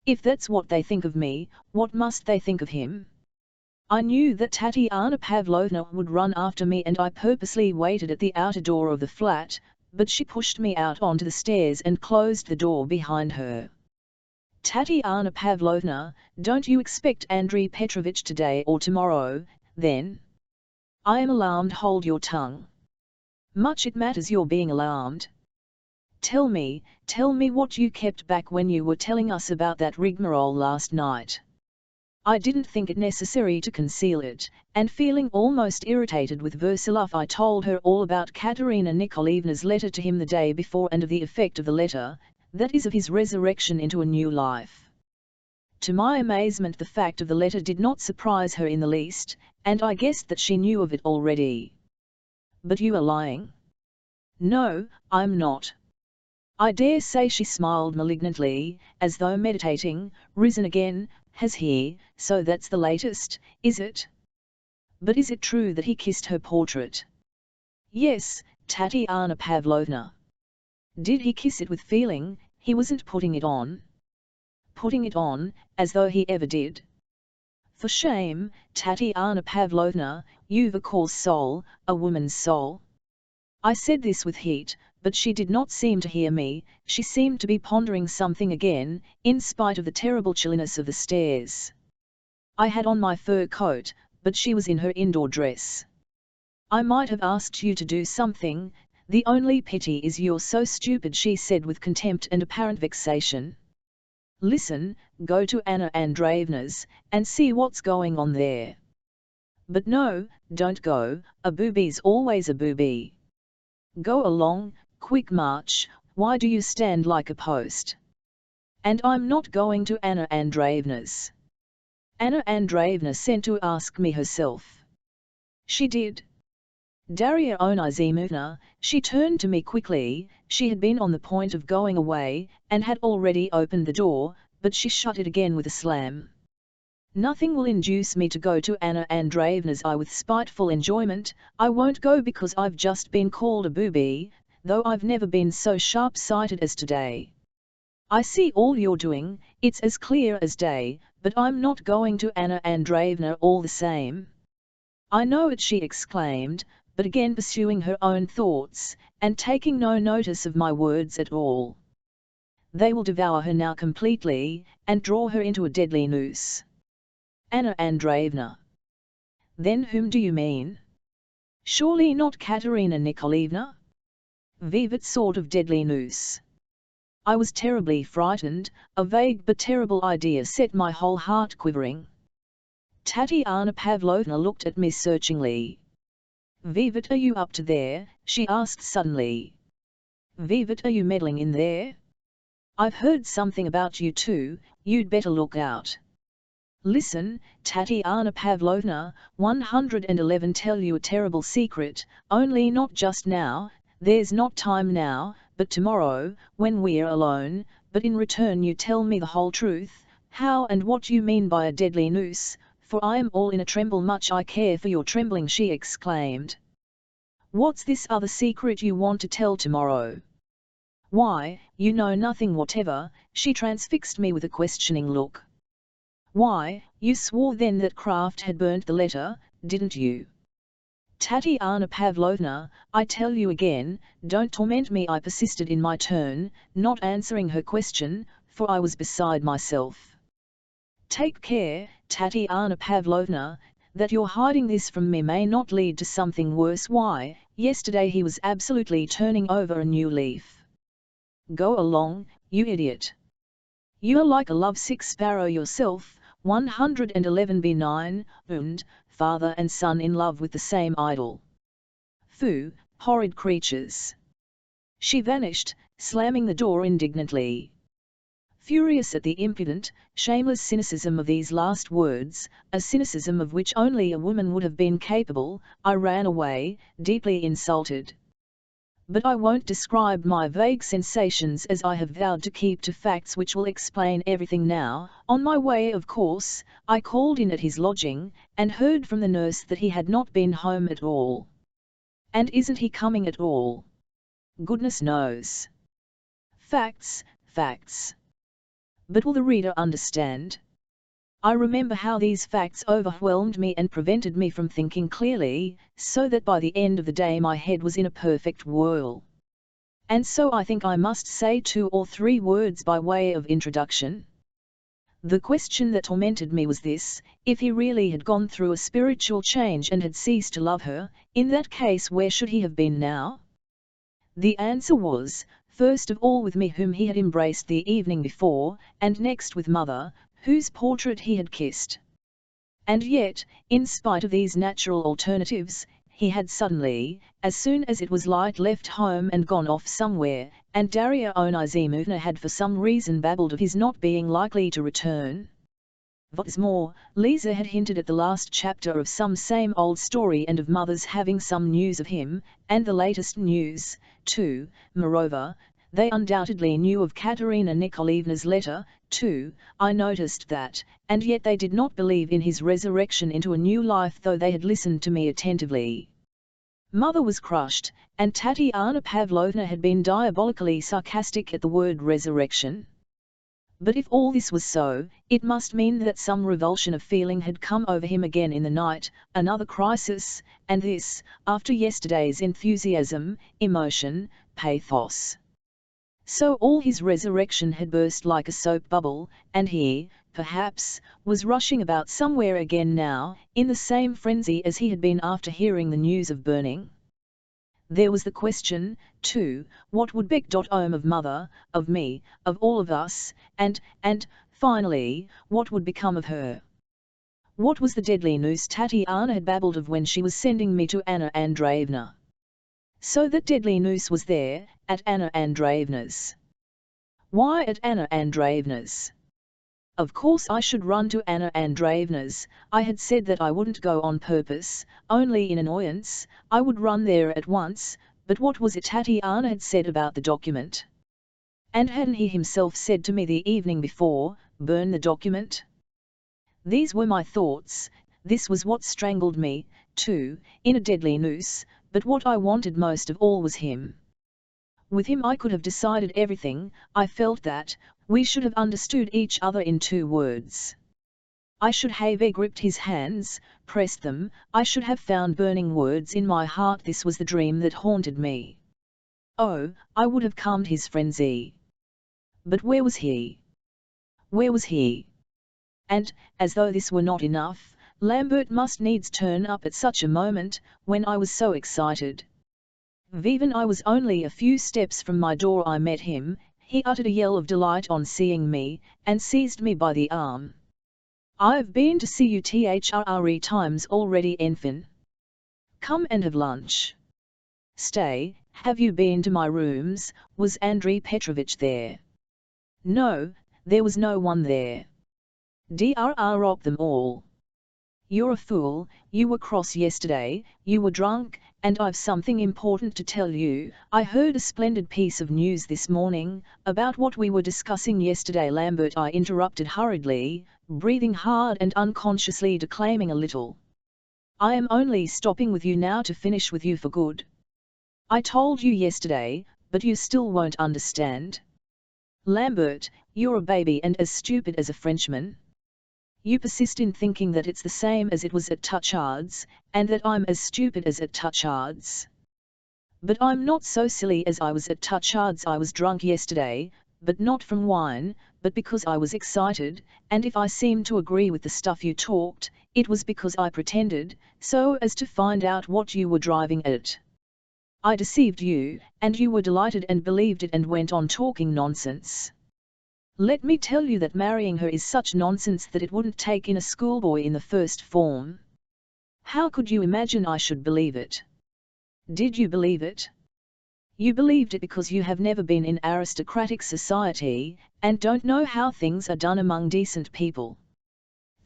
If that's what they think of me, what must they think of him? I knew that Tatiana Pavlovna would run after me and I purposely waited at the outer door of the flat, but she pushed me out onto the stairs and closed the door behind her. Tatiana Pavlovna, don't you expect Andrei Petrovich today or tomorrow, then? I am alarmed. Hold your tongue. Much it matters your being alarmed. Tell me what you kept back when you were telling us about that rigmarole last night. I didn't think it necessary to conceal it, and feeling almost irritated with Versilov, I told her all about Katerina Nikolaevna's letter to him the day before and of the effect of the letter, that is of his resurrection into a new life. To my amazement the fact of the letter did not surprise her in the least, and I guessed that she knew of it already. But you are lying. No, I'm not. I dare say, she smiled malignantly, as though meditating, risen again. Has he? So that's the latest, is it? But is it true that he kissed her portrait? Yes, Tatiana Pavlovna. Did he kiss it with feeling? He wasn't putting it on. Putting it on, as though he ever did. For shame, Tatiana Pavlovna, you've a coarse soul, a woman's soul. I said this with heat, but she did not seem to hear me. She seemed to be pondering something again, in spite of the terrible chilliness of the stairs. I had on my fur coat, but she was in her indoor dress. I might have asked you to do something. The only pity is you're so stupid, she said with contempt and apparent vexation. Listen, go to Anna Andreevna's, and see what's going on there. But no, don't go, a booby's always a booby. Go along, quick march, why do you stand like a post? And I'm not going to Anna Andreevna's. Anna Andreevna sent to ask me herself. She did. Darya Onizimovna, she turned to me quickly. She had been on the point of going away, and had already opened the door, but she shut it again with a slam. Nothing will induce me to go to Anna Andreevna's. I with spiteful enjoyment. I won't go because I've just been called a booby, though I've never been so sharp-sighted as today. I see all you're doing, it's as clear as day, but I'm not going to Anna Andreevna all the same. I know it, she exclaimed, but again pursuing her own thoughts, and taking no notice of my words at all. They will devour her now completely, and draw her into a deadly noose. Anna Andreevna. Then whom do you mean? Surely not Katerina Nikolaevna? Vivat sort of deadly noose. I was terribly frightened, a vague but terrible idea set my whole heart quivering. Tatiana Pavlovna looked at me searchingly. Vivat, are you up to there? She asked suddenly. Vivat, are you meddling in there? I've heard something about you too, you'd better look out. Listen, Tatiana Pavlovna, 111 tell you a terrible secret, only not just now, there's not time now, but tomorrow, when we're alone, but in return you tell me the whole truth, how and what you mean by a deadly noose, for I am all in a tremble, much I care for your trembling, she exclaimed. What's this other secret you want to tell tomorrow? Why, you know nothing whatever, she transfixed me with a questioning look. Why, you swore then that Kraft had burnt the letter, didn't you? Tatiana Pavlovna, I tell you again, don't torment me, I persisted in my turn, not answering her question, for I was beside myself. Take care, Tatiana Pavlovna, that your hiding this from me may not lead to something worse. Why, yesterday he was absolutely turning over a new leaf. Go along, you idiot. You are like a lovesick sparrow yourself, 111 benign, und, father and son in love with the same idol. Foo, horrid creatures. She vanished, slamming the door indignantly. Furious at the impudent, shameless cynicism of these last words, a cynicism of which only a woman would have been capable, I ran away, deeply insulted. But I won't describe my vague sensations, as I have vowed to keep to facts which will explain everything now. On my way, of course, I called in at his lodging, and heard from the nurse that he had not been home at all. And isn't he coming at all? Goodness knows. Facts, facts. But will the reader understand? I remember how these facts overwhelmed me and prevented me from thinking clearly, so that by the end of the day my head was in a perfect whirl. And so I think I must say 2 or 3 words by way of introduction. The question that tormented me was this: if he really had gone through a spiritual change and had ceased to love her, in that case where should he have been now? The answer was, first of all with me whom he had embraced the evening before, and next with mother, whose portrait he had kissed. And yet, in spite of these natural alternatives, he had suddenly, as soon as it was light, left home and gone off somewhere, and Darya Onizimovna had for some reason babbled of his not being likely to return. What's more, Lisa had hinted at the last chapter of some same old story and of mother's having some news of him, and the latest news, too. Moreover, they undoubtedly knew of Katerina Nikolaevna's letter, too. I noticed that, and yet they did not believe in his resurrection into a new life, though they had listened to me attentively. Mother was crushed, and Tatiana Pavlovna had been diabolically sarcastic at the word resurrection. But if all this was so, it must mean that some revulsion of feeling had come over him again in the night, another crisis, and this, after yesterday's enthusiasm, emotion, pathos. So all his resurrection had burst like a soap bubble, and he, perhaps, was rushing about somewhere again now, in the same frenzy as he had been after hearing the news of burning. There was the question, too, what would Beck.Ohm of mother, of me, of all of us, and, finally, what would become of her? What was the deadly news Tatiana had babbled of when she was sending me to Anna Andreevna? So that deadly noose was there, at Anna Andreevna's. Why at Anna Andreevna's? Of course I should run to Anna Andreevna's. I had said that I wouldn't go on purpose, only in annoyance. I would run there at once, but what was it Tatiana had said about the document? And hadn't he himself said to me the evening before, burn the document? These were my thoughts. This was what strangled me, too, in a deadly noose, but what I wanted most of all was him. With him I could have decided everything. I felt that we should have understood each other in 2 words. I should have gripped his hands, pressed them, I should have found burning words in my heart. This was the dream that haunted me. Oh, I would have calmed his frenzy. But where was he? Where was he? And, as though this were not enough, Lambert must needs turn up at such a moment, when I was so excited. Even I was only a few steps from my door I met him. He uttered a yell of delight on seeing me, and seized me by the arm. "I've been to see you 3 times already, Enfin. Come and have lunch." "Stay, have you been to my rooms? Was Andrei Petrovich there?" "No, there was no one there." "Drop them all. You're a fool, you were cross yesterday, you were drunk, and I've something important to tell you. I heard a splendid piece of news this morning, about what we were discussing yesterday." Lambert, I interrupted hurriedly, breathing hard and unconsciously declaiming a little. "I am only stopping with you now to finish with you for good. I told you yesterday, but you still won't understand. Lambert, you're a baby and as stupid as a Frenchman. You persist in thinking that it's the same as it was at Touchard's, and that I'm as stupid as at Touchard's. But I'm not so silly as I was at Touchard's. I was drunk yesterday, but not from wine, but because I was excited, and if I seemed to agree with the stuff you talked, it was because I pretended, so as to find out what you were driving at. I deceived you, and you were delighted and believed it and went on talking nonsense. Let me tell you that marrying her is such nonsense that it wouldn't take in a schoolboy in the first form. How could you imagine I should believe it? Did you believe it? You believed it because you have never been in aristocratic society, and don't know how things are done among decent people.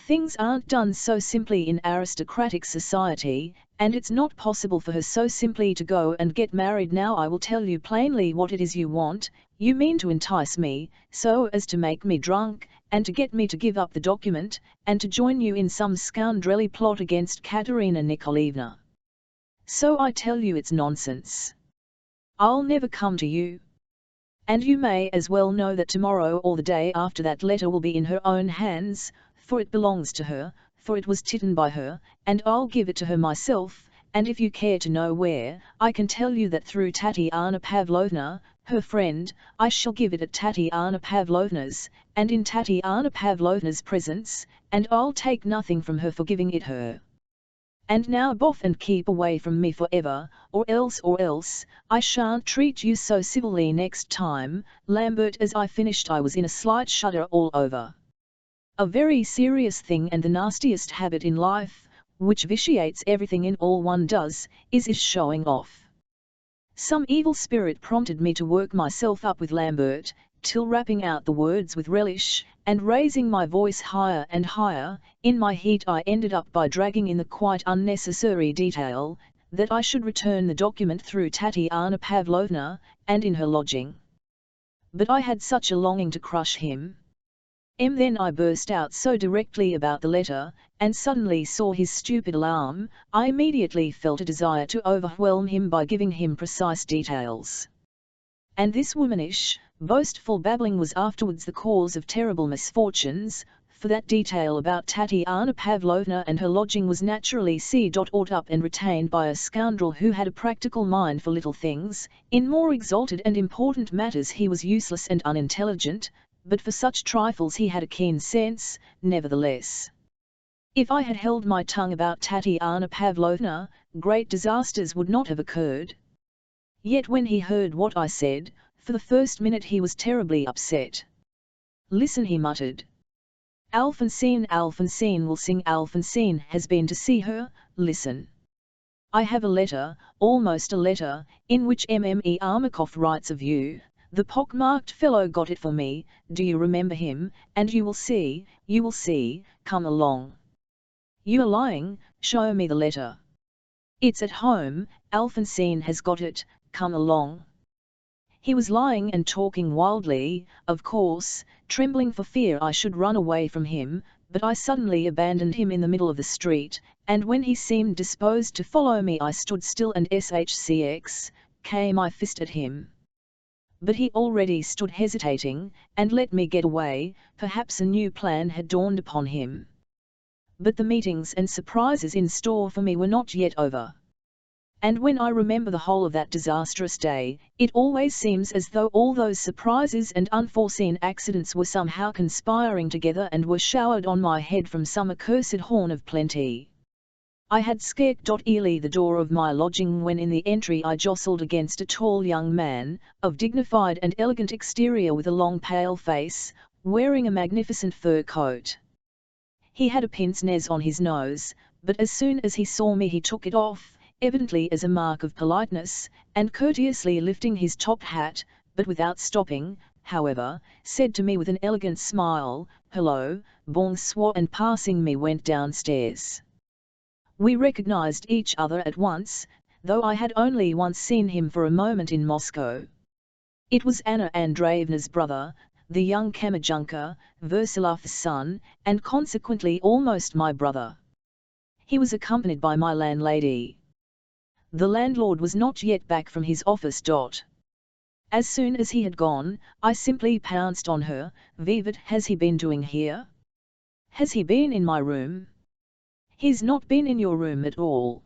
Things aren't done so simply in aristocratic society, and it's not possible for her so simply to go and get married. Now I will tell you plainly what it is you want. You mean to entice me, so as to make me drunk, and to get me to give up the document, and to join you in some scoundrelly plot against Katerina Nikolaevna. So I tell you it's nonsense. I'll never come to you. And you may as well know that tomorrow or the day after that letter will be in her own hands, for it belongs to her, for it was written by her, and I'll give it to her myself, and if you care to know where, I can tell you that through Tatiana Pavlovna, her friend, I shall give it at Tatiana Pavlovna's, and in Tatiana Pavlovna's presence, and I'll take nothing from her for giving it her. And now boff and keep away from me forever, or else, I shan't treat you so civilly next time." Lambert, as I finished I was in a slight shudder all over. A very serious thing, and the nastiest habit in life, which vitiates everything in all one does, is showing off. Some evil spirit prompted me to work myself up with Lambert, till rapping out the words with relish, and raising my voice higher and higher, in my heat I ended up by dragging in the quite unnecessary detail, that I should return the document through Tatiana Pavlovna, and in her lodging. But I had such a longing to crush him. Then I burst out so directly about the letter, and suddenly saw his stupid alarm, I immediately felt a desire to overwhelm him by giving him precise details. And this womanish, boastful babbling was afterwards the cause of terrible misfortunes, for that detail about Tatiana Pavlovna and her lodging was naturally caught up and retained by a scoundrel who had a practical mind for little things. In more exalted and important matters he was useless and unintelligent, but for such trifles he had a keen sense, nevertheless. If I had held my tongue about Tatiana Pavlovna, great disasters would not have occurred. Yet when he heard what I said, for the first minute he was terribly upset. "Listen," he muttered. Alphonsine will sing. Alphonsine has been to see her. Listen. I have a letter, almost a letter, in which Mme. Armakov writes of you. The pock-marked fellow got it for me, do you remember him? And you will see, come along. You are lying, show me the letter. It's at home, Alphonsine has got it, come along. He was lying and talking wildly, of course, trembling for fear I should run away from him, but I suddenly abandoned him in the middle of the street, and when he seemed disposed to follow me I stood still and came my fist at him. But he already stood hesitating, and let me get away. Perhaps a new plan had dawned upon him. But the meetings and surprises in store for me were not yet over. And when I remember the whole of that disastrous day, it always seems as though all those surprises and unforeseen accidents were somehow conspiring together and were showered on my head from some accursed horn of plenty. I had scarcely the door of my lodging when in the entry I jostled against a tall young man, of dignified and elegant exterior with a long pale face, wearing a magnificent fur coat. He had a pince nez on his nose, but as soon as he saw me he took it off, evidently as a mark of politeness, and courteously lifting his top hat, but without stopping, however, said to me with an elegant smile, "Hello, bonsoir," and passing me went downstairs. We recognized each other at once, though I had only once seen him for a moment in Moscow. It was Anna Andreevna's brother, the young Kammerjunker, Versilov's son, and consequently almost my brother. He was accompanied by my landlady. The landlord was not yet back from his office. As soon as he had gone, I simply pounced on her. "Vivat, has he been doing here? Has he been in my room?" "He's not been in your room at all.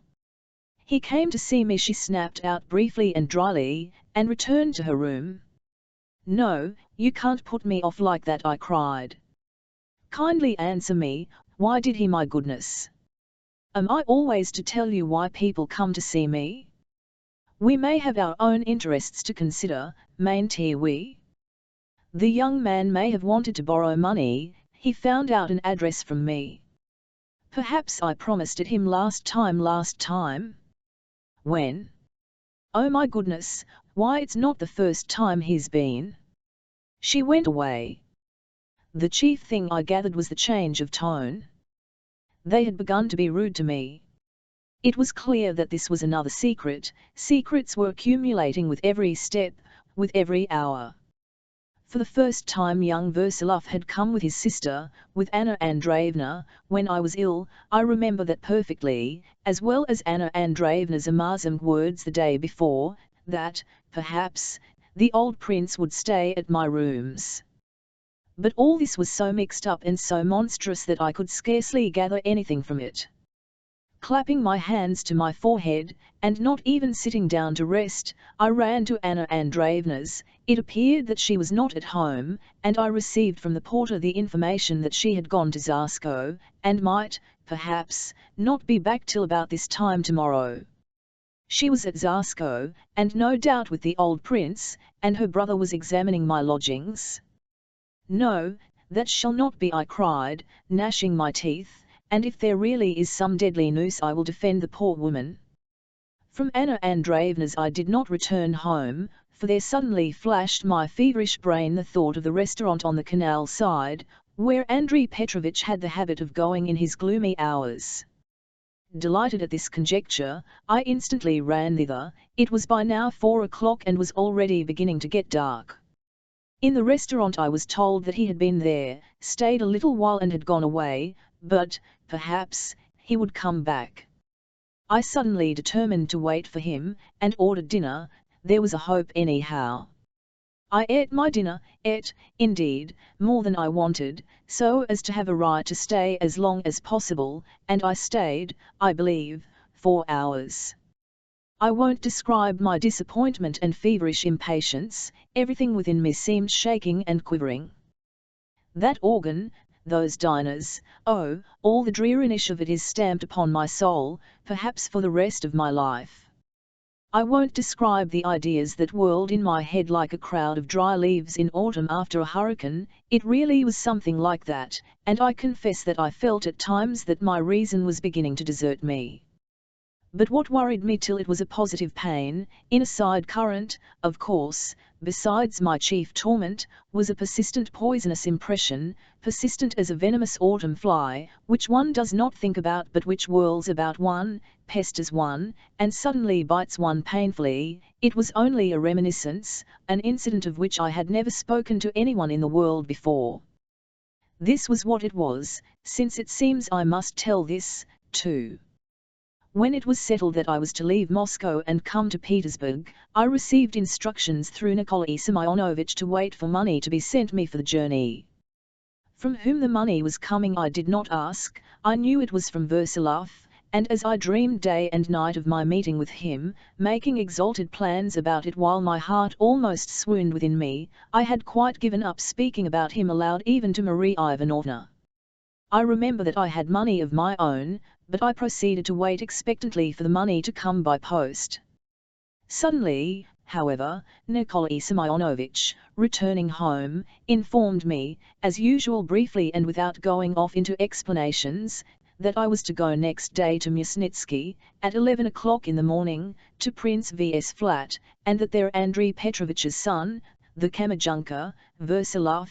He came to see me," she snapped out briefly and dryly, and returned to her room. "No, you can't put me off like that," I cried. "Kindly answer me, why did he, my goodness? Am I always to tell you why people come to see me? We may have our own interests to consider, mayn't we? The young man may have wanted to borrow money. He found out an address from me. Perhaps I promised it him last time. When? Oh my goodness, why it's not the first time he's been." She went away. The chief thing I gathered was the change of tone. They had begun to be rude to me. It was clear that this was another secret. Secrets were accumulating with every step, with every hour. For the first time young Versilov had come with his sister, with Anna Andreevna, when I was ill. I remember that perfectly, as well as Anna Andreevna's amazing words the day before, that, perhaps, the old prince would stay at my rooms. But all this was so mixed up and so monstrous that I could scarcely gather anything from it. Clapping my hands to my forehead, and not even sitting down to rest, I ran to Anna Andreevna's. It appeared that she was not at home, and I received from the porter the information that she had gone to Zarskoe, and might, perhaps, not be back till about this time tomorrow. She was at Zarskoe, and no doubt with the old prince, and her brother was examining my lodgings. "No, that shall not be," I cried, gnashing my teeth, "and if there really is some deadly noose I will defend the poor woman." From Anna Andreevna's I did not return home, for there suddenly flashed my feverish brain the thought of the restaurant on the canal side, where Andrei Petrovitch had the habit of going in his gloomy hours. Delighted at this conjecture, I instantly ran thither. It was by now 4 o'clock and was already beginning to get dark. In the restaurant I was told that he had been there, stayed a little while and had gone away, but, perhaps, he would come back. I suddenly determined to wait for him, and ordered dinner. There was a hope anyhow. I ate my dinner, indeed, more than I wanted, so as to have a right to stay as long as possible, and I stayed, I believe, 4 hours. I won't describe my disappointment and feverish impatience. Everything within me seemed shaking and quivering. That organ, those diners, oh, all the dreariness of it is stamped upon my soul, perhaps for the rest of my life. I won't describe the ideas that whirled in my head like a crowd of dry leaves in autumn after a hurricane. It really was something like that, and I confess that I felt at times that my reason was beginning to desert me. But what worried me till it was a positive pain, in a side current, of course, besides my chief torment, was a persistent poisonous impression, persistent as a venomous autumn fly, which one does not think about but which whirls about one, pesters one, and suddenly bites one painfully. It was only a reminiscence, an incident of which I had never spoken to anyone in the world before. This was what it was, since it seems I must tell this, too. When it was settled that I was to leave Moscow and come to Petersburg, I received instructions through Nikolai Semyonovitch to wait for money to be sent me for the journey. From whom the money was coming I did not ask. I knew it was from Versilov, and as I dreamed day and night of my meeting with him, making exalted plans about it while my heart almost swooned within me, I had quite given up speaking about him aloud even to Marie Ivanovna. I remember that I had money of my own, but I proceeded to wait expectantly for the money to come by post. Suddenly, however, Nikolai Semyonovich, returning home, informed me, as usual briefly and without going off into explanations, that I was to go next day to Myasnitsky, at 11 o'clock in the morning, to Prince V.'s flat, and that there Andrei Petrovich's son, the Kammerjunker, Versilov,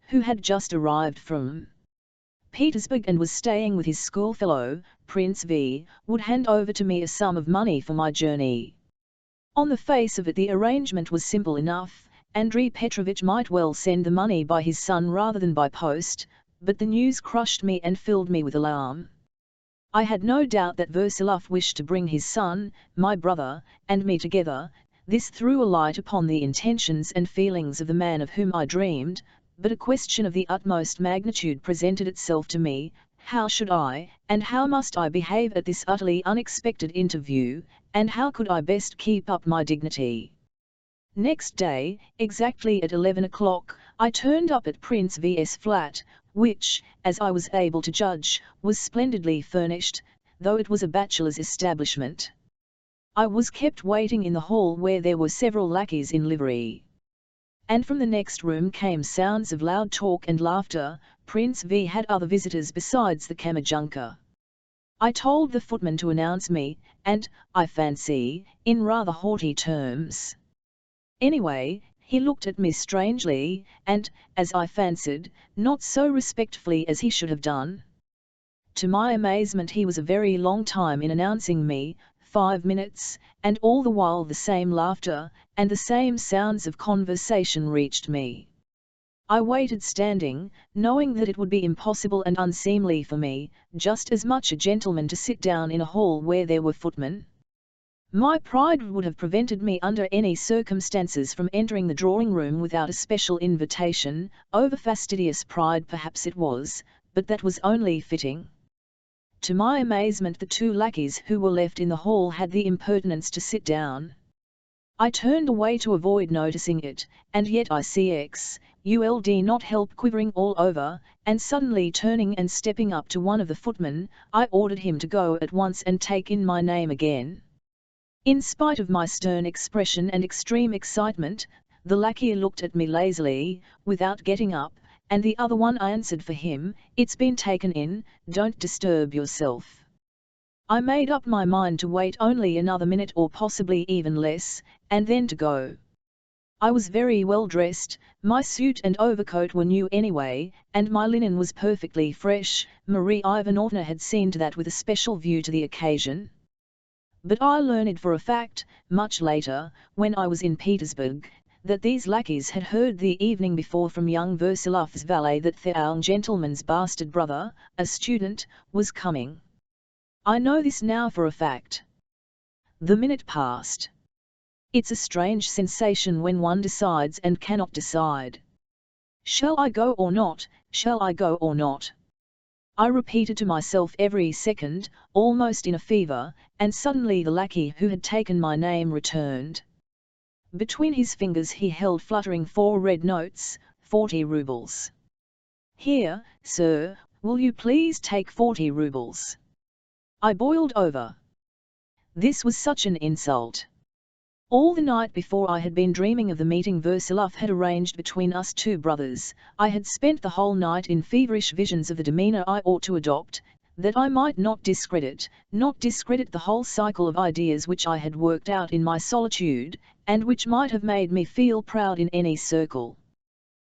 who had just arrived from Petersburg and was staying with his schoolfellow, Prince V., would hand over to me a sum of money for my journey. On the face of it the arrangement was simple enough. Andrei Petrovich might well send the money by his son rather than by post, but the news crushed me and filled me with alarm. I had no doubt that Versilov wished to bring his son, my brother, and me together. This threw a light upon the intentions and feelings of the man of whom I dreamed, but a question of the utmost magnitude presented itself to me: how should I, and how must I behave at this utterly unexpected interview, and how could I best keep up my dignity? Next day, exactly at 11 o'clock, I turned up at Prince V.'s flat, which, as I was able to judge, was splendidly furnished, though it was a bachelor's establishment. I was kept waiting in the hall where there were several lackeys in livery. And from the next room came sounds of loud talk and laughter. Prince V had other visitors besides the Kammerjunker. I told the footman to announce me, and, I fancy, in rather haughty terms. Anyway, he looked at me strangely, and, as I fancied, not so respectfully as he should have done. To my amazement he was a very long time in announcing me, 5 minutes, and all the while the same laughter, and the same sounds of conversation reached me. I waited standing, knowing that it would be impossible and unseemly for me, just as much a gentleman to sit down in a hall where there were footmen. My pride would have prevented me under any circumstances from entering the drawing-room without a special invitation, over-fastidious pride perhaps it was, but that was only fitting. To my amazement the 2 lackeys who were left in the hall had the impertinence to sit down. I turned away to avoid noticing it, and yet I could not help quivering all over, and suddenly turning and stepping up to one of the footmen, I ordered him to go at once and take in my name again. In spite of my stern expression and extreme excitement, the lackey looked at me lazily, without getting up, and the other one answered for him, "It's been taken in, don't disturb yourself." I made up my mind to wait only another minute or possibly even less, and then to go. I was very well dressed, my suit and overcoat were new anyway, and my linen was perfectly fresh. Marie Ivanovna had seen to that with a special view to the occasion. But I learned for a fact, much later, when I was in Petersburg, that these lackeys had heard the evening before from young Versilov's valet that the old gentleman's bastard brother, a student, was coming. I know this now for a fact. The minute passed. It's a strange sensation when one decides and cannot decide. Shall I go or not, shall I go or not? I repeated to myself every second, almost in a fever, and suddenly the lackey who had taken my name returned. Between his fingers he held fluttering 4 red notes, 40 roubles. "Here, sir, will you please take 40 roubles?" I boiled over. This was such an insult. All the night before I had been dreaming of the meeting Versilov had arranged between us 2 brothers. I had spent the whole night in feverish visions of the demeanour I ought to adopt, that I might not discredit the whole cycle of ideas which I had worked out in my solitude, and which might have made me feel proud in any circle.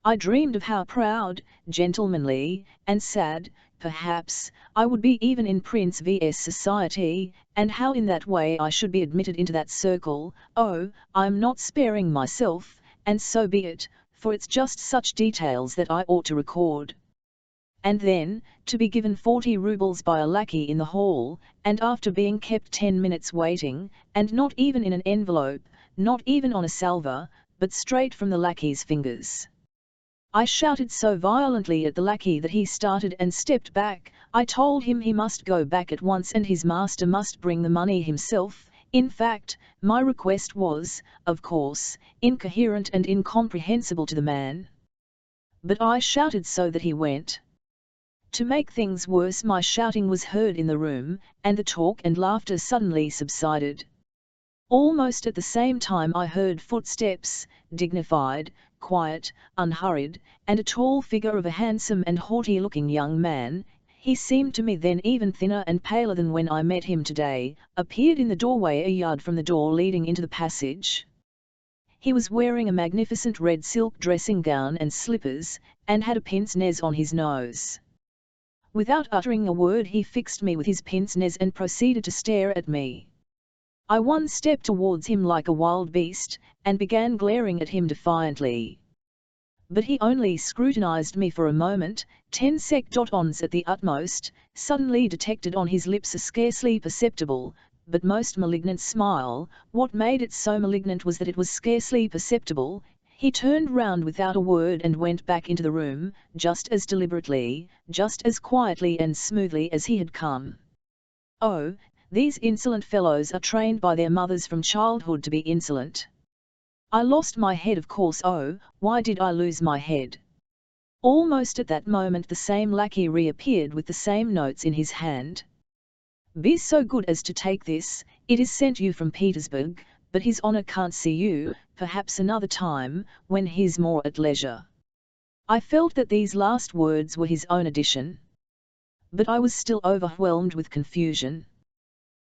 I dreamed of how proud, gentlemanly, and sad, perhaps, I would be even in Prince V.'s society, and how in that way I should be admitted into that circle. Oh, I'm not sparing myself, and so be it, for it's just such details that I ought to record. And then, to be given 40 roubles by a lackey in the hall, and after being kept 10 minutes waiting, and not even in an envelope, not even on a salver, but straight from the lackey's fingers. I shouted so violently at the lackey that he started and stepped back. I told him he must go back at once and his master must bring the money himself. In fact, my request was, of course, incoherent and incomprehensible to the man. But I shouted so that he went. To make things worse, my shouting was heard in the room, and the talk and laughter suddenly subsided. Almost at the same time I heard footsteps, dignified, quiet, unhurried, and a tall figure of a handsome and haughty-looking young man, he seemed to me then even thinner and paler than when I met him today, appeared in the doorway a yard from the door leading into the passage. He was wearing a magnificent red silk dressing gown and slippers, and had a pince-nez on his nose. Without uttering a word he fixed me with his pince-nez and proceeded to stare at me. I one stepped towards him like a wild beast, and began glaring at him defiantly. But he only scrutinized me for a moment, 10 seconds at the utmost, suddenly detected on his lips a scarcely perceptible, but most malignant smile. What made it so malignant was that it was scarcely perceptible. He turned round without a word and went back into the room, just as deliberately, just as quietly and smoothly as he had come. Oh, these insolent fellows are trained by their mothers from childhood to be insolent. I lost my head, of course. Oh, why did I lose my head? Almost at that moment the same lackey reappeared with the same notes in his hand. Be so good as to take this, it is sent you from Petersburg, but his honor can't see you, perhaps another time, when he's more at leisure. I felt that these last words were his own addition. But I was still overwhelmed with confusion.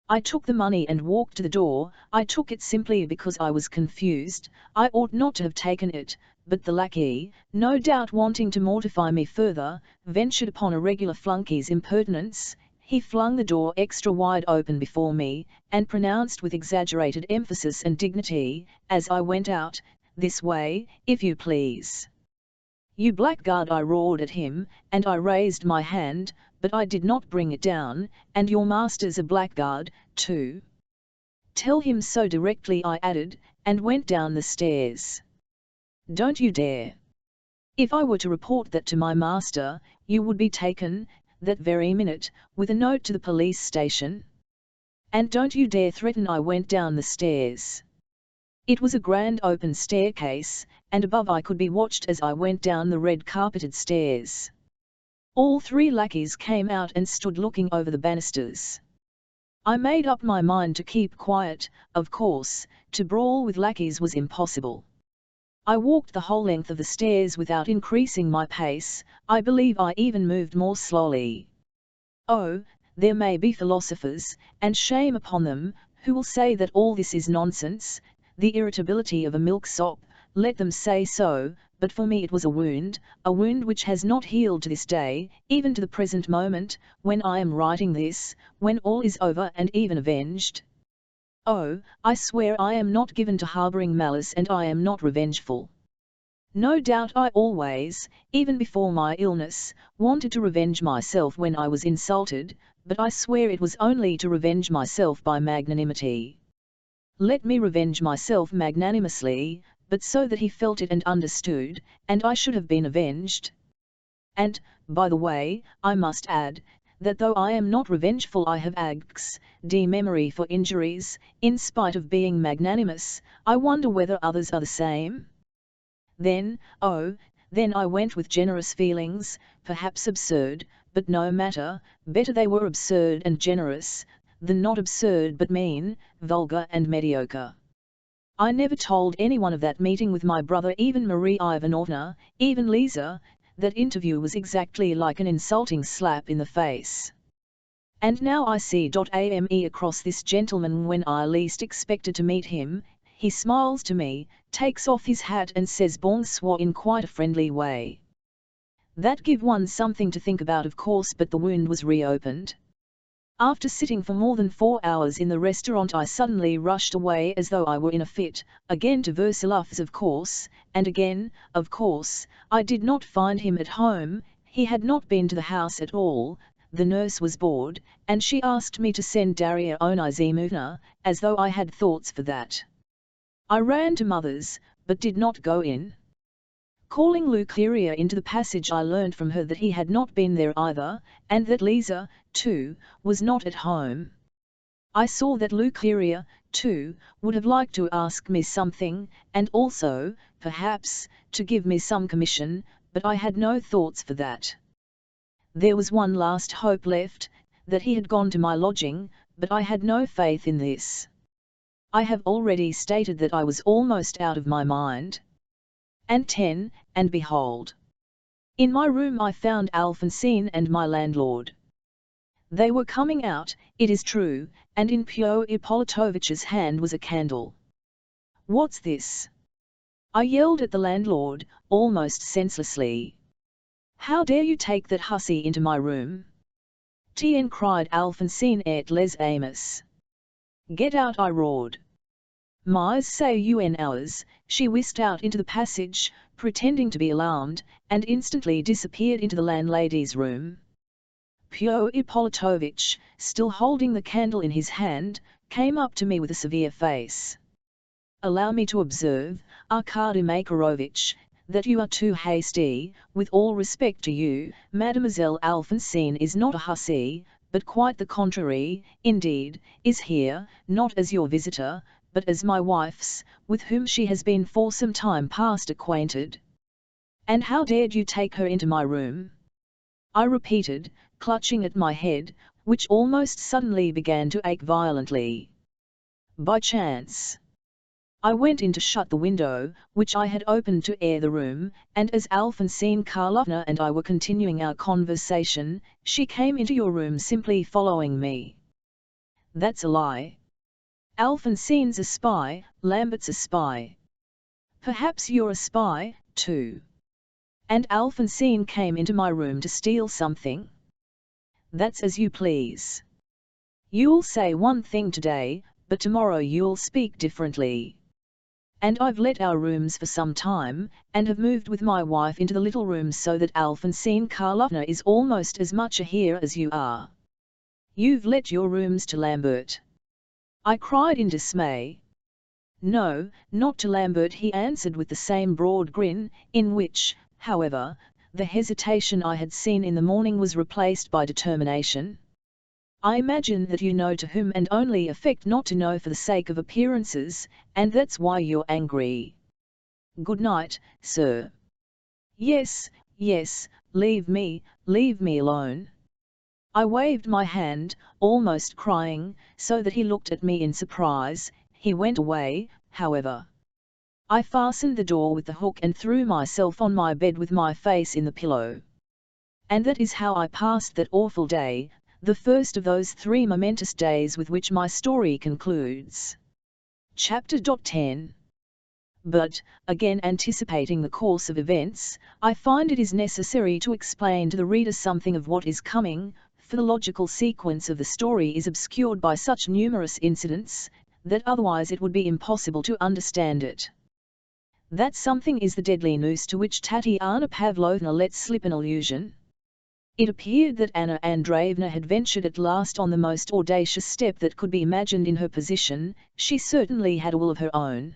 I took the money and walked to the door. I took it simply because I was confused. I ought not to have taken it, but the lackey, no doubt wanting to mortify me further, ventured upon a regular flunkey's impertinence. He flung the door extra wide open before me, and pronounced with exaggerated emphasis and dignity, as I went out, "This way, if you please." "You blackguard!" I roared at him, and I raised my hand, but I did not bring it down, "and your master's a blackguard, too. Tell him so directly," I added, and went down the stairs. "Don't you dare! If I were to report that to my master, you would be taken, that very minute, with a note to the police station. And don't you dare threaten." I went down the stairs. It was a grand open staircase, and above I could be watched as I went down the red-carpeted stairs. All 3 lackeys came out and stood looking over the banisters. I made up my mind to keep quiet. Of course, to brawl with lackeys was impossible. I walked the whole length of the stairs without increasing my pace. I believe I even moved more slowly. Oh, there may be philosophers, and shame upon them, who will say that all this is nonsense, the irritability of a milksop. Let them say so, but for me it was a wound which has not healed to this day, even to the present moment, when I am writing this, when all is over and even avenged. Oh, I swear I am not given to harboring malice and I am not revengeful. No doubt I always, even before my illness, wanted to revenge myself when I was insulted, but I swear it was only to revenge myself by magnanimity. Let me revenge myself magnanimously, but so that he felt it and understood, and I should have been avenged. And, by the way, I must add, that though I am not revengeful I have acts de memory for injuries, in spite of being magnanimous. I wonder whether others are the same? Then, oh, then I went with generous feelings, perhaps absurd, but no matter, better they were absurd and generous, than not absurd but mean, vulgar and mediocre. I never told anyone of that meeting with my brother, even Marie Ivanovna, even Lisa. That interview was exactly like an insulting slap in the face. And now I see ame across this gentleman when I least expected to meet him. He smiles to me, takes off his hat and says bonsoir in quite a friendly way. That give one something to think about, of course, but the wound was reopened. After sitting for more than 4 hours in the restaurant I suddenly rushed away as though I were in a fit, again to Versailles's of course, and again, of course, I did not find him at home. He had not been to the house at all. The nurse was bored, and she asked me to send Darya Onizimovna, as though I had thoughts for that. I ran to mother's, but did not go in. Calling Lucretia into the passage, I learned from her that he had not been there either, and that Lisa, too, was not at home. I saw that Lucretia, too, would have liked to ask me something, and also, perhaps, to give me some commission, but I had no thoughts for that. There was one last hope left, that he had gone to my lodging, but I had no faith in this. I have already stated that I was almost out of my mind. And behold! In my room I found Alphonsine and my landlord. They were coming out, it is true, and in Pyotr Ippolitovitch's hand was a candle. "What's this?" I yelled at the landlord, almost senselessly. "How dare you take that hussy into my room?" "Tien," cried Alphonsine et les amis. "Get out," I roared. "Mais say un hours," she whisked out into the passage, pretending to be alarmed, and instantly disappeared into the landlady's room. Pyotr Ippolitovitch, still holding the candle in his hand, came up to me with a severe face. "Allow me to observe, Arkady Makarovitch, that you are too hasty. With all respect to you, Mademoiselle Alphonsine is not a hussy, but quite the contrary, indeed, is here, not as your visitor, but as my wife's, with whom she has been for some time past acquainted." "And how dared you take her into my room?" I repeated, clutching at my head, which almost suddenly began to ache violently. "By chance. I went in to shut the window, which I had opened to air the room, and as Alphonsine Karlovna and I were continuing our conversation, she came into your room simply following me." "That's a lie." "Alphonsine's a spy, Lambert's a spy. Perhaps you're a spy, too. And Alphonsine came into my room to steal something?" "That's as you please. You'll say one thing today, but tomorrow you'll speak differently. And I've let our rooms for some time, and have moved with my wife into the little room so that Alphonsine Karlovna is almost as much a here as you are." "You've let your rooms to Lambert?" I cried in dismay. "No, not to Lambert," he answered with the same broad grin, in which, however, the hesitation I had seen in the morning was replaced by determination. "I imagine that you know to whom and only affect not to know for the sake of appearances, and that's why you're angry. Good night, sir." Yes, leave me alone." I waved my hand, almost crying, so that he looked at me in surprise. He went away, however. I fastened the door with the hook and threw myself on my bed with my face in the pillow. And that is how I passed that awful day, the first of those 3 momentous days with which my story concludes. Chapter 10. But, again anticipating the course of events, I find it is necessary to explain to the reader something of what is coming, for the logical sequence of the story is obscured by such numerous incidents, that otherwise it would be impossible to understand it. That something is the deadly noose to which Tatiana Pavlovna let slip an allusion. It appeared that Anna Andreevna had ventured at last on the most audacious step that could be imagined in her position. She certainly had a will of her own.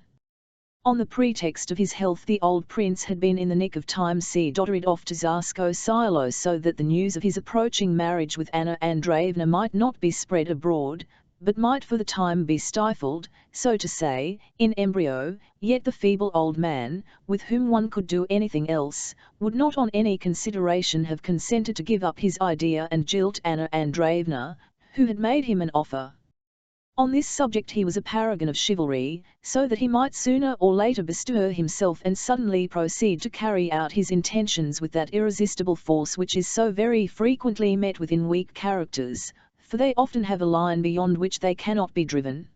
On the pretext of his health the old prince had been in the nick of time dotted off to Zarsko Silo so that the news of his approaching marriage with Anna Andreevna might not be spread abroad, but might for the time be stifled, so to say, in embryo. Yet the feeble old man, with whom one could do anything else, would not on any consideration have consented to give up his idea and jilt Anna Andreevna, who had made him an offer. On this subject he was a paragon of chivalry, so that he might sooner or later bestir himself and suddenly proceed to carry out his intentions with that irresistible force which is so very frequently met with in weak characters, for they often have a line beyond which they cannot be driven.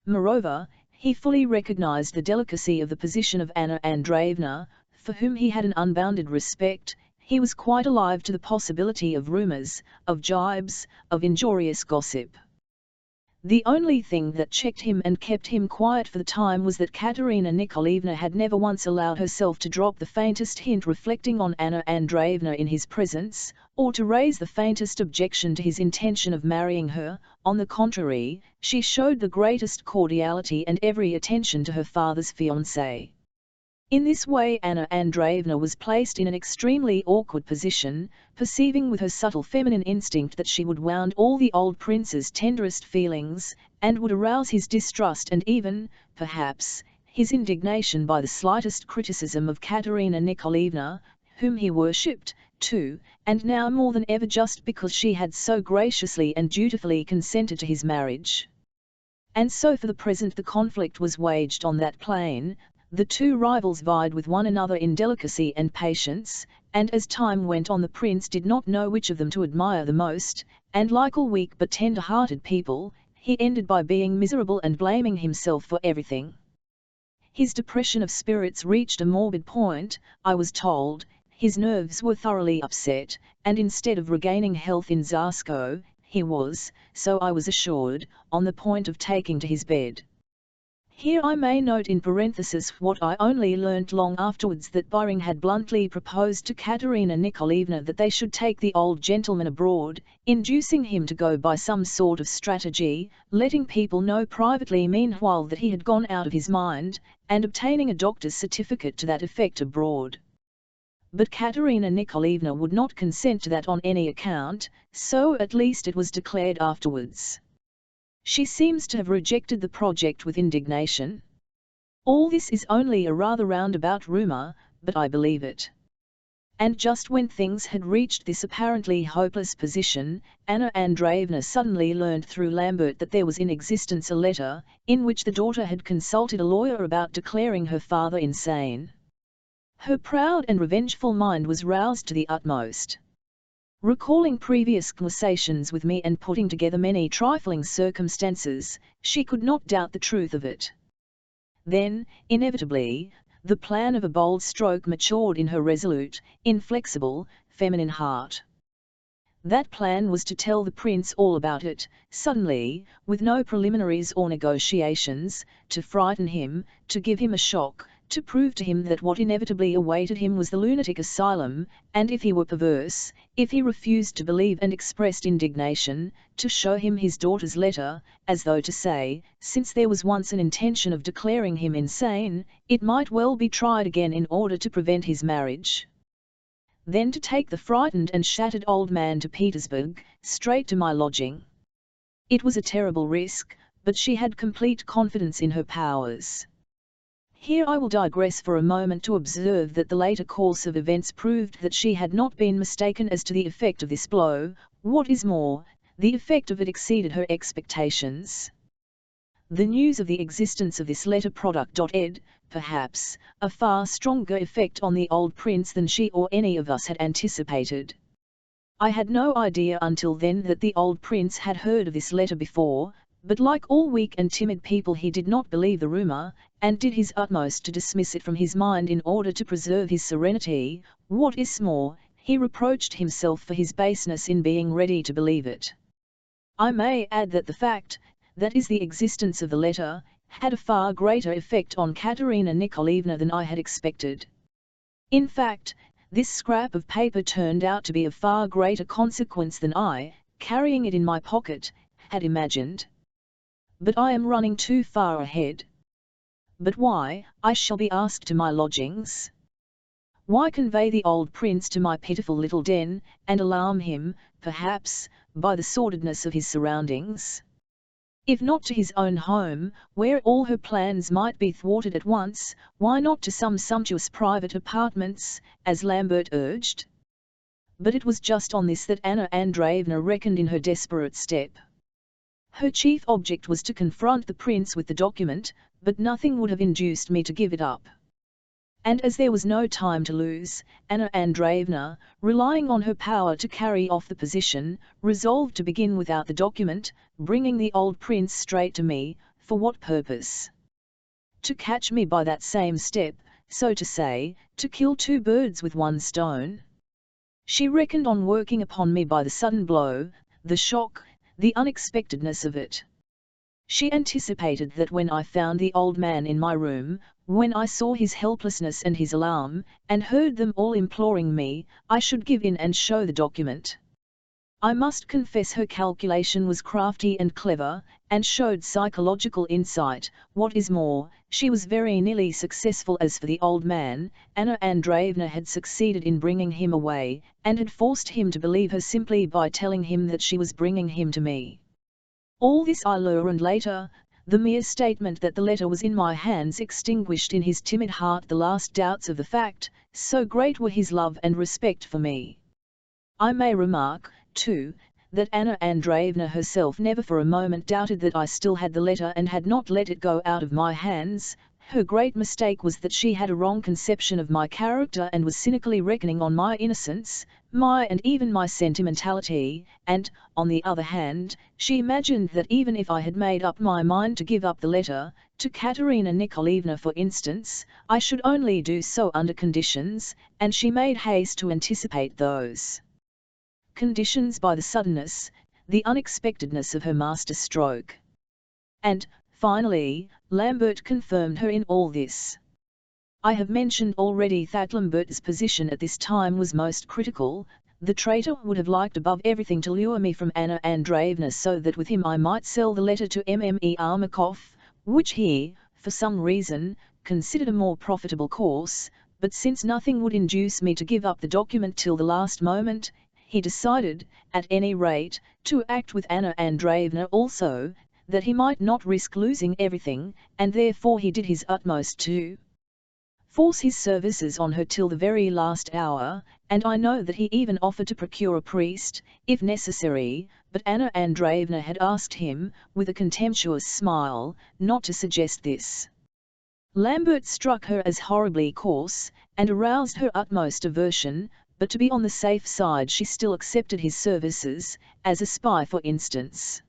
Moreover, he fully recognized the delicacy of the position of Anna Andreevna, for whom he had an unbounded respect. He was quite alive to the possibility of rumours, of gibes, of injurious gossip. The only thing that checked him and kept him quiet for the time was that Katerina Nikolaevna had never once allowed herself to drop the faintest hint reflecting on Anna Andreevna in his presence, or to raise the faintest objection to his intention of marrying her. On the contrary, she showed the greatest cordiality and every attention to her father's fiancée. In this way Anna Andreevna was placed in an extremely awkward position, perceiving with her subtle feminine instinct that she would wound all the old prince's tenderest feelings, and would arouse his distrust and even, perhaps, his indignation by the slightest criticism of Katerina Nikolaevna, whom he worshipped, too, and now more than ever just because she had so graciously and dutifully consented to his marriage. And so for the present the conflict was waged on that plane. The two rivals vied with one another in delicacy and patience, and as time went on the prince did not know which of them to admire the most, and like all weak but tender-hearted people, he ended by being miserable and blaming himself for everything. His depression of spirits reached a morbid point, I was told, his nerves were thoroughly upset, and instead of regaining health in Zarsko, he was, so I was assured, on the point of taking to his bed. Here I may note in parenthesis what I only learnt long afterwards, that Byring had bluntly proposed to Katerina Nikolaevna that they should take the old gentleman abroad, inducing him to go by some sort of strategy, letting people know privately meanwhile that he had gone out of his mind, and obtaining a doctor's certificate to that effect abroad. But Katerina Nikolaevna would not consent to that on any account, so at least it was declared afterwards. She seems to have rejected the project with indignation. All this is only a rather roundabout rumour, but I believe it. And just when things had reached this apparently hopeless position, Anna Andreevna suddenly learned through Lambert that there was in existence a letter, in which the daughter had consulted a lawyer about declaring her father insane. Her proud and revengeful mind was roused to the utmost. Recalling previous conversations with me and putting together many trifling circumstances, she could not doubt the truth of it. Then, inevitably, the plan of a bold stroke matured in her resolute, inflexible, feminine heart. That plan was to tell the prince all about it, suddenly, with no preliminaries or negotiations, to frighten him, to give him a shock, to prove to him that what inevitably awaited him was the lunatic asylum, and if he were perverse, if he refused to believe and expressed indignation, to show him his daughter's letter, as though to say, since there was once an intention of declaring him insane, it might well be tried again in order to prevent his marriage. Then to take the frightened and shattered old man to Petersburg, straight to my lodging. It was a terrible risk, but she had complete confidence in her powers. Here I will digress for a moment to observe that the later course of events proved that she had not been mistaken as to the effect of this blow. What is more, the effect of it exceeded her expectations. The news of the existence of this letter had, perhaps, a far stronger effect on the old prince than she or any of us had anticipated. I had no idea until then that the old prince had heard of this letter before, but like all weak and timid people he did not believe the rumour, and did his utmost to dismiss it from his mind in order to preserve his serenity. What is more, he reproached himself for his baseness in being ready to believe it. I may add that the fact, that is the existence of the letter, had a far greater effect on Katerina Nikolaevna than I had expected. In fact, this scrap of paper turned out to be of far greater consequence than I, carrying it in my pocket, had imagined. But I am running too far ahead. But why, I shall be asked, to my lodgings? Why convey the old prince to my pitiful little den, and alarm him, perhaps, by the sordidness of his surroundings? If not to his own home, where all her plans might be thwarted at once, why not to some sumptuous private apartments, as Lambert urged? But it was just on this that Anna Andreevna reckoned in her desperate step. Her chief object was to confront the prince with the document, but nothing would have induced me to give it up. And as there was no time to lose, Anna Andreevna, relying on her power to carry off the position, resolved to begin without the document, bringing the old prince straight to me. For what purpose? To catch me by that same step, so to say, to kill two birds with one stone. She reckoned on working upon me by the sudden blow, the shock, the unexpectedness of it. She anticipated that when I found the old man in my room, when I saw his helplessness and his alarm, and heard them all imploring me, I should give in and show the document. I must confess her calculation was crafty and clever, and showed psychological insight. What is more, she was very nearly successful. As for the old man, Anna Andreevna had succeeded in bringing him away, and had forced him to believe her simply by telling him that she was bringing him to me. All this I learned later. The mere statement that the letter was in my hands extinguished in his timid heart the last doubts of the fact, so great were his love and respect for me. I may remark, too, that Anna Andreevna herself never for a moment doubted that I still had the letter and had not let it go out of my hands. Her great mistake was that she had a wrong conception of my character and was cynically reckoning on my innocence, and even my sentimentality, and, on the other hand, she imagined that even if I had made up my mind to give up the letter, to Katerina Nikolaevna for instance, I should only do so under conditions, and she made haste to anticipate those conditions by the suddenness, the unexpectedness of her master stroke. And, finally, Lambert confirmed her in all this. I have mentioned already that Lambert's position at this time was most critical. The traitor would have liked above everything to lure me from Anna Andreevna so that with him I might sell the letter to Mme. Armakov, which he, for some reason, considered a more profitable course, but since nothing would induce me to give up the document till the last moment, he decided, at any rate, to act with Anna Andreevna also, that he might not risk losing everything, and therefore he did his utmost to force his services on her till the very last hour, and I know that he even offered to procure a priest, if necessary, but Anna Andreevna had asked him, with a contemptuous smile, not to suggest this. Lambert struck her as horribly coarse, and aroused her utmost aversion, but to be on the safe side she still accepted his services, as a spy for instance.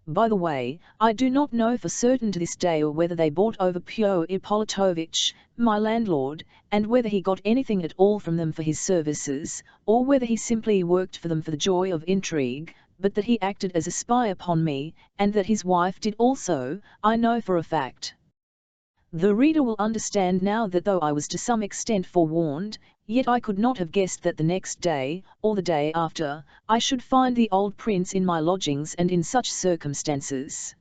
By the way, I do not know for certain to this day whether they bought over Pyotr Ippolitovich, my landlord, and whether he got anything at all from them for his services, or whether he simply worked for them for the joy of intrigue, but that he acted as a spy upon me, and that his wife did also, I know for a fact. The reader will understand now that though I was to some extent forewarned, yet I could not have guessed that the next day, or the day after, I should find the old prince in my lodgings and in such circumstances.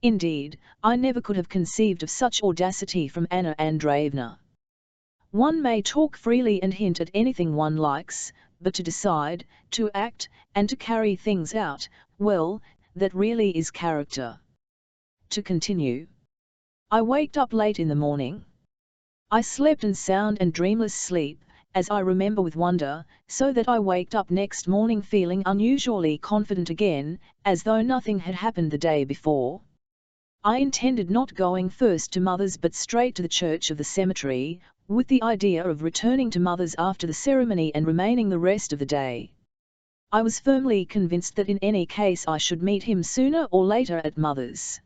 Indeed, I never could have conceived of such audacity from Anna Andreevna. One may talk freely and hint at anything one likes, but to decide, to act, and to carry things out, well, that really is character. To continue. I waked up late in the morning. I slept in sound and dreamless sleep, as I remember with wonder, so that I waked up next morning feeling unusually confident again, as though nothing had happened the day before. I intended not going first to Mother's but straight to the church of the cemetery, with the idea of returning to Mother's after the ceremony and remaining the rest of the day. I was firmly convinced that in any case I should meet him sooner or later at Mother's.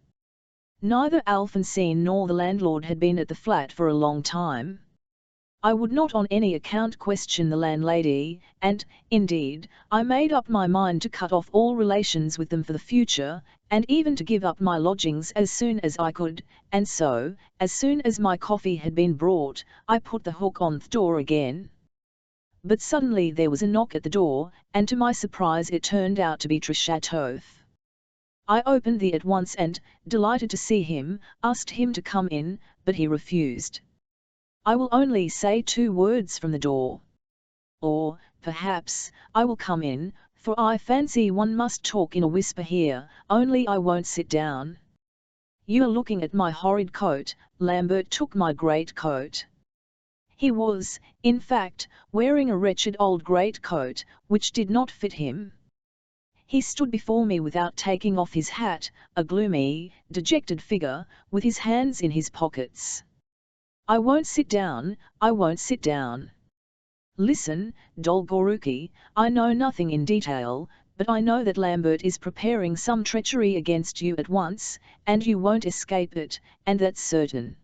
Neither Alphonsine nor the landlord had been at the flat for a long time. I would not on any account question the landlady, and, indeed, I made up my mind to cut off all relations with them for the future, and even to give up my lodgings as soon as I could, and so, as soon as my coffee had been brought, I put the hook on the door again. But suddenly there was a knock at the door, and to my surprise it turned out to be Trichatov. I opened at once and, delighted to see him, asked him to come in, but he refused. I will only say 2 words from the door. Or, perhaps, I will come in, for I fancy one must talk in a whisper here, only I won't sit down. You are looking at my horrid coat. Lambert took my great coat. He was, in fact, wearing a wretched old great coat, which did not fit him. He stood before me without taking off his hat, a gloomy, dejected figure, with his hands in his pockets. I won't sit down, I won't sit down. Listen, Dolgoruki, I know nothing in detail, but I know that Lambert is preparing some treachery against you at once, and you won't escape it, and that's certain.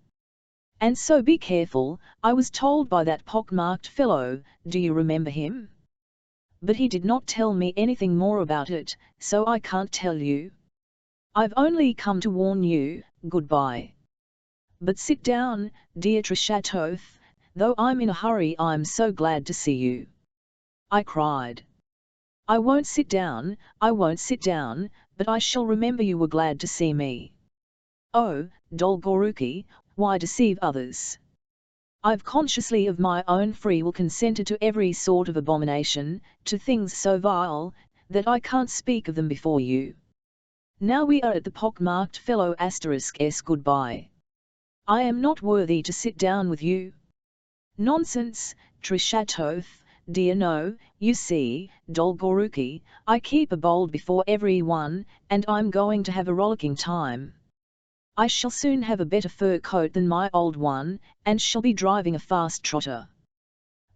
And so be careful, I was told by that pock-marked fellow, do you remember him? But he did not tell me anything more about it, so I can't tell you. I've only come to warn you, goodbye. But sit down, dear Trichatov, though I'm in a hurry I'm so glad to see you. I cried. I won't sit down, I won't sit down, but I shall remember you were glad to see me. Oh, Dolgoruki, why deceive others? I've consciously of my own free will consented to every sort of abomination, to things so vile, that I can't speak of them before you. Now we are at the pock-marked fellow *s goodbye. I am not worthy to sit down with you. Nonsense, Trishatoth, dear no, you see, Dolgoruki, I keep a bold before every one, and I'm going to have a rollicking time. I shall soon have a better fur coat than my old one, and shall be driving a fast trotter.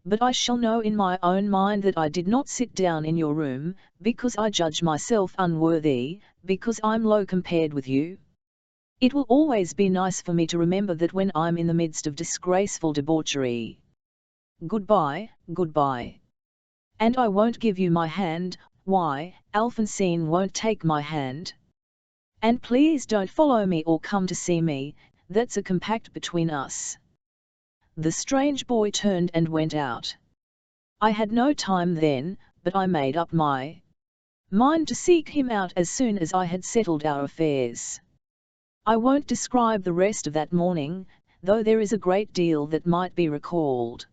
But I shall know in my own mind that I did not sit down in your room, because I judge myself unworthy, because I'm low compared with you. It will always be nice for me to remember that when I'm in the midst of disgraceful debauchery. Goodbye, goodbye. And I won't give you my hand, why, Alphonsine won't take my hand. And please don't follow me or come to see me, that's a compact between us. The strange boy turned and went out. I had no time then, but I made up my mind to seek him out as soon as I had settled our affairs. I won't describe the rest of that morning, though there is a great deal that might be recalled.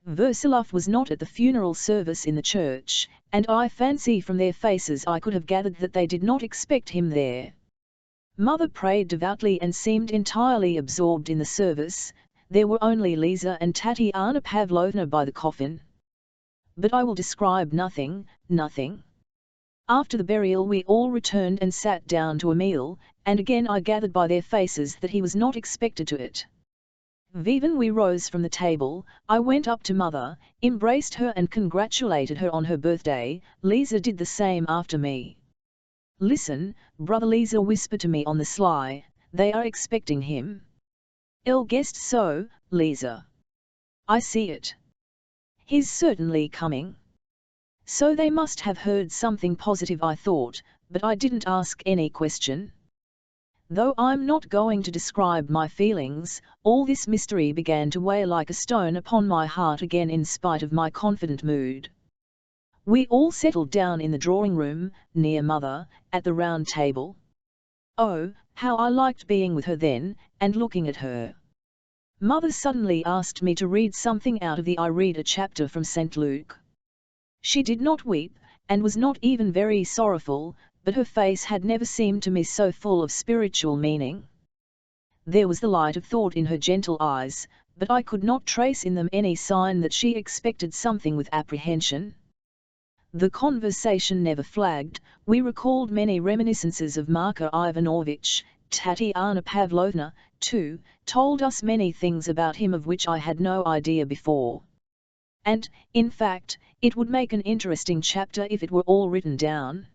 Versilov was not at the funeral service in the church, and I fancy from their faces I could have gathered that they did not expect him there. Mother prayed devoutly and seemed entirely absorbed in the service. There were only Lisa and Tatiana Pavlovna by the coffin. But I will describe nothing, nothing. After the burial we all returned and sat down to a meal, and again I gathered by their faces that he was not expected to it. Even we rose from the table, I went up to Mother, embraced her and congratulated her on her birthday. Lisa did the same after me. Listen, brother, Lisa whispered to me on the sly, they are expecting him. Il guessed so, Lisa. I see it. He's certainly coming. So they must have heard something positive, I thought, but I didn't ask any question. Though I'm not going to describe my feelings, all this mystery began to weigh like a stone upon my heart again in spite of my confident mood. We all settled down in the drawing-room, near Mother, at the round table. Oh, how I liked being with her then, and looking at her. Mother suddenly asked me to read something out of I read a chapter from St. Luke. She did not weep, and was not even very sorrowful, but her face had never seemed to me so full of spiritual meaning. There was the light of thought in her gentle eyes, but I could not trace in them any sign that she expected something with apprehension. The conversation never flagged. We recalled many reminiscences of Marko Ivanovich. Tatiana Pavlovna, too, told us many things about him of which I had no idea before. And, in fact, it would make an interesting chapter if it were all written down.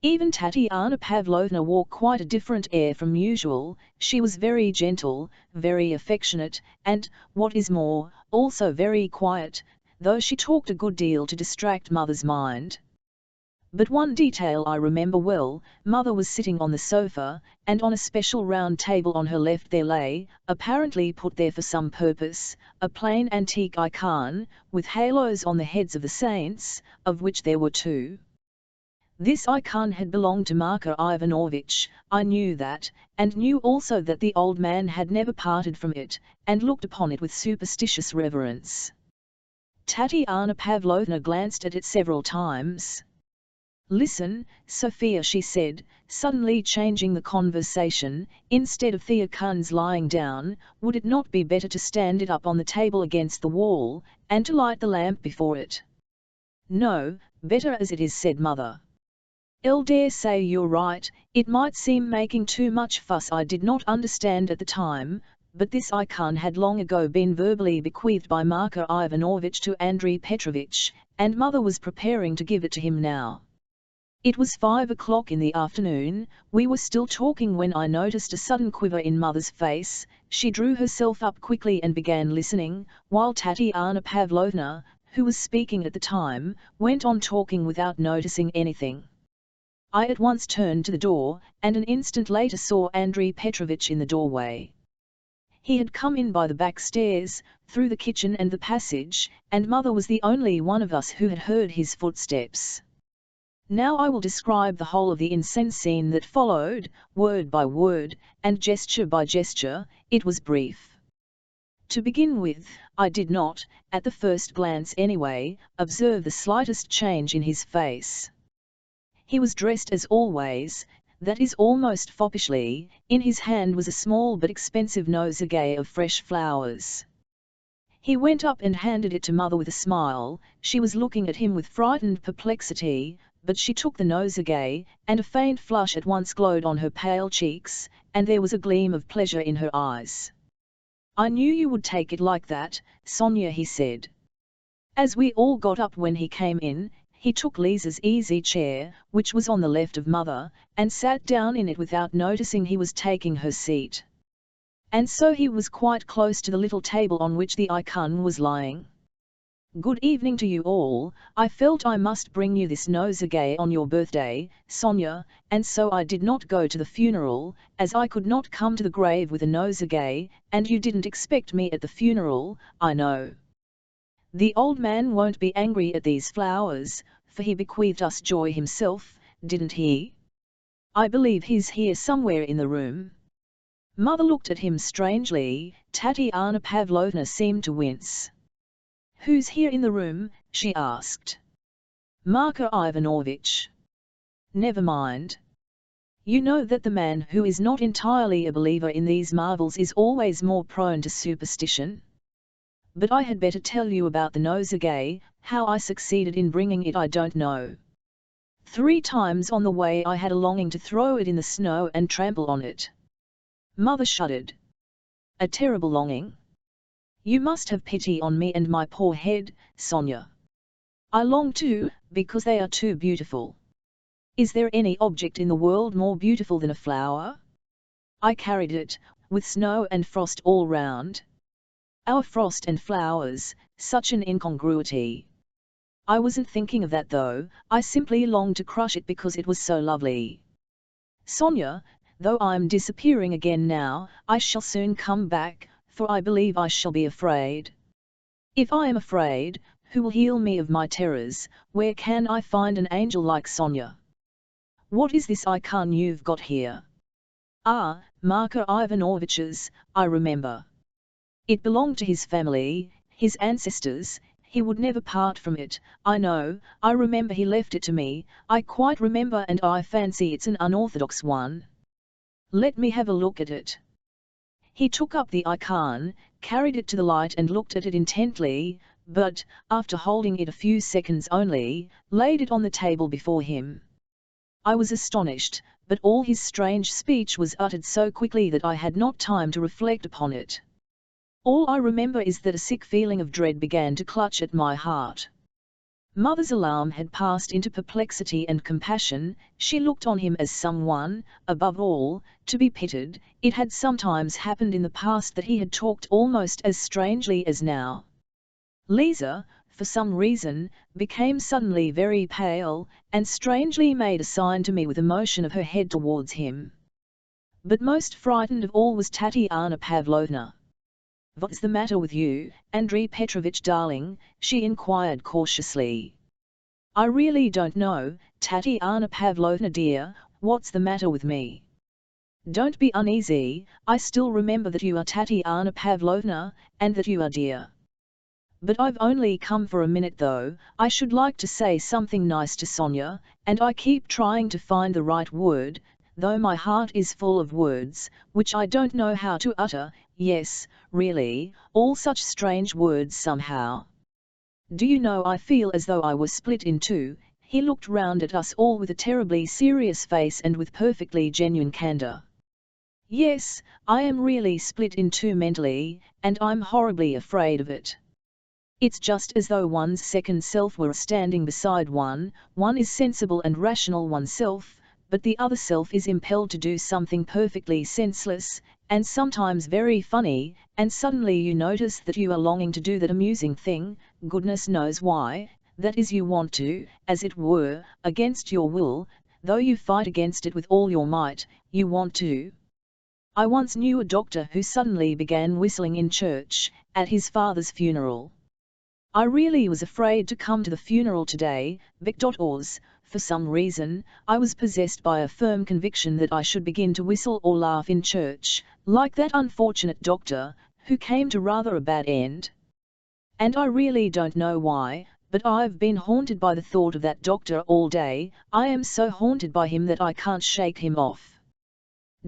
Even Tatiana Pavlovna wore quite a different air from usual. She was very gentle, very affectionate, and, what is more, also very quiet, though she talked a good deal to distract Mother's mind. But one detail I remember well. Mother was sitting on the sofa, and on a special round table on her left there lay, apparently put there for some purpose, a plain antique icon, with halos on the heads of the saints, of which there were two. This icon had belonged to Marko Ivanovich. I knew that, and knew also that the old man had never parted from it, and looked upon it with superstitious reverence. Tatiana Pavlovna glanced at it several times. Listen, Sophia, she said, suddenly changing the conversation. Instead of the icon's lying down, would it not be better to stand it up on the table against the wall, and to light the lamp before it? No, better as it is, said Mother. I dare say you're right. It might seem making too much fuss. I did not understand at the time, but this icon had long ago been verbally bequeathed by Marko Ivanovich to Andrei Petrovich, and Mother was preparing to give it to him now. It was 5 o'clock in the afternoon. We were still talking when I noticed a sudden quiver in Mother's face. She drew herself up quickly and began listening, while Tatiana Pavlovna, who was speaking at the time, went on talking without noticing anything. I at once turned to the door, and an instant later saw Andrei Petrovich in the doorway. He had come in by the back stairs, through the kitchen and the passage, and Mother was the only one of us who had heard his footsteps. Now I will describe the whole of the insane scene that followed, word by word, and gesture by gesture. It was brief. To begin with, I did not, at the first glance anyway, observe the slightest change in his face. He was dressed as always, that is almost foppishly. In his hand was a small but expensive nosegay of fresh flowers. He went up and handed it to Mother with a smile. She was looking at him with frightened perplexity, but she took the nosegay, and a faint flush at once glowed on her pale cheeks, and there was a gleam of pleasure in her eyes. "I knew you would take it like that, Sonia," he said. As we all got up when he came in, he took Lisa's easy chair, which was on the left of Mother, and sat down in it without noticing he was taking her seat. And so he was quite close to the little table on which the icon was lying. "Good evening to you all. I felt I must bring you this nosegay on your birthday, Sonia, and so I did not go to the funeral, as I could not come to the grave with a nosegay, and you didn't expect me at the funeral, I know. The old man won't be angry at these flowers, for he bequeathed us joy himself, didn't he? I believe he's here somewhere in the room." Mother looked at him strangely. Tatiana Pavlovna seemed to wince. "Who's here in the room?" she asked. "Marko Ivanovich." "Never mind. You know that the man who is not entirely a believer in these marvels is always more prone to superstition. But I had better tell you about the nosegay. How I succeeded in bringing it I don't know. 3 times on the way I had a longing to throw it in the snow and trample on it." Mother shuddered. "A terrible longing? You must have pity on me and my poor head, Sonia." "I long too, because they are too beautiful. Is there any object in the world more beautiful than a flower? I carried it, with snow and frost all round. Our frost and flowers, such an incongruity. I wasn't thinking of that though, I simply longed to crush it because it was so lovely. Sonia, though I'm disappearing again now, I shall soon come back, for I believe I shall be afraid. If I am afraid, who will heal me of my terrors? Where can I find an angel like Sonia? What is this icon you've got here?" "Ah, Marko Ivanovich's, I remember. It belonged to his family, his ancestors. He would never part from it. I know, I remember he left it to me, I quite remember, and I fancy it's an unorthodox one. Let me have a look at it." He took up the icon, carried it to the light and looked at it intently, but, after holding it a few seconds only, laid it on the table before him. I was astonished, but all his strange speech was uttered so quickly that I had not time to reflect upon it. All I remember is that a sick feeling of dread began to clutch at my heart. Mother's alarm had passed into perplexity and compassion. She looked on him as someone, above all, to be pitied. It had sometimes happened in the past that he had talked almost as strangely as now. Lisa, for some reason, became suddenly very pale, and strangely made a sign to me with a motion of her head towards him. But most frightened of all was Tatiana Pavlovna. "What's the matter with you, Andrei Petrovich darling?" she inquired cautiously. "I really don't know, Tatiana Pavlovna dear, what's the matter with me. Don't be uneasy, I still remember that you are Tatiana Pavlovna, and that you are dear. But I've only come for a minute though. I should like to say something nice to Sonia, and I keep trying to find the right word, though my heart is full of words, which I don't know how to utter. Yes, really, all such strange words somehow. Do you know, I feel as though I were split in two." He looked round at us all with a terribly serious face and with perfectly genuine candour. "Yes, I am really split in two mentally, and I'm horribly afraid of it. It's just as though one's second self were standing beside one. One is sensible and rational oneself, but the other self is impelled to do something perfectly senseless, and sometimes very funny, and suddenly you notice that you are longing to do that amusing thing, goodness knows why, that is you want to, as it were, against your will, though you fight against it with all your might, you want to. I once knew a doctor who suddenly began whistling in church, at his father's funeral. I really was afraid to come to the funeral today, Vic.Oz. For some reason, I was possessed by a firm conviction that I should begin to whistle or laugh in church, like that unfortunate doctor, who came to rather a bad end. And I really don't know why, but I've been haunted by the thought of that doctor all day. I am so haunted by him that I can't shake him off.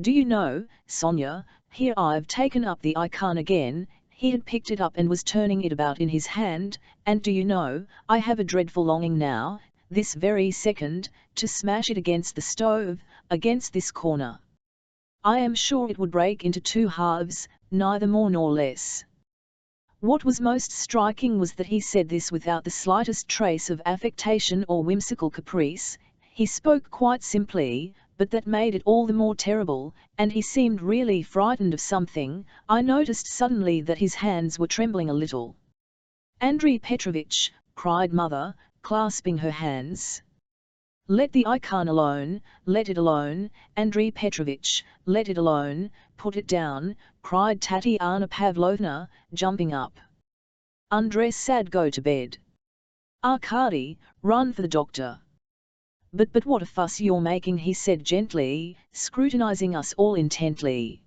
Do you know, Sonia, here I've taken up the icon again. He had picked it up and was turning it about in his hand, and do you know, I have a dreadful longing now, this very second, to smash it against the stove, against this corner. I am sure it would break into two halves, neither more nor less. What was most striking was that he said this without the slightest trace of affectation or whimsical caprice. He spoke quite simply, but that made it all the more terrible, and he seemed really frightened of something. I noticed suddenly that his hands were trembling a little. "Andrei Petrovich," cried Mother, clasping her hands. "Let the icon alone, let it alone, Andrei Petrovich, let it alone, put it down," cried Tatiana Pavlovna, jumping up. "Undress, sad, go to bed. Arkady, run for the doctor." But what a fuss you're making," he said gently, scrutinizing us all intently.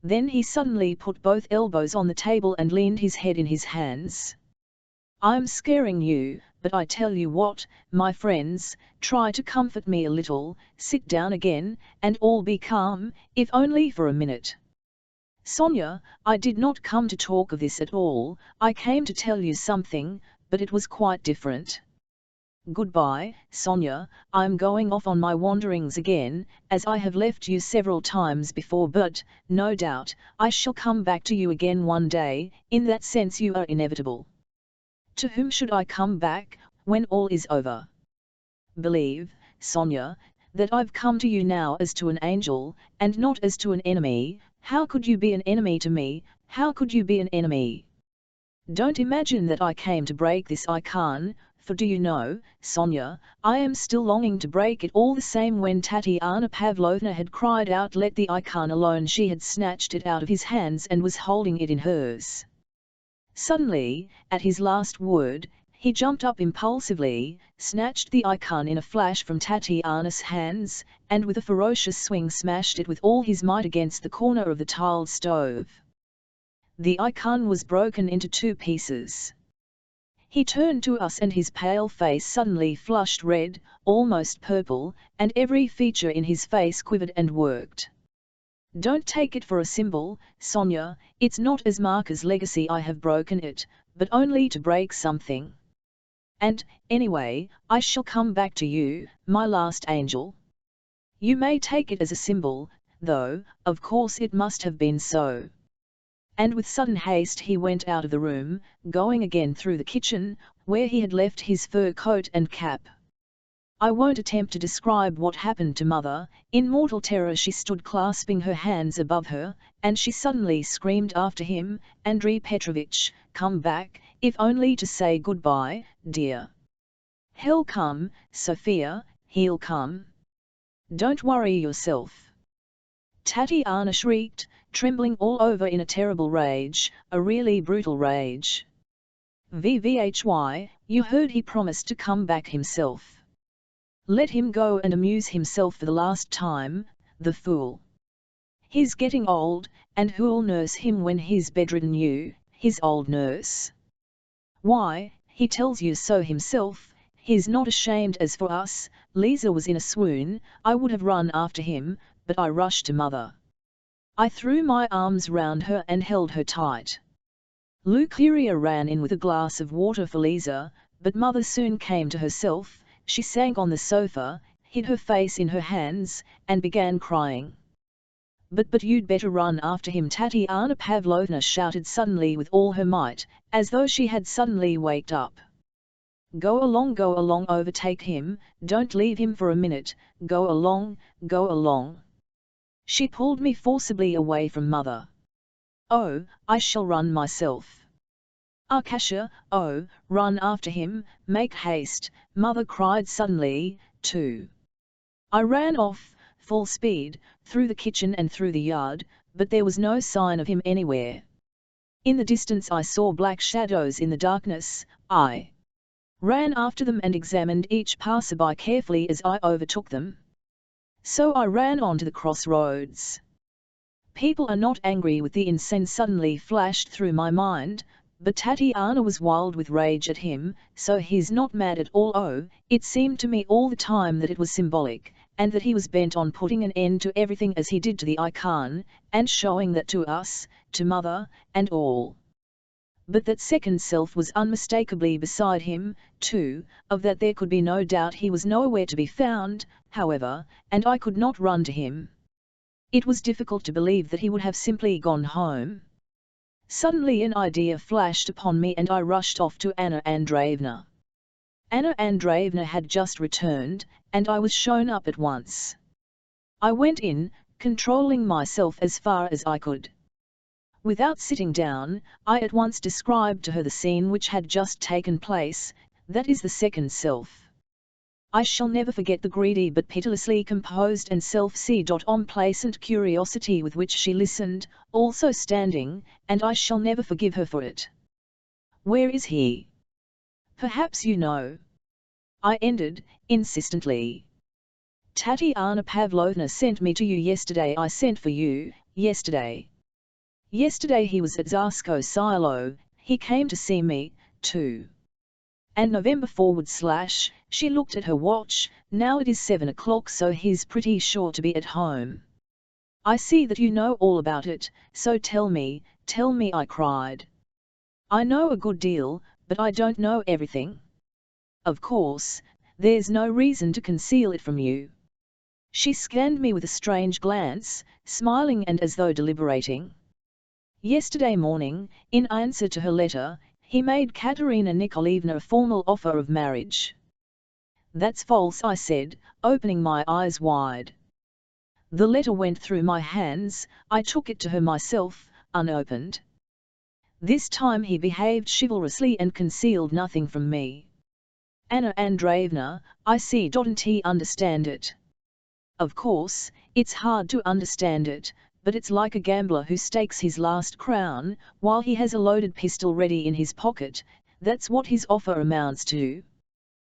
Then he suddenly put both elbows on the table and leaned his head in his hands. "I'm scaring you, but I tell you what, my friends, try to comfort me a little, sit down again, and all be calm, if only for a minute. Sonia, I did not come to talk of this at all, I came to tell you something, but it was quite different. Goodbye, Sonia, I'm going off on my wanderings again, as I have left you several times before, but, no doubt, I shall come back to you again one day. In that sense you are inevitable. To whom should I come back, when all is over? Believe, Sonia, that I've come to you now as to an angel, and not as to an enemy. How could you be an enemy to me? How could you be an enemy? Don't imagine that I came to break this icon, for do you know, Sonia, I am still longing to break it all the same." When Tatiana Pavlovna had cried out, "Let the icon alone," she had snatched it out of his hands and was holding it in hers. Suddenly, at his last word, he jumped up impulsively, snatched the icon in a flash from Tatiana's hands, and with a ferocious swing smashed it with all his might against the corner of the tiled stove. The icon was broken into two pieces. He turned to us and his pale face suddenly flushed red, almost purple, and every feature in his face quivered and worked. "Don't take it for a symbol, Sonia, it's not as Marka's legacy I have broken it, but only to break something. And, anyway, I shall come back to you, my last angel. You may take it as a symbol, though, of course it must have been so." And with sudden haste he went out of the room, going again through the kitchen, where he had left his fur coat and cap. I won't attempt to describe what happened to Mother. In mortal terror she stood clasping her hands above her, and she suddenly screamed after him, "Andrei Petrovich, come back, if only to say goodbye, dear. He'll come, Sophia, he'll come. Don't worry yourself." Tatiana shrieked, trembling all over in a terrible rage, a really brutal rage. "Vvhy, you heard he promised to come back himself. Let him go and amuse himself for the last time, the fool. He's getting old, and who'll nurse him when he's bedridden? You, his old nurse. Why, he tells you so himself. He's not ashamed. As for us," Lisa was in a swoon, "I would have run after him, but I rushed to Mother. I threw my arms round her and held her tight. Lukeria ran in with a glass of water for Lisa, but Mother soon came to herself. She sank on the sofa, hid her face in her hands, and began crying. But you'd better run after him," Tatiana Pavlovna shouted suddenly with all her might, as though she had suddenly waked up. Go along, overtake him, don't leave him for a minute, go along, go along." She pulled me forcibly away from Mother. "Oh, I shall run myself." "Arkasha, oh, run after him, make haste," Mother cried suddenly, too. I ran off, full speed, through the kitchen and through the yard, but there was no sign of him anywhere. In the distance I saw black shadows in the darkness. I ran after them and examined each passerby carefully as I overtook them. So I ran on to the crossroads. People are not angry with the insane suddenly flashed through my mind, but Tatiana was wild with rage at him, so he's not mad at all. Oh, it seemed to me all the time that it was symbolic, and that he was bent on putting an end to everything as he did to the icon, and showing that to us, to mother, and all. But that second self was unmistakably beside him, too, of that there could be no doubt. He was nowhere to be found, however, and I could not run to him. It was difficult to believe that he would have simply gone home. Suddenly an idea flashed upon me and I rushed off to Anna Andreevna. Anna Andreevna had just returned, and I was shown up at once. I went in, controlling myself as far as I could. Without sitting down, I at once described to her the scene which had just taken place, that is the second self. I shall never forget the greedy but pitilessly composed and self-complacent curiosity with which she listened, also standing, and I shall never forgive her for it. "Where is he? Perhaps you know?" I ended, insistently. "Tatiana Pavlovna sent me to you yesterday. I sent for you, yesterday. Yesterday he was at Zarsko Silo, he came to see me, too. And November / she looked at her watch, now it is 7 o'clock, so he's pretty sure to be at home. I see that you know all about it, so tell me, I cried. I know a good deal, but I don't know everything. Of course, there's no reason to conceal it from you." She scanned me with a strange glance, smiling and as though deliberating. "Yesterday morning, in answer to her letter, he made Katerina Nikolaevna a formal offer of marriage." "That's false," I said, opening my eyes wide. The letter went through my hands, I took it to her myself, unopened. This time he behaved chivalrously and concealed nothing from me. "Anna Andreevna, I see. Didn't he understand it?" "Of course, it's hard to understand it, but it's like a gambler who stakes his last crown, while he has a loaded pistol ready in his pocket. That's what his offer amounts to.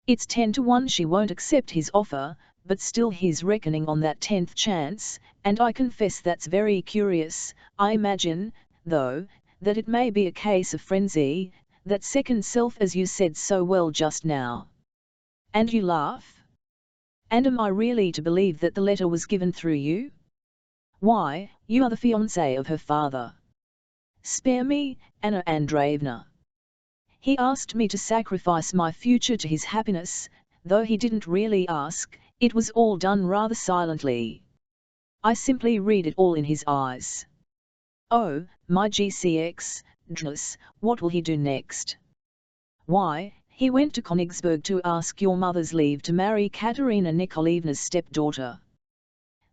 It's 10 to 1 she won't accept his offer, but still he's reckoning on that 10th chance, and I confess that's very curious. I imagine, though, that it may be a case of frenzy, that second self as you said so well just now." "And you laugh? And am I really to believe that the letter was given through you? Why, you are the fiancé of her father." "Spare me, Anna Andreevna. He asked me to sacrifice my future to his happiness, though he didn't really ask, it was all done rather silently. I simply read it all in his eyes. Oh, my GCX, goodness, what will he do next? Why, he went to Königsberg to ask your mother's leave to marry Katerina Nikolaevna's stepdaughter.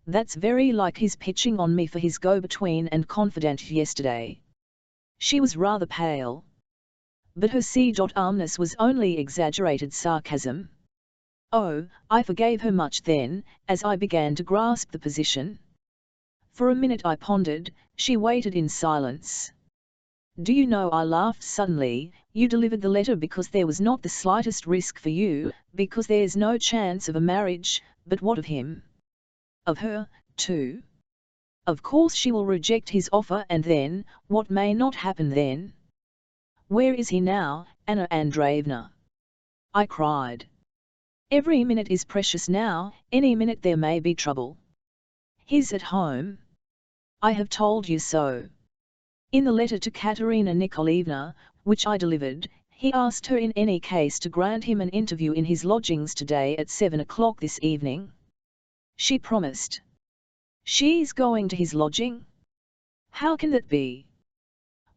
That's very like his pitching on me for his go-between and confidant yesterday." She was rather pale. But her calmness was only exaggerated sarcasm. Oh, I forgave her much then, as I began to grasp the position. For a minute I pondered, she waited in silence. "Do you know," I laughed suddenly, "you delivered the letter because there was not the slightest risk for you, because there's no chance of a marriage, but what of him? Of her, too? Of course she will reject his offer, and then, what may not happen then? Where is he now, Anna Andreevna?" I cried. "Every minute is precious now, any minute there may be trouble. He's at home. I have told you so. In the letter to Katerina Nikolaevna, which I delivered, he asked her in any case to grant him an interview in his lodgings today at 7 o'clock this evening. She promised. She's going to his lodging? How can that be?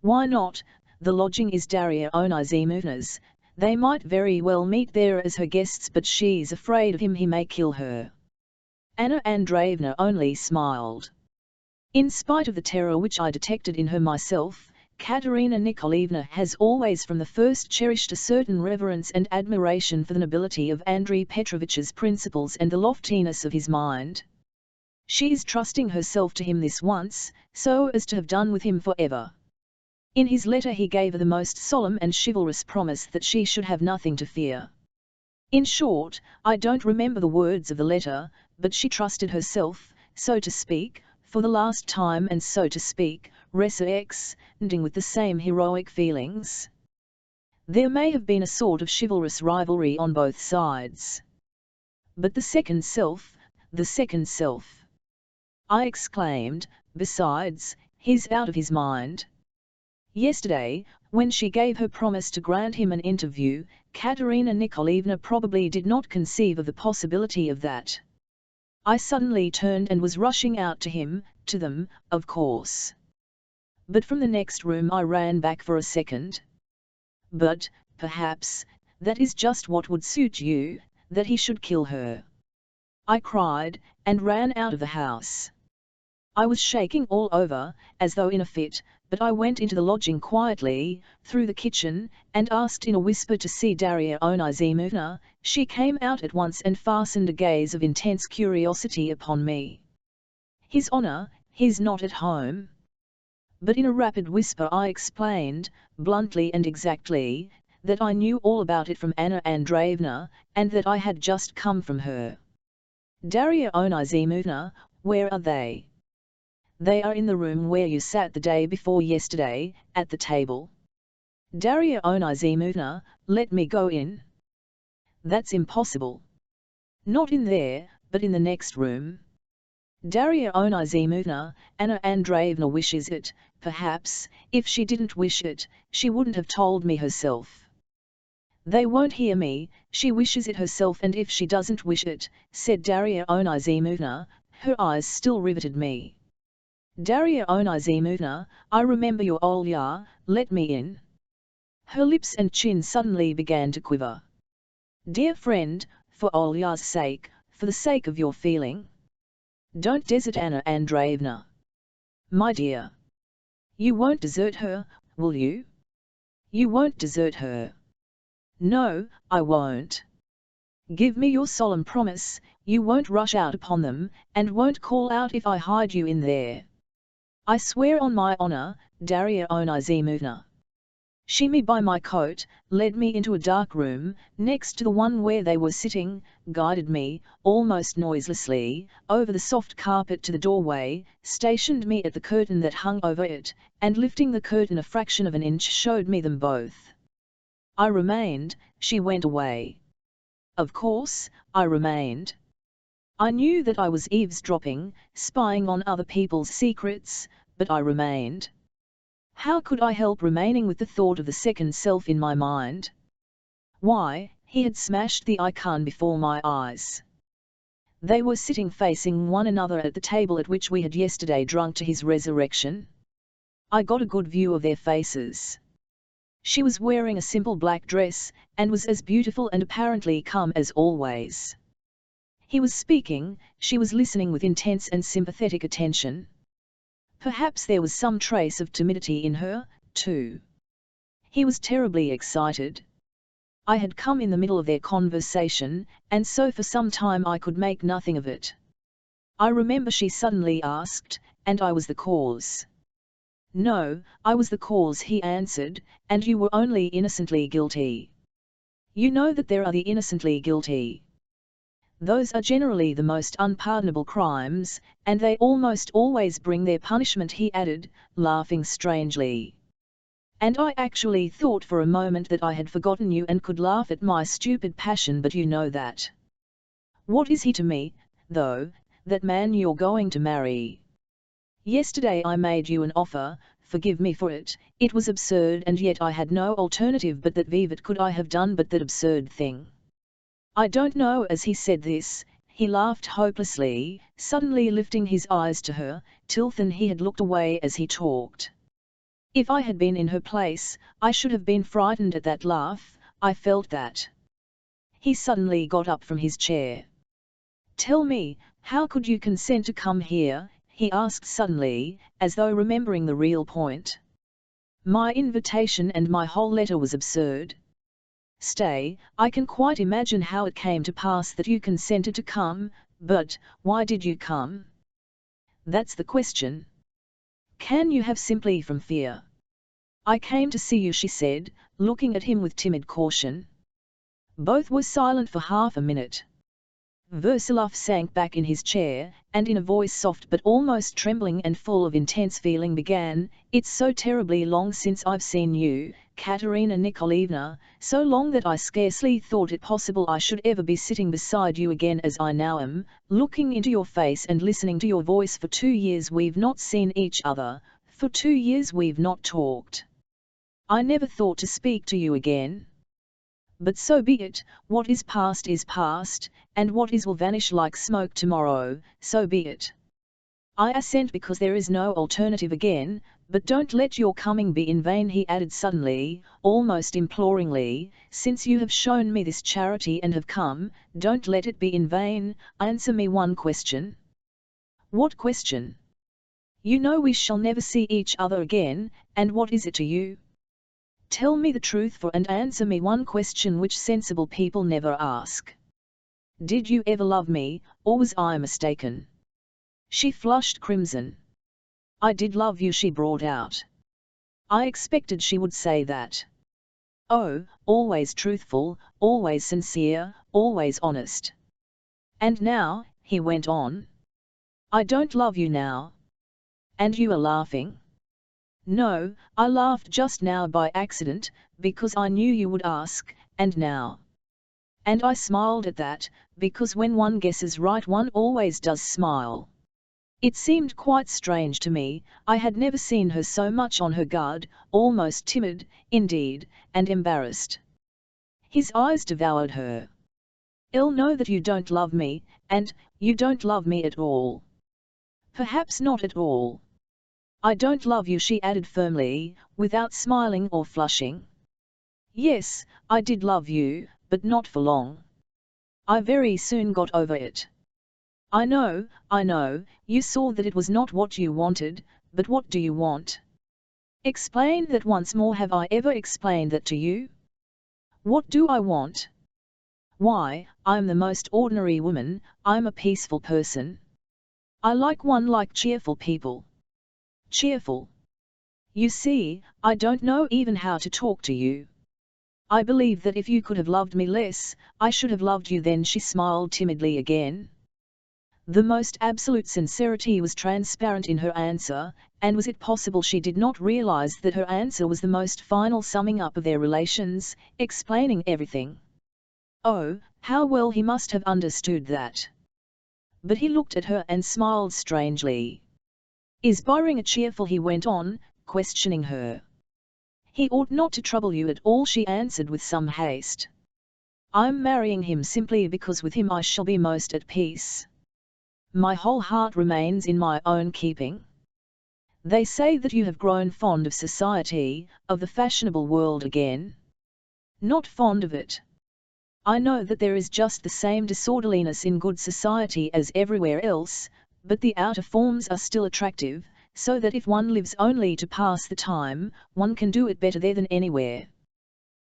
Why not? The lodging is Daria Onizimovna's. They might very well meet there as her guests, but she's afraid of him, he may kill her." Anna Andreevna only smiled. In spite of the terror which I detected in her myself, Katerina Nikolaevna has always from the first cherished a certain reverence and admiration for the nobility of Andrei Petrovitch's principles and the loftiness of his mind. She is trusting herself to him this once, so as to have done with him forever. In his letter he gave her the most solemn and chivalrous promise that she should have nothing to fear. In short, I don't remember the words of the letter, but she trusted herself, so to speak, for the last time and so to speak, resurrecting with the same heroic feelings. There may have been a sort of chivalrous rivalry on both sides. But the second self, the second self! I exclaimed, besides, he's out of his mind. Yesterday, when she gave her promise to grant him an interview, Katerina Nikolaevna probably did not conceive of the possibility of that. I suddenly turned and was rushing out to him, to them, of course. But from the next room I ran back for a second. But, perhaps, that is just what would suit you, that he should kill her, I cried, and ran out of the house. I was shaking all over, as though in a fit, but I went into the lodging quietly, through the kitchen, and asked in a whisper to see Darya Onizimovna. She came out at once and fastened a gaze of intense curiosity upon me. His Honour, he's not at home. But in a rapid whisper I explained, bluntly and exactly, that I knew all about it from Anna Andreevna, and that I had just come from her. Darya Onizimovna, where are they? They are in the room where you sat the day before yesterday, at the table. Darya Onizimovna, let me go in. That's impossible. Not in there, but in the next room. Darya Onizimovna, Anna Andreevna wishes it. Perhaps, if she didn't wish it, she wouldn't have told me herself. They won't hear me, she wishes it herself, and if she doesn't wish it, said Darya Onizimovna, her eyes still riveted me. Darya Onizimovna, I remember your Olya, let me in. Her lips and chin suddenly began to quiver. Dear friend, for Olya's sake, for the sake of your feeling. Don't desert Anna Andreevna. My dear. You won't desert her, will you? You won't desert her. No, I won't. Give me your solemn promise, you won't rush out upon them, and won't call out if I hide you in there. I swear on my honour, Darya Onizimovna. She me by my coat, led me into a dark room, next to the one where they were sitting, guided me, almost noiselessly, over the soft carpet to the doorway, stationed me at the curtain that hung over it, and lifting the curtain a fraction of an inch showed me them both. I remained, she went away. Of course, I remained. I knew that I was eavesdropping, spying on other people's secrets, but I remained. How could I help remaining with the thought of the second self in my mind? Why, he had smashed the icon before my eyes. They were sitting facing one another at the table at which we had yesterday drunk to his resurrection. I got a good view of their faces. She was wearing a simple black dress, and was as beautiful and apparently calm as always. He was speaking, she was listening with intense and sympathetic attention. Perhaps there was some trace of timidity in her, too. He was terribly excited. I had come in the middle of their conversation, and so for some time I could make nothing of it. I remember she suddenly asked, and I was the cause. No, I was the cause, he answered, and you were only innocently guilty. You know that there are the innocently guilty. Those are generally the most unpardonable crimes, and they almost always bring their punishment, he added, laughing strangely. And I actually thought for a moment that I had forgotten you and could laugh at my stupid passion, but you know that. What is he to me, though, that man you're going to marry? Yesterday I made you an offer, forgive me for it, it was absurd, and yet I had no alternative but that. What could I have done but that absurd thing? I don't know. As he said this, he laughed hopelessly, suddenly lifting his eyes to her, till then he had looked away as he talked. If I had been in her place, I should have been frightened at that laugh, I felt that. He suddenly got up from his chair. Tell me, how could you consent to come here? He asked suddenly, as though remembering the real point. My invitation and my whole letter was absurd. Stay, I can quite imagine how it came to pass that you consented to come, but why did you come? That's the question. Can you have simply from fear? I came to see you, she said, looking at him with timid caution. Both were silent for half a minute. Versilov sank back in his chair, and in a voice soft but almost trembling and full of intense feeling began, "It's so terribly long since I've seen you, Katerina Nikolaevna, so long that I scarcely thought it possible I should ever be sitting beside you again as I now am, looking into your face and listening to your voice. For 2 years we've not seen each other, for 2 years we've not talked. I never thought to speak to you again. But so be it, what is past, and what is will vanish like smoke tomorrow, so be it. I assent because there is no alternative again, but don't let your coming be in vain," he added suddenly, almost imploringly, "since you have shown me this charity and have come, don't let it be in vain. Answer me one question." "What question?" "You know we shall never see each other again, and what is it to you? Tell me the truth and answer me one question which sensible people never ask. Did you ever love me, or was I mistaken?" She flushed crimson. "I did love you," she brought out. I expected she would say that. "Oh, always truthful, always sincere, always honest." "And now," he went on, "I don't love you now. And you are laughing?" "No, I laughed just now by accident, because I knew you would ask, and now." And I smiled at that, because when one guesses right one always does smile. It seemed quite strange to me, I had never seen her so much on her guard, almost timid, indeed, and embarrassed. His eyes devoured her. "I'll know that you don't love me, and you don't love me at all." "Perhaps not at all." "I don't love you," she added firmly, without smiling or flushing. "Yes, I did love you, but not for long. I very soon got over it." I know, you saw that it was not what you wanted, but what do you want?" "Explain that once more. Have I ever explained that to you?" "What do I want?" "Why, I'm the most ordinary woman, I'm a peaceful person. I like cheerful people." "Cheerful? You see, I don't know even how to talk to you. I believe that if you could have loved me less, I should have loved you then." She smiled timidly again. The most absolute sincerity was transparent in her answer, and was it possible she did not realize that her answer was the most final summing up of their relations, explaining everything? Oh, how well he must have understood that! But he looked at her and smiled strangely. "Is Byring a cheerful?" he went on, questioning her. "He ought not to trouble you at all," she answered with some haste. "I'm marrying him simply because with him I shall be most at peace. My whole heart remains in my own keeping. They say that you have grown fond of society, of the fashionable world again." "Not fond of it. I know that there is just the same disorderliness in good society as everywhere else, but the outer forms are still attractive, so that if one lives only to pass the time, one can do it better there than anywhere.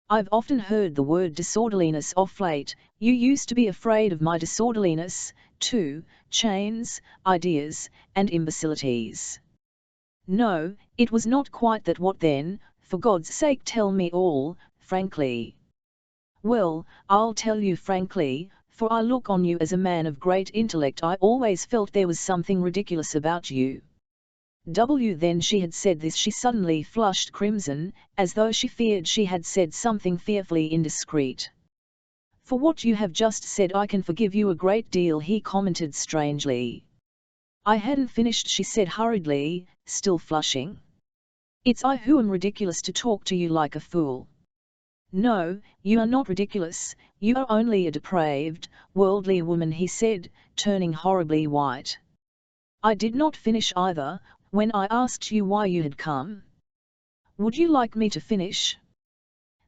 I've often heard the word disorderliness off late. You used to be afraid of my disorderliness, too, chains, ideas, and imbecilities." "No, it was not quite that." "What then? For God's sake tell me all, frankly." "Well, I'll tell you frankly, for I look on you as a man of great intellect. I always felt there was something ridiculous about you." Then she had said this. She suddenly flushed crimson, as though she feared she had said something fearfully indiscreet. "For what you have just said I can forgive you a great deal," he commented strangely. "I hadn't finished," she said hurriedly, still flushing. "It's I who am ridiculous to talk to you like a fool." "No, you are not ridiculous, you are only a depraved, worldly woman," he said, turning horribly white. "I did not finish either, when I asked you why you had come. Would you like me to finish?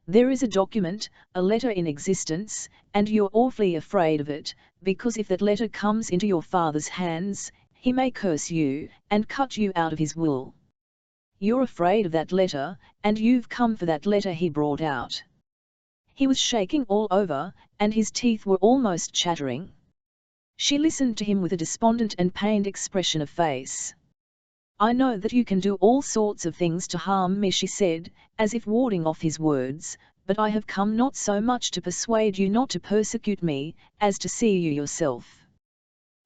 There is a document, a letter in existence, and you're awfully afraid of it, because if that letter comes into your father's hands, he may curse you, and cut you out of his will. You're afraid of that letter, and you've come for that letter," he brought out. He was shaking all over, and his teeth were almost chattering. She listened to him with a despondent and pained expression of face. "I know that you can do all sorts of things to harm me," she said, as if warding off his words, "but I have come not so much to persuade you not to persecute me, as to see you yourself.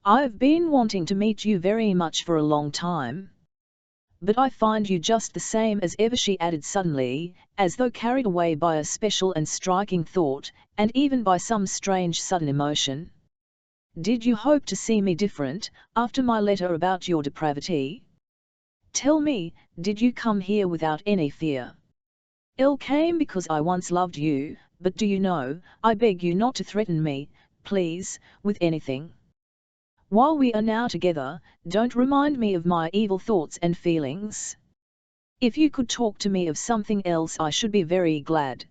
I've been wanting to meet you very much for a long time. But I find you just the same as ever," she added suddenly, as though carried away by a special and striking thought, and even by some strange sudden emotion. "Did you hope to see me different, after my letter about your depravity? Tell me, did you come here without any fear? I came because I once loved you, but do you know, I beg you not to threaten me, please, with anything. While we are now together, don't remind me of my evil thoughts and feelings. If you could talk to me of something else I should be very glad.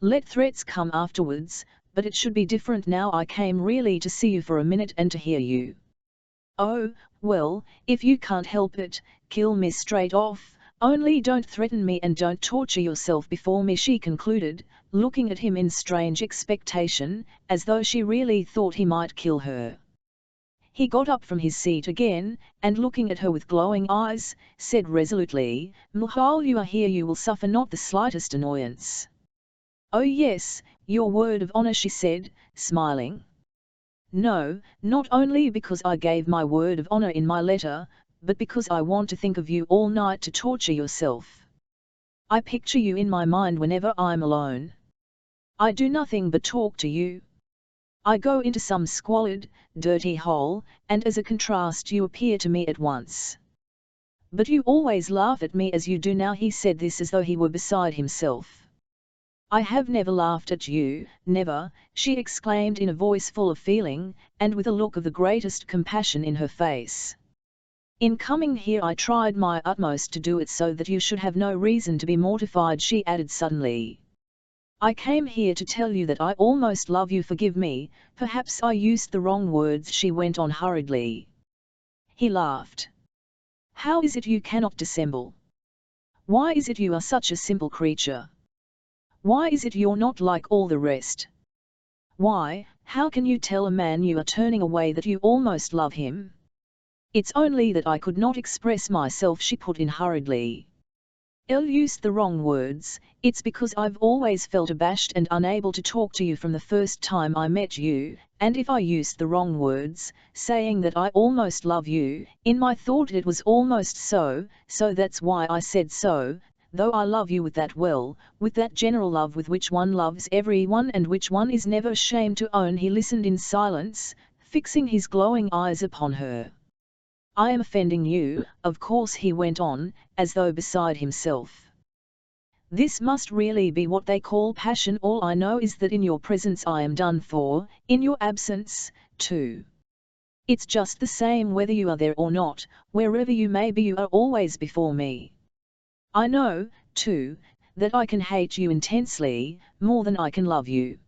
Let threats come afterwards, but it should be different now. I came really to see you for a minute and to hear you." "Oh, well, if you can't help it, kill me straight off, only don't threaten me and don't torture yourself before me," she concluded, looking at him in strange expectation, as though she really thought he might kill her. He got up from his seat again, and looking at her with glowing eyes, said resolutely, "While you are here you will suffer not the slightest annoyance." "Oh yes, your word of honor," she said, smiling. "No, not only because I gave my word of honor in my letter, but because I want to think of you all night to torture yourself. I picture you in my mind whenever I'm alone. I do nothing but talk to you. I go into some squalid, dirty hole, and as a contrast you appear to me at once. But you always laugh at me as you do now." He said this as though he were beside himself. "I have never laughed at you, never," she exclaimed in a voice full of feeling, and with a look of the greatest compassion in her face. "In coming here I tried my utmost to do it so that you should have no reason to be mortified," she added suddenly. "I came here to tell you that I almost love you. Forgive me, perhaps I used the wrong words," she went on hurriedly. He laughed. "How is it you cannot dissemble? Why is it you are such a simple creature? Why is it you're not like all the rest? Why, how can you tell a man you are turning away that you almost love him?" "It's only that I could not express myself," she put in hurriedly. "I used the wrong words. It's because I've always felt abashed and unable to talk to you from the first time I met you, and if I used the wrong words, saying that I almost love you, in my thought it was almost so that's why I said so, though I love you with that general love with which one loves everyone and which one is never ashamed to own." He listened in silence, fixing his glowing eyes upon her. "I am offending you, of course," he went on, as though beside himself. "This must really be what they call passion. All I know is that in your presence I am done for, in your absence, too. It's just the same whether you are there or not, wherever you may be you are always before me. I know, too, that I can hate you intensely, more than I can love you.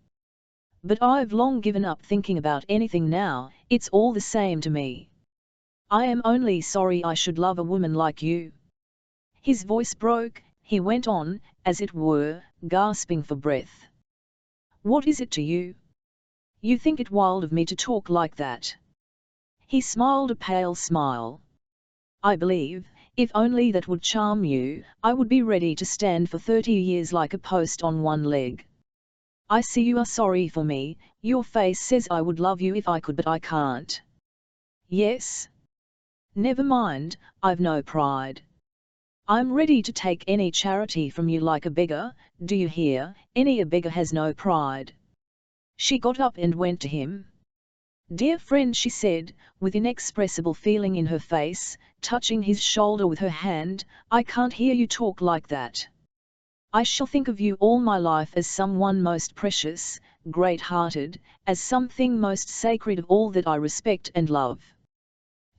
But I've long given up thinking about anything now, it's all the same to me. I am only sorry I should love a woman like you." His voice broke, he went on, as it were, gasping for breath. "What is it to you? You think it wild of me to talk like that?" He smiled a pale smile. "I believe, if only that would charm you, I would be ready to stand for 30 years like a post on one leg. I see you are sorry for me, your face says I would love you if I could but I can't. Yes? Never mind, I've no pride. I'm ready to take any charity from you like a beggar, do you hear? A beggar has no pride." She got up and went to him. "Dear friend," she said, with inexpressible feeling in her face, touching his shoulder with her hand, "I can't hear you talk like that. I shall think of you all my life as someone most precious, great-hearted, as something most sacred of all that I respect and love.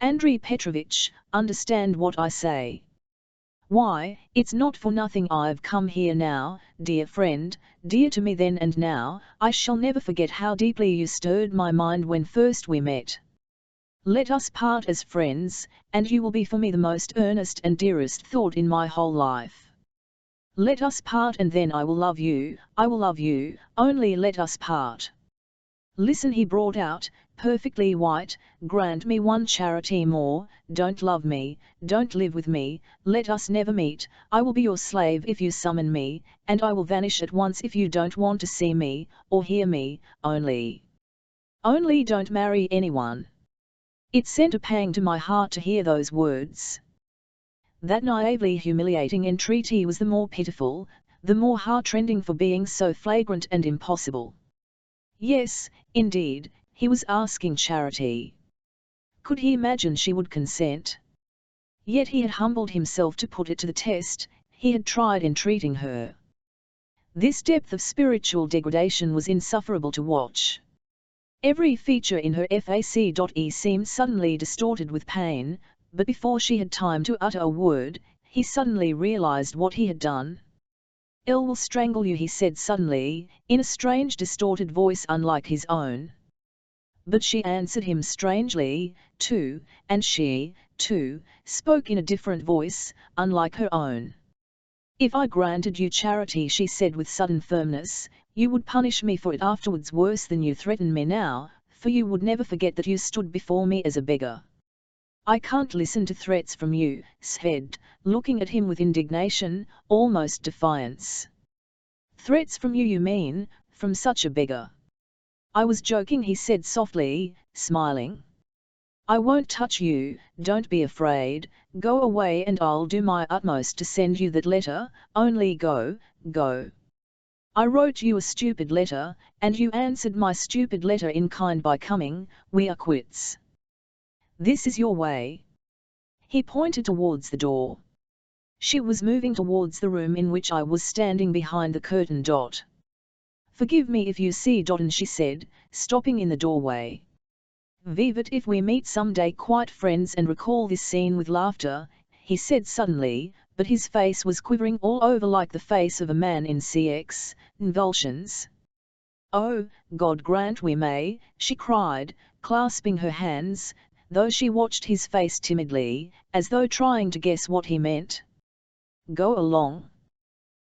Andrei Petrovich, understand what I say. Why, it's not for nothing I've come here now, dear friend, dear to me then and now. I shall never forget how deeply you stirred my mind when first we met. Let us part as friends, and you will be for me the most earnest and dearest thought in my whole life. Let us part and then I will love you, only let us part. Listen," he brought out, perfectly white, grant me one charity more, don't love me, don't live with me, let us never meet, I will be your slave if you summon me, and I will vanish at once if you don't want to see me, or hear me, only don't marry anyone. It sent a pang to my heart to hear those words. That naively humiliating entreaty was the more pitiful, the more heart-rending for being so flagrant and impossible. Yes, indeed, he was asking charity. Could he imagine she would consent? Yet he had humbled himself to put it to the test, he had tried entreating her. This depth of spiritual degradation was insufferable to watch. Every feature in her face seemed suddenly distorted with pain, but before she had time to utter a word, he suddenly realized what he had done. "I will strangle you," he said suddenly, in a strange distorted voice unlike his own. But she answered him strangely, too, and she, too, spoke in a different voice, unlike her own. "If I granted you charity," she said with sudden firmness, "you would punish me for it afterwards worse than you threaten me now, for you would never forget that you stood before me as a beggar." "I can't listen to threats from you," said, looking at him with indignation, almost defiance. "Threats from you mean, from such a beggar?" "I was joking," he said softly, smiling. "I won't touch you, don't be afraid, go away and I'll do my utmost to send you that letter, only go, go. I wrote you a stupid letter, and you answered my stupid letter in kind by coming, we are quits. This is your way." He pointed towards the door. She was moving towards the room in which I was standing behind the curtain. "Forgive me if you see and she said, stopping in the doorway. "Vivat if we meet some day quite friends and recall this scene with laughter," he said suddenly, but his face was quivering all over like the face of a man in convulsions. "Oh, God grant we may," she cried, clasping her hands, though she watched his face timidly, as though trying to guess what he meant. "Go along.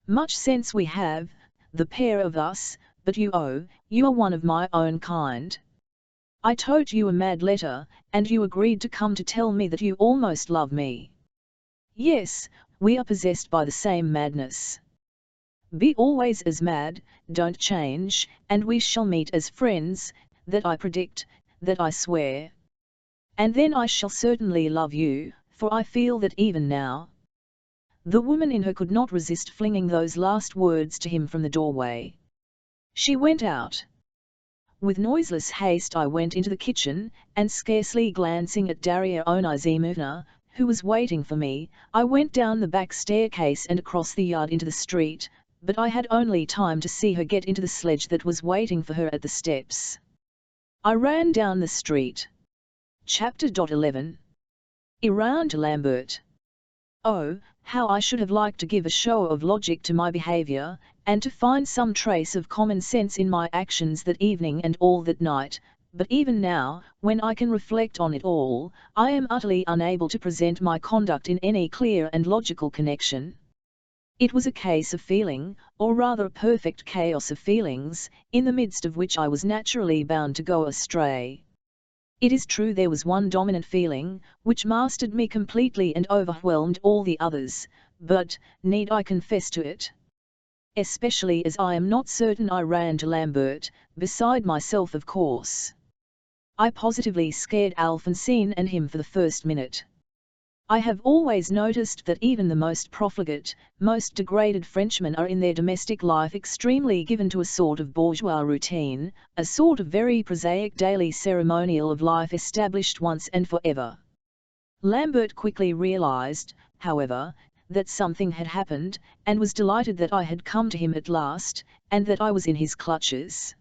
Much sense we have, the pair of us, but you are one of my own kind. I told you a mad letter, and you agreed to come to tell me that you almost love me. Yes, we are possessed by the same madness. Be always as mad, don't change, and we shall meet as friends, that I predict, that I swear. And then I shall certainly love you, for I feel that even now." The woman in her could not resist flinging those last words to him from the doorway. She went out. With noiseless haste I went into the kitchen, and scarcely glancing at Darya Onizimovna, who was waiting for me, I went down the back staircase and across the yard into the street, but I had only time to see her get into the sledge that was waiting for her at the steps. I ran down the street. Chapter 11. Around to Lambert. Oh, how I should have liked to give a show of logic to my behavior, and to find some trace of common sense in my actions that evening and all that night, but even now, when I can reflect on it all, I am utterly unable to present my conduct in any clear and logical connection. It was a case of feeling, or rather a perfect chaos of feelings, in the midst of which I was naturally bound to go astray. It is true there was one dominant feeling, which mastered me completely and overwhelmed all the others, but, need I confess to it? Especially as I am not certain I ran to Lambert, beside myself of course. I positively scared Alphonsine and him for the first minute. I have always noticed that even the most profligate, most degraded Frenchmen are in their domestic life extremely given to a sort of bourgeois routine, a sort of very prosaic daily ceremonial of life established once and forever. Lambert quickly realized, however, that something had happened, and was delighted that I had come to him at last, and that I was in his clutches.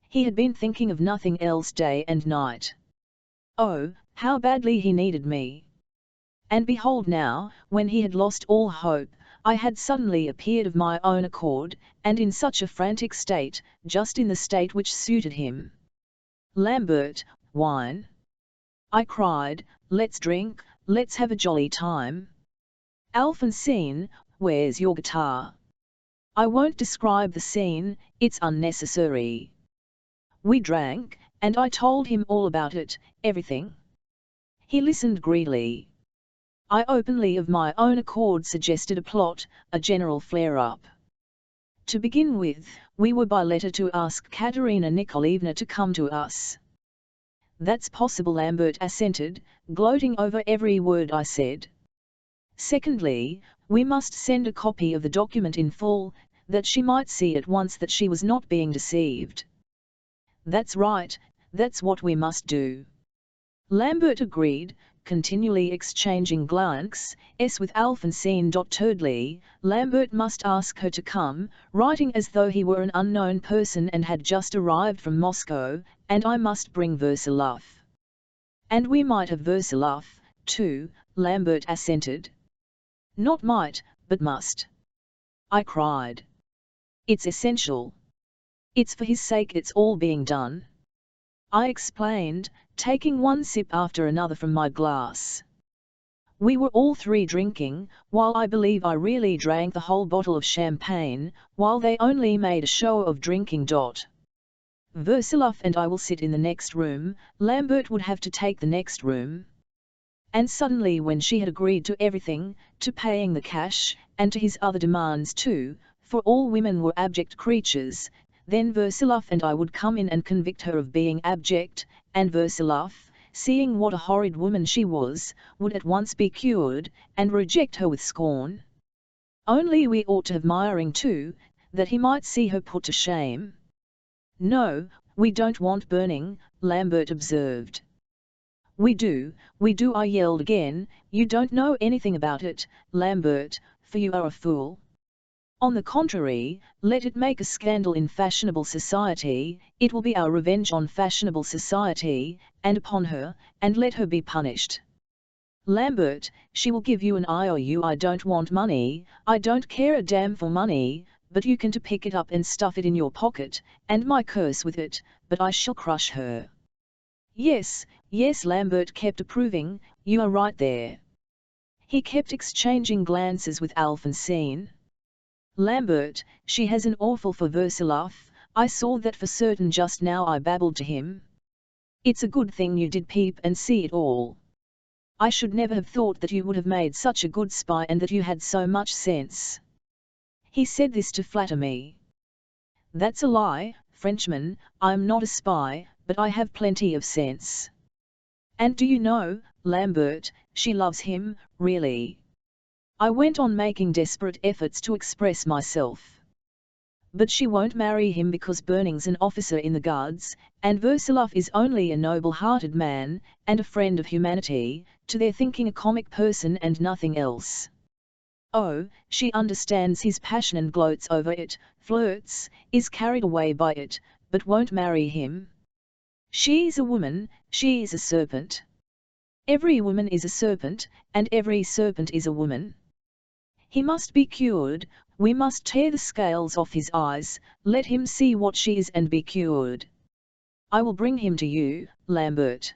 He had been thinking of nothing else day and night. Oh, how badly he needed me! And behold now, when he had lost all hope, I had suddenly appeared of my own accord, and in such a frantic state, just in the state which suited him. "Lambert, wine!" I cried, "let's drink, let's have a jolly time. Alphonsine, where's your guitar?" I won't describe the scene, it's unnecessary. We drank, And I told him all about it, everything. He listened greedily. I openly of my own accord suggested a plot, a general flare-up. To begin with, we were by letter to ask Katerina Nikolaevna to come to us. That's possible, Lambert assented, gloating over every word I said. Secondly, we must send a copy of the document in full, that she might see at once that she was not being deceived. That's right, that's what we must do. Lambert agreed, continually exchanging glances with Alphonsine. Thirdly, Lambert must ask her to come, writing as though he were an unknown person and had just arrived from Moscow, and I must bring Versilov. And we might have Versilov, too, Lambert assented. Not might, but must. I cried. It's essential. It's for his sake it's all being done. I explained, taking one sip after another from my glass. We were all three drinking, while I believe I really drank the whole bottle of champagne, while they only made a show of drinking. Versilov and I will sit in the next room, Lambert would have to take the next room. And suddenly, when she had agreed to everything, to paying the cash, and to his other demands too, for all women were abject creatures, then Versilov and I would come in and convict her of being abject, and Versilov, seeing what a horrid woman she was, would at once be cured, and reject her with scorn. Only we ought to have admiring too, that he might see her put to shame. No, we don't want burning, Lambert observed. We do, I yelled again. You don't know anything about it, Lambert, for you are a fool. On the contrary, let it make a scandal in fashionable society, it will be our revenge on fashionable society, and upon her, and let her be punished. Lambert, she will give you an IOU. I don't want money, I don't care a damn for money, but you can to pick it up and stuff it in your pocket, and my curse with it, but I shall crush her. Yes, Lambert kept approving, you are right there. He kept exchanging glances with Alphonsine. Lambert, she has an awful for Versilov, I saw that for certain just now. I babbled to him. It's a good thing you did peep and see it all. I should never have thought that you would have made such a good spy and that you had so much sense. He said this to flatter me. That's a lie, Frenchman, I'm not a spy, but I have plenty of sense. And do you know, Lambert, she loves him, really. I went on making desperate efforts to express myself. But she won't marry him because Burning's an officer in the Guards, and Versilov is only a noble-hearted man, and a friend of humanity, to their thinking a comic person and nothing else. Oh, she understands his passion and gloats over it, flirts, is carried away by it, but won't marry him. She's a woman, she's a serpent. Every woman is a serpent, and every serpent is a woman. He must be cured, we must tear the scales off his eyes, let him see what she is and be cured. I will bring him to you, Lambert.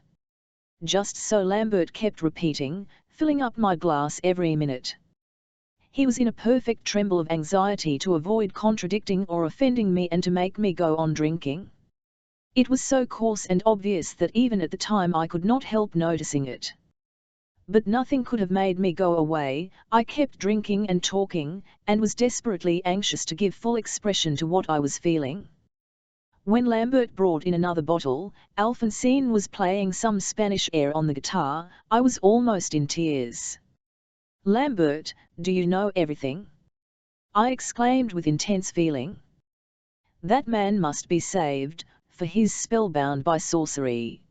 Just so, Lambert kept repeating, filling up my glass every minute. He was in a perfect tremble of anxiety to avoid contradicting or offending me and to make me go on drinking. It was so coarse and obvious that even at the time I could not help noticing it. But nothing could have made me go away. I kept drinking and talking, and was desperately anxious to give full expression to what I was feeling. When Lambert brought in another bottle, Alphonsine was playing some Spanish air on the guitar, I was almost in tears. Lambert, do you know everything? I exclaimed with intense feeling. That man must be saved, for he's spellbound by sorcery.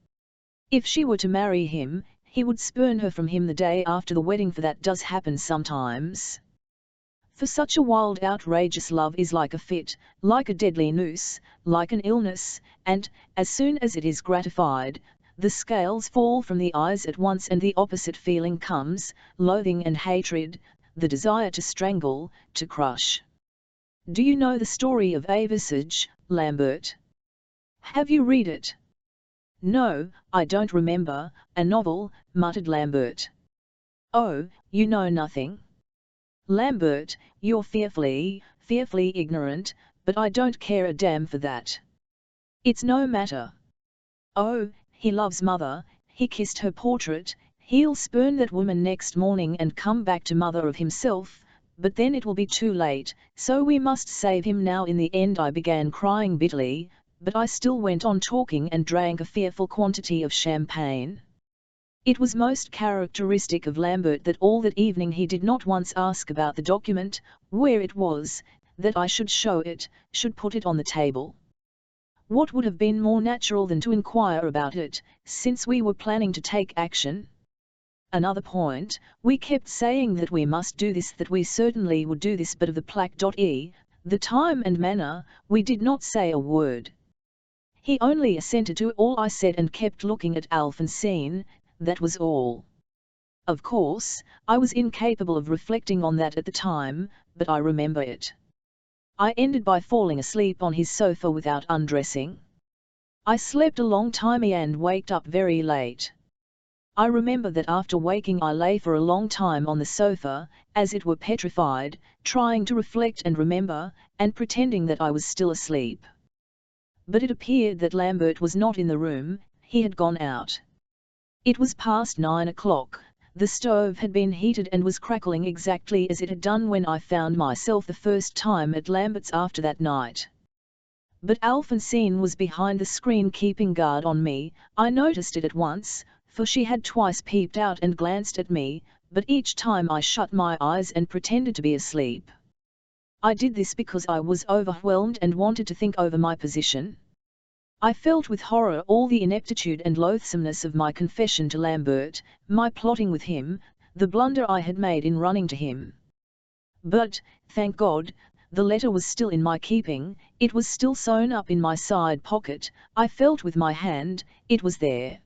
If she were to marry him, he would spurn her from him the day after the wedding, for that does happen sometimes. For such a wild, outrageous love is like a fit, like a deadly noose, like an illness, and, as soon as it is gratified, the scales fall from the eyes at once and the opposite feeling comes, loathing and hatred, the desire to strangle, to crush. Do you know the story of Avasage, Lambert? Have you read it? No, I don't remember, a novel, muttered Lambert. Oh, you know nothing? Lambert, you're fearfully ignorant, but I don't care a damn for that. It's no matter. Oh, he loves mother, he kissed her portrait, he'll spurn that woman next morning and come back to mother of himself, but then it will be too late, so we must save him now. In the end I began crying bitterly, but I still went on talking and drank a fearful quantity of champagne. It was most characteristic of Lambert that all that evening he did not once ask about the document, where it was, that I should show it, should put it on the table. What would have been more natural than to inquire about it, since we were planning to take action? Another point, we kept saying that we must do this, that we certainly would do this, but of the plaque.e, the time and manner, we did not say a word. He only assented to all I said and kept looking at Alphonsine, that was all. Of course, I was incapable of reflecting on that at the time, but I remember it. I ended by falling asleep on his sofa without undressing. I slept a long time and waked up very late. I remember that after waking I lay for a long time on the sofa, as it were petrified, trying to reflect and remember, and pretending that I was still asleep. But it appeared that Lambert was not in the room, he had gone out. It was past 9 o'clock, the stove had been heated and was crackling exactly as it had done when I found myself the first time at Lambert's after that night. But Alphonsine was behind the screen keeping guard on me. I noticed it at once, for she had twice peeped out and glanced at me, but each time I shut my eyes and pretended to be asleep. I did this because I was overwhelmed and wanted to think over my position. I felt with horror all the ineptitude and loathsomeness of my confession to Lambert, my plotting with him, the blunder I had made in running to him. But, thank God, the letter was still in my keeping, it was still sewn up in my side pocket, I felt with my hand, it was there.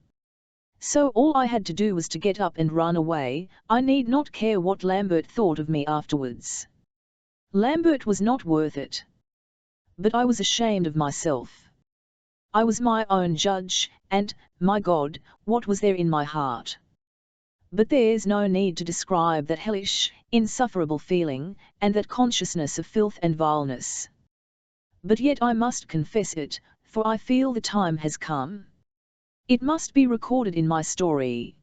So all I had to do was to get up and run away. I need not care what Lambert thought of me afterwards. Lambert was not worth it. But I was ashamed of myself. I was my own judge, and, my God, what was there in my heart? But there's no need to describe that hellish, insufferable feeling, and that consciousness of filth and vileness. But yet I must confess it, for I feel the time has come. It must be recorded in my story.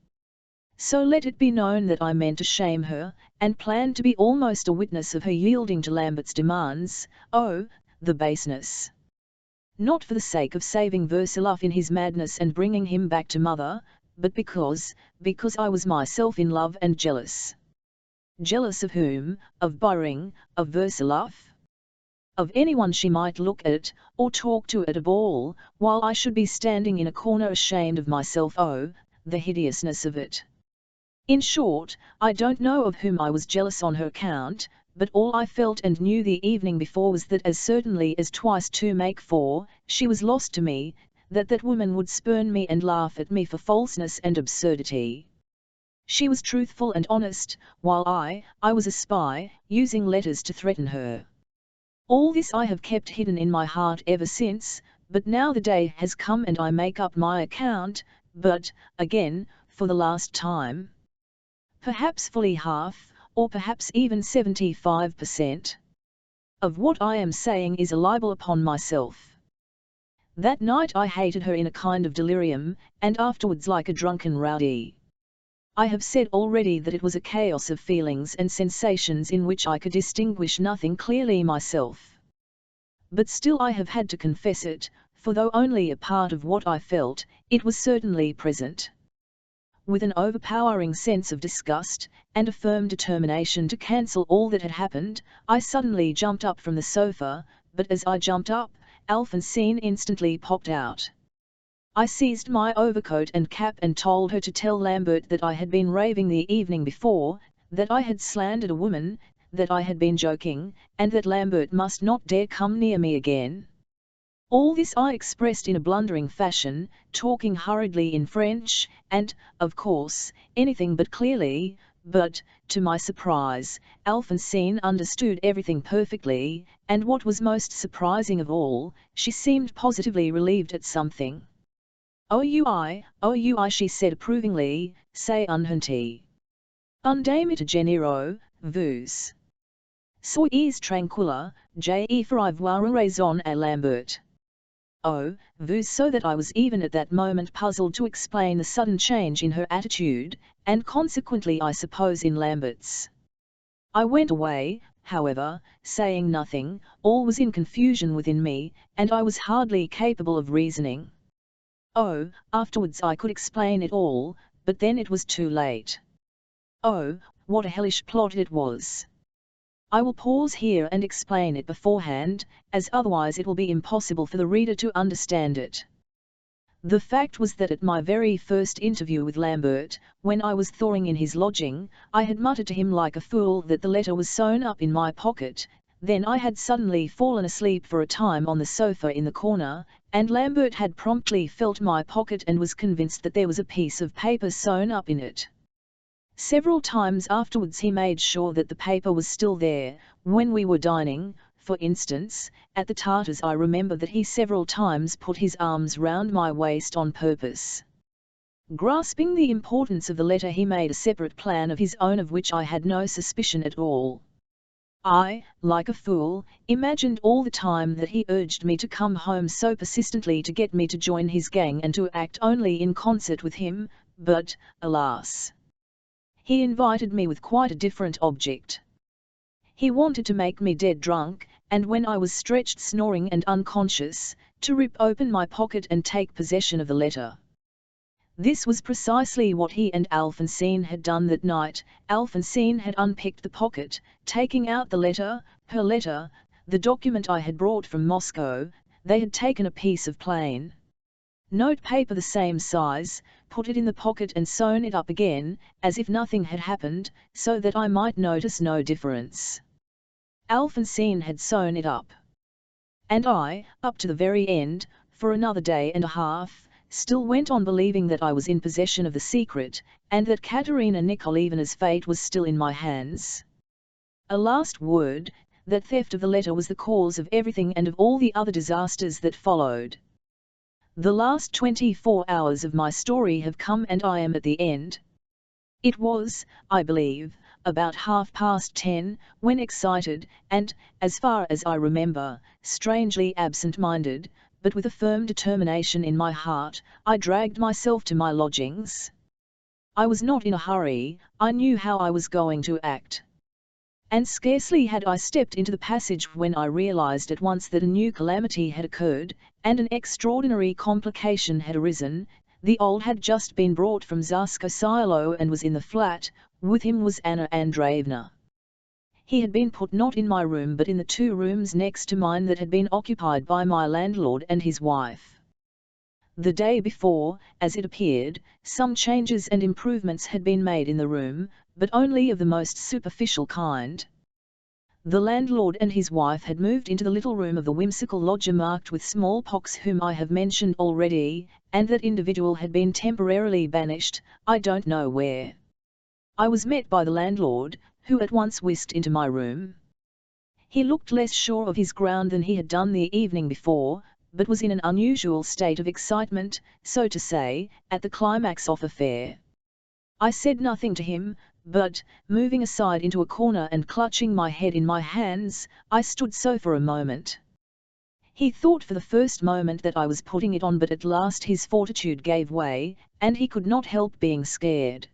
So let it be known that I meant to shame her, and planned to be almost a witness of her yielding to Lambert's demands. Oh, the baseness! Not for the sake of saving Versilov in his madness and bringing him back to mother, but because I was myself in love and jealous. Jealous of whom? Of Byring, of Versilov? Of anyone she might look at, or talk to at a ball, while I should be standing in a corner ashamed of myself. Oh, the hideousness of it! In short, I don't know of whom I was jealous on her account, but all I felt and knew the evening before was that as certainly as twice two make four, she was lost to me, that woman would spurn me and laugh at me for falseness and absurdity. She was truthful and honest, while I was a spy, using letters to threaten her. All this I have kept hidden in my heart ever since, but now the day has come and I make up my account, but, again, for the last time. Perhaps fully half, or perhaps even 75%. Of what I am saying is a libel upon myself. That night I hated her in a kind of delirium, and afterwards like a drunken rowdy. I have said already that it was a chaos of feelings and sensations in which I could distinguish nothing clearly myself. But still I have had to confess it, for though only a part of what I felt, it was certainly present. With an overpowering sense of disgust, and a firm determination to cancel all that had happened, I suddenly jumped up from the sofa, but as I jumped up, Alphonsine instantly popped out. I seized my overcoat and cap and told her to tell Lambert that I had been raving the evening before, that I had slandered a woman, that I had been joking, and that Lambert must not dare come near me again. All this I expressed in a blundering fashion, talking hurriedly in French, and, of course, anything but clearly, but, to my surprise, Alphonsine understood everything perfectly, and what was most surprising of all, she seemed positively relieved at something. Oh, she said approvingly, c'est unhunty. Undamita genero, vous. Soyez tranquille, j'ai fait avoir raison à Lambert. Oh, vu, so that I was even at that moment puzzled to explain the sudden change in her attitude, and consequently I suppose in Lambert's. I went away, however, saying nothing. All was in confusion within me, and I was hardly capable of reasoning. Oh, afterwards I could explain it all, but then it was too late. Oh, what a hellish plot it was! I will pause here and explain it beforehand, as otherwise it will be impossible for the reader to understand it. The fact was that at my very first interview with Lambert, when I was thawing in his lodging, I had muttered to him like a fool that the letter was sewn up in my pocket. Then I had suddenly fallen asleep for a time on the sofa in the corner, and Lambert had promptly felt my pocket and was convinced that there was a piece of paper sewn up in it. Several times afterwards he made sure that the paper was still there. When we were dining, for instance, at the Tartars, I remember that he several times put his arms round my waist on purpose. Grasping the importance of the letter, he made a separate plan of his own of which I had no suspicion at all. I, like a fool, imagined all the time that he urged me to come home so persistently to get me to join his gang and to act only in concert with him, but, alas! He invited me with quite a different object. He wanted to make me dead drunk, and when I was stretched snoring and unconscious, to rip open my pocket and take possession of the letter. This was precisely what he and Alphonsine had done that night. Alphonsine had unpicked the pocket, taking out the letter, her letter, the document I had brought from Moscow. They had taken a piece of plain note paper the same size, put it in the pocket and sewn it up again, as if nothing had happened, so that I might notice no difference. Alphonsine had sewn it up. And I, up to the very end, for another day and a half, still went on believing that I was in possession of the secret, and that Katerina Nikolaevna's fate was still in my hands. A last word, that theft of the letter was the cause of everything and of all the other disasters that followed. The last 24 hours of my story have come and I am at the end. It was, I believe, about 10:30, when excited, and, as far as I remember, strangely absent-minded, but with a firm determination in my heart, I dragged myself to my lodgings. I was not in a hurry, I knew how I was going to act. And scarcely had I stepped into the passage when I realized at once that a new calamity had occurred, and an extraordinary complication had arisen. The old had just been brought from Tsarskoye Selo and was in the flat. With him was Anna Andreevna. He had been put not in my room but in the 2 rooms next to mine that had been occupied by my landlord and his wife. The day before, as it appeared, some changes and improvements had been made in the room, but only of the most superficial kind. The landlord and his wife had moved into the little room of the whimsical lodger marked with smallpox whom I have mentioned already, and that individual had been temporarily banished, I don't know where. I was met by the landlord, who at once whisked into my room. He looked less sure of his ground than he had done the evening before, but was in an unusual state of excitement, so to say, at the climax of affair. I said nothing to him, but, moving aside into a corner and clutching my head in my hands, I stood so for a moment. He thought for the first moment that I was putting it on, but at last his fortitude gave way, and he could not help being scared.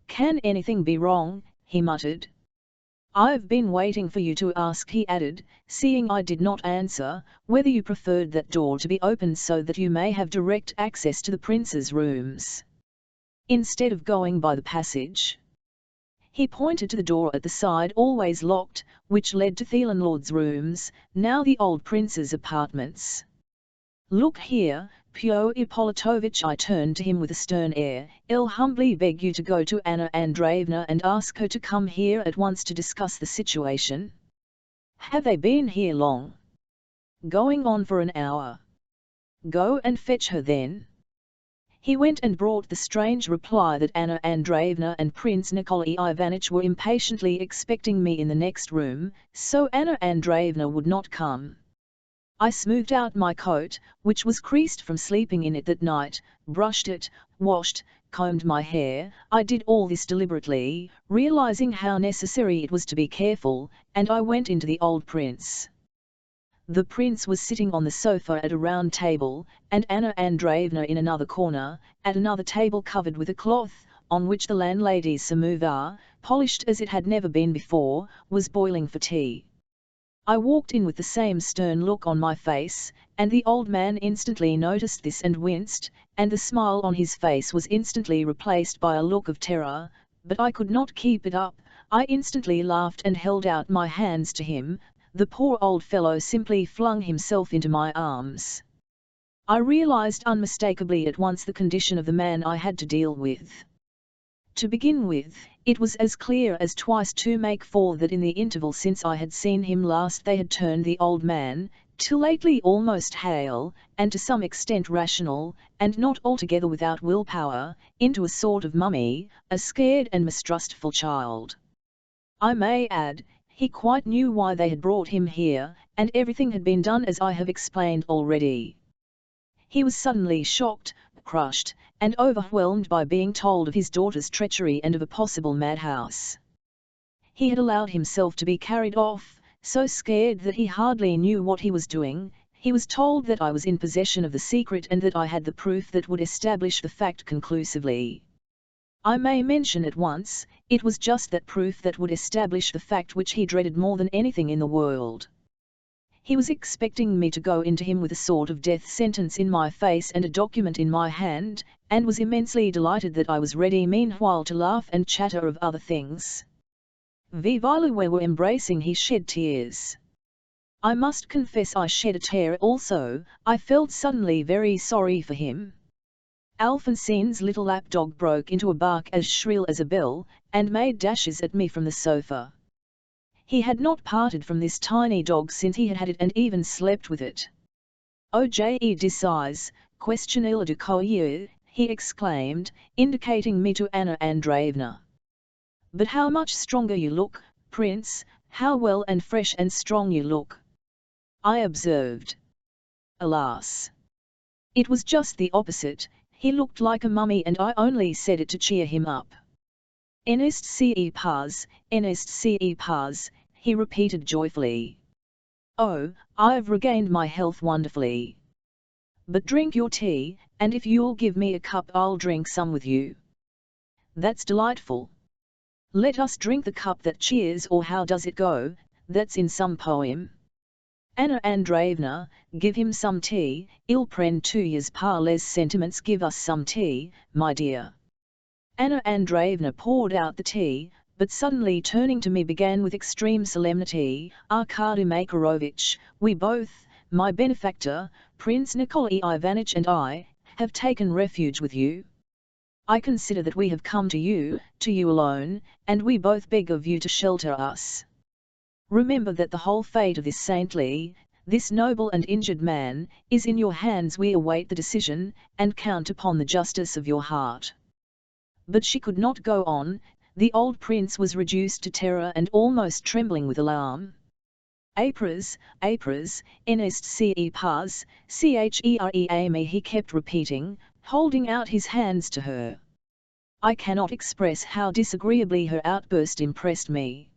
"Can anything be wrong?" he muttered. "I've been waiting for you to ask," he added, seeing I did not answer, "whether you preferred that door to be opened so that you may have direct access to the prince's rooms, instead of going by the passage." He pointed to the door at the side, always locked, which led to the landlord's rooms, now the old prince's apartments. "Look here, Pyotr Ippolitovich," I turned to him with a stern air, "I'll humbly beg you to go to Anna Andreevna and ask her to come here at once to discuss the situation." "Have they been here long?" "Going on for an hour." "Go and fetch her then." He went and brought the strange reply that Anna Andreevna and Prince Nikolai Ivanitch were impatiently expecting me in the next room, so Anna Andreevna would not come. I smoothed out my coat, which was creased from sleeping in it that night, brushed it, washed, combed my hair. I did all this deliberately, realizing how necessary it was to be careful, and I went into the old prince. The prince was sitting on the sofa at a round table, and Anna Andreevna in another corner, at another table covered with a cloth, on which the landlady's samovar, polished as it had never been before, was boiling for tea. I walked in with the same stern look on my face, and the old man instantly noticed this and winced, and the smile on his face was instantly replaced by a look of terror, but I could not keep it up. I instantly laughed and held out my hands to him. The poor old fellow simply flung himself into my arms. I realized unmistakably at once the condition of the man I had to deal with. To begin with, it was as clear as twice to make four that in the interval since I had seen him last they had turned the old man, till lately almost hale, and to some extent rational, and not altogether without willpower, into a sort of mummy, a scared and mistrustful child. I may add, he quite knew why they had brought him here, and everything had been done as I have explained already. He was suddenly shocked, crushed, and overwhelmed by being told of his daughter's treachery and of a possible madhouse. He had allowed himself to be carried off, so scared that he hardly knew what he was doing. He was told that I was in possession of the secret and that I had the proof that would establish the fact conclusively. I may mention at once, it was just that proof that would establish the fact which he dreaded more than anything in the world. He was expecting me to go into him with a sort of death sentence in my face and a document in my hand, and was immensely delighted that I was ready meanwhile to laugh and chatter of other things. While we were embracing he shed tears. I must confess I shed a tear also. I felt suddenly very sorry for him. Alphonsine's little lapdog broke into a bark as shrill as a bell, and made dashes at me from the sofa. He had not parted from this tiny dog since he had had it and even slept with it. "Oh, je dis question il de coeur," he exclaimed, indicating me to Anna Andreevna. "But how much stronger you look, Prince, how well and fresh and strong you look," I observed. Alas! It was just the opposite. He looked like a mummy and I only said it to cheer him up. "N'est-ce pas," he repeated joyfully. "Oh, I've regained my health wonderfully. But drink your tea, and if you'll give me a cup I'll drink some with you." "That's delightful. Let us drink the cup that cheers, or how does it go, that's in some poem. Anna Andreevna, give him some tea, il prend tuyas par les sentiments, give us some tea, my dear." Anna Andreevna poured out the tea, but suddenly turning to me began with extreme solemnity, "Arkady Makarovich, we both, my benefactor, Prince Nikolai Ivanitch and I, have taken refuge with you. I consider that we have come to you alone, and we both beg of you to shelter us. Remember that the whole fate of this saintly, this noble and injured man, is in your hands. We await the decision, and count upon the justice of your heart." But she could not go on. The old prince was reduced to terror and almost trembling with alarm. "Apres, n'est-ce pas, chere, he kept repeating, holding out his hands to her. I cannot express how disagreeably her outburst impressed me.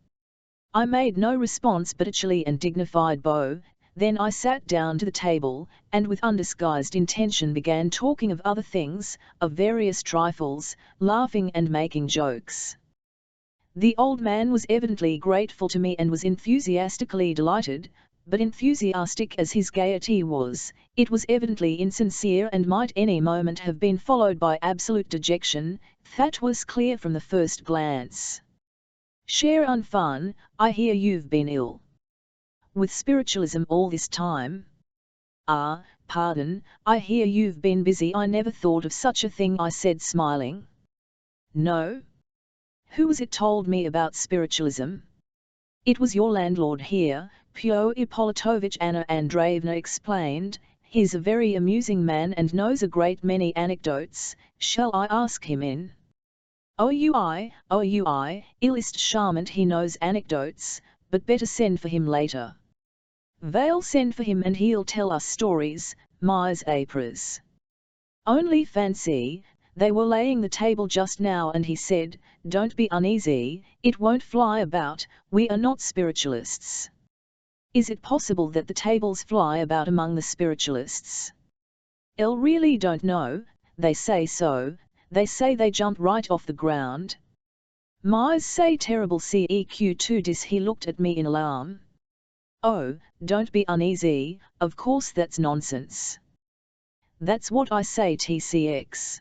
I made no response but a chilly and dignified bow. Then I sat down to the table, and with undisguised intention began talking of other things, of various trifles, laughing and making jokes. The old man was evidently grateful to me and was enthusiastically delighted, but enthusiastic as his gaiety was, it was evidently insincere and might any moment have been followed by absolute dejection. That was clear from the first glance. "Cher enfant, I hear you've been ill with spiritualism all this time?" "Ah, pardon, I hear you've been busy." "I never thought of such a thing," I said, smiling. "No? Who was it told me about spiritualism?" "It was your landlord here, Pyotr Ippolitovich," Anna Andreevna explained. "He's a very amusing man and knows a great many anecdotes. Shall I ask him in?" Oh, il ist charmant, he knows anecdotes, but better send for him later." "Vale, send for him and he'll tell us stories, mes apres." Only fancy, they were laying the table just now and he said, "Don't be uneasy, it won't fly about, we are not spiritualists." Is it possible that the tables fly about among the spiritualists? I really don't know, they say so, they say they jump right off the ground. My's say terrible ceq to dis. He looked at me in alarm. Oh, don't be uneasy, of course that's nonsense. That's what I say tcx.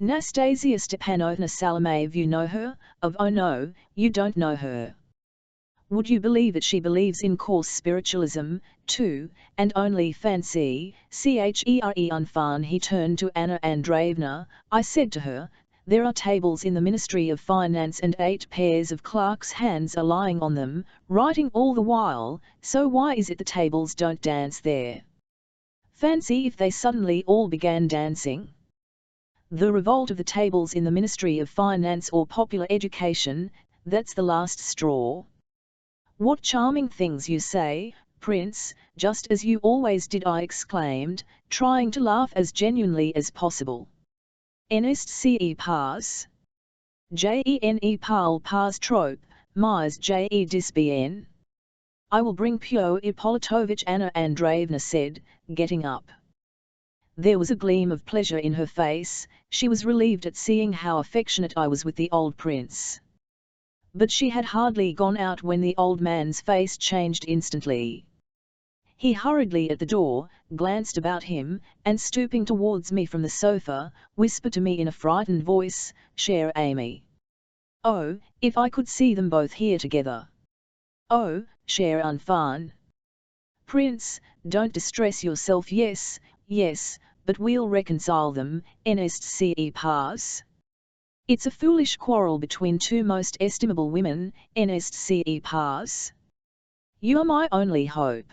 Nastasia Stepanovna Salamev, you know her? Oh no, you don't know her. Would you believe it, she believes in coarse spiritualism, too, and only fancy, chere unfun. He turned to Anna Andreevna. I said to her, there are tables in the Ministry of Finance and 8 pairs of clerks' hands are lying on them, writing all the while, so why is it the tables don't dance there? Fancy if they suddenly all began dancing. The revolt of the tables in the Ministry of Finance or Popular Education, that's the last straw. What charming things you say, Prince, just as you always did, I exclaimed, trying to laugh as genuinely as possible. Enest ce pas? Jene parle pas trop, mais je dis bien. I will bring Pyo Ippolitovich, Anna Andreevna said, getting up. There was a gleam of pleasure in her face. She was relieved at seeing how affectionate I was with the old prince. But she had hardly gone out when the old man's face changed instantly. He hurriedly at the door, glanced about him, and stooping towards me from the sofa, whispered to me in a frightened voice, "Cher Amy. Oh, if I could see them both here together. Oh, cher enfant. Prince, don't distress yourself. Yes, yes, but we'll reconcile them, n'est-ce pas? It's a foolish quarrel between two most estimable women, n'est-ce pas? You are my only hope.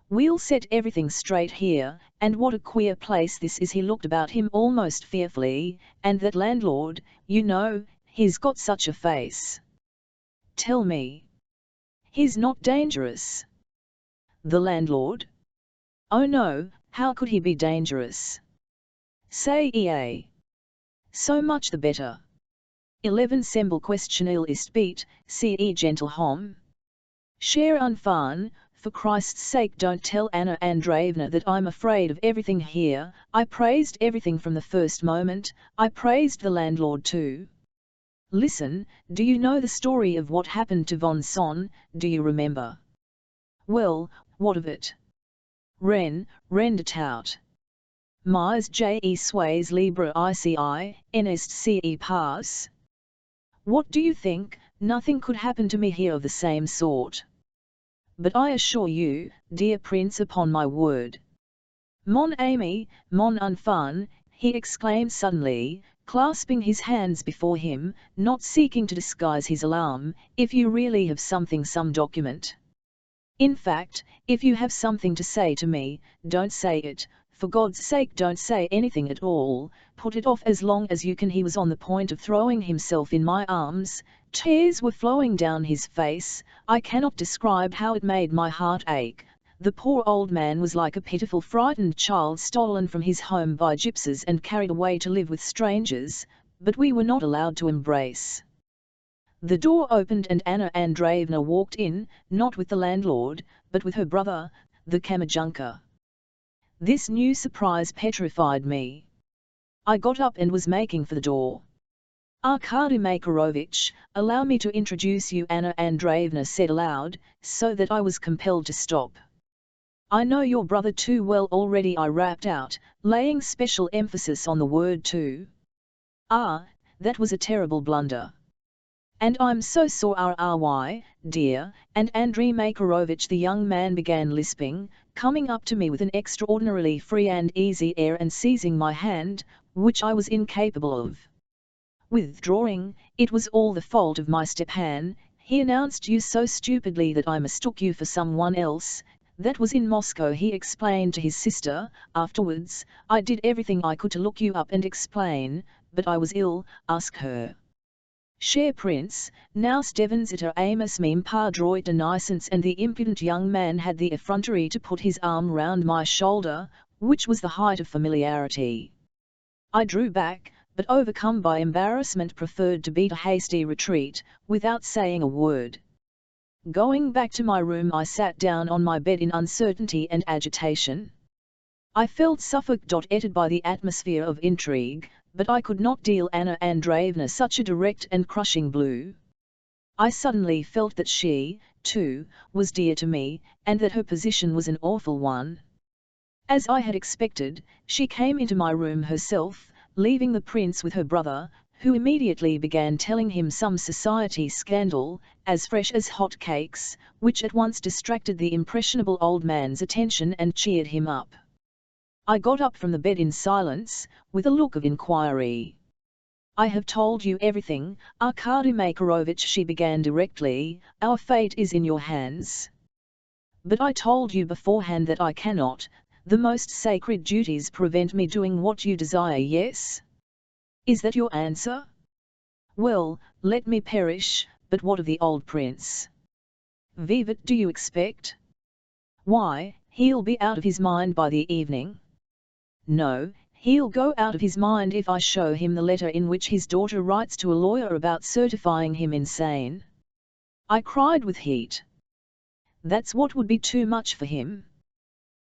We'll set everything straight here, and what a queer place this is." He looked about him almost fearfully, "and that landlord, you know, he's got such a face. Tell me. He's not dangerous?" The landlord? Oh no, how could he be dangerous? Say ea. So much the better. 11 Semble questionil ist beat, ce gentle homme. Cher enfant, for Christ's sake don't tell Anna Andreevna that I'm afraid of everything here. I praised everything from the first moment. I praised the landlord too. Listen, do you know the story of what happened to von Son? Do you remember? Well, what of it? Rend it out. Mais je suis libre ici, n'est-ce pas? What do you think? Nothing could happen to me here of the same sort. But I assure you, dear Prince, upon my word. Mon ami, mon enfant, he exclaimed suddenly, clasping his hands before him, not seeking to disguise his alarm, if you really have some document. In fact, if you have something to say to me, don't say it, for God's sake don't say anything at all, put it off as long as you can. He was on the point of throwing himself in my arms, tears were flowing down his face. I cannot describe how it made my heart ache. The poor old man was like a pitiful frightened child stolen from his home by gypsies and carried away to live with strangers, but we were not allowed to embrace. The door opened and Anna Andreevna walked in, not with the landlord, but with her brother, the kammerjunker. This new surprise petrified me. I got up and was making for the door. "Arkady Makarovich, allow me to introduce you," Anna Andreevna said aloud, so that I was compelled to stop. "I know your brother too well already," I rapped out, laying special emphasis on the word too. "Ah, that was a terrible blunder. And I'm so sorry, dear," and Andrei Makarovich, the young man began lisping, coming up to me with an extraordinarily free and easy air and seizing my hand, which I was incapable of withdrawing. "It was all the fault of my Stepan, he announced you so stupidly that I mistook you for someone else. That was in Moscow," he explained to his sister. "Afterwards, I did everything I could to look you up and explain, but I was ill, ask her. Cher Prince, now Stevens it amos meme par droit de naissance," and the impudent young man had the effrontery to put his arm round my shoulder, which was the height of familiarity. I drew back, but overcome by embarrassment preferred to beat a hasty retreat, without saying a word. Going back to my room, I sat down on my bed in uncertainty and agitation. I felt suffocated by the atmosphere of intrigue, but I could not deal Anna Andreevna such a direct and crushing blow. I suddenly felt that she, too, was dear to me, and that her position was an awful one. As I had expected, she came into my room herself, leaving the prince with her brother, who immediately began telling him some society scandal, as fresh as hot cakes, which at once distracted the impressionable old man's attention and cheered him up. I got up from the bed in silence, with a look of inquiry. "I have told you everything, Arkady Makarovich," she began directly. "Our fate is in your hands. But I told you beforehand that I cannot. The most sacred duties prevent me doing what you desire, yes? Is that your answer? Well, let me perish, but what of the old prince? Vivat do you expect? Why, he'll be out of his mind by the evening. No, he'll go out of his mind if I show him the letter in which his daughter writes to a lawyer about certifying him insane." I cried with heat. "That's what would be too much for him.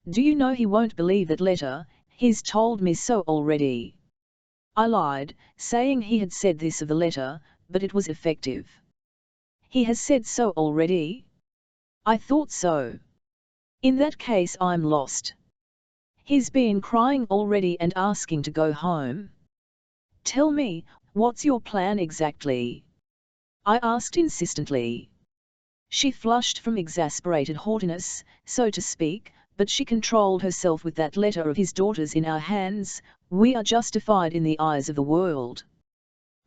Do you know he won't believe that letter? He's told me so already." I lied, saying he had said this of the letter, but it was effective. "He has said so already? I thought so. In that case I'm lost. He's been crying already and asking to go home." "Tell me, what's your plan exactly?" I asked insistently. She flushed from exasperated haughtiness, so to speak, but she controlled herself. "With that letter of his daughter's in our hands, we are justified in the eyes of the world.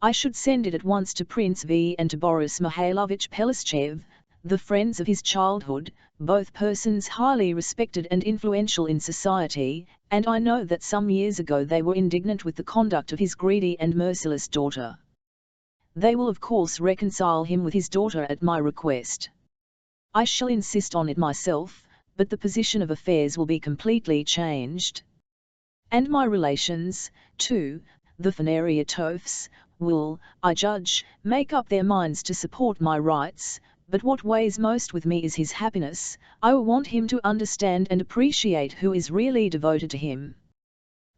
I should send it at once to Prince V and to Boris Mihailovich Pelestchev, the friends of his childhood, both persons highly respected and influential in society, and I know that some years ago they were indignant with the conduct of his greedy and merciless daughter. They will of course reconcile him with his daughter at my request. I shall insist on it myself, but the position of affairs will be completely changed. And my relations, too, the Fenariatovs, will, I judge, make up their minds to support my rights, but what weighs most with me is his happiness. I want him to understand and appreciate who is really devoted to him.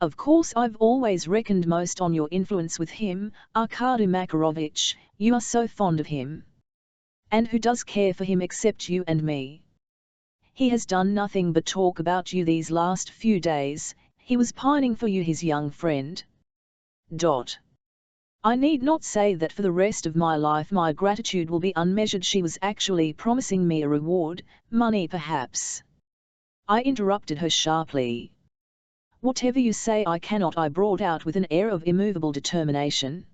Of course I've always reckoned most on your influence with him, Arkady Makarovich, you are so fond of him. And who does care for him except you and me? He has done nothing but talk about you these last few days. He was pining for you, his young friend. I need not say that for the rest of my life my gratitude will be unmeasured." She was actually promising me a reward, money perhaps. I interrupted her sharply. "Whatever you say I cannot," I brought out with an air of immovable determination.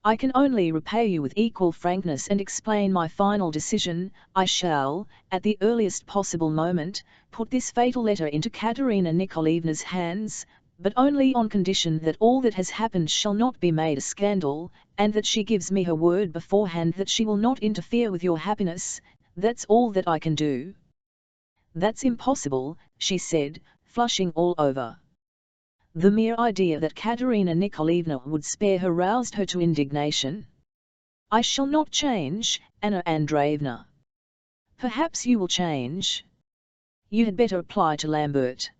"I can only repay you with equal frankness and explain my final decision. I shall, at the earliest possible moment, put this fatal letter into Katerina Nikolaevna's hands, but only on condition that all that has happened shall not be made a scandal, and that she gives me her word beforehand that she will not interfere with your happiness. That's all that I can do." "That's impossible," she said, flushing all over. The mere idea that Katerina Nikolaevna would spare her roused her to indignation. "I shall not change, Anna Andreevna." "Perhaps you will change. You had better apply to Lambert."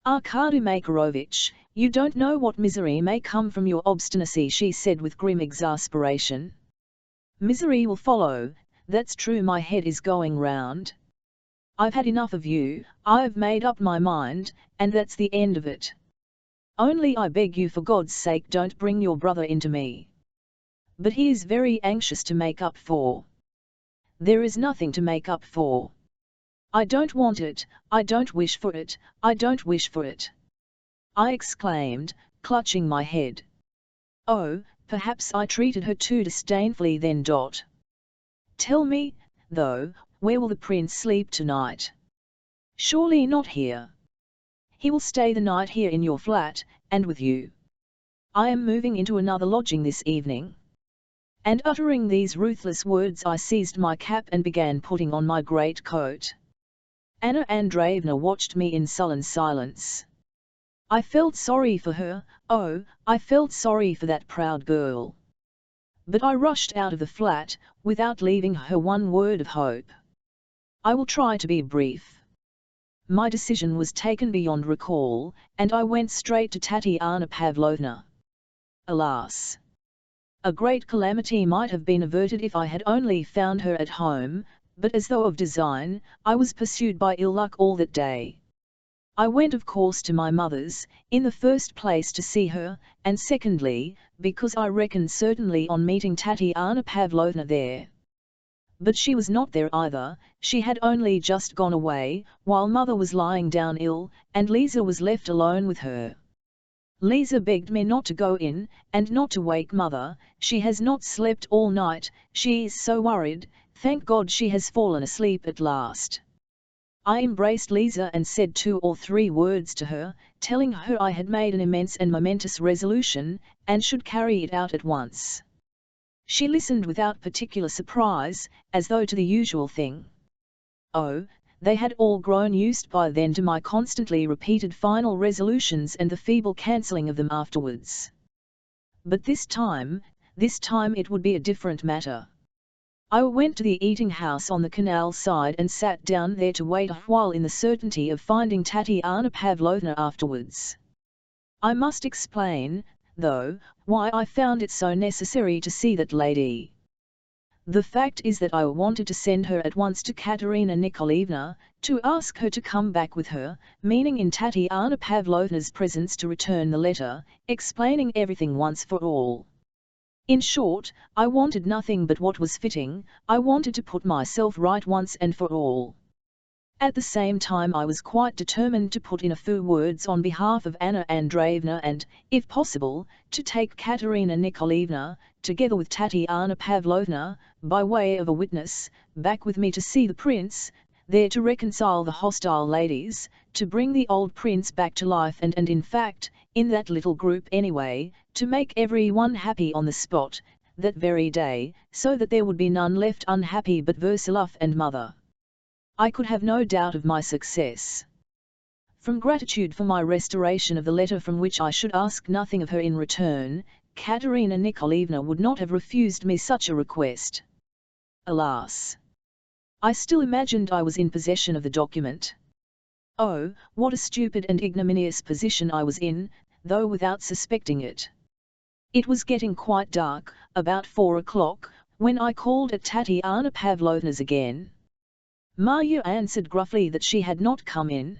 "Arkady Makarovich, you don't know what misery may come from your obstinacy," she said with grim exasperation. "Misery will follow, that's true. My head is going round. I've had enough of you. I've made up my mind, and that's the end of it. Only I beg you, for God's sake, don't bring your brother into me." "But he is very anxious to make up for." "There is nothing to make up for. I don't want it, I don't wish for it, I don't wish for it," I exclaimed, clutching my head. Oh, perhaps I treated her too disdainfully then. "Tell me, though, where will the prince sleep tonight?" "Surely not here. He will stay the night here in your flat, and with you. I am moving into another lodging this evening." And uttering these ruthless words I seized my cap and began putting on my great coat. Anna Andreevna watched me in sullen silence. I felt sorry for her, oh, I felt sorry for that proud girl. But I rushed out of the flat, without leaving her one word of hope. I will try to be brief. My decision was taken beyond recall, and I went straight to Tatiana Pavlovna. Alas! A great calamity might have been averted if I had only found her at home, but as though of design, I was pursued by ill luck all that day. I went of course to my mother's, in the first place to see her, and secondly, because I reckoned certainly on meeting Tatiana Pavlovna there. But she was not there either, she had only just gone away, while mother was lying down ill, and Lisa was left alone with her. Lisa begged me not to go in, and not to wake mother, she has not slept all night, she is so worried, thank God she has fallen asleep at last. I embraced Lisa and said 2 or 3 words to her, telling her I had made an immense and momentous resolution, and should carry it out at once. She listened without particular surprise, as though to the usual thing. Oh, they had all grown used by then to my constantly repeated final resolutions and the feeble cancelling of them afterwards. But this time it would be a different matter. I went to the eating-house on the canal side and sat down there to wait a while in the certainty of finding Tatiana Pavlovna afterwards. I must explain, though, why I found it so necessary to see that lady. The fact is that I wanted to send her at once to Katerina Nikolaevna, to ask her to come back with her, meaning in Tatiana Pavlovna's presence to return the letter, explaining everything once for all. In short, I wanted nothing but what was fitting, I wanted to put myself right once and for all. At the same time I was quite determined to put in a few words on behalf of Anna Andreevna and, if possible, to take Katerina Nikolaevna, together with Tatiana Pavlovna, by way of a witness, back with me to see the prince, there to reconcile the hostile ladies, to bring the old prince back to life and in fact, in that little group anyway, to make every one happy on the spot, that very day, so that there would be none left unhappy but Versilov and mother. I could have no doubt of my success. From gratitude for my restoration of the letter from which I should ask nothing of her in return, Katerina Nikolaevna would not have refused me such a request. Alas! I still imagined I was in possession of the document. Oh, what a stupid and ignominious position I was in, though without suspecting it. It was getting quite dark, about 4 o'clock, when I called at Tatiana Pavlovna's again. Marya answered gruffly that she had not come in.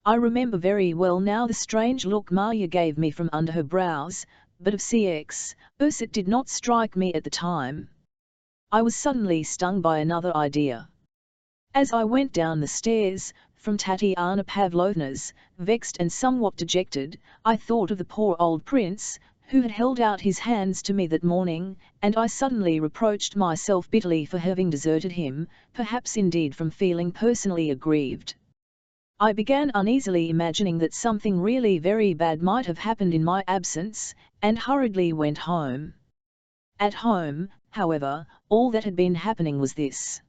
I remember very well now the strange look Marya gave me from under her brows, but of CX, it did not strike me at the time. I was suddenly stung by another idea. As I went down the stairs, from Tatiana Pavlovna's, vexed and somewhat dejected, I thought of the poor old prince, who had held out his hands to me that morning, and I suddenly reproached myself bitterly for having deserted him, perhaps indeed from feeling personally aggrieved. I began uneasily imagining that something really very bad might have happened in my absence, and hurriedly went home. At home, however, all that had been happening was this.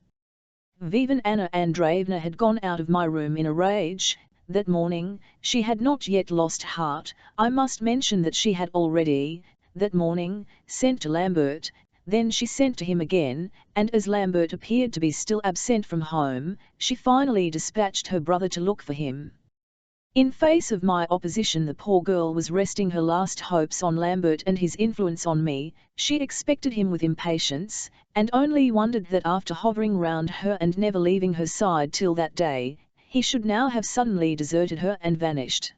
Vivan Anna Andreevna had gone out of my room in a rage. That morning, she had not yet lost heart. I must mention that she had already, that morning, sent to Lambert, then she sent to him again, and as Lambert appeared to be still absent from home, she finally dispatched her brother to look for him. In face of my opposition the poor girl was resting her last hopes on Lambert and his influence on me. She expected him with impatience, and only wondered that after hovering round her and never leaving her side till that day, he should now have suddenly deserted her and vanished.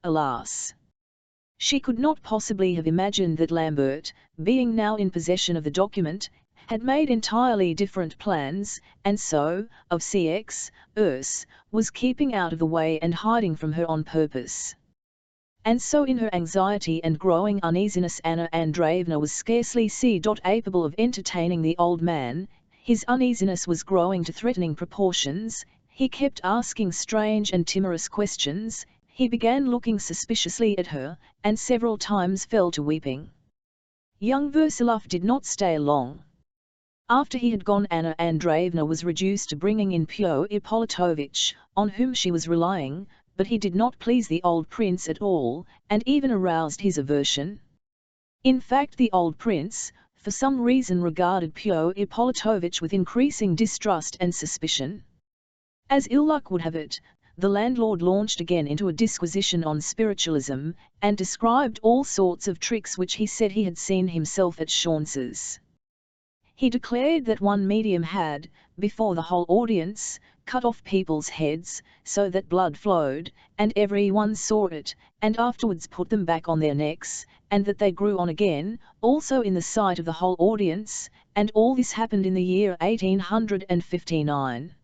Alas! She could not possibly have imagined that Lambert, being now in possession of the document, had made entirely different plans, and so, of CX, was keeping out of the way and hiding from her on purpose. And so in her anxiety and growing uneasiness Anna Andreevna was scarcely capable of entertaining the old man. His uneasiness was growing to threatening proportions, he kept asking strange and timorous questions, he began looking suspiciously at her, and several times fell to weeping. Young Versilov did not stay long. After he had gone Anna Andreevna was reduced to bringing in Pyotr Ippolitovitch, on whom she was relying, but he did not please the old prince at all, and even aroused his aversion. In fact the old prince, for some reason regarded Pyotr Ippolitovich with increasing distrust and suspicion. As ill luck would have it, the landlord launched again into a disquisition on spiritualism, and described all sorts of tricks which he said he had seen himself at Chaunce's. He declared that one medium had, before the whole audience, cut off people's heads, so that blood flowed, and everyone saw it, and afterwards put them back on their necks, and that they grew on again, also in the sight of the whole audience, and all this happened in the year 1859.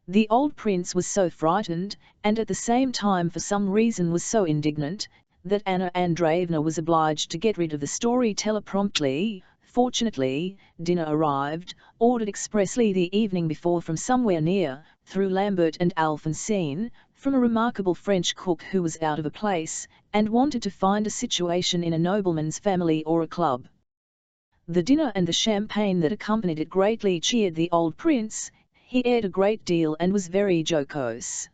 The old prince was so frightened, and at the same time for some reason was so indignant, that Anna Andreevna was obliged to get rid of the storyteller promptly. Fortunately, dinner arrived, ordered expressly the evening before from somewhere near, through Lambert and Alphonsine, from a remarkable French cook who was out of a place, and wanted to find a situation in a nobleman's family or a club. The dinner and the champagne that accompanied it greatly cheered the old prince. He ate a great deal and was very jocose.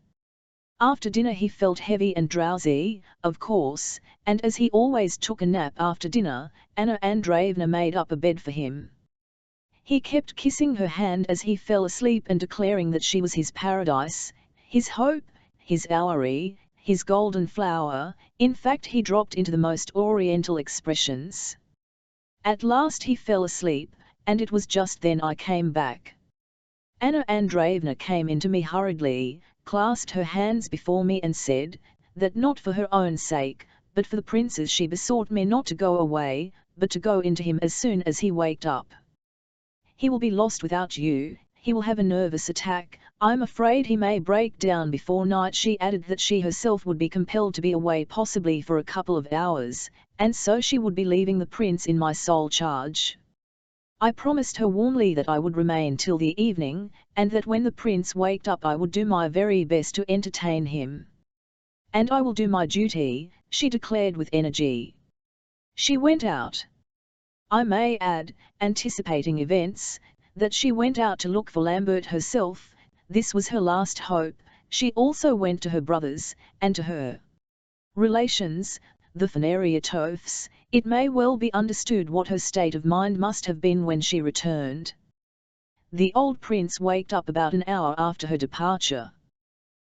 After dinner he felt heavy and drowsy, of course, and as he always took a nap after dinner, Anna Andreevna made up a bed for him. He kept kissing her hand as he fell asleep and declaring that she was his paradise, his hope, his houri, his golden flower. In fact, he dropped into the most oriental expressions. At last he fell asleep, and it was just then I came back. Anna Andreevna came in to me hurriedly, clasped her hands before me and said, that not for her own sake, but for the prince's she besought me not to go away, but to go into him as soon as he waked up. He will be lost without you, he will have a nervous attack, I'm afraid he may break down before night. She added that she herself would be compelled to be away possibly for a couple of hours, and so she would be leaving the prince in my sole charge. I promised her warmly that I would remain till the evening, and that when the prince waked up I would do my very best to entertain him. And I will do my duty, she declared with energy. She went out. I may add, anticipating events, that she went out to look for Lambert herself. This was her last hope. She also went to her brothers, and to her relations, the Fenariatovs. It may well be understood what her state of mind must have been when she returned. The old prince waked up about an hour after her departure.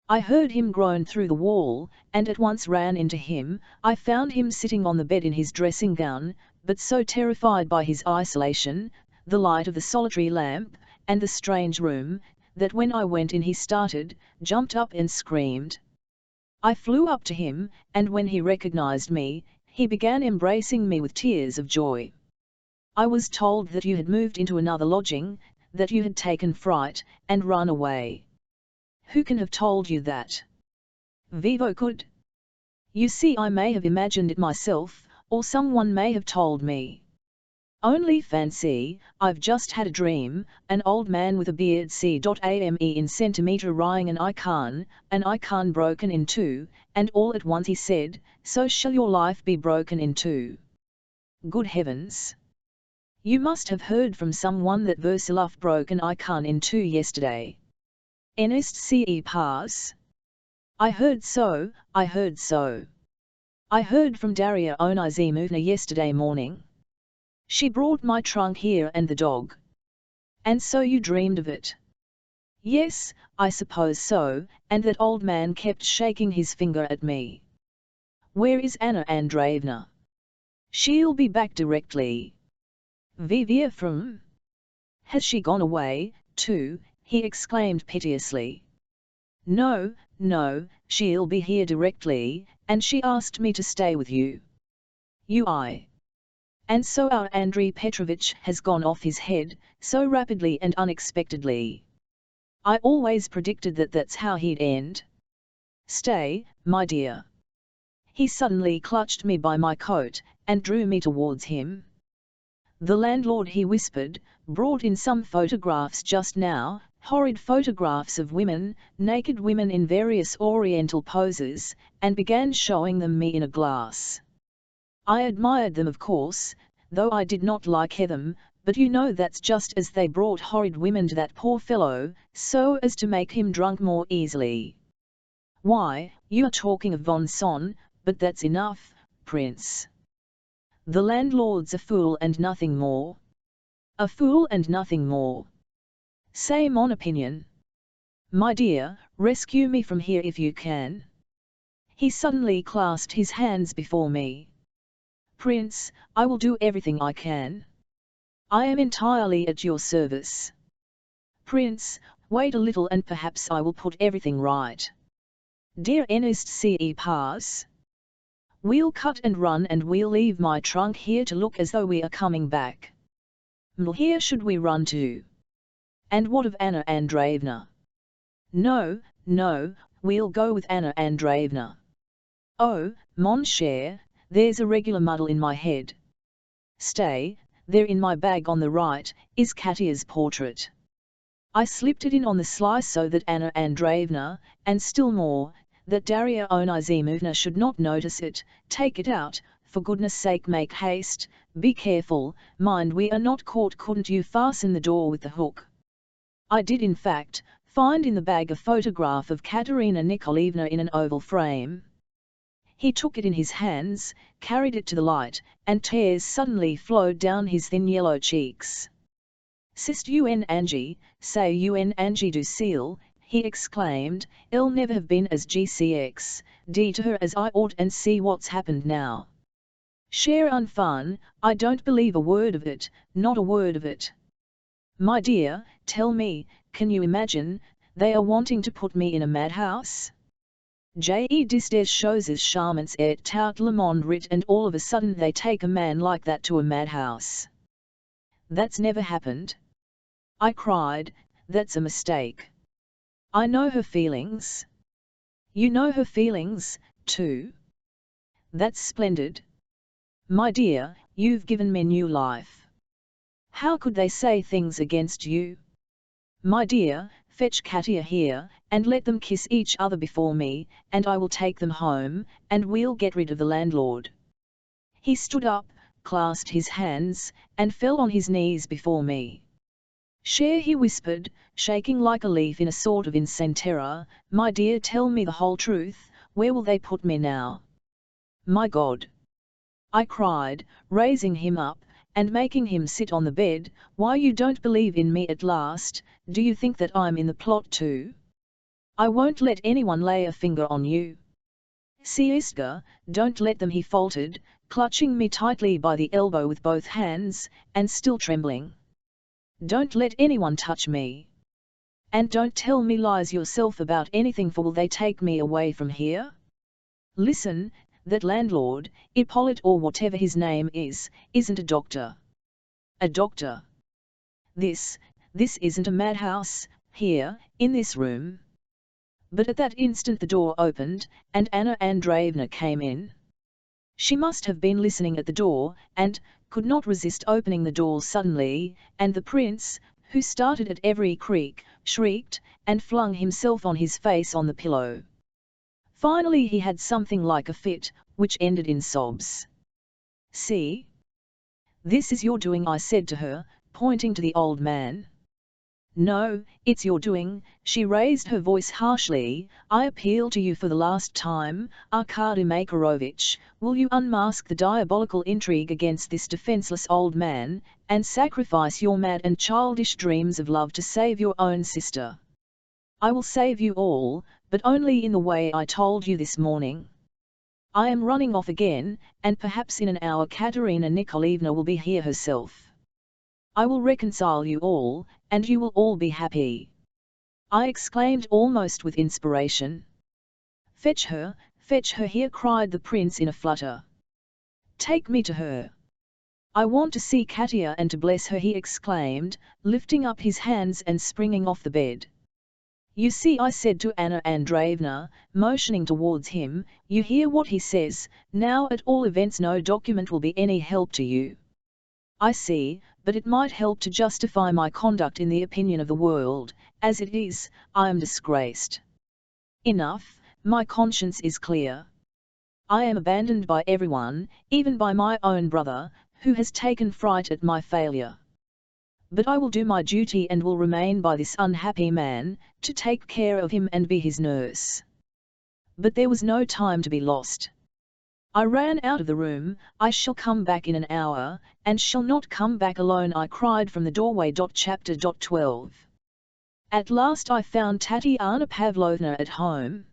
I heard him groan through the wall, and at once ran into him. I found him sitting on the bed in his dressing gown, but so terrified by his isolation, the light of the solitary lamp, and the strange room, that when I went in he started, jumped up and screamed. I flew up to him, and when he recognized me, he began embracing me with tears of joy. I was told that you had moved into another lodging, that you had taken fright, and run away. Who can have told you that? Vivo could. You see, I may have imagined it myself, or someone may have told me. Only fancy, I've just had a dream, an old man with a beard c.ame in centimetre wrying an icon broken in two, and all at once he said, so shall your life be broken in two. Good heavens! You must have heard from someone that Versilov broke an icon in two yesterday. Enest ce pas? I heard so, I heard so. I heard from Daria Onizimovna yesterday morning. She brought my trunk here and the dog. And so you dreamed of it? Yes, I suppose so, and that old man kept shaking his finger at me. Where is Anna Andreevna? She'll be back directly. Vivia from? Has she gone away, too? He exclaimed piteously. No, no, she'll be here directly, and she asked me to stay with you. I. And so our Andrei Petrovich has gone off his head, so rapidly and unexpectedly. I always predicted that that's how he'd end. Stay, my dear. He suddenly clutched me by my coat, and drew me towards him. The landlord, he whispered, brought in some photographs just now, horrid photographs of women, naked women in various oriental poses, and began showing them me in a glass. I admired them, of course, though I did not like them, but you know that's just as they brought horrid women to that poor fellow, so as to make him drunk more easily. Why, you are talking of von Son, but that's enough, Prince. The landlord's a fool and nothing more. A fool and nothing more. Same on opinion. My dear, rescue me from here if you can. He suddenly clasped his hands before me. Prince, I will do everything I can. I am entirely at your service. Prince, wait a little and perhaps I will put everything right. Dear Ernest ce pass. We'll cut and run and we'll leave my trunk here to look as though we are coming back. Here should we run to? And what of Anna Andreevna? No, no, we'll go with Anna Andreevna. Oh, mon cher, there's a regular muddle in my head. Stay, there in my bag on the right, is Katia's portrait. I slipped it in on the sly so that Anna Andreevna, and still more, that Daria Onizimovna should not notice it. Take it out, for goodness sake make haste, be careful, mind we are not caught. Couldn't you fasten the door with the hook? I did in fact, find in the bag a photograph of Katerina Nikolaevna in an oval frame. He took it in his hands, carried it to the light, and tears suddenly flowed down his thin yellow cheeks. C'est un Angie, c'est un Angie du ciel, he exclaimed, I'll never have been as GCX, to her as I ought and see what's happened now. Cher unfun, I don't believe a word of it, not a word of it. My dear, tell me, can you imagine, they are wanting to put me in a madhouse? J'ai des choses charmantes et tout le monde rit and all of a sudden they take a man like that to a madhouse. That's never happened. I cried, that's a mistake. I know her feelings. You know her feelings, too. That's splendid. My dear, you've given me new life. How could they say things against you? My dear, fetch Katia here, and let them kiss each other before me, and I will take them home, and we'll get rid of the landlord. He stood up, clasped his hands, and fell on his knees before me. Cher, he whispered, shaking like a leaf in a sort of insane terror, my dear, tell me the whole truth, where will they put me now? My God! I cried, raising him up, and making him sit on the bed, why you don't believe in me at last, do you think that I'm in the plot too? I won't let anyone lay a finger on you. Siestka, don't let them, he faltered, clutching me tightly by the elbow with both hands, and still trembling. Don't let anyone touch me. And don't tell me lies yourself about anything, for will they take me away from here? Listen, that landlord, Hippolyte or whatever his name is, isn't a doctor. A doctor. This isn't a madhouse, here, in this room. But at that instant the door opened, and Anna Andreevna came in. She must have been listening at the door, and could not resist opening the door suddenly, and the prince, who started at every creak, shrieked, and flung himself on his face on the pillow. Finally he had something like a fit, which ended in sobs. See? This is your doing, I said to her, pointing to the old man. No, it's your doing, she raised her voice harshly, I appeal to you for the last time, Arkady Makarovich, will you unmask the diabolical intrigue against this defenseless old man, and sacrifice your mad and childish dreams of love to save your own sister? I will save you all, but only in the way I told you this morning. I am running off again, and perhaps in an hour Katerina Nikolaevna will be here herself. I will reconcile you all, and you will all be happy. I exclaimed almost with inspiration. Fetch her here, cried the prince in a flutter. Take me to her. I want to see Katia and to bless her, he exclaimed, lifting up his hands and springing off the bed. You see, I said to Anna Andreevna, motioning towards him, you hear what he says, now at all events no document will be any help to you. I see, but it might help to justify my conduct in the opinion of the world, as it is, I am disgraced. Enough, my conscience is clear. I am abandoned by everyone, even by my own brother, who has taken fright at my failure. But I will do my duty and will remain by this unhappy man, to take care of him and be his nurse. But there was no time to be lost. I ran out of the room. I shall come back in an hour, and shall not come back alone, I cried from the doorway. Chapter 12. At last I found Tatiana Pavlovna at home.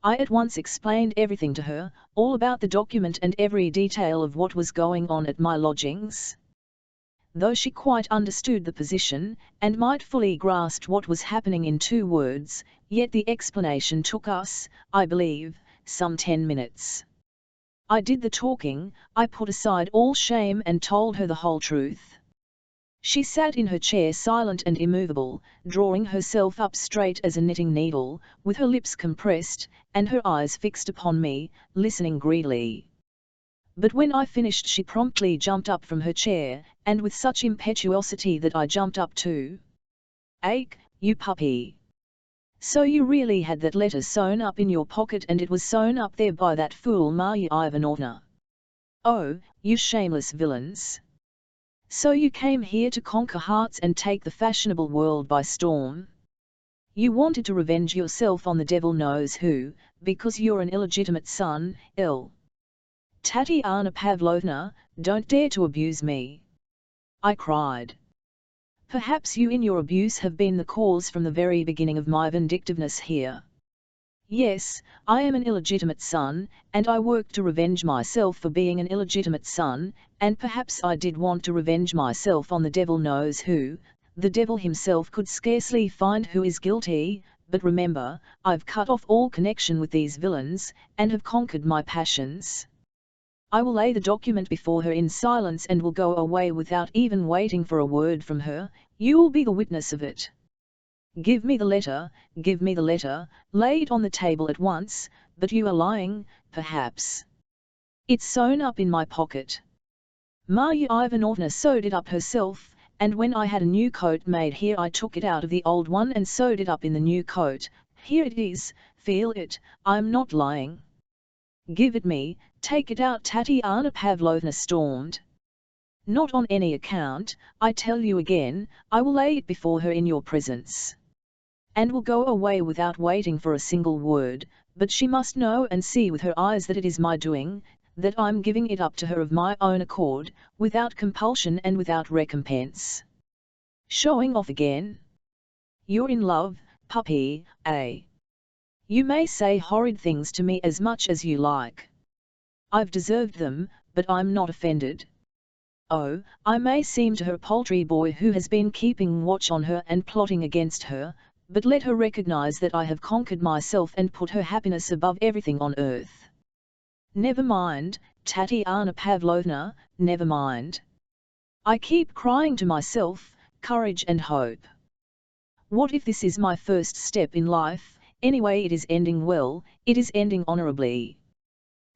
I at once explained everything to her, all about the document and every detail of what was going on at my lodgings. Though she quite understood the position, and might fully grasp what was happening in 2 words, yet the explanation took us, I believe, some 10 minutes. I did the talking. I put aside all shame and told her the whole truth. She sat in her chair silent and immovable, drawing herself up straight as a knitting needle, with her lips compressed, and her eyes fixed upon me, listening greedily. But when I finished she promptly jumped up from her chair, and with such impetuosity that I jumped up too. "Ake, you puppy! So you really had that letter sewn up in your pocket, and it was sewn up there by that fool Marya Ivanovna? Oh, you shameless villains! So you came here to conquer hearts and take the fashionable world by storm? You wanted to revenge yourself on the devil knows who, because you're an illegitimate son, Tatiana Pavlovna, don't dare to abuse me!" I cried. "Perhaps you in your abuse have been the cause from the very beginning of my vindictiveness here. Yes, I am an illegitimate son, and I worked to revenge myself for being an illegitimate son, and perhaps I did want to revenge myself on the devil knows who. The devil himself could scarcely find who is guilty, but remember, I've cut off all connection with these villains, and have conquered my passions. I will lay the document before her in silence and will go away without even waiting for a word from her. You will be the witness of it. Give me the letter, lay it on the table at once, but you are lying, perhaps. It's sewn up in my pocket. Marya Ivanovna sewed it up herself, and when I had a new coat made here I took it out of the old one and sewed it up in the new coat. Here it is, feel it, I'm not lying. Give it me, take it out," Tatiana Pavlovna stormed. "Not on any account, I tell you again. I will lay it before her in your presence, and will go away without waiting for a single word, but she must know and see with her eyes that it is my doing, that I'm giving it up to her of my own accord, without compulsion and without recompense. Showing off again? You're in love, puppy, eh? You may say horrid things to me as much as you like. I've deserved them, but I'm not offended. Oh, I may seem to her a paltry boy who has been keeping watch on her and plotting against her, but let her recognize that I have conquered myself and put her happiness above everything on earth. Never mind, Tatiana Pavlovna, never mind. I keep crying to myself, courage and hope. What if this is my first step in life? Anyway, it is ending well, it is ending honorably.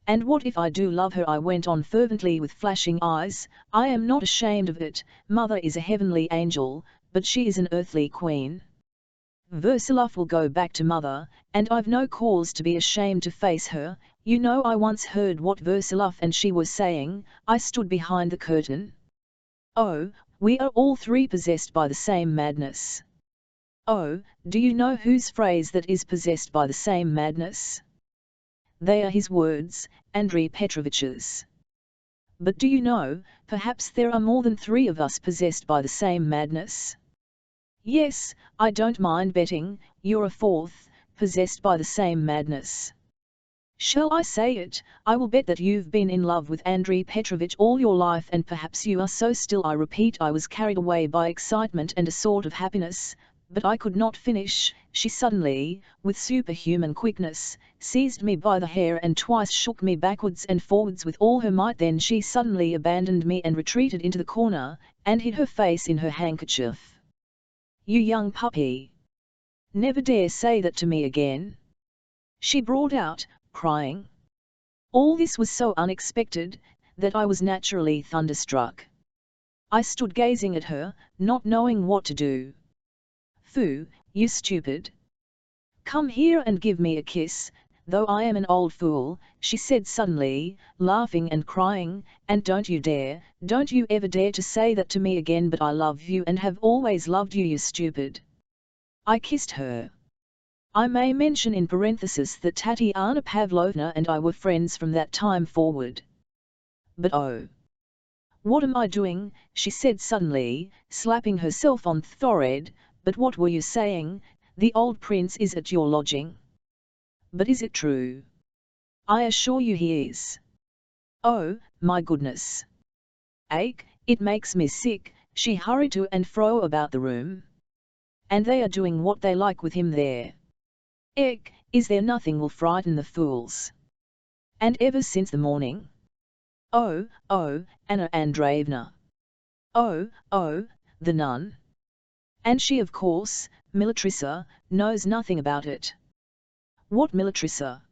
And what if I do love her?" I went on fervently with flashing eyes. "I am not ashamed of it. Mother is a heavenly angel, but she is an earthly queen. Versilov will go back to mother, and I've no cause to be ashamed to face her. You know, I once heard what Versilov and she were saying. I stood behind the curtain. Oh, we are all 3 possessed by the same madness. Oh, do you know whose phrase that is possessed by the same madness? They are his words, Andrei Petrovich's. But do you know, perhaps there are more than 3 of us possessed by the same madness? Yes, I don't mind betting, you're a 4th, possessed by the same madness. Shall I say it? I will bet that you've been in love with Andrei Petrovich all your life, and perhaps you are so still. I repeat, I was carried away by excitement and a sort of happiness, but I could not finish. She suddenly, with superhuman quickness, seized me by the hair and twice shook me backwards and forwards with all her might. Then she suddenly abandoned me and retreated into the corner, and hid her face in her handkerchief. "You young puppy! Never dare say that to me again," she brought out, crying. All this was so unexpected, that I was naturally thunderstruck. I stood gazing at her, not knowing what to do. "Phoo, you stupid! Come here and give me a kiss, though I am an old fool," she said suddenly, laughing and crying, "and don't you ever dare to say that to me again. But I love you and have always loved you, you stupid." I kissed her. I may mention in parenthesis that Tatiana Pavlovna and I were friends from that time forward. But oh! What am I doing? She said suddenly, slapping herself on the forehead. But what were you saying? The old prince is at your lodging. But is it true? I assure you he is. Oh, my goodness! Ache, it makes me sick. She hurried to and fro about the room. And they are doing what they like with him there. Eck, is there nothing will frighten the fools? And ever since the morning? Oh, Anna Andreevna. Oh, the nun. And she of course, Militrissa, knows nothing about it. What Militrissa?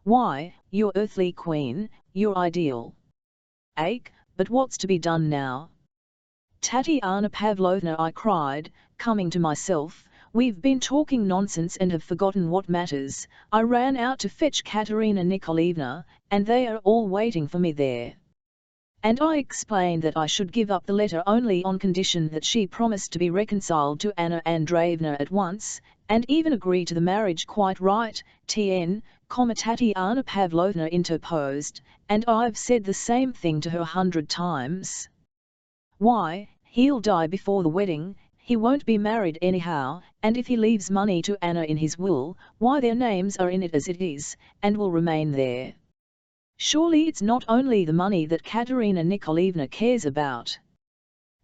Why, your earthly queen, your ideal. Ache, but what's to be done now? Tatiana Pavlovna, I cried, coming to myself, we've been talking nonsense and have forgotten what matters. I ran out to fetch Katerina Nikolaevna, and they are all waiting for me there. And I explained that I should give up the letter only on condition that she promised to be reconciled to Anna Andreevna at once, and even agree to the marriage. Quite right, Tn, Tatiana Pavlovna interposed, and I've said the same thing to her 100 times. Why, he'll die before the wedding, he won't be married anyhow, and if he leaves money to Anna in his will, why their names are in it as it is, and will remain there. Surely it's not only the money that Katerina Nikolaevna cares about.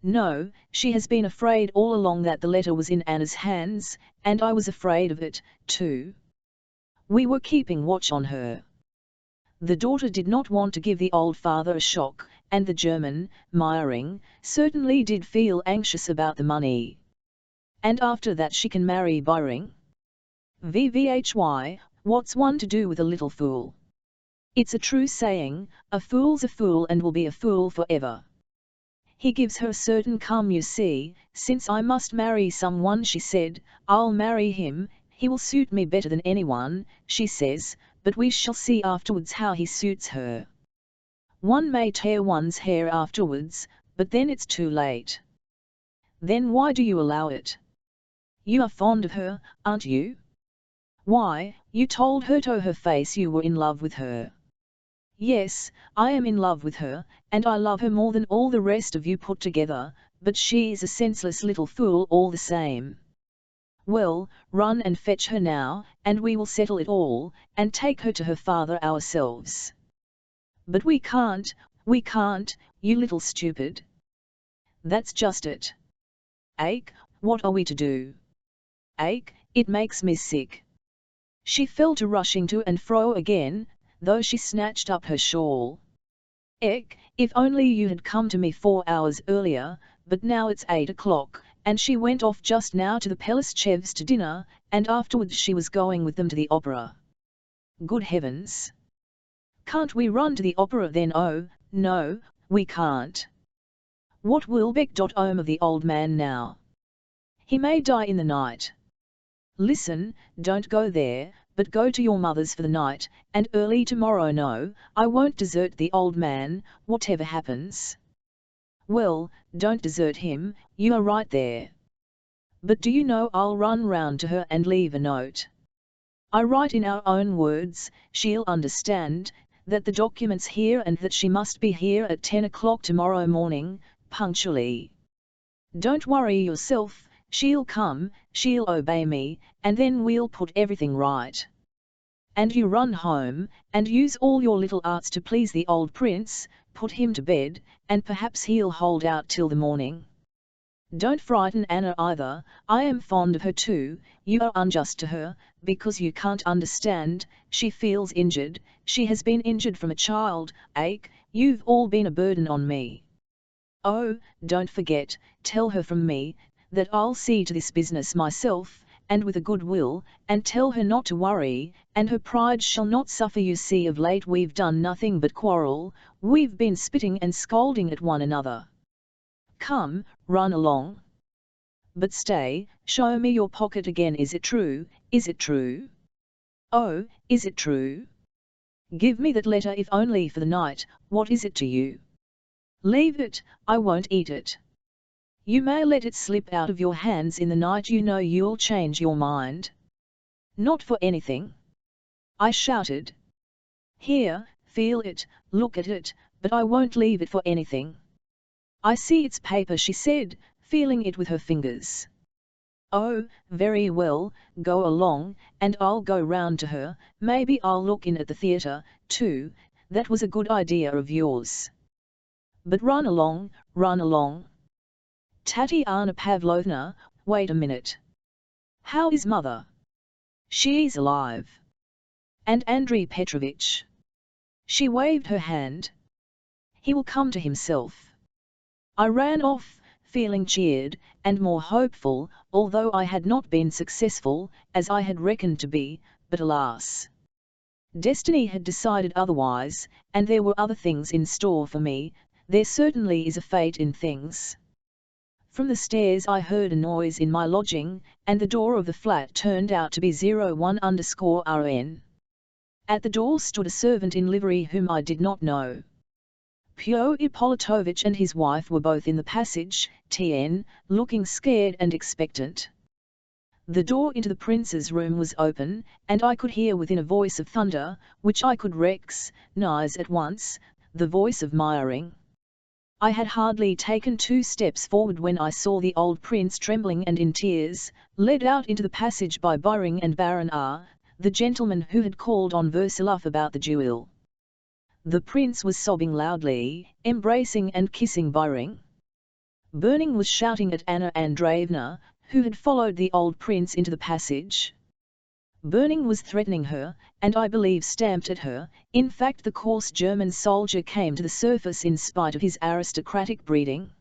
No, she has been afraid all along that the letter was in Anna's hands, and I was afraid of it, too. We were keeping watch on her. The daughter did not want to give the old father a shock, and the German, Meyering, certainly did feel anxious about the money. And after that she can marry Byring? VVHY, what's one to do with a little fool? It's a true saying, a fool's a fool and will be a fool forever. He gives her certain calm. You see, since I must marry someone, she said, I'll marry him, he will suit me better than anyone, she says, but we shall see afterwards how he suits her. One may tear one's hair afterwards, but then it's too late. Then why do you allow it? You are fond of her, aren't you? Why, you told her to her face you were in love with her. Yes, I am in love with her, and I love her more than all the rest of you put together, but she is a senseless little fool all the same. Well, run and fetch her now, and we will settle it all, and take her to her father ourselves. But we can't, you little stupid. That's just it. Ache, what are we to do? Ache, it makes me sick. She fell to rushing to and fro again, though she snatched up her shawl. Eck, if only you had come to me 4 hours earlier, but now it's 8 o'clock, and she went off just now to the Pelestchevs to dinner, and afterwards she was going with them to the opera. Good heavens! Can't we run to the opera then? Oh, no, we can't. What will Beck.om of the old man now? He may die in the night. Listen, don't go there, but go to your mother's for the night, and early tomorrow. No, I won't desert the old man, whatever happens. Well, don't desert him, you are right there. But do you know I'll run round to her and leave a note. I write in our own words, she'll understand, that the document's here and that she must be here at 10 o'clock tomorrow morning, punctually. Don't worry yourself. She'll come, she'll obey me, and then we'll put everything right. And you run home, and use all your little arts to please the old prince, put him to bed, and perhaps he'll hold out till the morning. Don't frighten Anna either, I am fond of her too. You are unjust to her, because you can't understand, she feels injured, she has been injured from a child. Ache, you've all been a burden on me. Oh, don't forget, tell her from me, that I'll see to this business myself, and with a good will, and tell her not to worry, and her pride shall not suffer. You see, of late we've done nothing but quarrel, we've been spitting and scolding at one another. Come, run along. But stay, show me your pocket again. Is it true, is it true? Oh, is it true? Give me that letter if only for the night. What is it to you? Leave it, I won't eat it. You may let it slip out of your hands in the night, you know you'll change your mind. Not for anything, I shouted. Here, feel it, look at it, but I won't leave it for anything. I see it's paper, she said, feeling it with her fingers. Oh, very well, go along, and I'll go round to her, maybe I'll look in at the theatre, too, that was a good idea of yours. But run along, run along. Tatiana Pavlovna, wait a minute. How is mother? She's alive. And Andrei Petrovich? She waved her hand. He will come to himself. I ran off, feeling cheered, and more hopeful, although I had not been successful, as I had reckoned to be, but alas! Destiny had decided otherwise, and there were other things in store for me. There certainly is a fate in things. From the stairs I heard a noise in my lodging, and the door of the flat turned out to be 01_RN. At the door stood a servant in livery whom I did not know. Pyotr Ippolitovich and his wife were both in the passage, looking scared and expectant. The door into the prince's room was open, and I could hear within a voice of thunder, which I could recognize at once, the voice of Meyering. I had hardly taken 2 steps forward when I saw the old prince trembling and in tears, led out into the passage by Byring and Baron R., the gentleman who had called on Versilov about the duel. The prince was sobbing loudly, embracing and kissing Byring. Burning was shouting at Anna Andreevna, who had followed the old prince into the passage. Burning was threatening her, and I believe stamped at her. In fact, the coarse German soldier came to the surface in spite of his aristocratic breeding.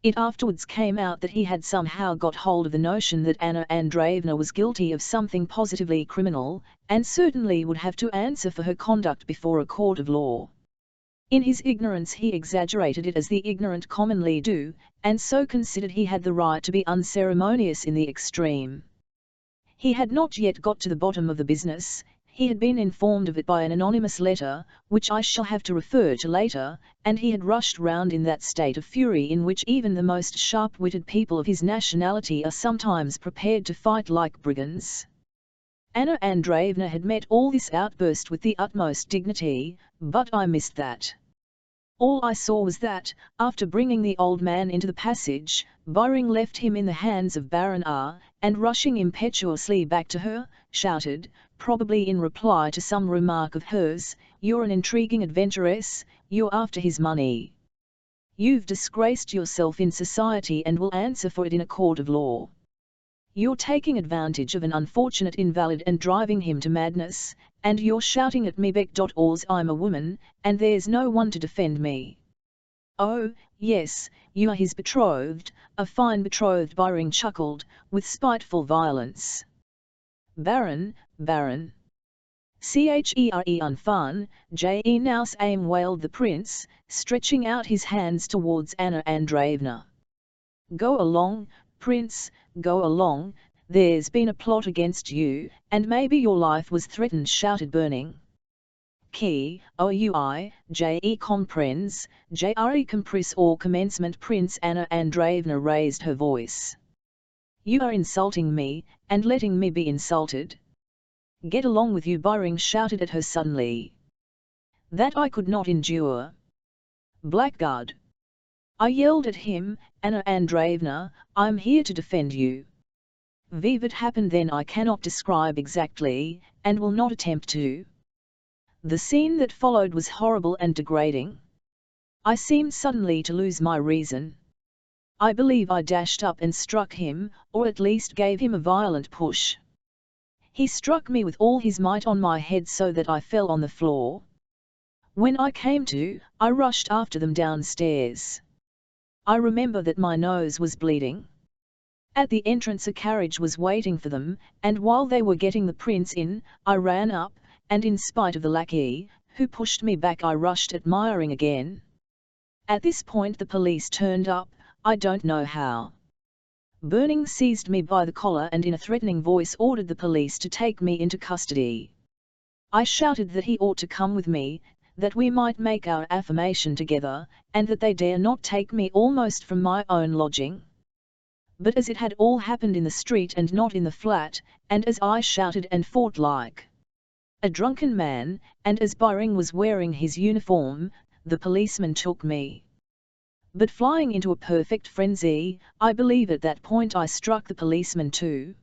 It afterwards came out that he had somehow got hold of the notion that Anna Andreevna was guilty of something positively criminal, and certainly would have to answer for her conduct before a court of law. In his ignorance he exaggerated it as the ignorant commonly do, and so considered he had the right to be unceremonious in the extreme. He had not yet got to the bottom of the business. He had been informed of it by an anonymous letter, which I shall have to refer to later, and he had rushed round in that state of fury in which even the most sharp-witted people of his nationality are sometimes prepared to fight like brigands. Anna Andreevna had met all this outburst with the utmost dignity, but I missed that. All I saw was that, after bringing the old man into the passage, Byring left him in the hands of Baron R., and rushing impetuously back to her, shouted, probably in reply to some remark of hers, "You're an intriguing adventuress, you're after his money. You've disgraced yourself in society and will answer for it in a court of law. You're taking advantage of an unfortunate invalid and driving him to madness, and you're shouting at me bec.ors I'm a woman, and there's no one to defend me. Oh, yes, you are his betrothed, a fine betrothed," Byring chuckled, with spiteful violence. Baron, Baron. Chere unfun, je nous aime, wailed the prince, stretching out his hands towards Anna Andreevna. Go along, prince, go along, there's been a plot against you, and maybe your life was threatened, shouted Burning. Qui, OUI, je comprends, jre compris or commencement. Prince Anna Andreevna raised her voice. You are insulting me, and letting me be insulted. Get along with you, Byring shouted at her suddenly. That I could not endure. Blackguard! I yelled at him, Anna Andreevna, I'm here to defend you. What happened then I cannot describe exactly, and will not attempt to. The scene that followed was horrible and degrading. I seemed suddenly to lose my reason. I believe I dashed up and struck him, or at least gave him a violent push. He struck me with all his might on my head so that I fell on the floor. When I came to, I rushed after them downstairs. I remember that my nose was bleeding. At the entrance a carriage was waiting for them, and while they were getting the prince in, I ran up, and in spite of the lackey, who pushed me back, I rushed at Meyering again. At this point the police turned up, I don't know how. Burning seized me by the collar and in a threatening voice ordered the police to take me into custody. I shouted that he ought to come with me, that we might make our affirmation together, and that they dare not take me almost from my own lodging. But as it had all happened in the street and not in the flat, and as I shouted and fought like a drunken man, and as Byring was wearing his uniform, the policeman took me. But flying into a perfect frenzy, I believe at that point I struck the policeman too.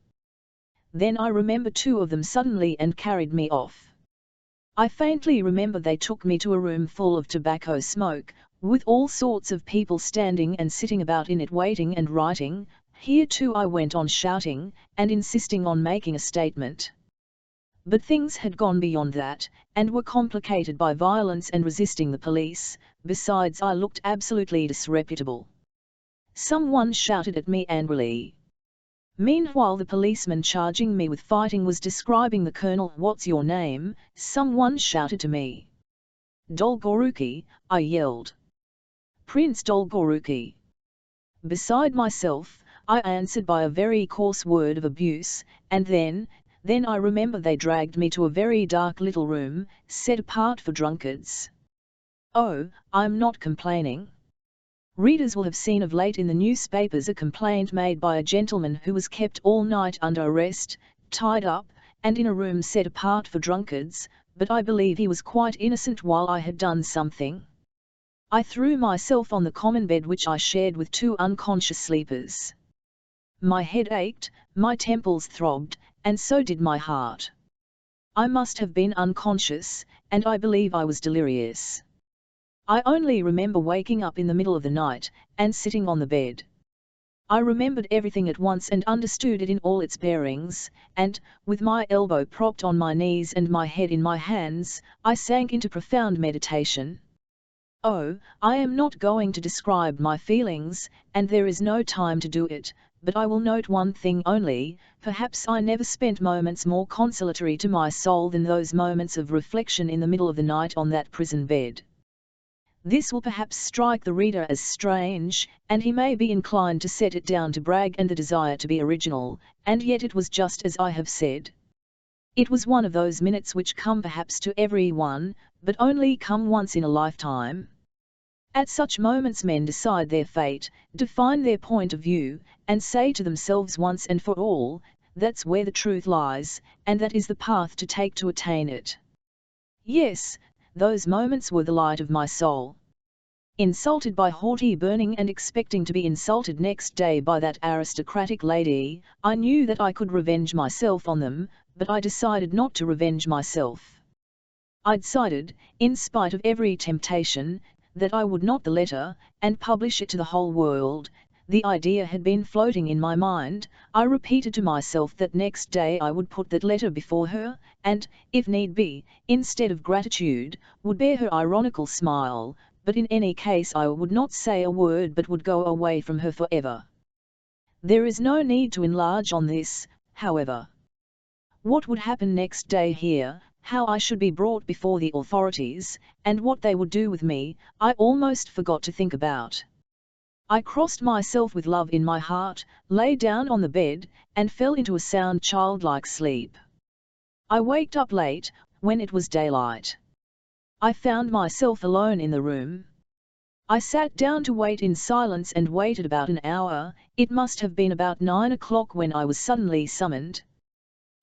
Then I remember two of them suddenly and carried me off. I faintly remember they took me to a room full of tobacco smoke, with all sorts of people standing and sitting about in it waiting and writing. Here too I went on shouting, and insisting on making a statement. But things had gone beyond that, and were complicated by violence and resisting the police. Besides, I looked absolutely disreputable. Someone shouted at me angrily. Meanwhile the policeman charging me with fighting was describing the colonel. "What's your name?" someone shouted to me. "Dolgoruki," I yelled. "Prince Dolgoruki." Beside myself, I answered by a very coarse word of abuse, and then I remember they dragged me to a very dark little room, set apart for drunkards. Oh, I'm not complaining. Readers will have seen of late in the newspapers a complaint made by a gentleman who was kept all night under arrest, tied up, and in a room set apart for drunkards, but I believe he was quite innocent while I had done something. I threw myself on the common bed which I shared with two unconscious sleepers. My head ached, my temples throbbed, and so did my heart. I must have been unconscious, and I believe I was delirious. I only remember waking up in the middle of the night, and sitting on the bed. I remembered everything at once and understood it in all its bearings, and, with my elbow propped on my knees and my head in my hands, I sank into profound meditation. Oh, I am not going to describe my feelings, and there is no time to do it, but I will note one thing only: perhaps I never spent moments more consolatory to my soul than those moments of reflection in the middle of the night on that prison bed. This will perhaps strike the reader as strange, and he may be inclined to set it down to brag and the desire to be original, and yet it was just as I have said. It was one of those minutes which come perhaps to every one, but only come once in a lifetime. At such moments men decide their fate, define their point of view, and say to themselves once and for all, that's where the truth lies, and that is the path to take to attain it. Yes, those moments were the light of my soul. Insulted by haughty Burning and expecting to be insulted next day by that aristocratic lady, I knew that I could revenge myself on them, but I decided not to revenge myself. I decided, in spite of every temptation, that I would not the letter, and publish it to the whole world. The idea had been floating in my mind. I repeated to myself that next day I would put that letter before her, and, if need be, instead of gratitude, would bear her ironical smile, but in any case I would not say a word but would go away from her forever. There is no need to enlarge on this, however. What would happen next day here, how I should be brought before the authorities, and what they would do with me, I almost forgot to think about. I crossed myself with love in my heart, lay down on the bed, and fell into a sound childlike sleep. I waked up late, when it was daylight. I found myself alone in the room. I sat down to wait in silence and waited about an hour. It must have been about 9 o'clock when I was suddenly summoned.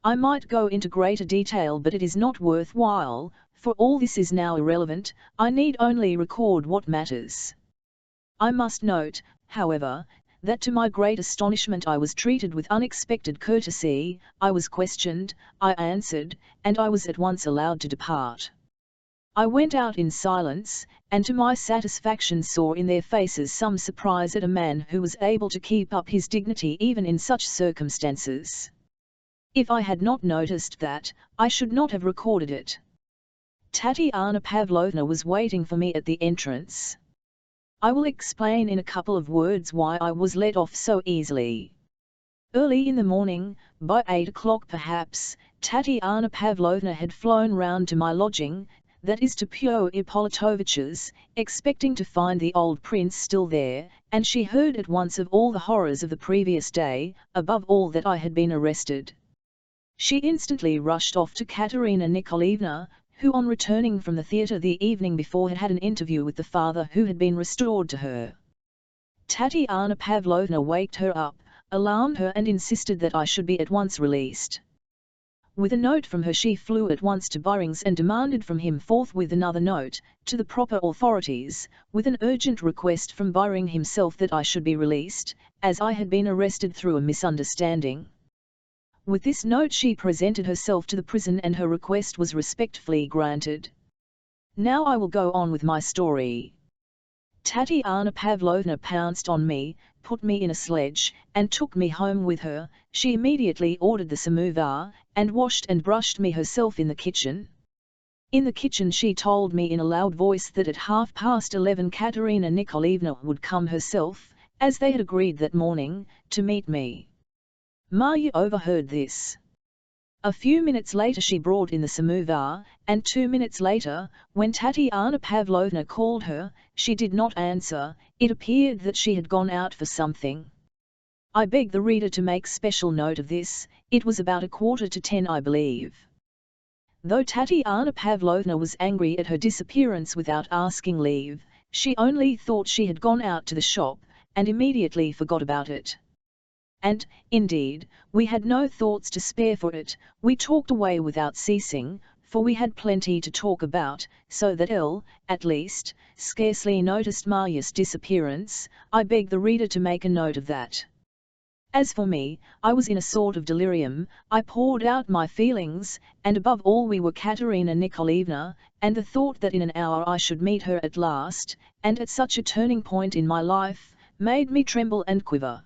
I might go into greater detail, but it is not worth while, for all this is now irrelevant. I need only record what matters. I must note, however, that to my great astonishment I was treated with unexpected courtesy. I was questioned, I answered, and I was at once allowed to depart. I went out in silence, and to my satisfaction saw in their faces some surprise at a man who was able to keep up his dignity even in such circumstances. If I had not noticed that, I should not have recorded it. Tatiana Pavlovna was waiting for me at the entrance. I will explain in a couple of words why I was let off so easily. Early in the morning, by 8 o'clock perhaps, Tatiana Pavlovna had flown round to my lodging, that is to Pyotr Ippolitovich's, expecting to find the old prince still there, and she heard at once of all the horrors of the previous day, above all that I had been arrested. She instantly rushed off to Katerina Nikolaevna, who on returning from the theatre the evening before had had an interview with the father who had been restored to her. Tatiana Pavlovna waked her up, alarmed her and insisted that I should be at once released. With a note from her she flew at once to Byring's and demanded from him forthwith another note, to the proper authorities, with an urgent request from Byring himself that I should be released, as I had been arrested through a misunderstanding. With this note she presented herself to the prison and her request was respectfully granted. Now I will go on with my story. Tatiana Pavlovna pounced on me, put me in a sledge, and took me home with her. She immediately ordered the samovar, and washed and brushed me herself in the kitchen. In the kitchen she told me in a loud voice that at 11:30 Katerina Nikolaevna would come herself, as they had agreed that morning, to meet me. Marya overheard this. A few minutes later she brought in the samovar, and 2 minutes later, when Tatiana Pavlovna called her, she did not answer. It appeared that she had gone out for something. I beg the reader to make special note of this. It was about 9:45, I believe. Though Tatiana Pavlovna was angry at her disappearance without asking leave, she only thought she had gone out to the shop, and immediately forgot about it. And, indeed, we had no thoughts to spare for it. We talked away without ceasing, for we had plenty to talk about, so that at least, scarcely noticed Marya's disappearance. I beg the reader to make a note of that. As for me, I was in a sort of delirium. I poured out my feelings, and above all we were Katerina Nikolaevna, and the thought that in an hour I should meet her at last, and at such a turning point in my life, made me tremble and quiver.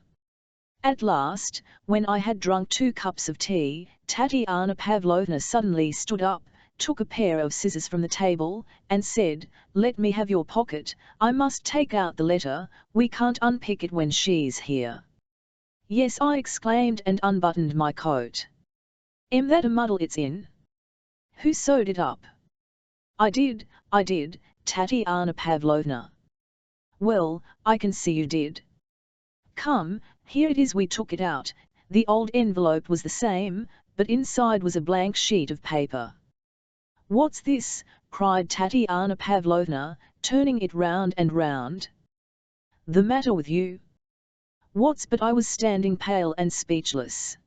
At last, when I had drunk 2 cups of tea, Tatiana Pavlovna suddenly stood up, took a pair of scissors from the table, and said, "Let me have your pocket, I must take out the letter, we can't unpick it when she's here." "Yes," I exclaimed and unbuttoned my coat. "Am that a muddle it's in? Who sewed it up?" I did, Tatiana Pavlovna." "Well, I can see you did. Come, here it is." We took it out. The old envelope was the same, but inside was a blank sheet of paper. "What's this?" cried Tatiana Pavlovna, turning it round and round. "The matter with you?" "What's?" But I was standing pale and speechless.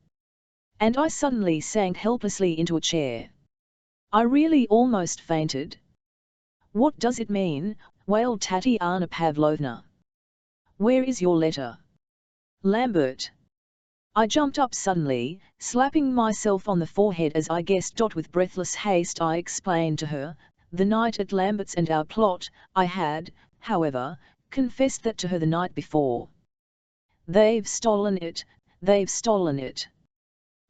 And I suddenly sank helplessly into a chair. I really almost fainted. "What does it mean?" wailed Tatiana Pavlovna. "Where is your letter, Lambert?" I jumped up suddenly, slapping myself on the forehead as I guessed. With breathless haste I explained to her, the night at Lambert's and our plot. I had, however, confessed that to her the night before. "They've stolen it, they've stolen it!"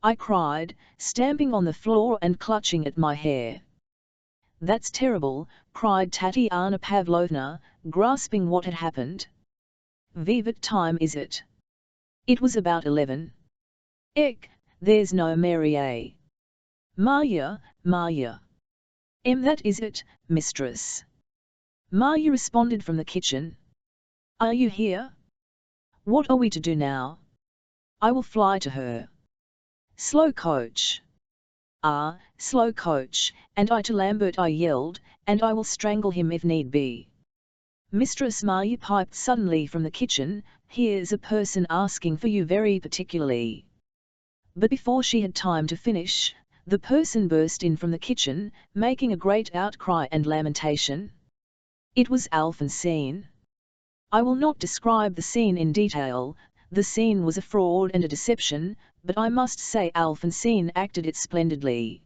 I cried, stamping on the floor and clutching at my hair. "That's terrible," cried Tatiana Pavlovna, grasping what had happened. "What time is it?" It was about 11. "Eck, there's no Mary. Marya, that is it, mistress." Marya responded from the kitchen. "Are you here? What are we to do now?" "I will fly to her." "Slow coach." "Ah, slow coach, and I to Lambert," I yelled, "and I will strangle him if need be." "Mistress," Marya piped suddenly from the kitchen, "here's a person asking for you very particularly." But before she had time to finish, the person burst in from the kitchen, making a great outcry and lamentation. It was Alphonsine. I will not describe the scene in detail. The scene was a fraud and a deception, but I must say Alphonsine acted it splendidly.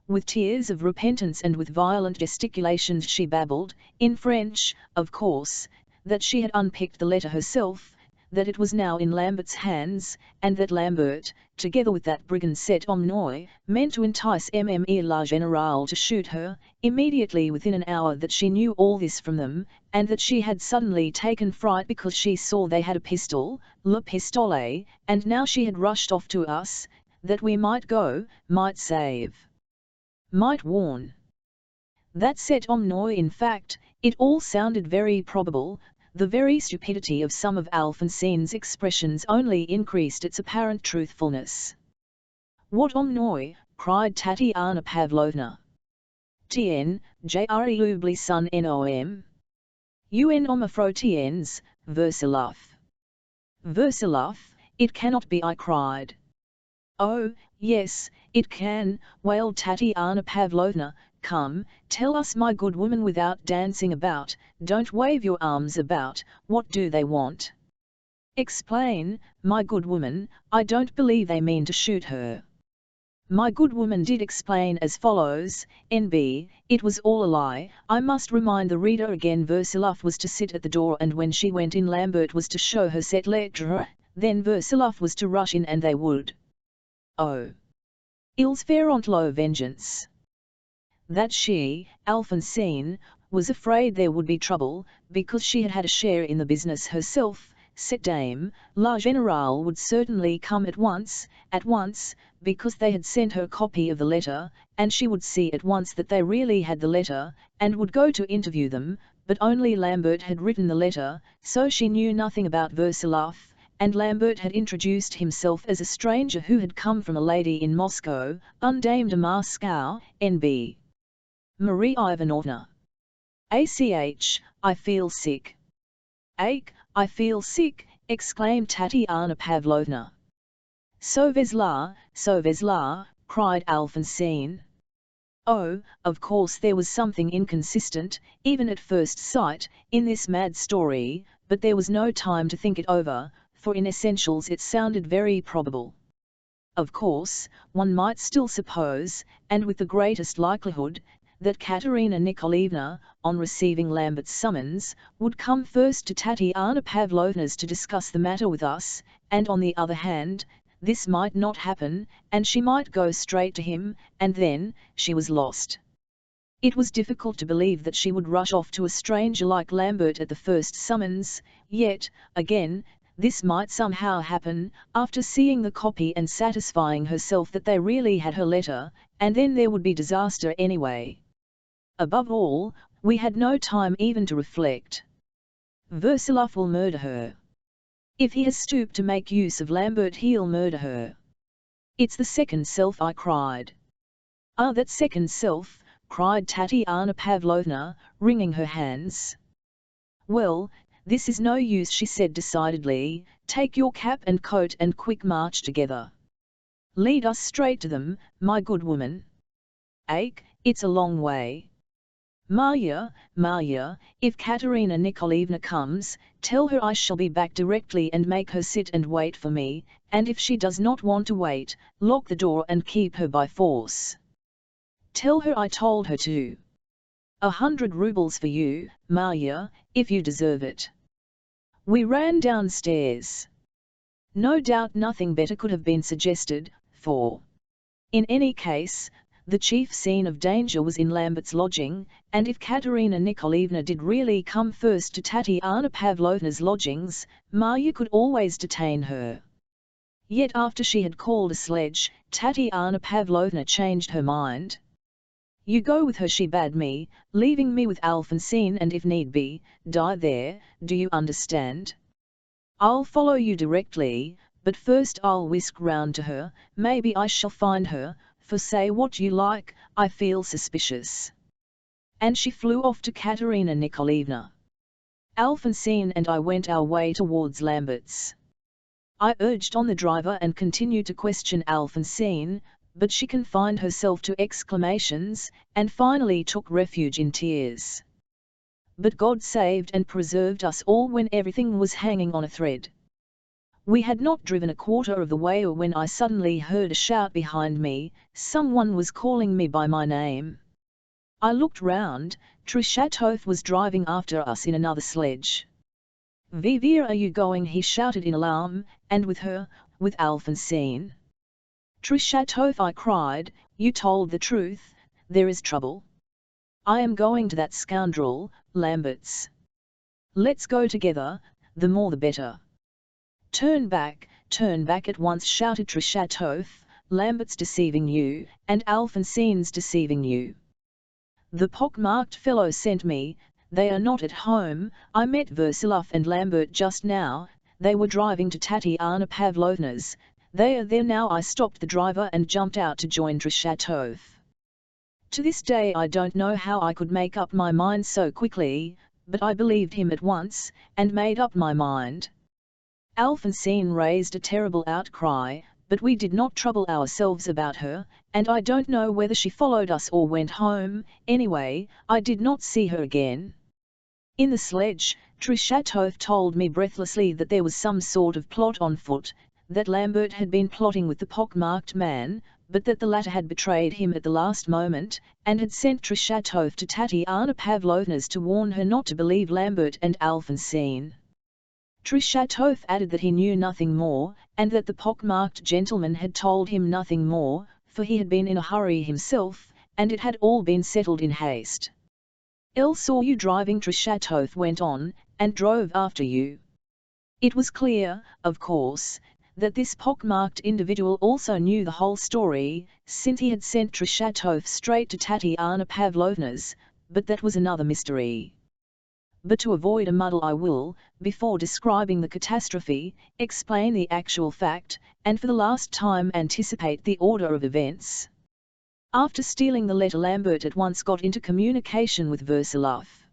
With tears of repentance and with violent gesticulations she babbled, in French, of course, that she had unpicked the letter herself, that it was now in Lambert's hands, and that Lambert, together with that brigand cet homme, meant to entice Mme la Générale to shoot her, immediately within an hour. That she knew all this from them, and that she had suddenly taken fright because she saw they had a pistol, le pistolet, and now she had rushed off to us, that we might go, might save, might warn. That cet homme, in fact, it all sounded very probable. The very stupidity of some of Alphonsine's expressions only increased its apparent truthfulness. "What homme?" cried Tatiana Pavlovna. "Tien, j'aurais oublié son nom. Un homme frotiens, Versilov." "Versilov, it cannot be, I cried. Oh, yes, it can, wailed Tatiana Pavlovna. Come, tell us, my good woman, without dancing about, don't wave your arms about, what do they want? Explain, my good woman, I don't believe they mean to shoot her. My good woman did explain as follows, NB, it was all a lie. I must remind the reader again, Versilov was to sit at the door, and when she went in Lambert was to show her cette lettre, then Versilov was to rush in and they would. Oh! Ils feront lo vengeance. That she, Alphonsine, was afraid there would be trouble, because she had had a share in the business herself. Cette dame, la générale, would certainly come at once, because they had sent her a copy of the letter, and she would see at once that they really had the letter, and would go to interview them, but only Lambert had written the letter, so she knew nothing about Versilov, and Lambert had introduced himself as a stranger who had come from a lady in Moscow, une dame de Moscow, N.B. Marie Ivanovna. ACH, I feel sick. Ache, I feel sick, exclaimed Tatiana Pavlovna. Sauvez la, cried Alphonsine. Oh, of course there was something inconsistent, even at first sight, in this mad story, but there was no time to think it over, for in essentials it sounded very probable. Of course, one might still suppose, and with the greatest likelihood, that Katerina Nikolaevna, on receiving Lambert's summons, would come first to Tatiana Pavlovna's to discuss the matter with us, and on the other hand, this might not happen, and she might go straight to him, and then, she was lost. It was difficult to believe that she would rush off to a stranger like Lambert at the first summons, yet, again, this might somehow happen, after seeing the copy and satisfying herself that they really had her letter, and then there would be disaster anyway. Above all, we had no time even to reflect. Versilov will murder her. If he has stooped to make use of Lambert, he'll murder her. It's the second self, I cried. Ah, that second self, cried Tatiana Pavlovna, wringing her hands. Well, this is no use, she said decidedly, take your cap and coat and quick march together. Lead us straight to them, my good woman. Ache, it's a long way. Marya, if Katerina Nikolaevna comes, tell her I shall be back directly and make her sit and wait for me, and if she does not want to wait, lock the door and keep her by force. Tell her I told her to. 100 rubles for you, Marya, if you deserve it. We ran downstairs. No doubt nothing better could have been suggested, for, in any case, the chief scene of danger was in Lambert's lodging, and if Katerina Nikolaevna did really come first to Tatiana Pavlovna's lodgings, Marya could always detain her. Yet after she had called a sledge, Tatiana Pavlovna changed her mind. You go with her, she bade me, leaving me with Alphonsine, and if need be, die there, do you understand? I'll follow you directly, but first I'll whisk round to her, maybe I shall find her, for say what you like, I feel suspicious. And she flew off to Katerina Nikolaevna. Alphonsine and I went our way towards Lambert's. I urged on the driver and continued to question Alphonsine, but she confined herself to exclamations, and finally took refuge in tears. But God saved and preserved us all when everything was hanging on a thread. We had not driven a quarter of the way when I suddenly heard a shout behind me, someone was calling me by my name. I looked round, Trichatov was driving after us in another sledge. Where are you going? He shouted in alarm, and with her, with Alphonsine. Trichatov, I cried, you told the truth, there is trouble. I am going to that scoundrel, Lambert's. Let's go together, the more the better. Turn back at once, shouted Trichatov, Lambert's deceiving you, and Alphonsine's deceiving you. The pock-marked fellow sent me, they are not at home, I met Versilov and Lambert just now, they were driving to Tatiana Pavlovna's. They are there now. I stopped the driver and jumped out to join Trichatov. To this day I don't know how I could make up my mind so quickly, but I believed him at once, and made up my mind. Alphonsine raised a terrible outcry, but we did not trouble ourselves about her, and I don't know whether she followed us or went home. Anyway, I did not see her again. In the sledge, Trichatoff told me breathlessly that there was some sort of plot on foot, that Lambert had been plotting with the pock-marked man, but that the latter had betrayed him at the last moment, and had sent Trichatoff to Tatiana Pavlovna's to warn her not to believe Lambert and Alphonsine. Trichatoff added that he knew nothing more, and that the pock-marked gentleman had told him nothing more, for he had been in a hurry himself, and it had all been settled in haste. "Elle saw you driving," Trichatoff went on, "and drove after you." It was clear, of course, that this pock-marked individual also knew the whole story, since he had sent Trichatoff straight to Tatiana Pavlovna's, but that was another mystery. But to avoid a muddle I will, before describing the catastrophe, explain the actual fact, and for the last time anticipate the order of events. After stealing the letter, Lambert at once got into communication with Versaloff.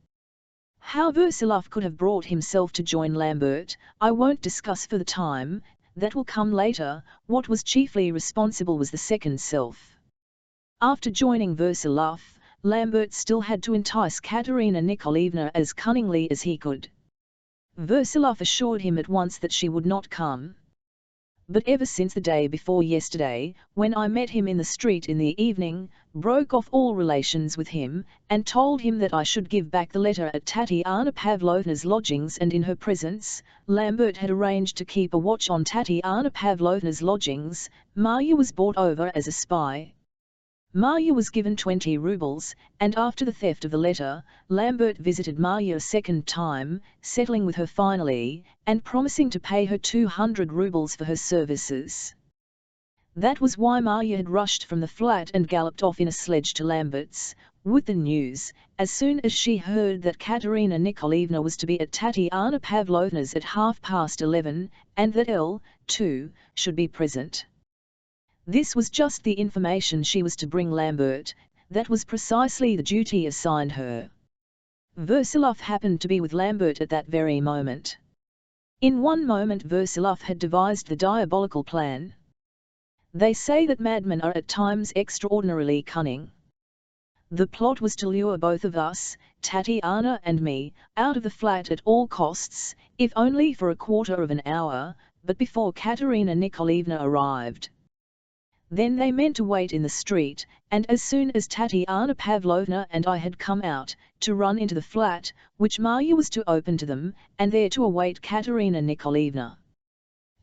How Versaloff could have brought himself to join Lambert, I won't discuss for the time, that will come later. What was chiefly responsible was the second self. After joining Versaloff, Lambert still had to entice Katerina Nikolaevna as cunningly as he could. Versaloff assured him at once that she would not come. But ever since the day before yesterday, when I met him in the street in the evening, broke off all relations with him, and told him that I should give back the letter at Tatiana Pavlovna's lodgings and in her presence, Lambert had arranged to keep a watch on Tatiana Pavlovna's lodgings. Marya was brought over as a spy. Marya was given 20 rubles, and after the theft of the letter, Lambert visited Marya a second time, settling with her finally, and promising to pay her 200 rubles for her services. That was why Marya had rushed from the flat and galloped off in a sledge to Lambert's, with the news, as soon as she heard that Katerina Nikolaevna was to be at Tatiana Pavlovna's at 11:30, and that Elle, too, should be present. This was just the information she was to bring Lambert, that was precisely the duty assigned her. Versaloff happened to be with Lambert at that very moment. In one moment Versaloff had devised the diabolical plan. They say that madmen are at times extraordinarily cunning. The plot was to lure both of us, Tatiana and me, out of the flat at all costs, if only for a quarter of an hour, but before Katerina Nikolaevna arrived. Then they meant to wait in the street, and as soon as Tatiana Pavlovna and I had come out, to run into the flat, which Marya was to open to them, and there to await Katerina Nikolaevna.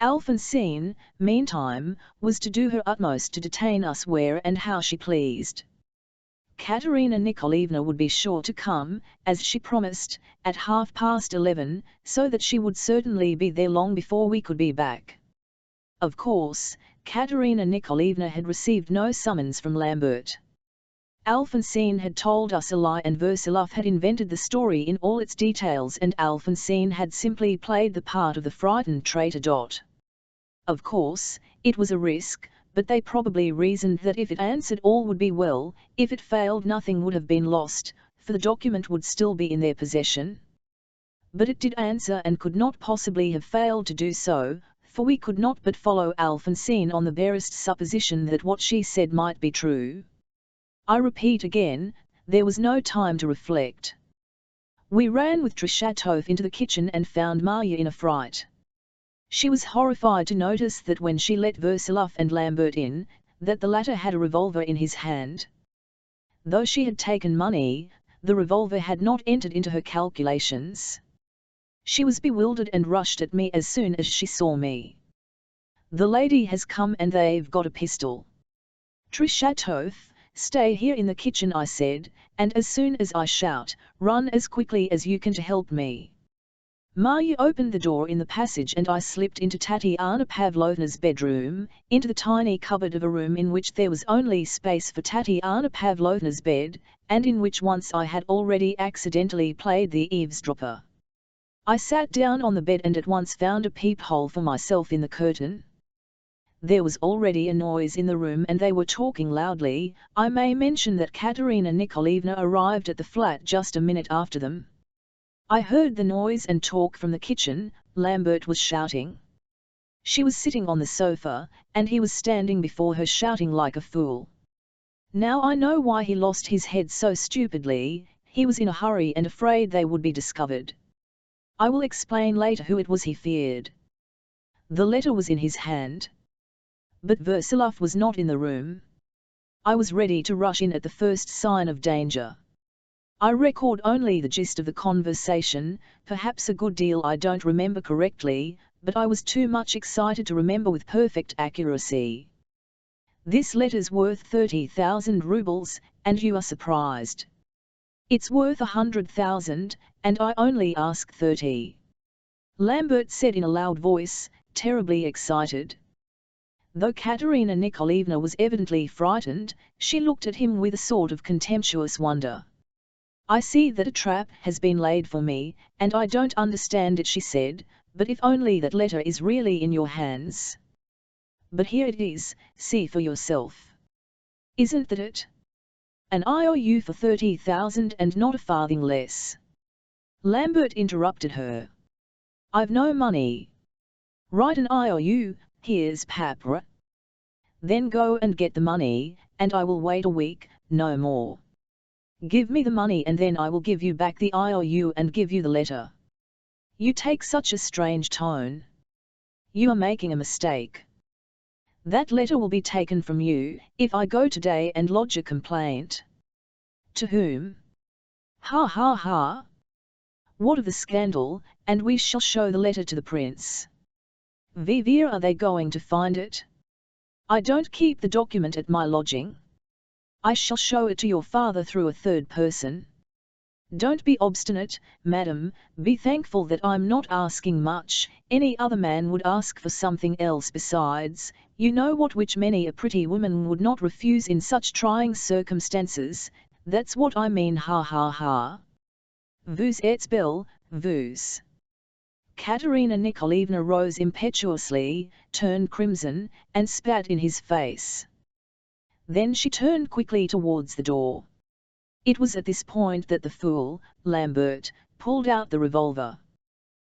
Alphonsine, meantime, was to do her utmost to detain us where and how she pleased. Katerina Nikolaevna would be sure to come, as she promised, at 11:30, so that she would certainly be there long before we could be back. Of course, Katerina Nikolaevna had received no summons from Lambert. Alphonsine had told us a lie, and Versaloff had invented the story in all its details, and Alphonsine had simply played the part of the frightened traitor. Of course, it was a risk, but they probably reasoned that if it answered all would be well, if it failed nothing would have been lost, for the document would still be in their possession. But it did answer and could not possibly have failed to do so, for we could not but follow Alphonsine on the barest supposition that what she said might be true. I repeat again, there was no time to reflect. We ran with Trichatoff into the kitchen and found Marya in a fright. She was horrified to notice that when she let Versaloff and Lambert in, that the latter had a revolver in his hand. Though she had taken money, the revolver had not entered into her calculations. She was bewildered and rushed at me as soon as she saw me. "The lady has come and they've got a pistol." "Trichatoff, stay here in the kitchen," I said, "and as soon as I shout, run as quickly as you can to help me." Marya opened the door in the passage and I slipped into Tatiana Pavlovna's bedroom, into the tiny cupboard of a room in which there was only space for Tatiana Pavlovna's bed, and in which once I had already accidentally played the eavesdropper. I sat down on the bed and at once found a peephole for myself in the curtain. There was already a noise in the room and they were talking loudly. I may mention that Katerina Nikolaevna arrived at the flat just a minute after them. I heard the noise and talk from the kitchen. Lambert was shouting. She was sitting on the sofa, and he was standing before her shouting like a fool. Now I know why he lost his head so stupidly. He was in a hurry and afraid they would be discovered. I will explain later who it was he feared. The letter was in his hand. But Versilov was not in the room. I was ready to rush in at the first sign of danger. I record only the gist of the conversation, perhaps a good deal I don't remember correctly, but I was too much excited to remember with perfect accuracy. This letter's worth 30,000 rubles, and you are surprised. It's worth 100,000, and I only ask 30. Lambert said in a loud voice, terribly excited. Though Katerina Nikolaevna was evidently frightened, she looked at him with a sort of contemptuous wonder. I see that a trap has been laid for me, and I don't understand it, she said, but if only that letter is really in your hands. But here it is, see for yourself. Isn't that it? An IOU for 30,000 and not a farthing less. Lambert interrupted her. I've no money. Write an IOU, here's paper. Then go and get the money, and I will wait a week, no more. Give me the money and then I will give you back the IOU and give you the letter. You take such a strange tone. You are making a mistake. That letter will be taken from you, if I go today and lodge a complaint. To whom? Ha ha ha! What of the scandal, and we shall show the letter to the prince. Where are they going to find it? I don't keep the document at my lodging. I shall show it to your father through a third person. Don't be obstinate, madam, be thankful that I'm not asking much, any other man would ask for something else besides, you know what, which many a pretty woman would not refuse in such trying circumstances, that's what I mean, ha ha ha. Vous êtes belle, vous. Katerina Nikolaevna rose impetuously, turned crimson, and spat in his face. Then she turned quickly towards the door. It was at this point that the fool, Lambert, pulled out the revolver.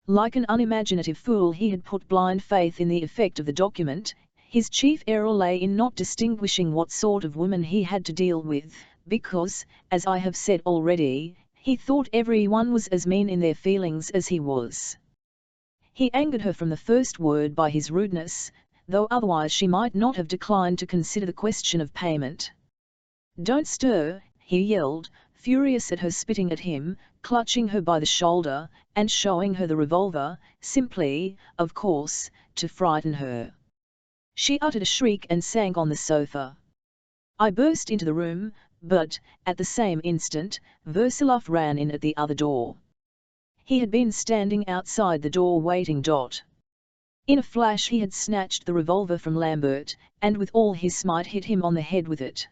Like an unimaginative fool, he had put blind faith in the effect of the document. His chief error lay in not distinguishing what sort of woman he had to deal with, because, as I have said already, he thought everyone was as mean in their feelings as he was. He angered her from the first word by his rudeness, though otherwise she might not have declined to consider the question of payment. Don't stir, he yelled, furious at her spitting at him, clutching her by the shoulder, and showing her the revolver, simply, of course, to frighten her. She uttered a shriek and sank on the sofa. I burst into the room, but, at the same instant, Versilov ran in at the other door. He had been standing outside the door waiting. In a flash he had snatched the revolver from Lambert, and with all his might hit him on the head with it.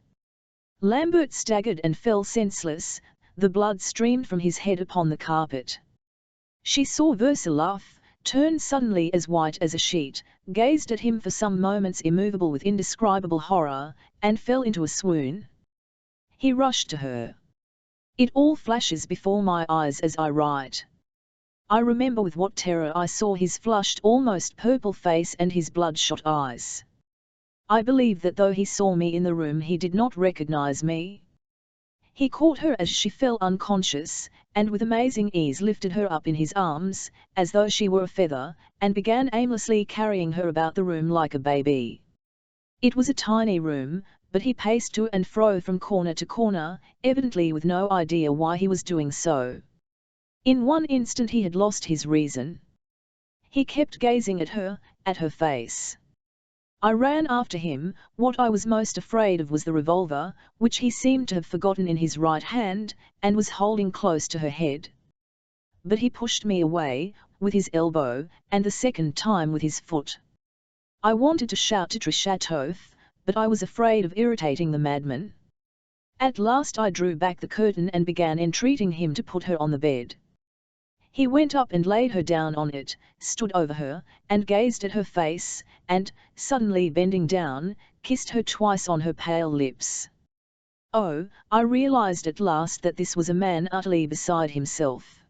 Lambert staggered and fell senseless, the blood streamed from his head upon the carpet. She saw Versilov, turned suddenly as white as a sheet, gazed at him for some moments immovable with indescribable horror, and fell into a swoon. He rushed to her. It all flashes before my eyes as I write. I remember with what terror I saw his flushed, almost purple face and his bloodshot eyes. I believe that though he saw me in the room he did not recognize me. He caught her as she fell unconscious, and with amazing ease lifted her up in his arms, as though she were a feather, and began aimlessly carrying her about the room like a baby. It was a tiny room, but he paced to and fro from corner to corner, evidently with no idea why he was doing so. In one instant he had lost his reason. He kept gazing at her face. I ran after him. What I was most afraid of was the revolver, which he seemed to have forgotten in his right hand, and was holding close to her head. But he pushed me away, with his elbow, and the second time with his foot. I wanted to shout to Trishatov, but I was afraid of irritating the madman. At last I drew back the curtain and began entreating him to put her on the bed. He went up and laid her down on it, stood over her, and gazed at her face, and, suddenly bending down, kissed her twice on her pale lips. Oh, I realized at last that this was a man utterly beside himself.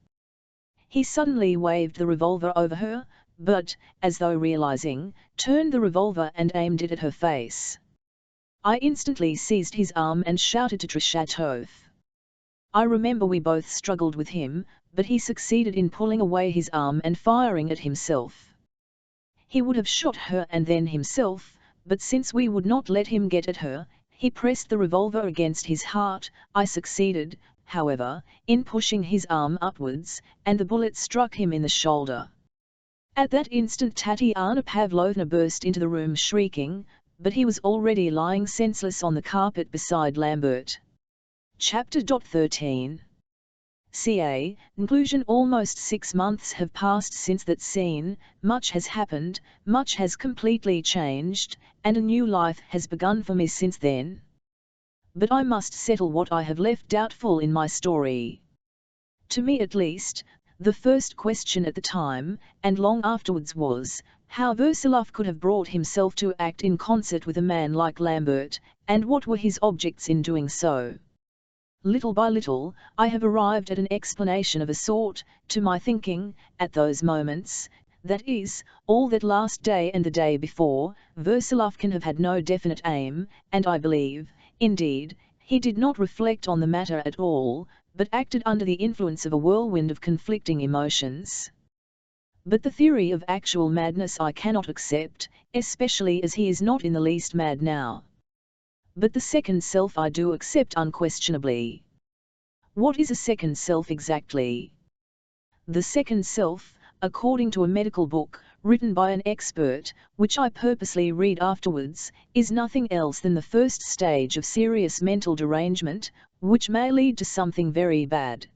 He suddenly waved the revolver over her, but, as though realizing, turned the revolver and aimed it at her face. I instantly seized his arm and shouted to Trichatov. I remember we both struggled with him, but he succeeded in pulling away his arm and firing at himself. He would have shot her and then himself, but since we would not let him get at her, he pressed the revolver against his heart. I succeeded, however, in pushing his arm upwards, and the bullet struck him in the shoulder. At that instant Tatiana Pavlovna burst into the room shrieking, but he was already lying senseless on the carpet beside Lambert. Chapter 13. Ca. Conclusion. Almost 6 months have passed since that scene, much has happened, much has completely changed, and a new life has begun for me since then. But I must settle what I have left doubtful in my story. To me at least, the first question at the time, and long afterwards was, how Versilov could have brought himself to act in concert with a man like Lambert, and what were his objects in doing so. Little by little, I have arrived at an explanation of a sort, to my thinking, at those moments, that is, all that last day and the day before, Versilov can have had no definite aim, and I believe, indeed, he did not reflect on the matter at all, but acted under the influence of a whirlwind of conflicting emotions. But the theory of actual madness I cannot accept, especially as he is not in the least mad now. But the second self I do accept unquestionably. What is a second self exactly? The second self, according to a medical book, written by an expert, which I purposely read afterwards, is nothing else than the first stage of serious mental derangement, which may lead to something very bad.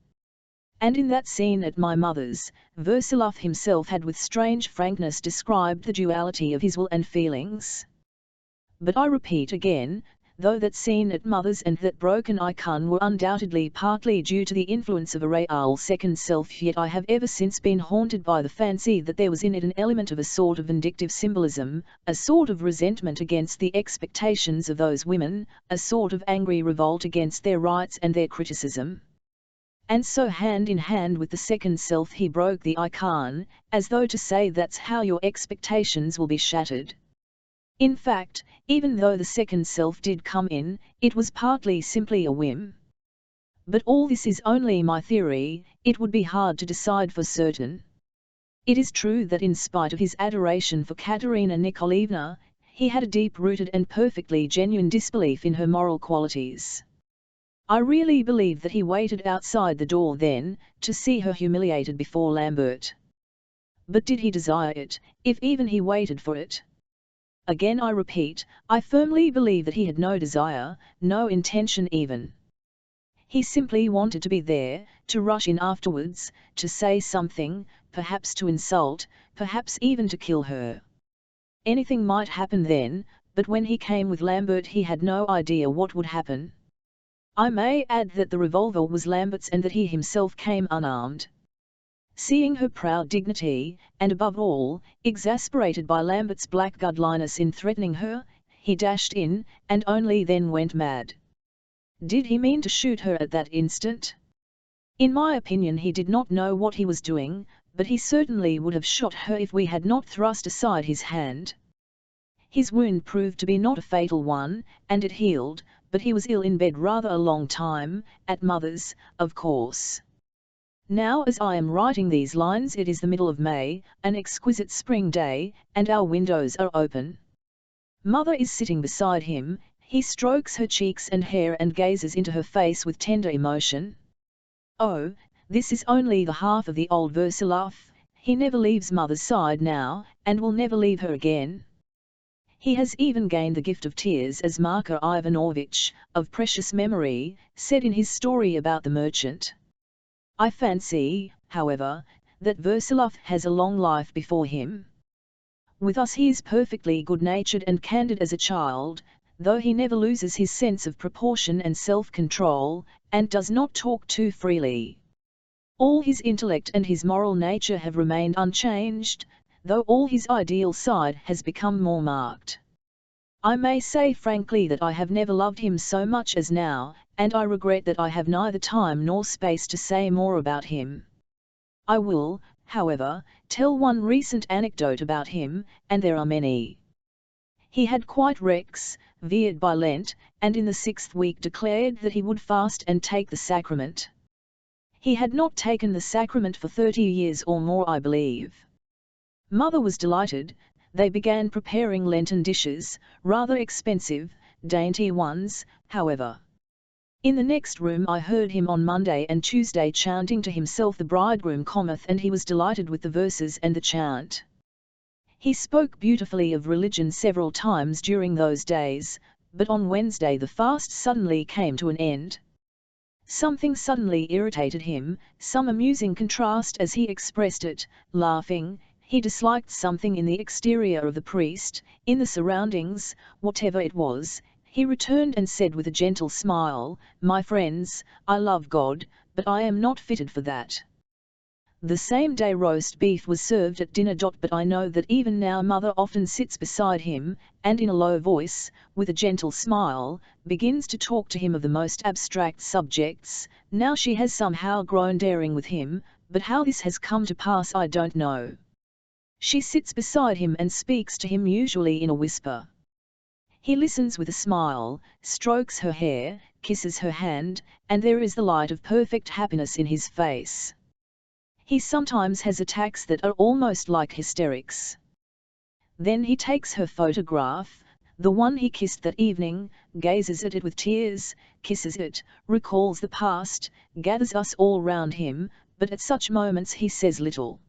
And in that scene at my mother's, Versilov himself had with strange frankness described the duality of his will and feelings. But I repeat again, though that scene at mother's and that broken icon were undoubtedly partly due to the influence of a real second self, yet I have ever since been haunted by the fancy that there was in it an element of a sort of vindictive symbolism, a sort of resentment against the expectations of those women, a sort of angry revolt against their rights and their criticism. And so hand in hand with the second self he broke the icon, as though to say that's how your expectations will be shattered. In fact, even though the second self did come in, it was partly simply a whim. But all this is only my theory, it would be hard to decide for certain. It is true that in spite of his adoration for Katerina Nikolaevna, he had a deep-rooted and perfectly genuine disbelief in her moral qualities. I really believe that he waited outside the door then, to see her humiliated before Lambert. But did he desire it, if even he waited for it? Again I repeat, I firmly believe that he had no desire, no intention even. He simply wanted to be there, to rush in afterwards, to say something, perhaps to insult, perhaps even to kill her. Anything might happen then, but when he came with Lambert he had no idea what would happen. I may add that the revolver was Lambert's and that he himself came unarmed. Seeing her proud dignity, and above all, exasperated by Lambert's blackguardliness in threatening her, he dashed in, and only then went mad. Did he mean to shoot her at that instant? In my opinion he did not know what he was doing, but he certainly would have shot her if we had not thrust aside his hand. His wound proved to be not a fatal one, and it healed, but he was ill in bed rather a long time, at mother's, of course. Now as I am writing these lines it is the middle of May, an exquisite spring day, and our windows are open. Mother is sitting beside him, he strokes her cheeks and hair and gazes into her face with tender emotion. Oh, this is only the half of the old Versilov, he never leaves mother's side now, and will never leave her again. He has even gained the gift of tears, as Marko Ivanovich, of precious memory, said in his story about the merchant. I fancy, however, that Versilov has a long life before him. With us he is perfectly good-natured and candid as a child, though he never loses his sense of proportion and self-control, and does not talk too freely. All his intellect and his moral nature have remained unchanged, though all his ideal side has become more marked. I may say frankly that I have never loved him so much as now, and I regret that I have neither time nor space to say more about him. I will, however, tell one recent anecdote about him, and there are many. He had quite Rex, veered by Lent, and in the 6th week declared that he would fast and take the sacrament. He had not taken the sacrament for 30 years or more, I believe. Mother was delighted. They began preparing Lenten dishes, rather expensive, dainty ones, however. In the next room I heard him on Monday and Tuesday chanting to himself, "The bridegroom cometh," and he was delighted with the verses and the chant. He spoke beautifully of religion several times during those days, but on Wednesday the fast suddenly came to an end. Something suddenly irritated him, some amusing contrast as he expressed it, laughing. He disliked something in the exterior of the priest, in the surroundings, whatever it was. He returned and said with a gentle smile, "My friends, I love God, but I am not fitted for that." The same day roast beef was served at dinner. But I know that even now Mother often sits beside him, and in a low voice, with a gentle smile, begins to talk to him of the most abstract subjects. Now she has somehow grown daring with him, but how this has come to pass I don't know. She sits beside him and speaks to him usually in a whisper. He listens with a smile, strokes her hair, kisses her hand, and there is the light of perfect happiness in his face. He sometimes has attacks that are almost like hysterics. Then he takes her photograph, the one he kissed that evening, gazes at it with tears, kisses it, recalls the past, gathers us all round him, but at such moments he says little.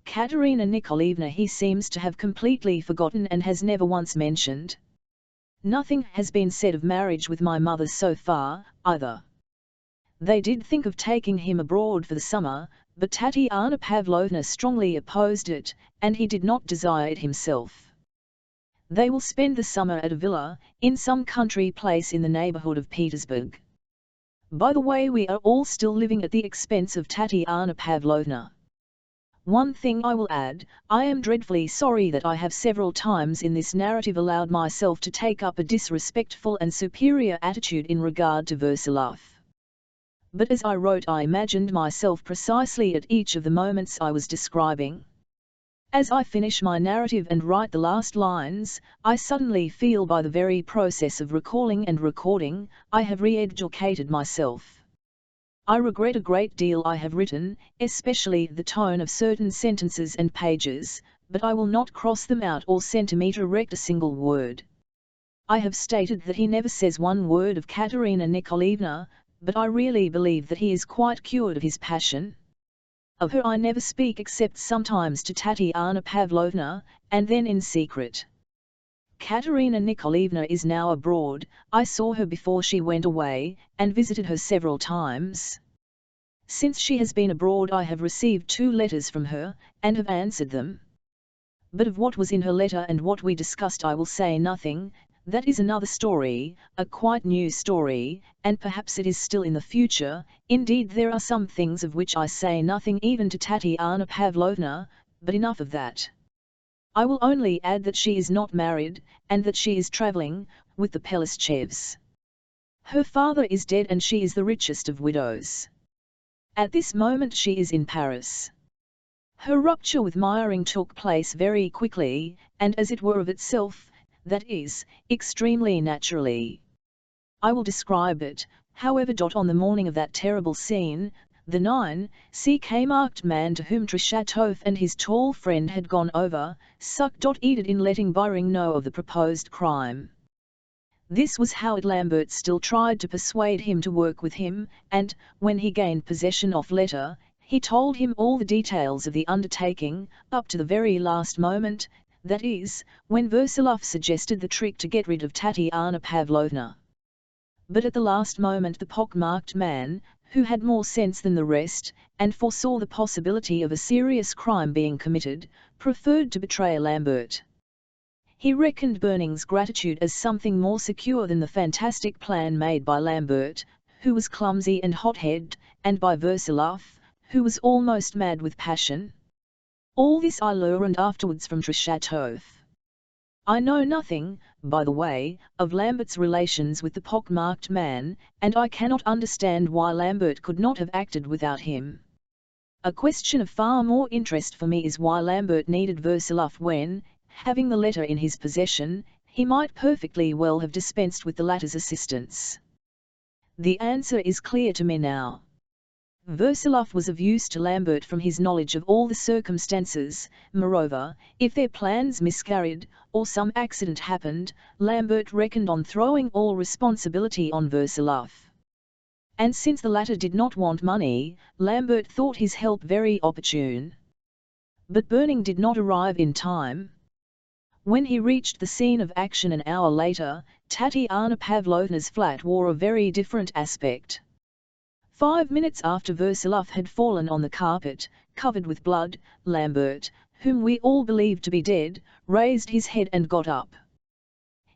Katerina Nikolaevna he seems to have completely forgotten and has never once mentioned. Nothing has been said of marriage with my mother so far, either. They did think of taking him abroad for the summer, but Tatiana Pavlovna strongly opposed it, and he did not desire it himself. They will spend the summer at a villa, in some country place in the neighborhood of Petersburg. By the way, we are all still living at the expense of Tatiana Pavlovna. One thing I will add, I am dreadfully sorry that I have several times in this narrative allowed myself to take up a disrespectful and superior attitude in regard to Versilov. But as I wrote I imagined myself precisely at each of the moments I was describing. As I finish my narrative and write the last lines, I suddenly feel by the very process of recalling and recording, I have re-educated myself. I regret a great deal I have written, especially the tone of certain sentences and pages, but I will not cross them out or centimetre rect a single word. I have stated that he never says one word of Katerina Nikolaevna, but I really believe that he is quite cured of his passion. Of her I never speak except sometimes to Tatiana Pavlovna, and then in secret. Katerina Nikolaevna is now abroad. I saw her before she went away, and visited her several times. Since she has been abroad I have received 2 letters from her, and have answered them. But of what was in her letter and what we discussed I will say nothing. That is another story, a quite new story, and perhaps it is still in the future. Indeed there are some things of which I say nothing even to Tatiana Pavlovna, but enough of that. I will only add that she is not married, and that she is travelling, with the Pelestchevs. Her father is dead and she is the richest of widows. At this moment she is in Paris. Her rupture with Meyering took place very quickly, and as it were of itself, that is, extremely naturally. I will describe it, however. On the morning of that terrible scene, the 9ck marked man to whom Trichatov and his tall friend had gone over, succeeded in letting Byring know of the proposed crime. This was how Lambert still tried to persuade him to work with him, and, when he gained possession of letter, he told him all the details of the undertaking, up to the very last moment, that is, when Versilov suggested the trick to get rid of Tatiana Pavlovna. But at the last moment the pock-marked man, who had more sense than the rest, and foresaw the possibility of a serious crime being committed, preferred to betray Lambert. He reckoned Burning's gratitude as something more secure than the fantastic plan made by Lambert, who was clumsy and hot-headed, and by Versilov, who was almost mad with passion. All this I learned afterwards from Trichatov. I know nothing, by the way, of Lambert's relations with the pock-marked man, and I cannot understand why Lambert could not have acted without him. A question of far more interest for me is why Lambert needed Versiluf when, having the letter in his possession, he might perfectly well have dispensed with the latter's assistance. The answer is clear to me now. Versiluf was of use to Lambert from his knowledge of all the circumstances. Moreover, if their plans miscarried, or some accident happened, Lambert reckoned on throwing all responsibility on Versiluf. And since the latter did not want money, Lambert thought his help very opportune. But Burning did not arrive in time. When he reached the scene of action an hour later, Tatiana Pavlovna's flat wore a very different aspect. 5 minutes after Versiluf had fallen on the carpet, covered with blood, Lambert, whom we all believed to be dead, raised his head and got up.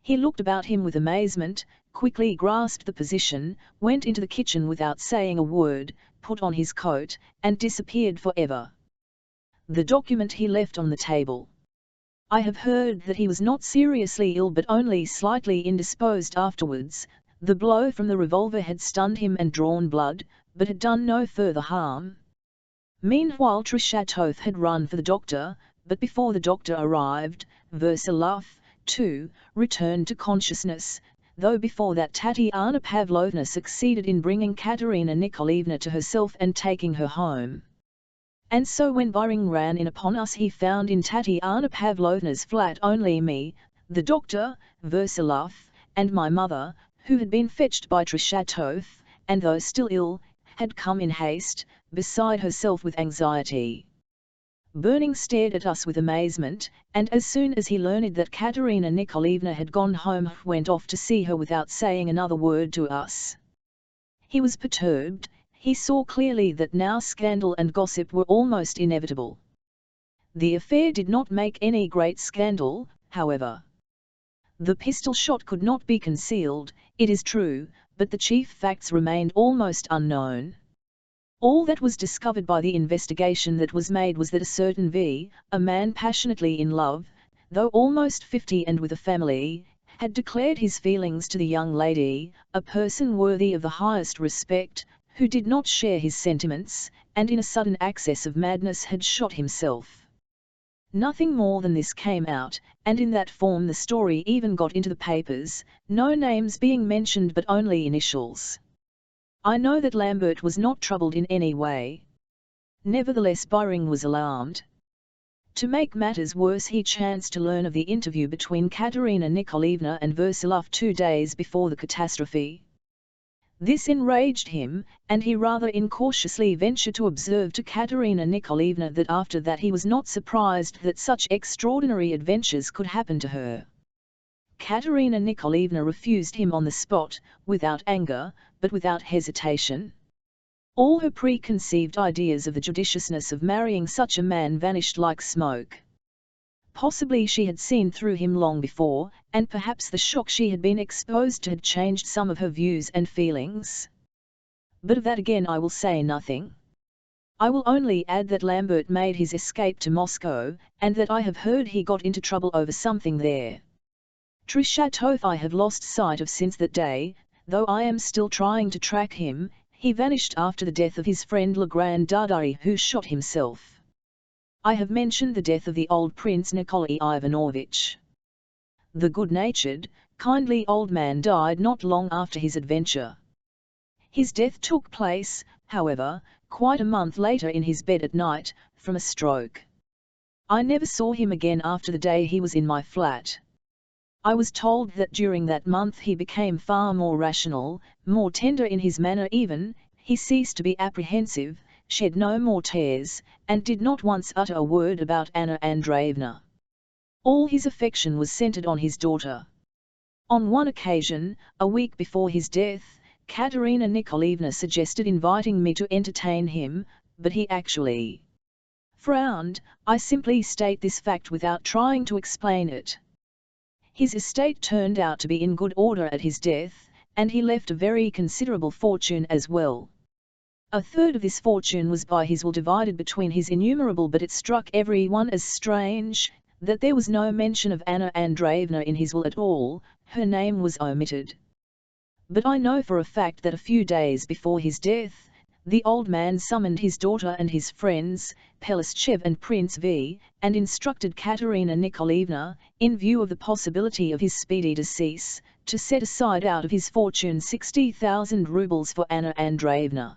He looked about him with amazement, quickly grasped the position, went into the kitchen without saying a word, put on his coat, and disappeared forever. The document he left on the table. I have heard that he was not seriously ill but only slightly indisposed afterwards. The blow from the revolver had stunned him and drawn blood, but had done no further harm. Meanwhile Trichatov had run for the doctor, but before the doctor arrived, Versiluf, too, returned to consciousness, though before that Tatiana Pavlovna succeeded in bringing Katerina Nikolaevna to herself and taking her home. And so when Byring ran in upon us he found in Tatiana Pavlovna's flat only me, the doctor, Versiluf, and my mother, who had been fetched by Trichatov, and though still ill, had come in haste, beside herself with anxiety. Burning stared at us with amazement, and as soon as he learned that Katerina Nikolaevna had gone home went off to see her without saying another word to us. He was perturbed. He saw clearly that now scandal and gossip were almost inevitable. The affair did not make any great scandal, however. The pistol shot could not be concealed, it is true, but the chief facts remained almost unknown. All that was discovered by the investigation that was made was that a certain V, a man passionately in love, though almost 50 and with a family, had declared his feelings to the young lady, a person worthy of the highest respect, who did not share his sentiments, and in a sudden access of madness had shot himself. Nothing more than this came out, and in that form the story even got into the papers, no names being mentioned but only initials. I know that Lambert was not troubled in any way. Nevertheless Byring was alarmed. To make matters worse he chanced to learn of the interview between Katerina Nikolaevna and Versiluf 2 days before the catastrophe. This enraged him, and he rather incautiously ventured to observe to Katerina Nikolaevna that after that he was not surprised that such extraordinary adventures could happen to her. Katerina Nikolaevna refused him on the spot, without anger, but without hesitation. All her preconceived ideas of the judiciousness of marrying such a man vanished like smoke. Possibly she had seen through him long before, and perhaps the shock she had been exposed to had changed some of her views and feelings. But of that again I will say nothing. I will only add that Lambert made his escape to Moscow, and that I have heard he got into trouble over something there. Trichatov I have lost sight of since that day, though I am still trying to track him. He vanished after the death of his friend Legrand Dardari, who shot himself. I have mentioned the death of the old Prince Nikolai Ivanovich. The good-natured, kindly old man died not long after his adventure. His death took place, however, quite a month later in his bed at night, from a stroke. I never saw him again after the day he was in my flat. I was told that during that month he became far more rational, more tender in his manner even, he ceased to be apprehensive, shed no more tears, and did not once utter a word about Anna Andreevna. All his affection was centered on his daughter. On one occasion, a week before his death, Katerina Nikolaevna suggested inviting me to entertain him, but he actually frowned. I simply state this fact without trying to explain it. His estate turned out to be in good order at his death, and he left a very considerable fortune as well. A third of this fortune was by his will divided between his innumerable, but it struck everyone as strange that there was no mention of Anna Andreevna in his will at all, her name was omitted. But I know for a fact that a few days before his death, The old man summoned his daughter and his friends, Pelestchev and Prince V, and instructed Katerina Nikolaevna, in view of the possibility of his speedy decease, to set aside out of his fortune 60,000 rubles for Anna Andreevna.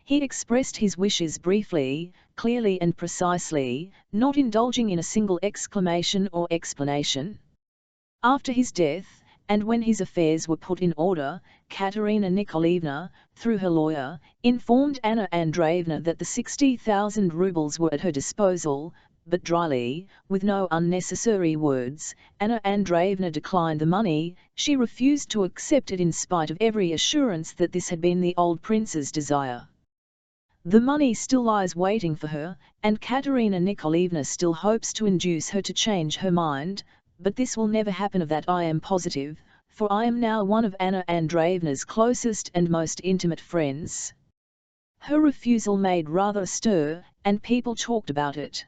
He expressed his wishes briefly, clearly and precisely, not indulging in a single exclamation or explanation. After his death, and when his affairs were put in order, Katerina Nikolaevna, through her lawyer, informed Anna Andreevna that the 60,000 rubles were at her disposal, but dryly, with no unnecessary words. Anna Andreevna declined the money. She refused to accept it in spite of every assurance that this had been the old prince's desire. The money still lies waiting for her, and Katerina Nikolaevna still hopes to induce her to change her mind, but this will never happen, of that I am positive, for I am now one of Anna Andreevna's closest and most intimate friends. Her refusal made rather a stir, and people talked about it.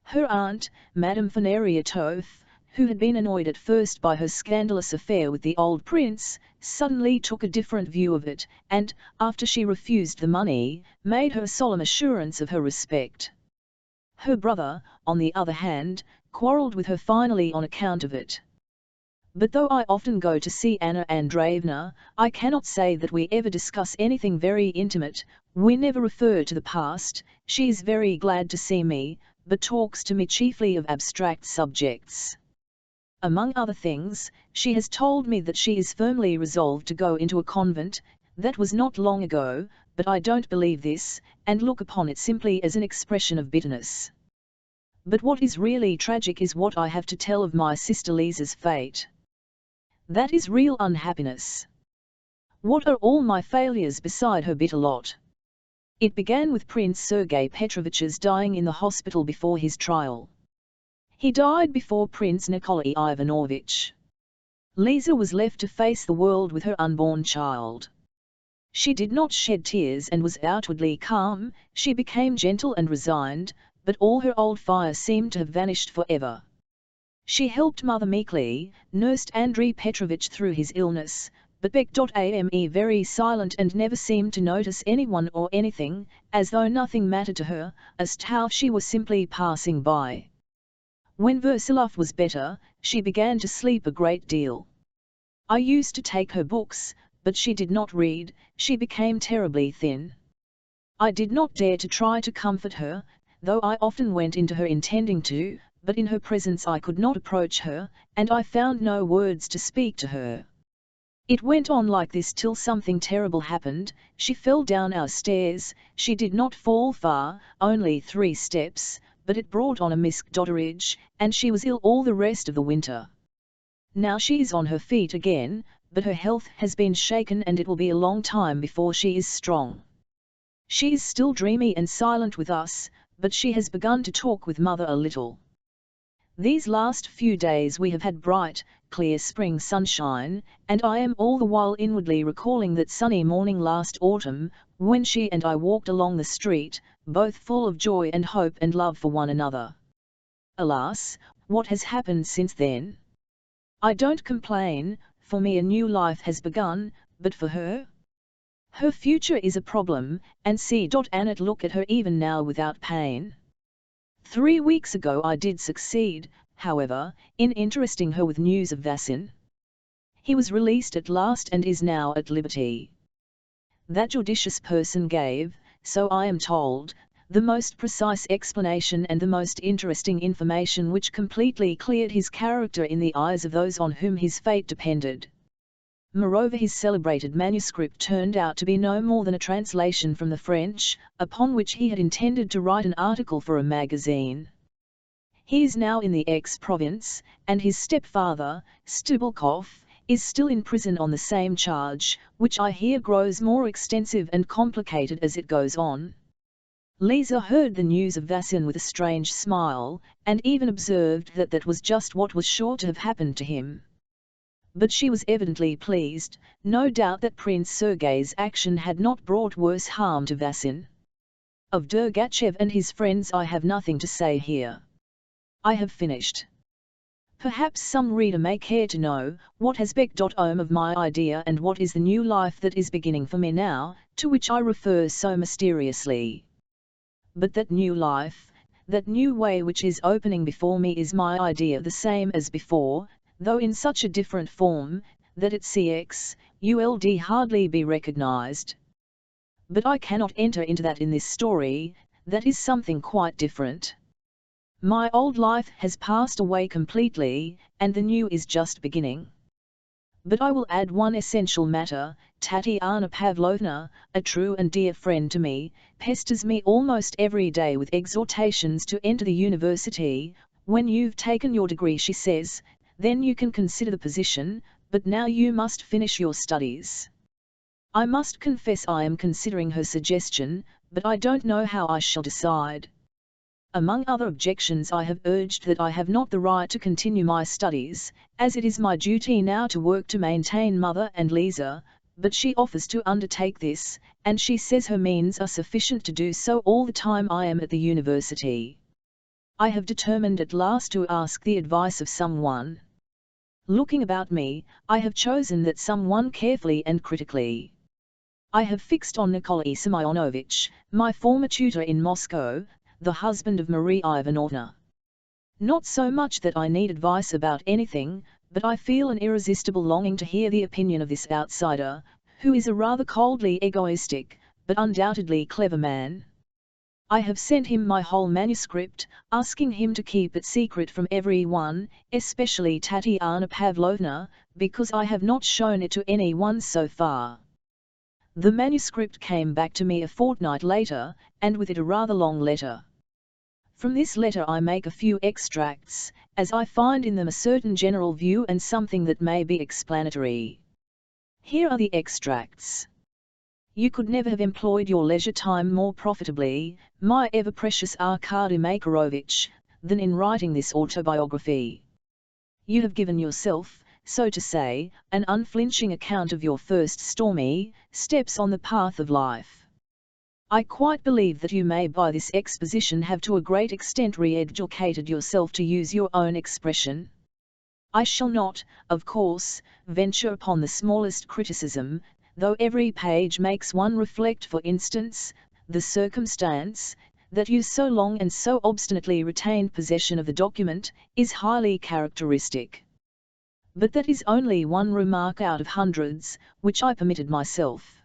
Her aunt, Madame Feneriatov, who had been annoyed at first by her scandalous affair with the old prince, suddenly took a different view of it, and, after she refused the money, made her solemn assurance of her respect. Her brother, on the other hand, quarrelled with her finally on account of it. But though I often go to see Anna Andreevna, I cannot say that we ever discuss anything very intimate. We never refer to the past. She is very glad to see me, but talks to me chiefly of abstract subjects. Among other things, she has told me that she is firmly resolved to go into a convent. That was not long ago, but I don't believe this, and look upon it simply as an expression of bitterness. But what is really tragic is what I have to tell of my sister Lisa's fate. That is real unhappiness. What are all my failures beside her bitter lot? It began with Prince Sergei Petrovitch's dying in the hospital before his trial. He died before Prince Nikolai Ivanovitch. Lisa was left to face the world with her unborn child. She did not shed tears and was outwardly calm. She became gentle and resigned, but all her old fire seemed to have vanished forever. She helped mother meekly, nursed Andrei Petrovitch through his illness, but became very silent and never seemed to notice anyone or anything, as though nothing mattered to her, as though she were simply passing by. When Versilov was better, she began to sleep a great deal. I used to take her books, but she did not read. She became terribly thin. I did not dare to try to comfort her, though I often went into her intending to, but in her presence I could not approach her, and I found no words to speak to her. It went on like this till something terrible happened. She fell down our stairs. She did not fall far, only 3 steps, but it brought on a miscarriage, and she was ill all the rest of the winter. Now she is on her feet again, but her health has been shaken and it will be a long time before she is strong. She is still dreamy and silent with us, but she has begun to talk with mother a little. These last few days we have had bright, clear spring sunshine, and I am all the while inwardly recalling that sunny morning last autumn, when she and I walked along the street, both full of joy and hope and love for one another. Alas, what has happened since then? I don't complain, for me a new life has begun, but for her? Her future is a problem, and see Annette look at her even now without pain. 3 weeks ago I did succeed, however, in interesting her with news of Vasin. He was released at last and is now at liberty. That judicious person gave, so I am told, the most precise explanation and the most interesting information which completely cleared his character in the eyes of those on whom his fate depended. Moreover, his celebrated manuscript turned out to be no more than a translation from the French, upon which he had intended to write an article for a magazine. He is now in the X-province, and his stepfather, Stubulkov, is still in prison on the same charge, which I hear grows more extensive and complicated as it goes on. Lisa heard the news of Vasin with a strange smile, and even observed that that was just what was sure to have happened to him. But she was evidently pleased, no doubt that Prince Sergei's action had not brought worse harm to Vasin. Of Dergachev and his friends I have nothing to say here. I have finished. Perhaps some reader may care to know, what has become of my idea and what is the new life that is beginning for me now, to which I refer so mysteriously. But that new life, that new way which is opening before me is my idea the same as before, though in such a different form, that it could hardly be recognized. But I cannot enter into that in this story, that is something quite different. My old life has passed away completely, and the new is just beginning. But I will add one essential matter. Tatiana Pavlovna, a true and dear friend to me, pesters me almost every day with exhortations to enter the university. When you've taken your degree, she says, then you can consider the position, but now you must finish your studies. I must confess I am considering her suggestion, but I don't know how I shall decide. Among other objections, I have urged that I have not the right to continue my studies, as it is my duty now to work to maintain Mother and Lisa, but she offers to undertake this, and she says her means are sufficient to do so all the time I am at the university. I have determined at last to ask the advice of someone. Looking about me, I have chosen that someone carefully and critically. I have fixed on Nikolai Semyonovitch, my former tutor in Moscow, the husband of Marie Ivanovna. Not so much that I need advice about anything, but I feel an irresistible longing to hear the opinion of this outsider, who is a rather coldly egoistic, but undoubtedly clever man. I have sent him my whole manuscript, asking him to keep it secret from everyone, especially Tatiana Pavlovna, because I have not shown it to anyone so far. The manuscript came back to me a fortnight later, and with it a rather long letter. From this letter I make a few extracts, as I find in them a certain general view and something that may be explanatory. Here are the extracts. You could never have employed your leisure time more profitably, my ever-precious Arkady Makarovich, than in writing this autobiography. You have given yourself, so to say, an unflinching account of your first stormy steps on the path of life. I quite believe that you may by this exposition have to a great extent re-educated yourself, to use your own expression. I shall not, of course, venture upon the smallest criticism, though every page makes one reflect. For instance, the circumstance that you so long and so obstinately retained possession of the document is highly characteristic. But that is only one remark out of hundreds, which I permitted myself.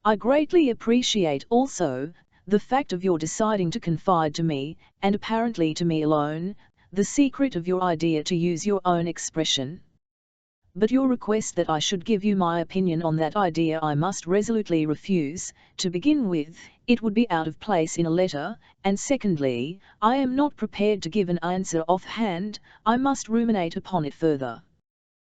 I greatly appreciate also the fact of your deciding to confide to me, and apparently to me alone, the secret of your idea, to use your own expression. But your request that I should give you my opinion on that idea I must resolutely refuse. To begin with, it would be out of place in a letter, and secondly, I am not prepared to give an answer offhand. I must ruminate upon it further.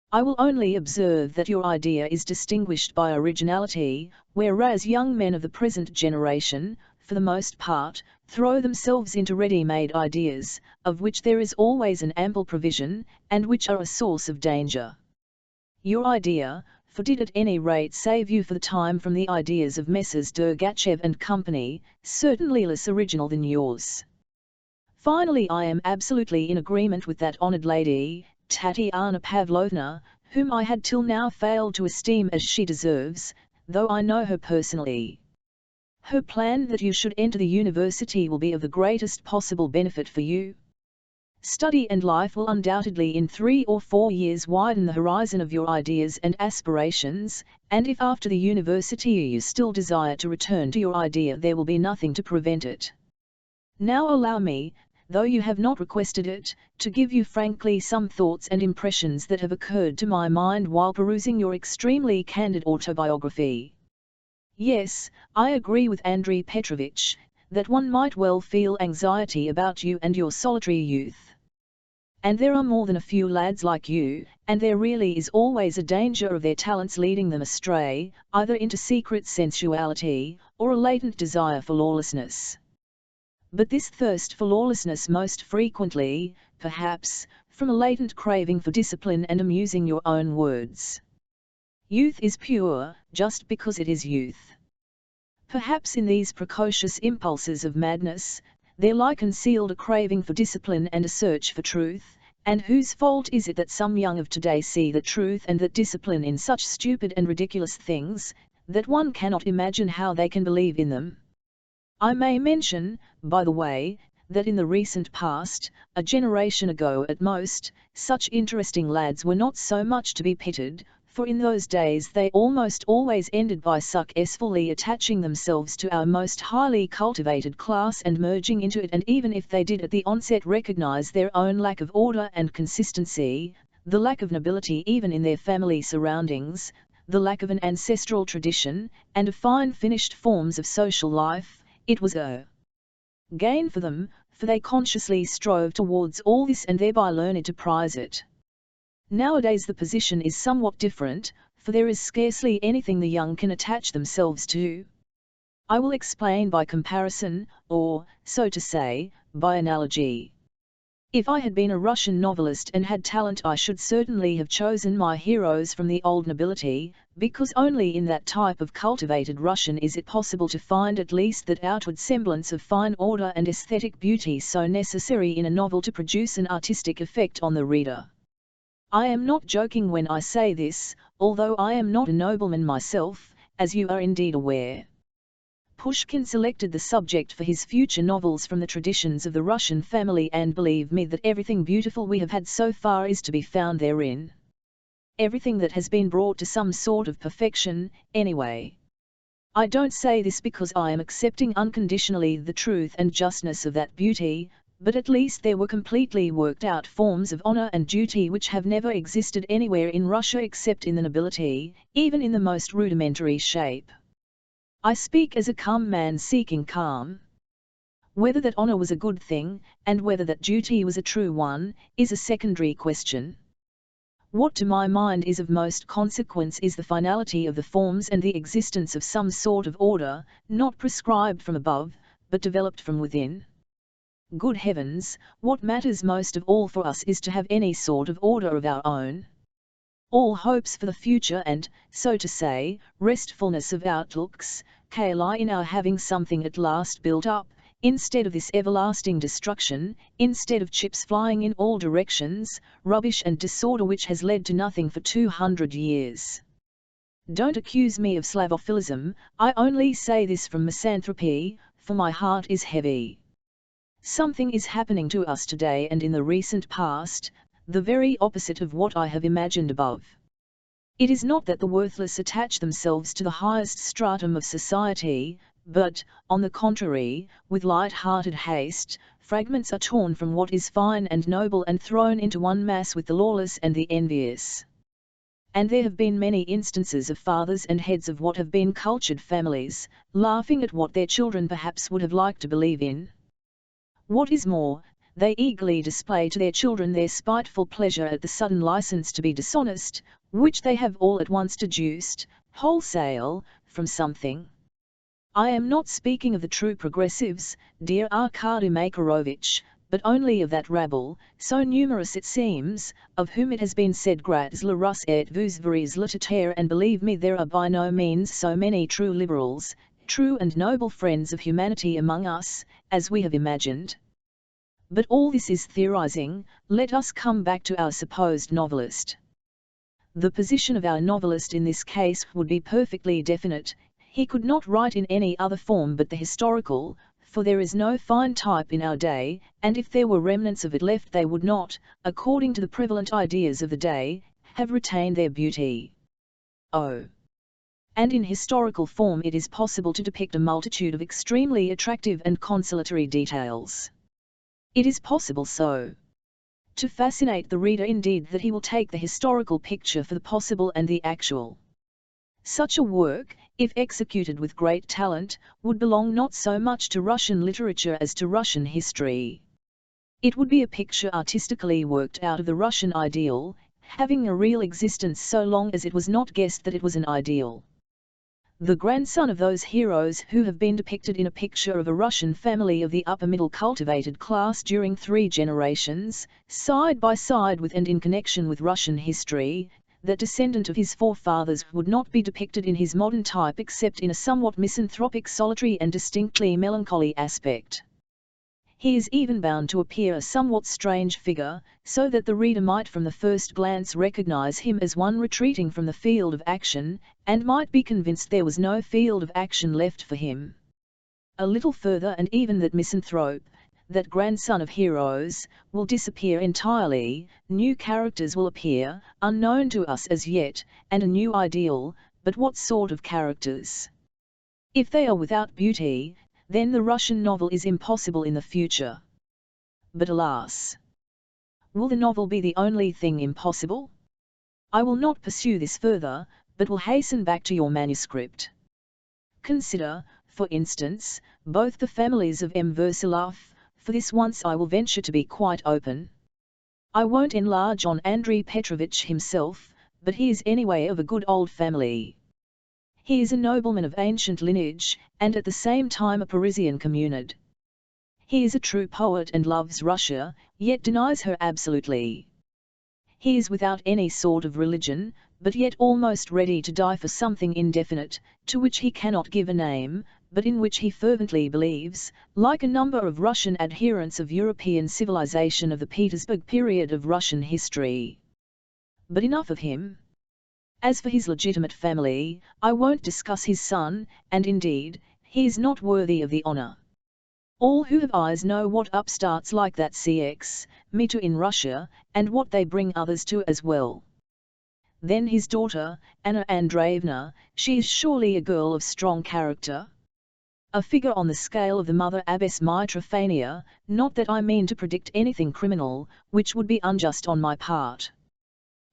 I will only observe that your idea is distinguished by originality, whereas young men of the present generation, for the most part, throw themselves into ready-made ideas, of which there is always an ample provision, and which are a source of danger. Your idea, for did at any rate save you for the time from the ideas of Messrs. Dergachev and Company, certainly less original than yours. Finally, I am absolutely in agreement with that honoured lady, Tatiana Pavlovna, whom I had till now failed to esteem as she deserves, though I know her personally. Her plan that you should enter the university will be of the greatest possible benefit for you. Study and life will undoubtedly in 3 or 4 years widen the horizon of your ideas and aspirations, and if after the university you still desire to return to your idea, there will be nothing to prevent it. Now allow me, though you have not requested it, to give you frankly some thoughts and impressions that have occurred to my mind while perusing your extremely candid autobiography. Yes, I agree with Andrei Petrovich, that one might well feel anxiety about you and your solitary youth. And there are more than a few lads like you, and there really is always a danger of their talents leading them astray, either into secret sensuality, or a latent desire for lawlessness. But this thirst for lawlessness most frequently, perhaps, from a latent craving for discipline and amusing your own words. Youth is pure, just because it is youth. Perhaps in these precocious impulses of madness, there lie concealed a craving for discipline and a search for truth, And whose fault is it that some young of today see the truth and that discipline in such stupid and ridiculous things, that one cannot imagine how they can believe in them? I may mention, by the way, that in the recent past, a generation ago at most, such interesting lads were not so much to be pitied, for in those days they almost always ended by successfully attaching themselves to our most highly cultivated class and merging into it, and even if they did at the onset recognize their own lack of order and consistency, the lack of nobility even in their family surroundings, the lack of an ancestral tradition, and of fine finished forms of social life, it was a gain for them, for they consciously strove towards all this and thereby learned to prize it. Nowadays the position is somewhat different, for there is scarcely anything the young can attach themselves to. I will explain by comparison, or, so to say, by analogy. If I had been a Russian novelist and had talent, I should certainly have chosen my heroes from the old nobility, because only in that type of cultivated Russian is it possible to find at least that outward semblance of fine order and aesthetic beauty so necessary in a novel to produce an artistic effect on the reader. I am not joking when I say this, although I am not a nobleman myself, as you are indeed aware. Pushkin selected the subject for his future novels from the traditions of the Russian family, and believe me that everything beautiful we have had so far is to be found therein. Everything that has been brought to some sort of perfection, anyway. I don't say this because I am accepting unconditionally the truth and justness of that beauty, but at least there were completely worked out forms of honor and duty which have never existed anywhere in Russia except in the nobility, even in the most rudimentary shape. I speak as a calm man seeking calm. Whether that honor was a good thing, and whether that duty was a true one, is a secondary question. What to my mind is of most consequence is the finality of the forms and the existence of some sort of order, not prescribed from above, but developed from within. Good heavens, what matters most of all for us is to have any sort of order of our own. All hopes for the future and, so to say, restfulness of outlooks, lie in our having something at last built up, instead of this everlasting destruction, instead of chips flying in all directions, rubbish and disorder which has led to nothing for 200 years. Don't accuse me of Slavophilism, I only say this from misanthropy, for my heart is heavy. Something is happening to us today and in the recent past, the very opposite of what I have imagined above. It is not that the worthless attach themselves to the highest stratum of society, but, on the contrary, with light-hearted haste, fragments are torn from what is fine and noble and thrown into one mass with the lawless and the envious. And there have been many instances of fathers and heads of what have been cultured families, laughing at what their children perhaps would have liked to believe in. What is more, they eagerly display to their children their spiteful pleasure at the sudden license to be dishonest, which they have all at once deduced, wholesale, from something. I am not speaking of the true progressives, dear Arkady Makarovich, but only of that rabble, so numerous it seems, of whom it has been said gratz la Russe et vous verrez la terre, and believe me there are by no means so many true liberals, true and noble friends of humanity among us, as we have imagined. But all this is theorizing. Let us come back to our supposed novelist. The position of our novelist in this case would be perfectly definite. He could not write in any other form but the historical, for there is no fine type in our day, and if there were remnants of it left they would not, according to the prevalent ideas of the day, have retained their beauty. And in historical form it is possible to depict a multitude of extremely attractive and consolatory details. It is possible so to fascinate the reader indeed that he will take the historical picture for the possible and the actual. Such a work, if executed with great talent, would belong not so much to Russian literature as to Russian history. It would be a picture artistically worked out of the Russian ideal, having a real existence so long as it was not guessed that it was an ideal. The grandson of those heroes who have been depicted in a picture of a Russian family of the upper-middle cultivated class during 3 generations, side by side with and in connection with Russian history, that descendant of his forefathers would not be depicted in his modern type except in a somewhat misanthropic, solitary and distinctly melancholy aspect. He is even bound to appear a somewhat strange figure, so that the reader might from the first glance recognize him as one retreating from the field of action, and might be convinced there was no field of action left for him. A little further and even that misanthrope, that grandson of heroes, will disappear entirely, new characters will appear, unknown to us as yet, and a new ideal, but what sort of characters? If they are without beauty, then the Russian novel is impossible in the future. But alas! Will the novel be the only thing impossible? I will not pursue this further, but will hasten back to your manuscript. Consider, for instance, both the families of M. Versilov. For this once I will venture to be quite open. I won't enlarge on Andrei Petrovich himself, but he is anyway of a good old family. He is a nobleman of ancient lineage, and at the same time a Parisian communard. He is a true poet and loves Russia, yet denies her absolutely. He is without any sort of religion, but yet almost ready to die for something indefinite, to which he cannot give a name, but in which he fervently believes, like a number of Russian adherents of European civilization of the Petersburg period of Russian history. But enough of him. As for his legitimate family, I won't discuss his son, and indeed, he is not worthy of the honor. All who have eyes know what upstarts like that cx me to in Russia, and what they bring others to as well. Then his daughter, Anna Andreevna, she is surely a girl of strong character? A figure on the scale of the mother Abbess Mitrofania, not that I mean to predict anything criminal, which would be unjust on my part.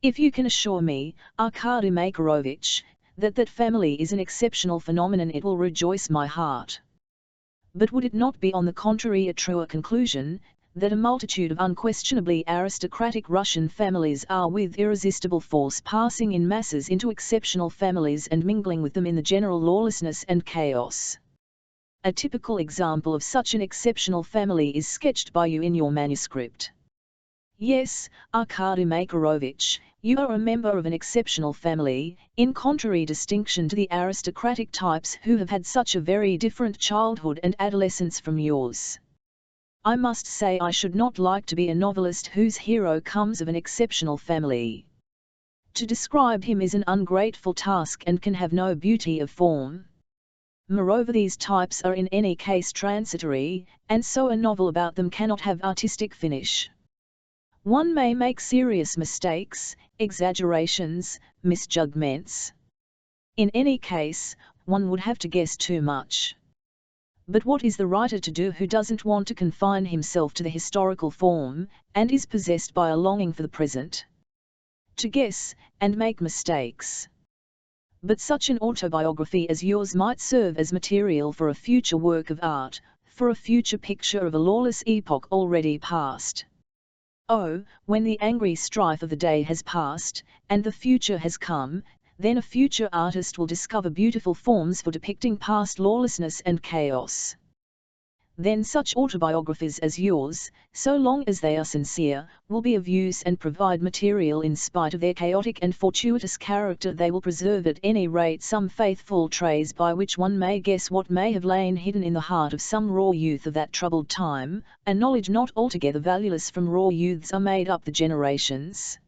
If you can assure me, Arkady Makarovich, that that family is an exceptional phenomenon, it will rejoice my heart. But would it not be on the contrary a truer conclusion, that a multitude of unquestionably aristocratic Russian families are with irresistible force passing in masses into exceptional families and mingling with them in the general lawlessness and chaos? A typical example of such an exceptional family is sketched by you in your manuscript. Yes, Arkady Makarovich, you are a member of an exceptional family, in contrary distinction to the aristocratic types who have had such a very different childhood and adolescence from yours. I must say I should not like to be a novelist whose hero comes of an exceptional family. To describe him is an ungrateful task and can have no beauty of form. Moreover, these types are in any case transitory, and so a novel about them cannot have artistic finish. One may make serious mistakes, exaggerations, misjudgments. In any case, one would have to guess too much. But what is the writer to do who doesn't want to confine himself to the historical form, and is possessed by a longing for the present? To guess, and make mistakes. But such an autobiography as yours might serve as material for a future work of art, for a future picture of a lawless epoch already past. Oh, when the angry strife of the day has passed, and the future has come, then a future artist will discover beautiful forms for depicting past lawlessness and chaos. Then such autobiographies as yours, so long as they are sincere, will be of use and provide material. In spite of their chaotic and fortuitous character, they will preserve at any rate some faithful trace by which one may guess what may have lain hidden in the heart of some raw youth of that troubled time, a knowledge not altogether valueless, from raw youths are made up the generations.